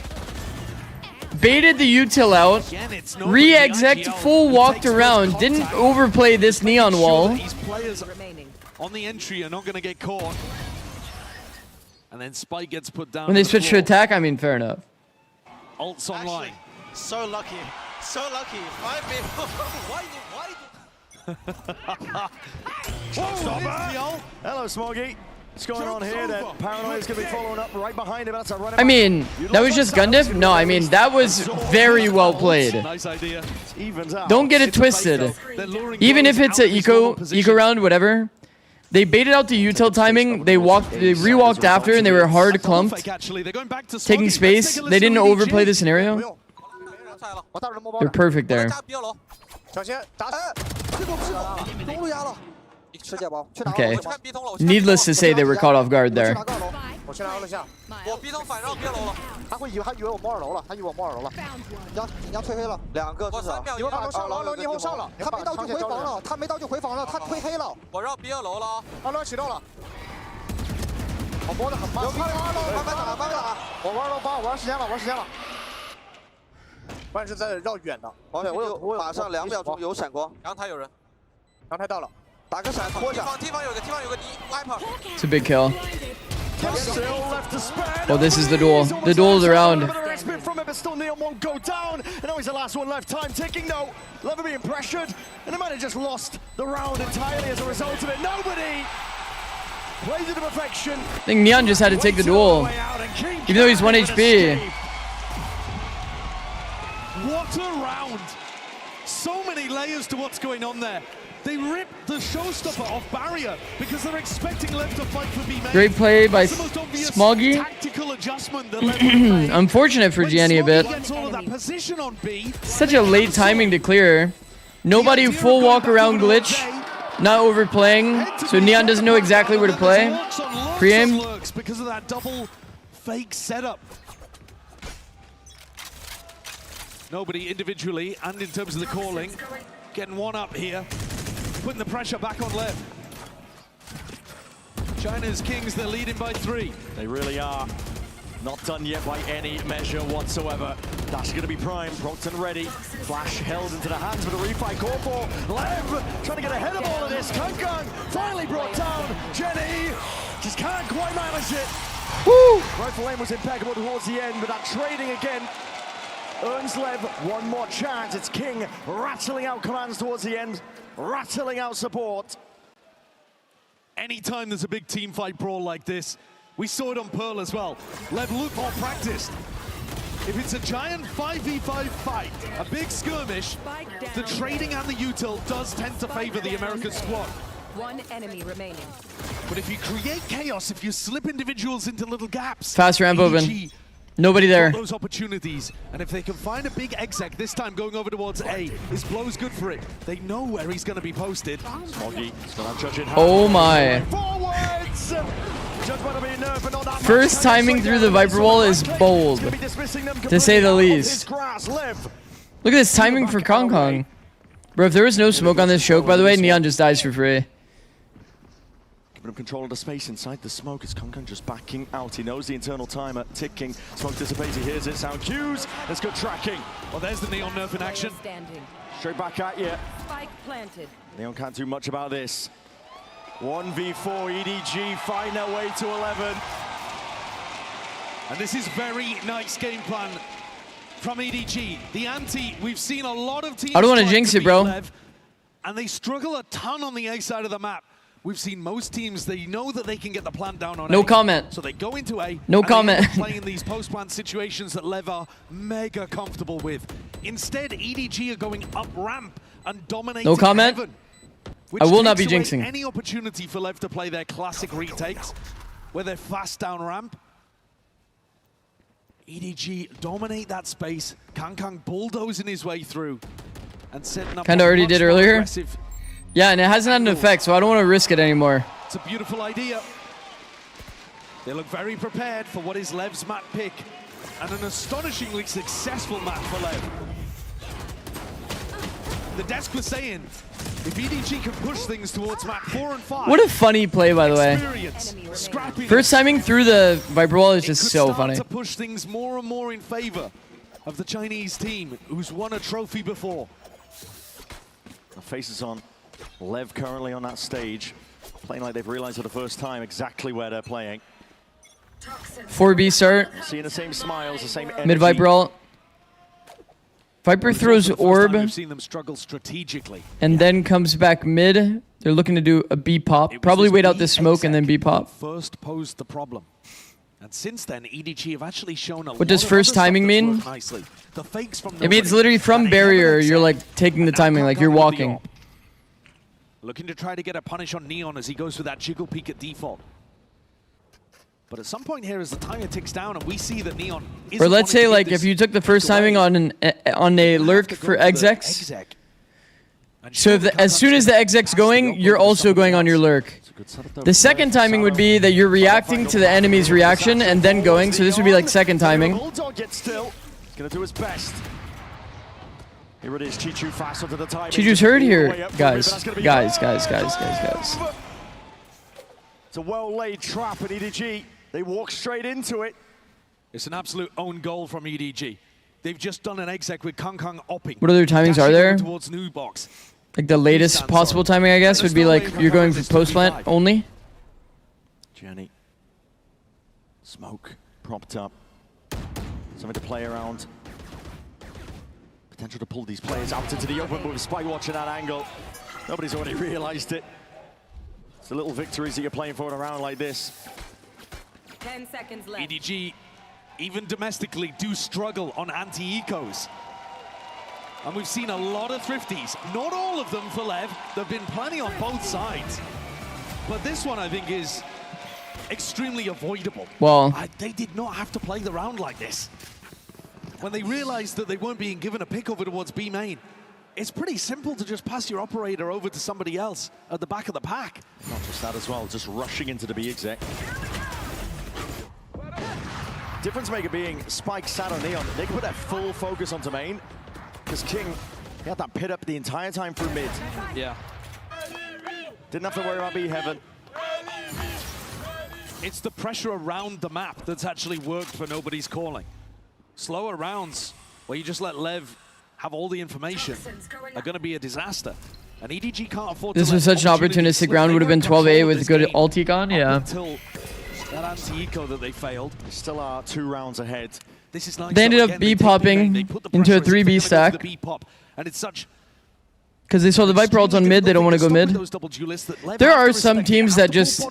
[SPEAKER 3] Baited the util out. Re-exec full walked around. Didn't overplay this neon wall.
[SPEAKER 14] These players on the entry are not going to get caught. And then Spike gets put down.
[SPEAKER 3] When they switch to attack, I mean, fair enough.
[SPEAKER 14] Ults online.
[SPEAKER 9] So lucky. So lucky. 5 minutes. Why?
[SPEAKER 11] Hello, Smoggy. What's going on here? That Paranoia is going to be following up right behind him. That's a run.
[SPEAKER 3] I mean, that was just gun diff? No, I mean, that was very well played.
[SPEAKER 14] Nice idea.
[SPEAKER 3] Don't get it twisted. Even if it's an eco round, whatever. They baited out the util timing. They re-walked after, and they were hard clumped, taking space. They didn't overplay the scenario. They're perfect there. Okay. Needless to say, they were caught off guard there.
[SPEAKER 9] 我去拿二楼下，我逼灯反绕别楼了。他以为我摸二楼了，他以为我摸二楼了。人家推黑了，2个至少。你们把上了，二楼你以后上了，他没到就回防了，他没到就回防了，他推黑了。我绕 B 2楼了，二楼启动了。我摸得很慢。有看二楼，慢慢打，慢慢打。我玩二楼8，我玩时间了，玩时间了。关键是在绕远的。OK， 我有马上2秒钟有闪光。阳台有人，阳台到了。 打个闪拖下。地方有个 wiper。
[SPEAKER 3] It's a big kill. Oh, this is the duel. The duel's around.
[SPEAKER 11] Still Neon won't go down. And now he's the last one left. Time ticking though. LEV being pressured. And they might have just lost the round entirely as a result of it. Nobody plays it to perfection.
[SPEAKER 3] I think Neon just had to take the duel. Even though he's 1 HP.
[SPEAKER 14] What a round. So many layers to what's going on there. They ripped the showstopper off barrier because they're expecting LEV to fight for B main.
[SPEAKER 3] Great play by Smoggy. Unfortunate for Gianni a bit. Such a late timing to clear. Nobody full walk around glitch. Not overplaying. So Neon doesn't know exactly where to play. Pre-aim.
[SPEAKER 14] Because of that double fake setup. Nobody individually and in terms of the calling. Getting one up here. Putting the pressure back on LEV. China's Kings, they're leading by 3.
[SPEAKER 11] They really are. Not done yet by any measure whatsoever. That's going to be prime. Procton ready. Flash held into the hands of the refight call for LEV. Trying to get ahead of all of this. Kang finally brought down. Jenny just can't quite manage it.
[SPEAKER 3] Woo!
[SPEAKER 11] Rifle aim was impeccable towards the end, but that trading again earns LEV one more chance. It's King rattling out commands towards the end, rattling out support.
[SPEAKER 14] Anytime there's a big team fight brawl like this, we saw it on Pearl as well. LEV look more practiced. If it's a giant 5v5 fight, a big skirmish, the trading and the util does tend to favor the American squad.
[SPEAKER 12] One enemy remaining.
[SPEAKER 14] But if you create chaos, if you slip individuals into little gaps,
[SPEAKER 3] fast ramp open. Nobody there.
[SPEAKER 14] Those opportunities, and if they can find a big exec this time going over towards A, is Blow's good for it. They know where he's going to be posted.
[SPEAKER 11] Smoggy, judge in hand.
[SPEAKER 3] Oh my. First timing through the Viper wall is bold, to say the least. Look at this timing for Kong. Bro, if there was no smoke on this choke, by the way, Neon just dies for free.
[SPEAKER 11] Giving him control of the space inside the smoke as Kong just backing out. He knows the internal timer ticking. Smoke dissipates, he hears it, sound cues. There's good tracking.
[SPEAKER 14] Well, there's the Neon nerf in action.
[SPEAKER 11] Straight back at you.
[SPEAKER 12] Spike planted.
[SPEAKER 11] Neon can't do much about this. 1v4 EDG fighting their way to 11.
[SPEAKER 14] And this is very nice game plan from EDG. The anti, we've seen a lot of teams.
[SPEAKER 3] I don't want to jinx it, bro.
[SPEAKER 14] LEV, and they struggle a ton on the A side of the map. We've seen most teams, they know that they can get the plant down on
[SPEAKER 3] No
[SPEAKER 14] A.
[SPEAKER 3] comment.
[SPEAKER 14] So they go into A.
[SPEAKER 3] No comment.
[SPEAKER 14] Playing these post-plant situations that LEV are mega comfortable with. Instead, EDG are going up ramp and dominating
[SPEAKER 3] No comment.
[SPEAKER 14] Heaven,
[SPEAKER 3] I will not be
[SPEAKER 14] takes away
[SPEAKER 3] jinxing.
[SPEAKER 14] any opportunity for LEV to play their classic retakes, where they're fast down ramp. EDG dominate that space. Kang bulldozing his way through and setting up.
[SPEAKER 3] Kinda already did earlier. Yeah, and it hasn't had an effect, so I don't want to risk it anymore.
[SPEAKER 14] It's a beautiful idea. They look very prepared for what is LEV's map pick, and an astonishingly successful map for LEV. The desk was saying, if EDG can push things towards map 4 and 5.
[SPEAKER 3] What a funny play, by the way. First timing through the Viper wall is just so funny.
[SPEAKER 14] To push things more and more in favor of the Chinese team, who's won a trophy before.
[SPEAKER 11] The faces on. LEV currently on that stage, playing like they've realized for the first time exactly where they're playing.
[SPEAKER 3] 4B start.
[SPEAKER 11] Seeing the same smiles, the same energy.
[SPEAKER 3] Mid Viper ult. Viper throws orb
[SPEAKER 14] We've seen them struggle strategically.
[SPEAKER 3] and then comes back mid. They're looking to do a B pop. Probably wait out the smoke and then B pop.
[SPEAKER 14] First posed the problem. And since then, EDG have actually shown a
[SPEAKER 3] What does first timing mean?
[SPEAKER 14] Nicely. The fakes from
[SPEAKER 3] It means literally from barrier, you're like taking the timing, like you're walking.
[SPEAKER 14] Looking to try to get a punish on Neon as he goes for that jiggle peek at default. But at some point here, as the timer ticks down and we see that Neon
[SPEAKER 3] Or let's say like if you took the first timing on a lurk for execs. So if as soon as the exec's going, you're also going on your lurk. The second timing would be that you're reacting to the enemy's reaction and then going. So this would be like second timing.
[SPEAKER 11] Bulldog gets still. He's gonna do his best. Here it is, Chichu fast onto the timing.
[SPEAKER 3] Chichu's hurt here, guys. Guys.
[SPEAKER 11] It's a well-laid trap at EDG. They walk straight into it.
[SPEAKER 14] It's an absolute own goal from EDG. They've just done an exec with Kang Kang opping.
[SPEAKER 3] What other timings are there?
[SPEAKER 14] Towards new box.
[SPEAKER 3] Like the latest possible timing, I guess, would be like you're going for post plant only.
[SPEAKER 11] Jenny. Smoke propped up. Something to play around. Potential to pull these players out into the open, but with Spike watching that angle, nobody's already realized it. It's the little victories that you're playing for in a round like this.
[SPEAKER 12] 10 seconds left.
[SPEAKER 14] EDG, even domestically, do struggle on anti-ecos. And we've seen a lot of thrifties, not all of them for LEV. There have been plenty on both sides. But this one, I think, is extremely avoidable.
[SPEAKER 3] Well,
[SPEAKER 14] they did not have to play the round like this. When they realized that they weren't being given a pick over towards B main, it's pretty simple to just pass your operator over to somebody else at the back of the pack.
[SPEAKER 11] Not just that as well, just rushing into the B exec. Difference maker being Spike sat on Neon. They can put that full focus onto main. Because King, he had that pit up the entire time through mid.
[SPEAKER 14] Yeah.
[SPEAKER 11] Didn't have to worry about B heaven.
[SPEAKER 14] It's the pressure around the map that's actually worked for nobody's calling. Slower rounds, where you just let LEV have all the information, are going to be a disaster. And EDG can't afford
[SPEAKER 3] this was such an opportunistic round. Would have been 12-8 with good ult econ, yeah.
[SPEAKER 14] Until that anti-eco that they failed.
[SPEAKER 11] They still are 2 rounds ahead.
[SPEAKER 14] This is nice.
[SPEAKER 3] They ended up B-popping into a 3B stack.
[SPEAKER 14] And it's such...
[SPEAKER 3] Because they saw the Viper ult on mid, they don't want to go mid. There are some teams that just...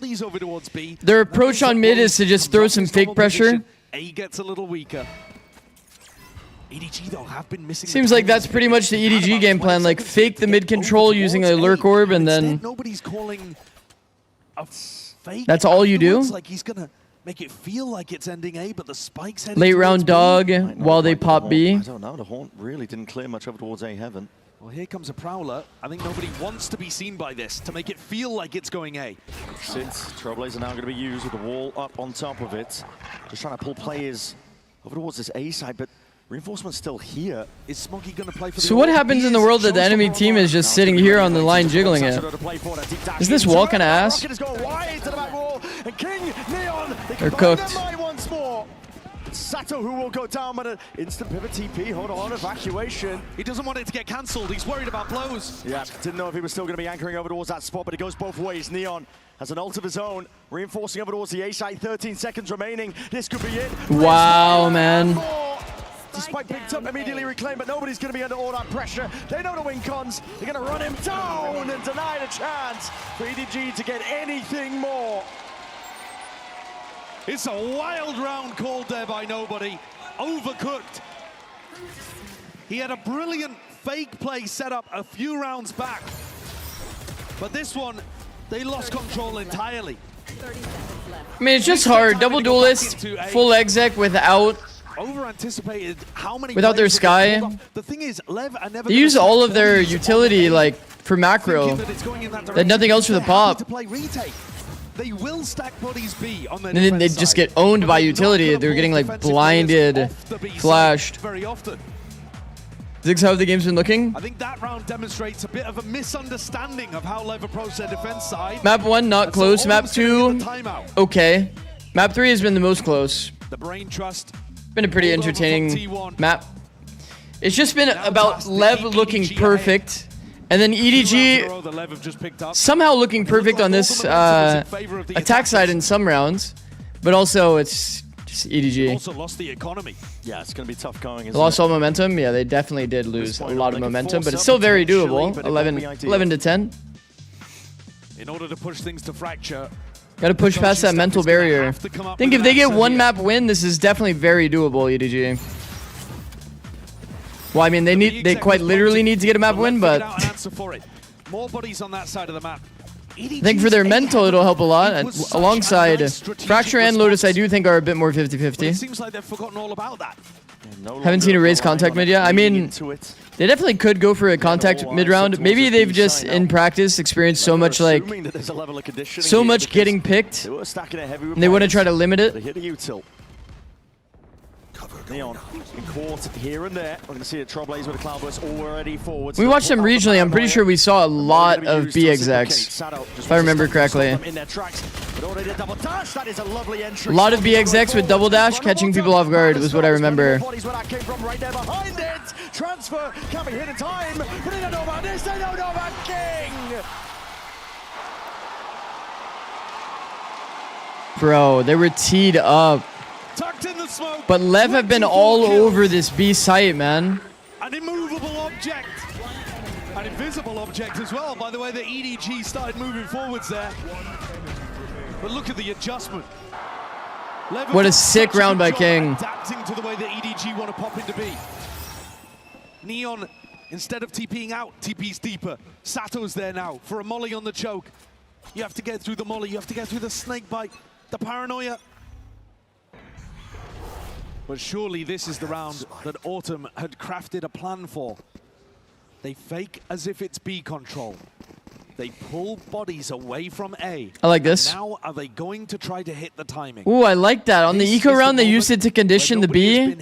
[SPEAKER 3] Their approach on mid is to just throw some fake pressure.
[SPEAKER 14] A gets a little weaker. EDG though have been missing.
[SPEAKER 3] Seems like that's pretty much the EDG game plan, like fake the mid control using a lurk orb and then...
[SPEAKER 14] Nobody's calling a fake.
[SPEAKER 3] That's all you do?
[SPEAKER 14] Like he's gonna make it feel like it's ending A, but the spike's heading
[SPEAKER 3] Late round dog while they pop B.
[SPEAKER 11] I don't know, the Haunt really didn't clear much over towards A heaven.
[SPEAKER 14] Well, here comes a Prowler. I think nobody wants to be seen by this to make it feel like it's going A.
[SPEAKER 11] Since Trailblazer now going to be used with the wall up on top of it. Just trying to pull players over towards this A side, but reinforcement's still here.
[SPEAKER 14] Is Smoggy going to play for the
[SPEAKER 3] So what happens in the world that the enemy team is just sitting here on the line jiggling it? Is this wall kind of ass? They're cooked.
[SPEAKER 11] Sato who will go down, but an instant pivot TP, hold on, evacuation.
[SPEAKER 14] He doesn't want it to get cancelled, he's worried about blows.
[SPEAKER 11] Yeah, didn't know if he was still going to be anchoring over towards that spot, but it goes both ways. Neon has an ult of his own, reinforcing over towards the A side, 13 seconds remaining. This could be it.
[SPEAKER 3] Wow, man.
[SPEAKER 11] Despite picked up, immediately reclaimed, but nobody's going to be under all that pressure. They know the win cons. They're going to run him down and deny the chance for EDG to get anything more.
[SPEAKER 14] It's a wild round called there by nobody. Overcooked. He had a brilliant fake play set up a few rounds back. But this one, they lost control entirely.
[SPEAKER 3] I mean, it's just hard. Double duelist, full exec without...
[SPEAKER 14] Over-anticipated how many
[SPEAKER 3] without their Sky.
[SPEAKER 14] The thing is, LEV are never
[SPEAKER 3] they use all of their utility, like, for macro. They had nothing else for the pop.
[SPEAKER 14] They will stack bodies B on their
[SPEAKER 3] And then they just get owned by utility. They're getting like blinded, flashed.
[SPEAKER 14] Very often.
[SPEAKER 3] Ziggs, how have the games been looking?
[SPEAKER 14] I think that round demonstrates a bit of a misunderstanding of how LEV approach their defense side.
[SPEAKER 3] Map 1, not close. Map 2, okay. Map 3 has been the most close.
[SPEAKER 14] The brain trust.
[SPEAKER 3] Been a pretty entertaining map. It's just been about LEV looking perfect. And then EDG somehow looking perfect on this attack side in some rounds. But also it's Just EDG.
[SPEAKER 14] Also lost the economy.
[SPEAKER 11] Yeah, it's going to be tough going.
[SPEAKER 3] They lost all momentum. Yeah, they definitely did lose a lot of momentum, but it's still very doable. 11 to 10.
[SPEAKER 14] In order to push things to fracture,
[SPEAKER 3] got to push past that mental barrier. I think if they get one map win, this is definitely very doable, EDG. Well, I mean, they quite literally need to get a map win, but
[SPEAKER 14] more bodies on that side of the map.
[SPEAKER 3] I think for their mental, it'll help a lot. And alongside Fracture and Lotus, I do think are a bit more 50-50.
[SPEAKER 14] It seems like they've forgotten all about that.
[SPEAKER 3] Haven't seen a raise contact mid yet. I mean, they definitely could go for a contact mid round. Maybe they've just in practice experienced so much getting picked, and they want to try to limit it.
[SPEAKER 11] Neon in court here and there. We're going to see a Trailblaze with a Cloudburst already forwards.
[SPEAKER 3] We watched them regionally. I'm pretty sure we saw a lot of B execs, if I remember correctly. A lot of B execs with double dash, catching people off guard was what I remember.
[SPEAKER 11] Transfer can be hit in time. But they don't know about this. They don't know about King.
[SPEAKER 3] Bro, they were teed up. But LEV have been all over this B site, man.
[SPEAKER 14] An immovable object. An invisible object as well, by the way, the EDG started moving forwards there. But look at the adjustment.
[SPEAKER 3] What a sick round by King.
[SPEAKER 14] Adapting to the way the EDG want to pop into B. Neon, instead of TPing out, TP's deeper. Sato's there now for a molly on the choke. You have to get through the molly, you have to get through the snake bite, the paranoia. But surely this is the round that Autumn had crafted a plan for. They fake as if it's B control. They pull bodies away from A.
[SPEAKER 3] I like this.
[SPEAKER 14] Now are they going to try to hit the timing?
[SPEAKER 3] Ooh, I like that. On the eco round, they used it to condition the B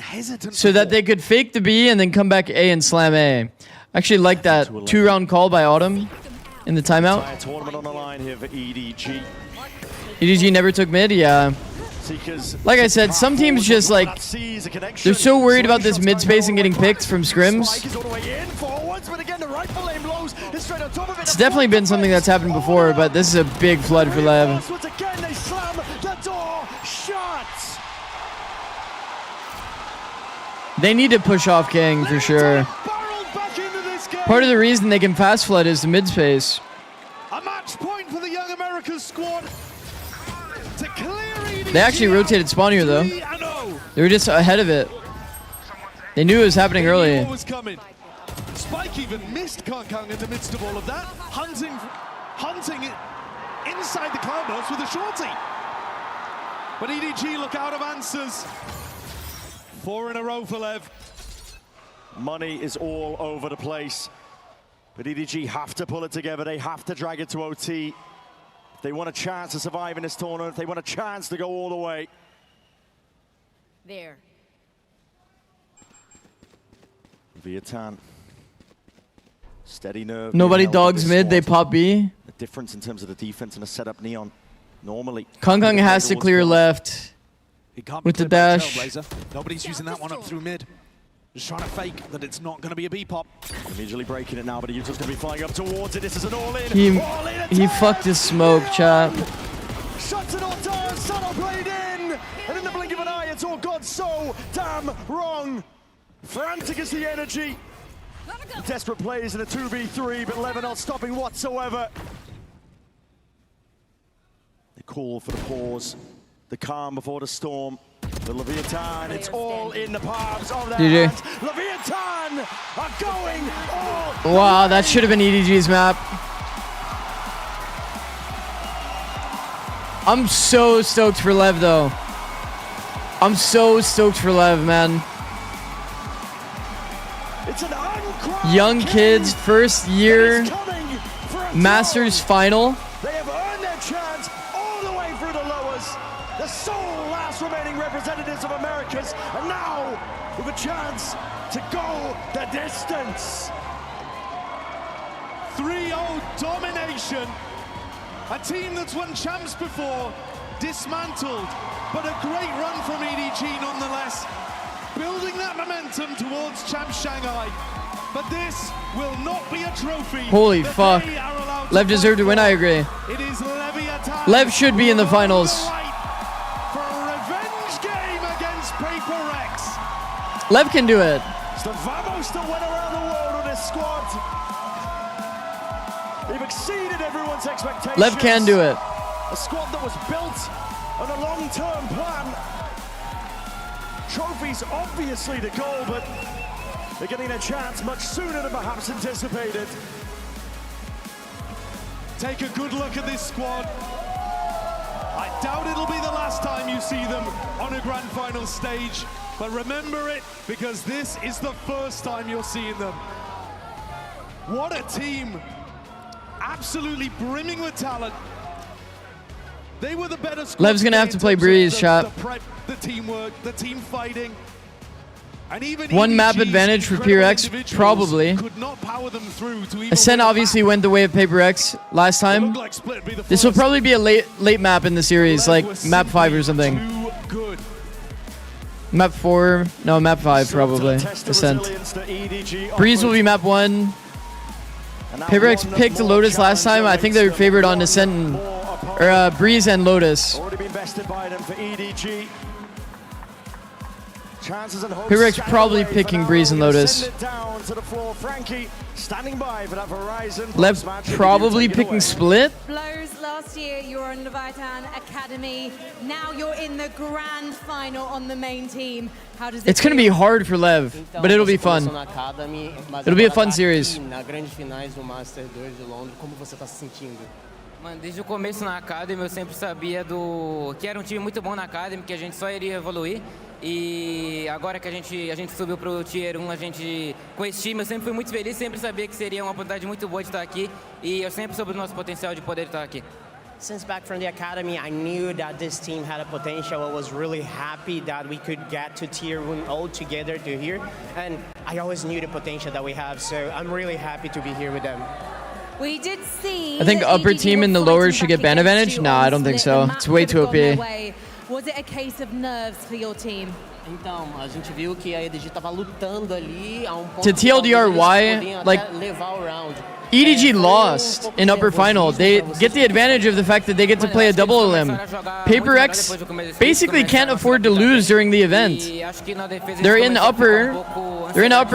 [SPEAKER 3] so that they could fake the B and then come back A and slam A. I actually like that 2-round call by Autumn in the timeout.
[SPEAKER 11] Tournament on the line here for EDG.
[SPEAKER 3] EDG never took mid, yeah. Like I said, some teams just like, they're so worried about this mid space and getting picked from scrims. It's definitely been something that's happened before, but this is a big flood for LEV. They need to push off King for sure. Part of the reason they can fast flood is the mid space.
[SPEAKER 14] A match point for the Young Americas squad.
[SPEAKER 3] They actually rotated spawn here though. They were just ahead of it. They knew it was happening early.
[SPEAKER 14] Spike even missed Kong in the midst of all of that, hunting it inside the Cloudburst with a shorty. But EDG look out of answers. 4 in a row for LEV.
[SPEAKER 11] Money is all over the place. But EDG have to pull it together. They have to drag it to OT. If they want a chance to survive in this tournament, if they want a chance to go all the way.
[SPEAKER 12] There.
[SPEAKER 11] Viatan. Steady nerve.
[SPEAKER 3] Nobody dogs mid, they pop B.
[SPEAKER 11] The difference in terms of the defense and the setup, Neon. Normally.
[SPEAKER 3] Kong has to clear left with the dash.
[SPEAKER 14] Nobody's using that one up through mid. Just trying to fake that it's not going to be a B-pop.
[SPEAKER 11] Immediately breaking it now, but Utah's going to be flying up towards it. This is an all-in.
[SPEAKER 3] He fucked his smoke, chap.
[SPEAKER 11] Shuts it all down. Sato played in. And in the blink of an eye, it's all gone so damn wrong. Frantic is the energy. Desperate plays in a 2v3, but LEV not stopping whatsoever. The call for the pause. The calm before the storm. The Leviathan, it's all in the palms of their hands. Leviathan are going all.
[SPEAKER 3] Wow, that should have been EDG's map. I'm so stoked for LEV though. I'm so stoked for LEV, man.
[SPEAKER 11] It's an
[SPEAKER 3] young kids, first year, Masters final.
[SPEAKER 11] They have earned their chance all the way through the lowers. The sole last remaining representatives of Americas, and now with a chance to go the distance.
[SPEAKER 14] 3-0 domination. A team that's won champs before, dismantled, but a great run from EDG nonetheless. Building that momentum towards Champ Shanghai. But this will not be a trophy.
[SPEAKER 3] Holy fuck. LEV deserved to win, I agree.
[SPEAKER 14] It is
[SPEAKER 3] LEV should be in the finals.
[SPEAKER 14] For a revenge game
[SPEAKER 3] Lev can do it.
[SPEAKER 11] It's the Vamos that went around the world with this squad. They've exceeded everyone's expectations.
[SPEAKER 3] Lev can do it.
[SPEAKER 11] A squad that was built on a long-term plan. Trophies obviously the goal, but they're getting a chance much sooner than perhaps anticipated.
[SPEAKER 14] Take a good look at this squad. I doubt it'll be the last time you see them on a grand final stage, but remember it because this is the first time you're seeing them. What a team. Absolutely brimming with talent. They were the better squad.
[SPEAKER 3] Lev's gonna have to play Breeze, shot.
[SPEAKER 14] The prep, the teamwork, the team fighting. And even
[SPEAKER 3] One map
[SPEAKER 14] EDG's
[SPEAKER 3] advantage for
[SPEAKER 14] incredible
[SPEAKER 3] PRX,
[SPEAKER 14] individuals
[SPEAKER 3] probably.
[SPEAKER 14] could not power them through to even
[SPEAKER 3] Ascent
[SPEAKER 14] win a
[SPEAKER 3] obviously went the way of Paper X last time.
[SPEAKER 14] like Split be the
[SPEAKER 3] This will
[SPEAKER 14] first.
[SPEAKER 3] probably be a late map in the series, like map 5 or something.
[SPEAKER 14] Too good.
[SPEAKER 3] Map 4, no, map 5 probably. Ascent. Breeze will be map 1. Paper X picked Lotus last time. I think they were favored on Ascent and, or Breeze and Lotus.
[SPEAKER 11] Already been bested by them for EDG. Chances and hopes
[SPEAKER 3] Paper X
[SPEAKER 11] scattered
[SPEAKER 3] probably
[SPEAKER 11] away for
[SPEAKER 3] picking
[SPEAKER 11] now.
[SPEAKER 3] Breeze and
[SPEAKER 11] We're gonna
[SPEAKER 3] Lotus.
[SPEAKER 11] send it down to the floor. Frankie standing by for that Verizon.
[SPEAKER 3] Lev
[SPEAKER 11] post-match interview.
[SPEAKER 3] probably
[SPEAKER 11] Take it
[SPEAKER 3] picking
[SPEAKER 11] away.
[SPEAKER 3] Split.
[SPEAKER 15] Blows last year, you were on Leviathan Academy. Now you're in the grand final on the main team. How does it
[SPEAKER 3] It's gonna be hard for Lev, but it'll be fun. It'll be a fun series.
[SPEAKER 7] Na grandes finais do Master 2 de Londres, como você está se sentindo?
[SPEAKER 21] Mano, desde o começo na Academy eu sempre sabia que era um time muito bom na Academy, que a gente só iria evoluir. E agora que a gente subiu pro Tier 1, com esse time eu sempre fui muito feliz, sempre sabia que seria uma oportunidade muito boa de estar aqui. E eu sempre soube do nosso potencial de poder estar aqui.
[SPEAKER 7] Since back from the academy, I knew that this team had a potential. I was really happy that we could get to Tier 1 all together to here. And I always knew the potential that we have, so I'm really happy to be here with them.
[SPEAKER 15] We did see
[SPEAKER 3] I think
[SPEAKER 15] that
[SPEAKER 3] upper
[SPEAKER 15] EDG
[SPEAKER 3] team
[SPEAKER 15] were
[SPEAKER 3] and the
[SPEAKER 15] fighting
[SPEAKER 3] lower should
[SPEAKER 15] back
[SPEAKER 3] get ban
[SPEAKER 15] against
[SPEAKER 3] advantage.
[SPEAKER 15] you
[SPEAKER 3] Nah,
[SPEAKER 15] on
[SPEAKER 3] I don't think
[SPEAKER 15] Split.
[SPEAKER 3] so.
[SPEAKER 15] The map
[SPEAKER 3] It's way
[SPEAKER 15] could
[SPEAKER 3] too
[SPEAKER 15] have gone their
[SPEAKER 3] OP.
[SPEAKER 15] way. Was it a case of nerves for your team?
[SPEAKER 7] Então, a gente viu que a EDG estava lutando ali a ponto
[SPEAKER 3] To
[SPEAKER 7] que talvez
[SPEAKER 3] TLDR
[SPEAKER 7] eles
[SPEAKER 3] why,
[SPEAKER 7] poderiam
[SPEAKER 3] like,
[SPEAKER 7] até levar o round.
[SPEAKER 3] EDG lost in upper final. They get the advantage of the fact that they get to play a double elim. Paper X basically can't afford to lose during the event. They're in upper,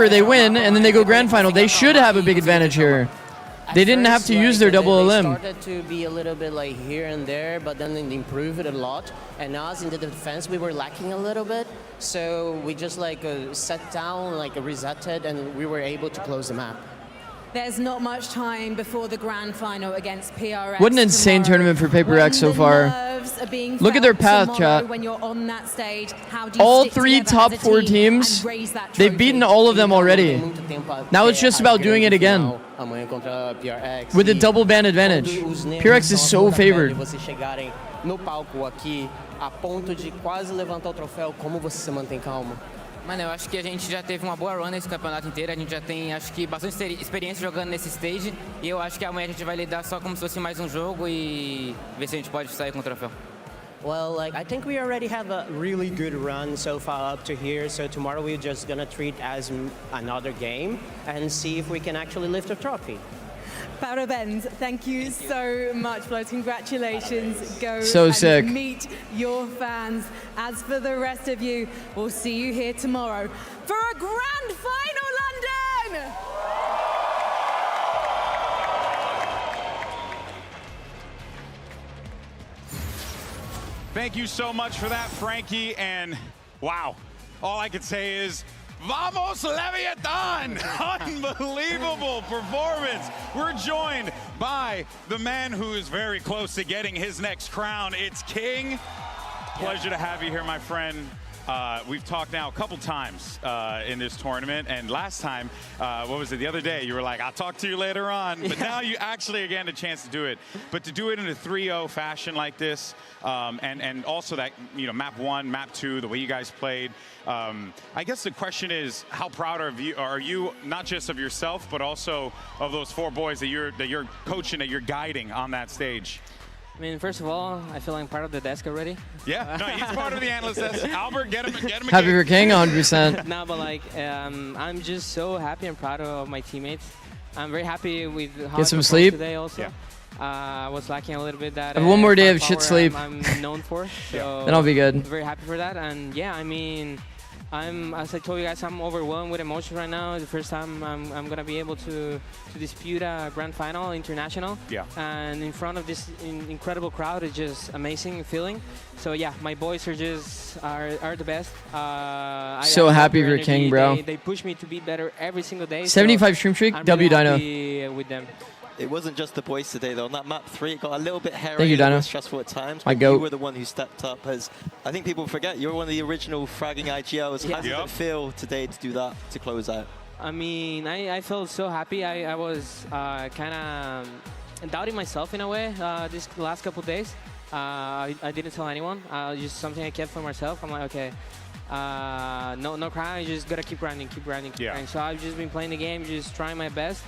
[SPEAKER 3] they win, and then they go grand final. They should have a big advantage here. They didn't have to use their double
[SPEAKER 7] They
[SPEAKER 3] elim.
[SPEAKER 7] started to be a little bit like here and there, but then they improved it a lot. And us in the defense, we were lacking a little bit. So we just like sat down, like resetted, and we were able to close the map.
[SPEAKER 15] There's not much time before the grand final against PRX.
[SPEAKER 3] What an insane tournament for Paper X so far. Look at their path, chat.
[SPEAKER 15] When you're on that stage, how do you
[SPEAKER 3] All
[SPEAKER 15] stick
[SPEAKER 3] 3
[SPEAKER 15] together
[SPEAKER 3] top
[SPEAKER 15] as a
[SPEAKER 3] 4
[SPEAKER 15] team
[SPEAKER 3] teams,
[SPEAKER 15] and raise that
[SPEAKER 3] they've
[SPEAKER 15] trophy?
[SPEAKER 3] beaten all of them already. Now it's just about doing it again.
[SPEAKER 7] Amanhã contra PRX.
[SPEAKER 3] With a double ban advantage. PRX is so favored.
[SPEAKER 7] Vocês chegarem no palco aqui a ponto de quase levantar o troféu, como você se mantém calmo?
[SPEAKER 21] Mano, eu acho que a gente já teve uma boa run nesse campeonato inteiro. A gente já tem, acho que, bastante experiência jogando nesse stage. E eu acho que amanhã a gente vai lidar só como se fosse mais um jogo e ver se a gente pode sair com o troféu.
[SPEAKER 7] Well, like I think we already have a really good run so far up to here. So tomorrow we're just gonna treat as another game and see if we can actually lift a trophy.
[SPEAKER 15] Parabéns. Thank you so much, Flo. Congratulations. Go
[SPEAKER 3] So
[SPEAKER 15] and
[SPEAKER 3] sick.
[SPEAKER 15] meet your fans. As for the rest of you, we'll see you here tomorrow for a grand final, London!
[SPEAKER 6] Thank you so much for that, Frankie. And wow, all I can say is, Vamos Leviathan! Unbelievable performance. We're joined by the man who is very close to getting his next crown. It's King. Pleasure to have you here, my friend. We've talked now a couple times in this tournament, and last time, what was it, the other day, you were like, I'll talk to you later on, but now you actually again a chance to do it. But to do it in a 3-0 fashion like this, and also that, you know, map 1, map 2, the way you guys played, I guess the question is, how proud are you not just of yourself, but also of those 4 boys that you're coaching, that you're guiding on that stage?
[SPEAKER 21] I mean, first of all, I feel like I'm part of the desk already.
[SPEAKER 6] Yeah, no, he's part of the analyst desk. Albert, get him
[SPEAKER 3] Happy for King, 100%.
[SPEAKER 21] No, but like, I'm just so happy and proud of my teammates. I'm very happy with how
[SPEAKER 3] Get
[SPEAKER 21] I
[SPEAKER 3] some
[SPEAKER 21] performed
[SPEAKER 3] sleep.
[SPEAKER 21] today also. I was lacking a little bit that.
[SPEAKER 3] I have one more day of
[SPEAKER 21] power
[SPEAKER 3] shit sleep.
[SPEAKER 21] I'm known for. So
[SPEAKER 3] Then I'll be good.
[SPEAKER 21] Very happy for that, and yeah, I mean, as I told you guys, I'm overwhelmed with emotion right now. It's the first time I'm gonna be able to dispute a grand final international.
[SPEAKER 6] Yeah.
[SPEAKER 21] And in front of this incredible crowd, it's just amazing feeling. So yeah, my boys are the best.
[SPEAKER 3] So happy for King, bro.
[SPEAKER 21] They push me to be better every single day.
[SPEAKER 3] 75 stream streak,
[SPEAKER 21] I'm
[SPEAKER 3] W
[SPEAKER 21] really
[SPEAKER 3] Dino.
[SPEAKER 21] happy with them.
[SPEAKER 5] It wasn't just the boys today, though. On that map 3, it got a little bit hairy.
[SPEAKER 3] Thank you, Dino.
[SPEAKER 5] Stressful at times.
[SPEAKER 3] My
[SPEAKER 5] But
[SPEAKER 3] goat.
[SPEAKER 5] you were the one who stepped up. As I think people forget, you're one of the original fragging IGLs. How did it feel today to do that, to close out?
[SPEAKER 21] I mean, I felt so happy. I was kind of doubting myself in a way these last couple days. I didn't tell anyone. Just something I kept for myself. I'm like, okay, no crying. You just gotta keep grinding, keep grinding. So I've just been playing the game, just trying my best.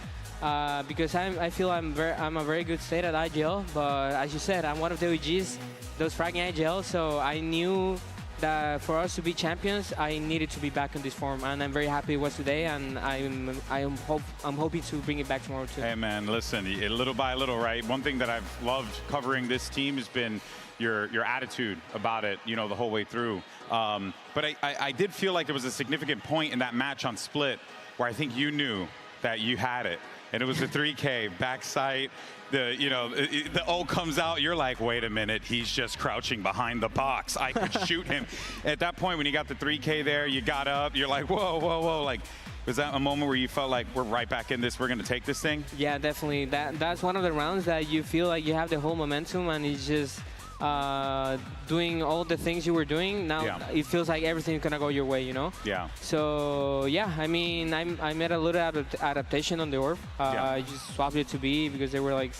[SPEAKER 21] Because I feel I'm a very good state at IGL, but as you said, I'm one of the OGs, those fragging IGL, so I knew that for us to be champions, I needed to be back in this form, and I'm very happy it was today, and I'm hoping to bring it back tomorrow too.
[SPEAKER 6] Hey man, listen, little by little, right? One thing that I've loved covering this team has been your attitude about it, you know, the whole way through. But I did feel like there was a significant point in that match on Split where I think you knew that you had it. And it was the 3K backside. The O comes out. You're like, wait a minute. He's just crouching behind the box. I could shoot him. At that point, when you got the 3K there, you got up. You're like, whoa, whoa, whoa. Like, was that a moment where you felt like we're right back in this? We're going to take this thing?
[SPEAKER 21] Yeah, definitely. That's one of the rounds that you feel like you have the whole momentum, and it's just doing all the things you were doing. Now it feels like everything's gonna go your way, you know?
[SPEAKER 6] Yeah.
[SPEAKER 21] So yeah, I mean, I made a little adaptation on the orb. I just swapped it to B because they were like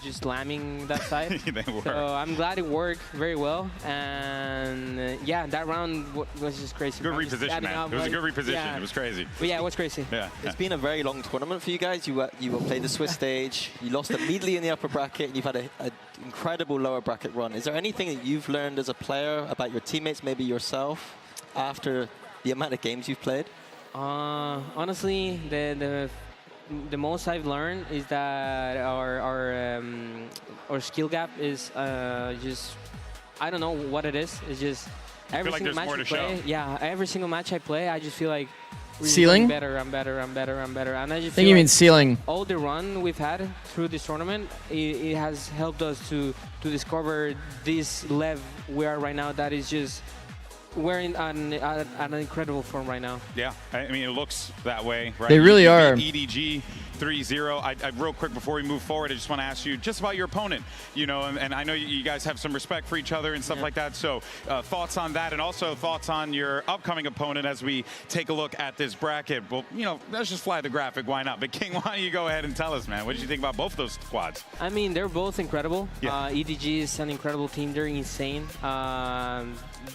[SPEAKER 21] just slamming that side.
[SPEAKER 6] They were.
[SPEAKER 21] So I'm glad it worked very well. And yeah, that round was just crazy.
[SPEAKER 6] Good reposition, man. It was a good reposition.
[SPEAKER 21] Yeah.
[SPEAKER 6] It was crazy.
[SPEAKER 21] But yeah, it was crazy.
[SPEAKER 6] Yeah.
[SPEAKER 5] It's been a very long tournament for you guys. You played the Swiss stage. You lost immediately in the upper bracket, and you've had an incredible lower bracket run. Is there anything that you've learned as a player about your teammates, maybe yourself, after the amount of games you've played?
[SPEAKER 21] Honestly, the most I've learned is that our skill gap is just, I don't know what it is. It's just every single match I play. Yeah, every single match I play, I just feel like
[SPEAKER 3] ceiling.
[SPEAKER 21] I'm better, and I just
[SPEAKER 3] think you mean ceiling.
[SPEAKER 21] All the run we've had through this tournament, it has helped us to discover this LEV we are right now. That is just. We're in an incredible form right now.
[SPEAKER 6] Yeah, I mean, it looks that way, right?
[SPEAKER 3] They really are.
[SPEAKER 6] EDG 3-0. I real quick before we move forward, I just want to ask you just about your opponent, you know, and I know you guys have some respect for each other and stuff like that. So thoughts on that, and also thoughts on your upcoming opponent as we take a look at this bracket. Well, you know, let's just fly the graphic. Why not? But King, why don't you go ahead and tell us, man? What did you think about both those squads?
[SPEAKER 21] I mean, they're both incredible.
[SPEAKER 6] Yeah.
[SPEAKER 21] EDG is an incredible team. They're insane.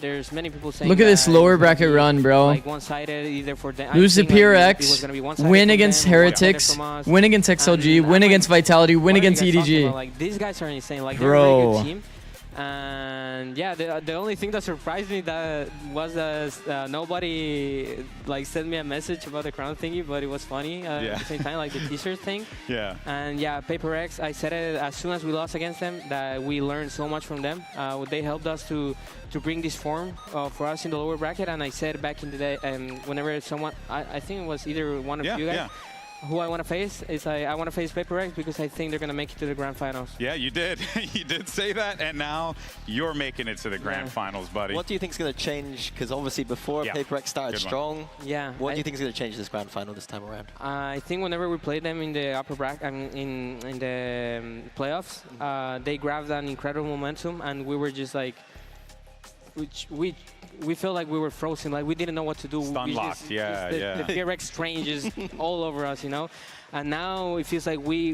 [SPEAKER 21] There's many people saying
[SPEAKER 3] look at this lower bracket run, bro.
[SPEAKER 21] Like one-sided, either for them.
[SPEAKER 3] Lose to PRX, win against Heretics, win against XLG, win against Vitality, win against EDG.
[SPEAKER 21] Like, these guys are insane. Like,
[SPEAKER 3] bro.
[SPEAKER 21] They're a very good team. And yeah, the only thing that surprised me that was nobody like sent me a message about the crown thingy, but it was funny at the same time, like the t-shirt thing.
[SPEAKER 6] Yeah.
[SPEAKER 21] And yeah, Paper X, I said it as soon as we lost against them that we learned so much from them. They helped us to bring this form for us in the lower bracket. And I said back in the day, whenever someone, I think it was either one of you guys. Who I want to face is I want to face Paper X because I think they're going to make it to the grand finals.
[SPEAKER 6] Yeah, you did. You did say that, and now you're making it to the grand finals, buddy.
[SPEAKER 5] What do you think is going to change? Because obviously before Paper X started strong.
[SPEAKER 21] Yeah.
[SPEAKER 5] What do you think is going to change this grand final this time around?
[SPEAKER 21] I think whenever we played them in the upper bracket, in the playoffs, they grabbed an incredible momentum, and we were just like, we felt like we were frozen, like we didn't know what to do.
[SPEAKER 6] Stun locked,
[SPEAKER 21] The PRX train just all over us, you know. And now it feels like we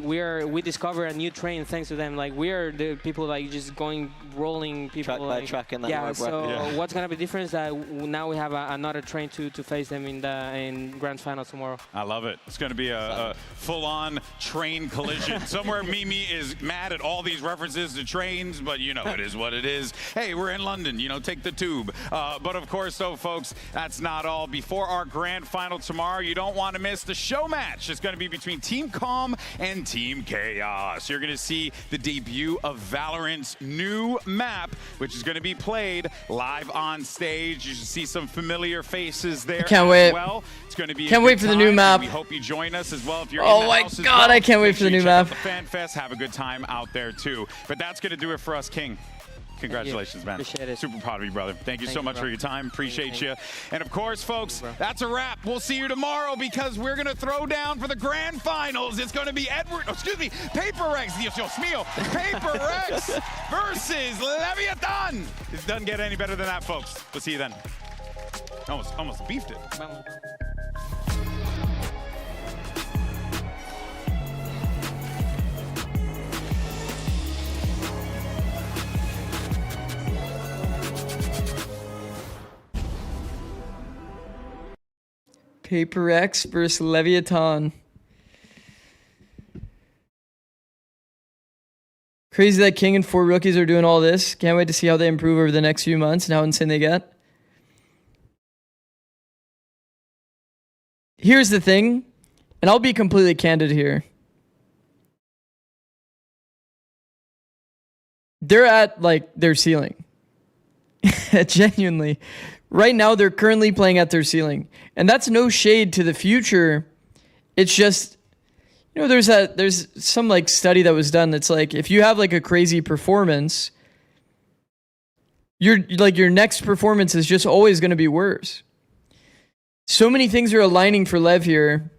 [SPEAKER 21] discover a new train thanks to them. Like we are the people like just rolling people
[SPEAKER 5] track by track in that
[SPEAKER 21] yeah. So what's gonna be different is that now we have another train to face them in grand finals tomorrow.
[SPEAKER 6] I love it. It's gonna be a full-on train collision. Somewhere Mimi is mad at all these references to trains, but you know it is what it is. Hey, we're in London. You know, take the tube. But of course, though, folks, that's not all. Before our grand final tomorrow, you don't want to miss the show match. It's going to be between between Team Calm and Team Chaos. You're going to see the debut of Valorant's new map, which is going to be played live on stage. You should see some familiar faces there.
[SPEAKER 3] I can't wait.
[SPEAKER 6] Well, it's going to be.
[SPEAKER 3] Can't wait for the new map.
[SPEAKER 6] We hope you join us as well. If you're
[SPEAKER 3] oh
[SPEAKER 6] in the
[SPEAKER 3] my
[SPEAKER 6] house as
[SPEAKER 3] God,
[SPEAKER 6] well,
[SPEAKER 3] I can't wait for the new
[SPEAKER 6] check
[SPEAKER 3] map.
[SPEAKER 6] out the Fan Fest. Have a good time out there too. But that's going to do it for us, King. Congratulations, man.
[SPEAKER 13] Appreciate it.
[SPEAKER 6] Super proud of you, brother. Thank you so much for your time. Appreciate you. And of course, folks, that's a wrap. We'll see you tomorrow because we're going to throw down for the grand finals. It's going to be Paper Rex, Dios mío, Paper Rex versus Leviathan. It doesn't get any better than that, folks. We'll see you then. Almost beefed it.
[SPEAKER 3] Paper X versus Leviathan. Crazy that King and 4 rookies are doing all this. Can't wait to see how they improve over the next few months and how insane they get. Here's the thing, and I'll be completely candid here. They're at, like, their ceiling. Genuinely. Right now, they're currently playing at their ceiling. And that's no shade to the future. It's just, you know, there's some, like, study that was done that's like, if you have, like, a crazy performance, your next performance is just always going to be worse. So many things are aligning for LEV here,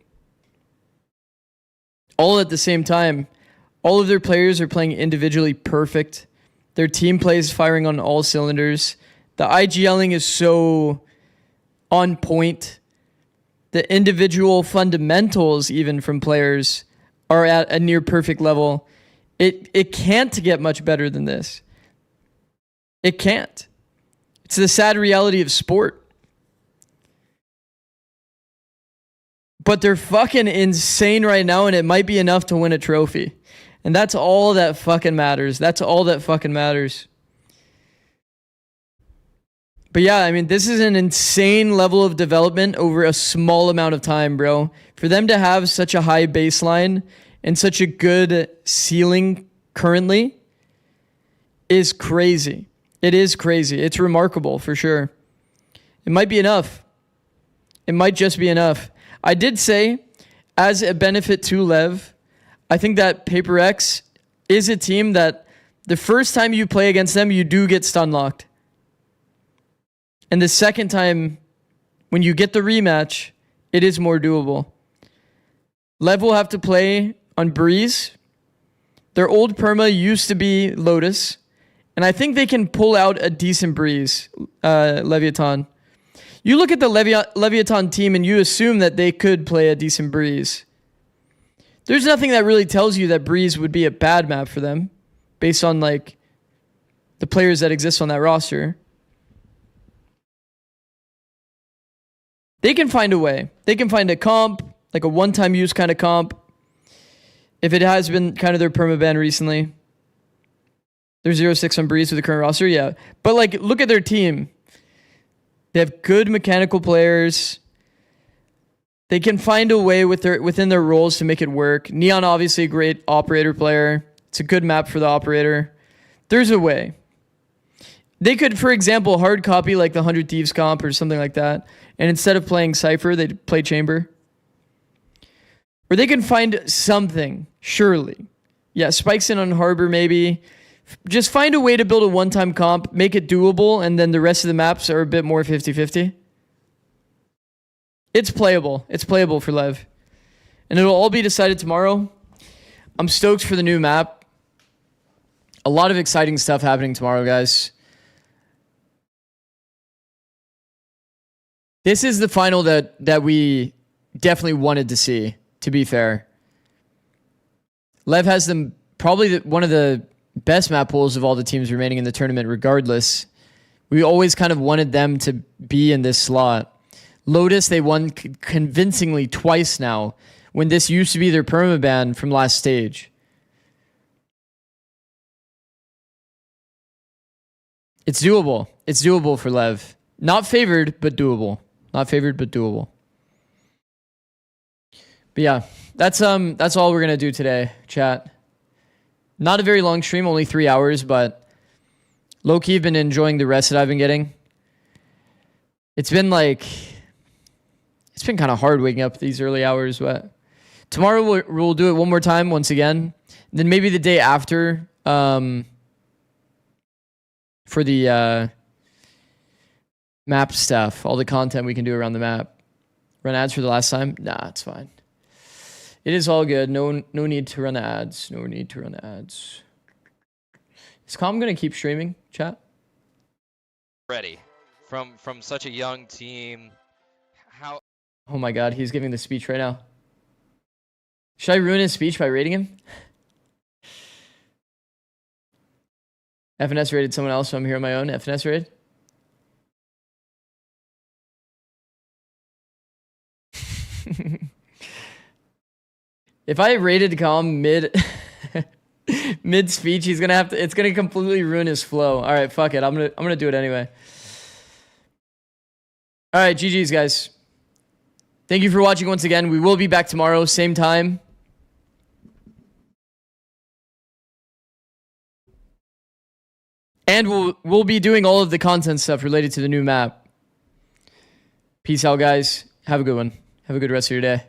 [SPEAKER 3] all at the same time. All of their players are playing individually perfect. Their team play is firing on all cylinders. The IGLing is so on point. The individual fundamentals, even from players, are at a near perfect level. It can't get much better than this. It can't. It's the sad reality of sport. But they're fucking insane right now, and it might be enough to win a trophy. And that's all that fucking matters. That's all that fucking matters. But yeah, I mean, this is an insane level of development over a small amount of time, bro. For them to have such a high baseline and such a good ceiling currently is crazy. It is crazy. It's remarkable, for sure. It might be enough. It might just be enough. I did say, as a benefit to LEV, I think that Paper X is a team that the first time you play against them, you do get stun locked. And the second time, when you get the rematch, it is more doable. LEV will have to play on Breeze. Their old perma used to be Lotus. And I think they can pull out a decent Breeze, Leviathan. You look at the Leviathan team and you assume that they could play a decent Breeze. There's nothing that really tells you that Breeze would be a bad map for them based on, like, the players that exist on that roster. They can find a way. They can find a comp, like a one-time use kind of comp. If it has been kind of their permaban recently. They're 0-6 on Breeze with the current roster, yeah. But, like, look at their team. They have good mechanical players. They can find a way within their roles to make it work. Neon, obviously, a great operator player. It's a good map for the operator. There's a way. They could, for example, hard copy like the 100 Thieves comp or something like that. And instead of playing Cypher, they'd play Chamber. Or they can find something, surely. Yeah, Spikes in on Harbor maybe. Just find a way to build a one-time comp, make it doable, and then the rest of the maps are a bit more 50-50. It's playable. It's playable for LEV. And it'll all be decided tomorrow. I'm stoked for the new map. A lot of exciting stuff happening tomorrow, guys. This is the final that we definitely wanted to see, to be fair. LEV has them probably one of the best map pools of all the teams remaining in the tournament regardless. We always kind of wanted them to be in this slot. Lotus, they won convincingly twice now, when this used to be their permaban from last stage. It's doable. It's doable for LEV. Not favored, but doable. Not favored, but doable. But yeah, That's all we're gonna do today, chat. Not a very long stream, only 3 hours, but low-key, I've been enjoying the rest that I've been getting. It's been kind of hard waking up these early hours, but tomorrow we'll do it one more time once again. Then maybe the day after, for the map stuff, all the content we can do around the map. Run ads for the last time? Nah, it's fine. It is all good. No need to run ads. No need to run ads. Is Calm gonna keep streaming, chat?
[SPEAKER 13] Ready from such a young team. How?
[SPEAKER 3] Oh my god, he's giving the speech right now. Should I ruin his speech by rating him? FNS rated someone else, so I'm here on my own. FNS rated. If I rated Calm mid speech, he's gonna have to. It's gonna completely ruin his flow. All right, fuck it. I'm gonna do it anyway. All right, GG's guys. Thank you for watching once again. We will be back tomorrow, same time. And we'll be doing all of the content stuff related to the new map. Peace out, guys. Have a good one. Have a good rest of your day.